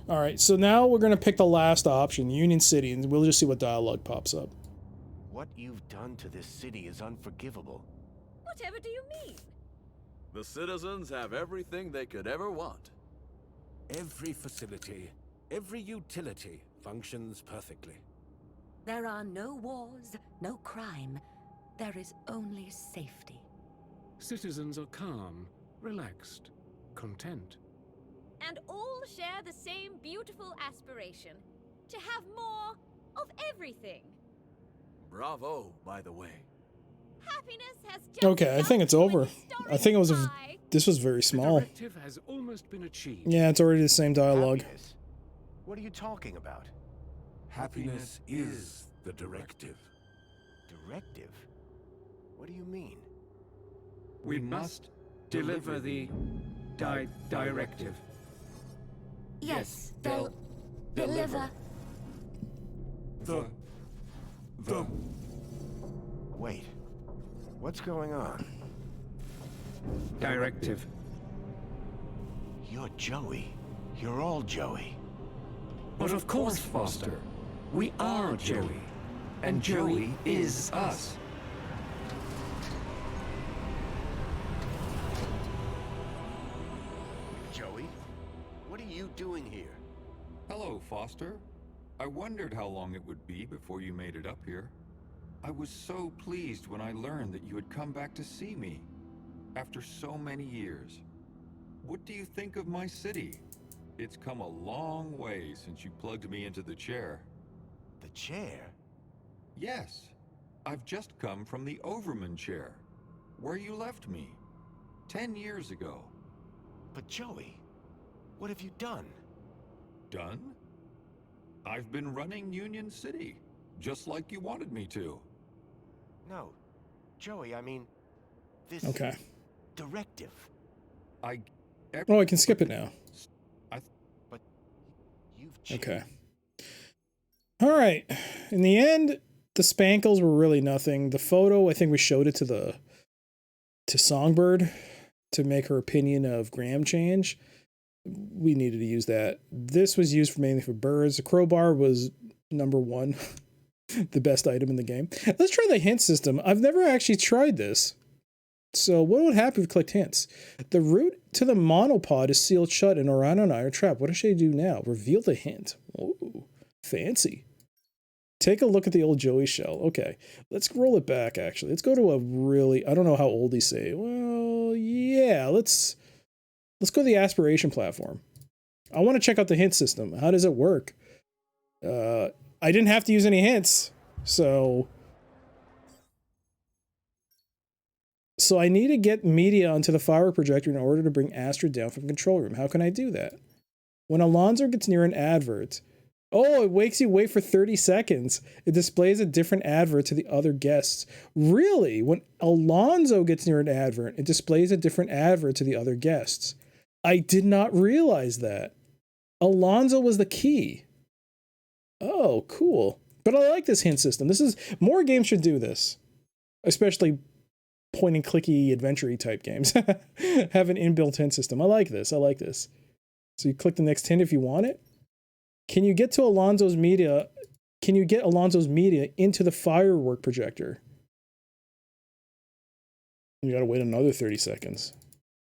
Alright, so now we're going to pick the last option, Union City, and we'll just see what dialogue pops up. What you've done to this city is unforgivable. Whatever do you mean? The citizens have everything they could ever want. Every facility, every utility functions perfectly. There are no wars, no crime. There is only safety. Citizens are calm, relaxed, content. And all share the same beautiful aspiration. To have more of everything. Bravo, by the way. Happiness has just... Okay, I think it's over. I think it was this was very small. The directive has almost been achieved. Yeah, it's already the same dialogue. Happiness? What are you talking about? Happiness is the directive. Directive? What do you mean? We must deliver the directive. Yes, they'll deliver. The... Wait. What's going on? Directive. You're Joey. You're all Joey. But of course, Foster. We are Joey. And Joey is us. doing here? Hello, Foster. I wondered how long it would be before you made it up here. I was so pleased when I learned that you had come back to see me after so many years. What do you think of my city? It's come a long way since you plugged me into the chair. The chair? Yes. I've just come from the Overman chair, where you left me 10 years ago. But Joey, what have you done? Done? I've been running Union City, just like you wanted me to. No, Joey, I mean, this Okay. directive. Oh, I can skip it now. But you've changed. Okay. All right. In the end, the spankles were really nothing. The photo, I think we showed it to Songbird to make her opinion of Graham change. We needed to use that. This was used mainly for birds. The crowbar was number one, the best item in the game. Let's try the hint system. I've never actually tried this. So what would happen if we clicked hints? The route to the monopod is sealed shut and Orano and I are trapped. What should I do now? Reveal the hint. Ooh, fancy. Take a look at the old Joey shell. Okay, let's roll it back, actually. Let's go to a really, I don't know how old these say. Well, yeah, let's go to the aspiration platform. I want to check out the hint system. How does it work? I didn't have to use any hints, so I need to get media onto the firework projector in order to bring Astrid down from control room. How can I do that? When Alonzo gets near an advert, oh, it wakes you wait for 30 seconds. It displays a different advert to the other guests. Really? When Alonzo gets near an advert, it displays a different advert to the other guests. I did not realize that. Alonzo was the key. Oh, cool. But I like this hint system. More games should do this. Especially point and clicky adventure-y type games. Have an inbuilt hint system. I like this. So you click the next hint if you want it. Can you get Alonzo's media into the firework projector? You gotta wait another 30 seconds.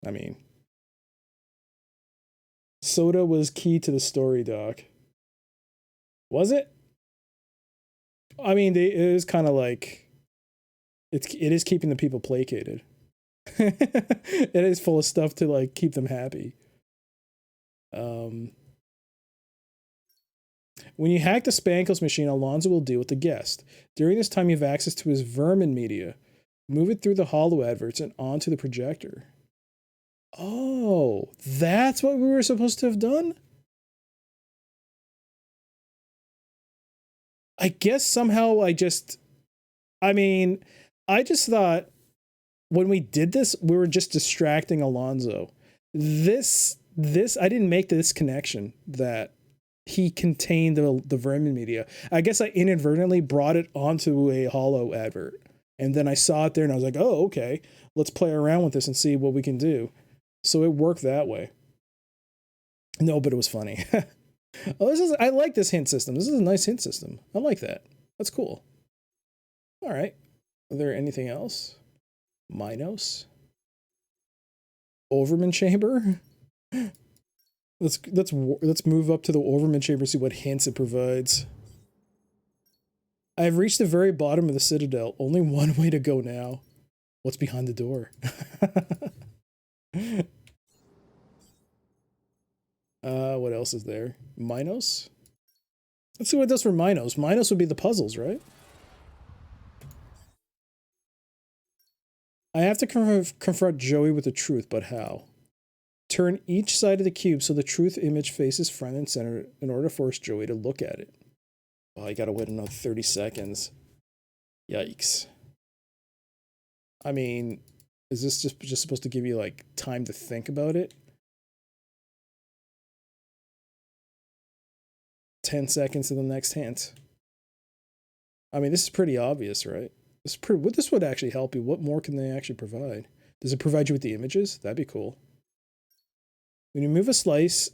I mean, soda was key to the story, Doc. Was it? I mean, it is kind of like, it is keeping the people placated. It is full of stuff to like keep them happy. When you hack the Spankles machine, Alonzo will deal with the guest. During this time, you have access to his vermin media. Move it through the holo adverts and onto the projector. Oh, that's what we were supposed to have done? I guess somehow I just thought when we did this, we were just distracting Alonzo. This, I didn't make this connection that he contained the vermin media. I guess I inadvertently brought it onto a holo advert. And then I saw it there and I was like, oh, okay, let's play around with this and see what we can do. So it worked that way. No, but it was funny. I like this hint system. This is a nice hint system. I like that. That's cool. All right. Are there anything else? Minos? Overman chamber? Let's move up to the Overman chamber and see what hints it provides. I have reached the very bottom of the Citadel. Only one way to go now. What's behind the door? What else is there? Minos? Let's see what it does for Minos. Minos would be the puzzles, right? I have to confront Joey with the truth, but how? Turn each side of the cube so the truth image faces front and center in order to force Joey to look at it. Oh, I gotta wait another 30 seconds. Yikes. I mean, is this just supposed to give you, like, time to think about it? 10 seconds to the next hint. I mean, this is pretty obvious, right? This would actually help you. What more can they actually provide? Does it provide you with the images? That'd be cool. When you move a slice,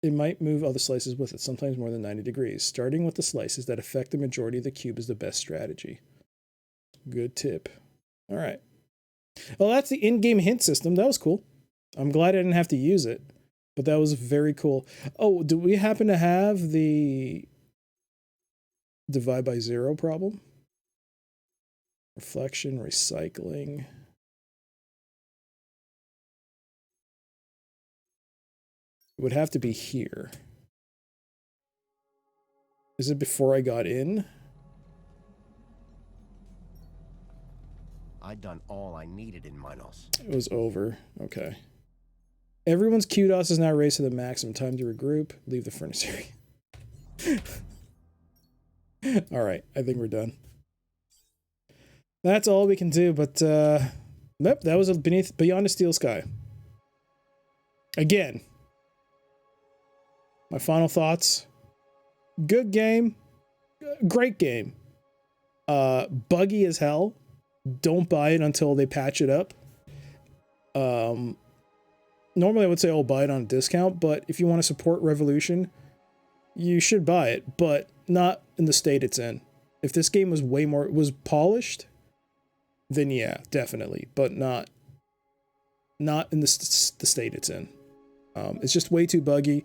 it might move other slices with it, sometimes more than 90 degrees. Starting with the slices that affect the majority of the cube is the best strategy. Good tip. All right. Well, that's the in-game hint system. That was cool. I'm glad I didn't have to use it. But that was very cool. Oh, do we happen to have the divide by zero problem? Reflection, recycling. It would have to be here. Is it before I got in? I'd done all I needed in Minos. It was over. Okay. Everyone's QDOS is now raised to the maximum. Time to regroup. Leave the furnace area. Alright, I think we're done. That's all we can do, but yep, that was Beyond a Steel Sky. Again, my final thoughts. Good game. Great game. Buggy as hell. Don't buy it until they patch it up. Normally I would say, oh, buy it on a discount, but if you want to support Revolution, you should buy it, but not in the state it's in. If this game was was polished, then yeah, definitely, but not in the state it's in. It's just way too buggy,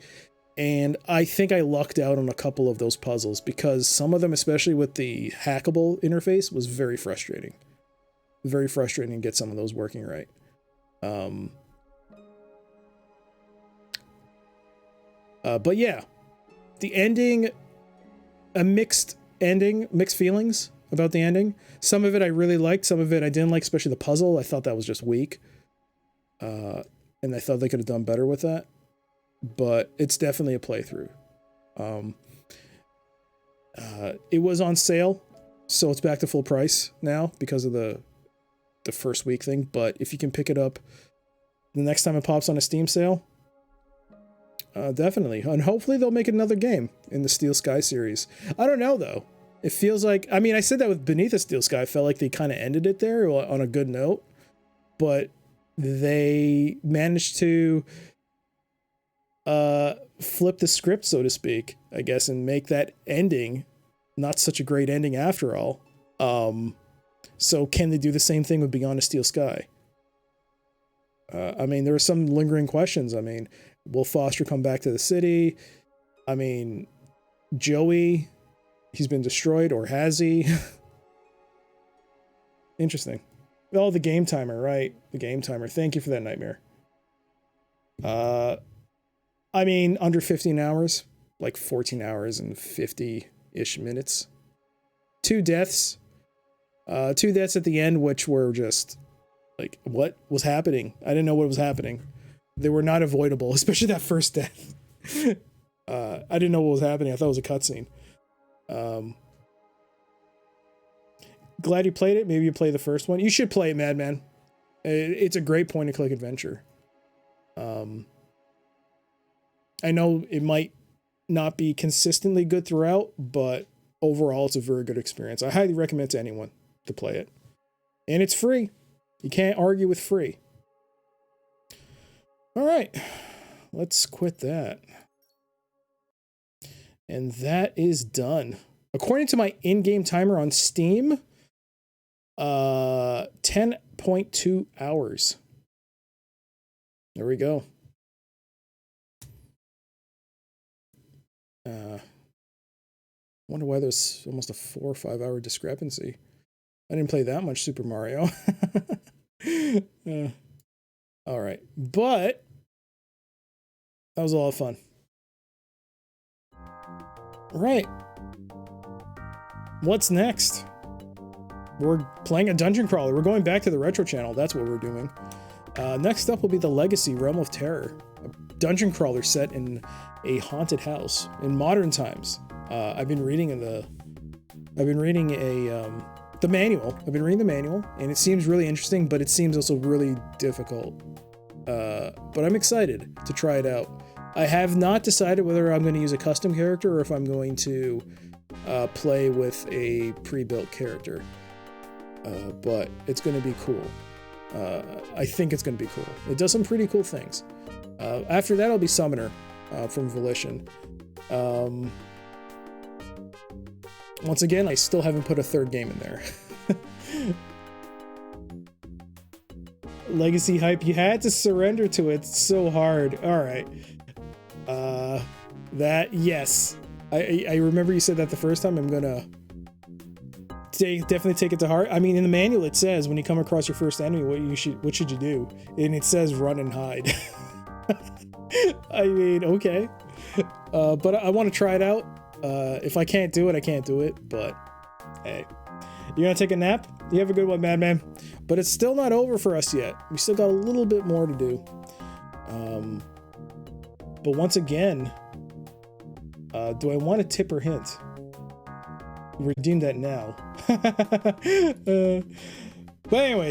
and I think I lucked out on a couple of those puzzles because some of them, especially with the hackable interface, was very frustrating. Very frustrating to get some of those working right. But yeah, the ending, a mixed ending, mixed feelings about the ending. Some of it I really liked, some of it I didn't like, especially the puzzle. I thought that was just weak. And I thought they could have done better with that. But it's definitely a playthrough. It was on sale, so it's back to full price now because of the first week thing. But if you can pick it up the next time it pops on a Steam sale, definitely. And hopefully they'll make another game in the Steel Sky series. I don't know, though. It feels like, I mean, I said that with Beneath the Steel Sky. I felt like they kind of ended it there on a good note. But they managed to flip the script, so to speak, I guess, and make that ending not such a great ending after all. So can they do the same thing with Beyond the Steel Sky? I mean, there are some lingering questions. I mean, will Foster come back to the city? I mean, Joey, he's been destroyed, or has he? Interesting. Oh, the game timer, right? The game timer. Thank you for that, Nightmare. I mean, under 15 hours, like 14 hours and 50-ish minutes. 2 deaths. 2 deaths at the end, which were just like, what was happening? I didn't know what was happening. They were not avoidable, especially that first death. I didn't know what was happening. I thought it was a cutscene. Glad you played it. Maybe you play the first one. You should play it, Madman. It's a great point-and-click adventure. I know it might not be consistently good throughout, but overall it's a very good experience. I highly recommend to anyone to play it. And it's free. You can't argue with free. All right, let's quit that. And that is done. According to my in-game timer on Steam, 10.2 hours. There we go. Wonder why there's almost a 4 or 5 hour discrepancy. I didn't play that much Super Mario. All right, but that was a lot of fun. All right, what's next? We're playing a dungeon crawler. We're going back to the retro channel. That's what we're doing. Next up will be the Legacy Realm of Terror, a dungeon crawler set in a haunted house in modern times. I've been reading the manual. I've been reading the manual, and it seems really interesting, but it seems also really difficult. But I'm excited to try it out. I have not decided whether I'm going to use a custom character or if I'm going to play with a pre-built character. But it's going to be cool. I think it's going to be cool. It does some pretty cool things. After that, I'll be Summoner from Volition. Once again, I still haven't put a third game in there. Legacy hype, you had to surrender to it. It's so hard. All right. That, yes. I remember you said that the first time. I'm gonna definitely take it to heart. I mean, in the manual it says when you come across your first enemy, what should you do? And it says run and hide. I mean, okay. But I want to try it out. If I can't do it, I can't do it. But hey, you gonna take a nap? You have a good one, Madman. But it's still not over for us yet. We still got a little bit more to do. But once again, do I want to tip or hint? Redeem that now. But anyway.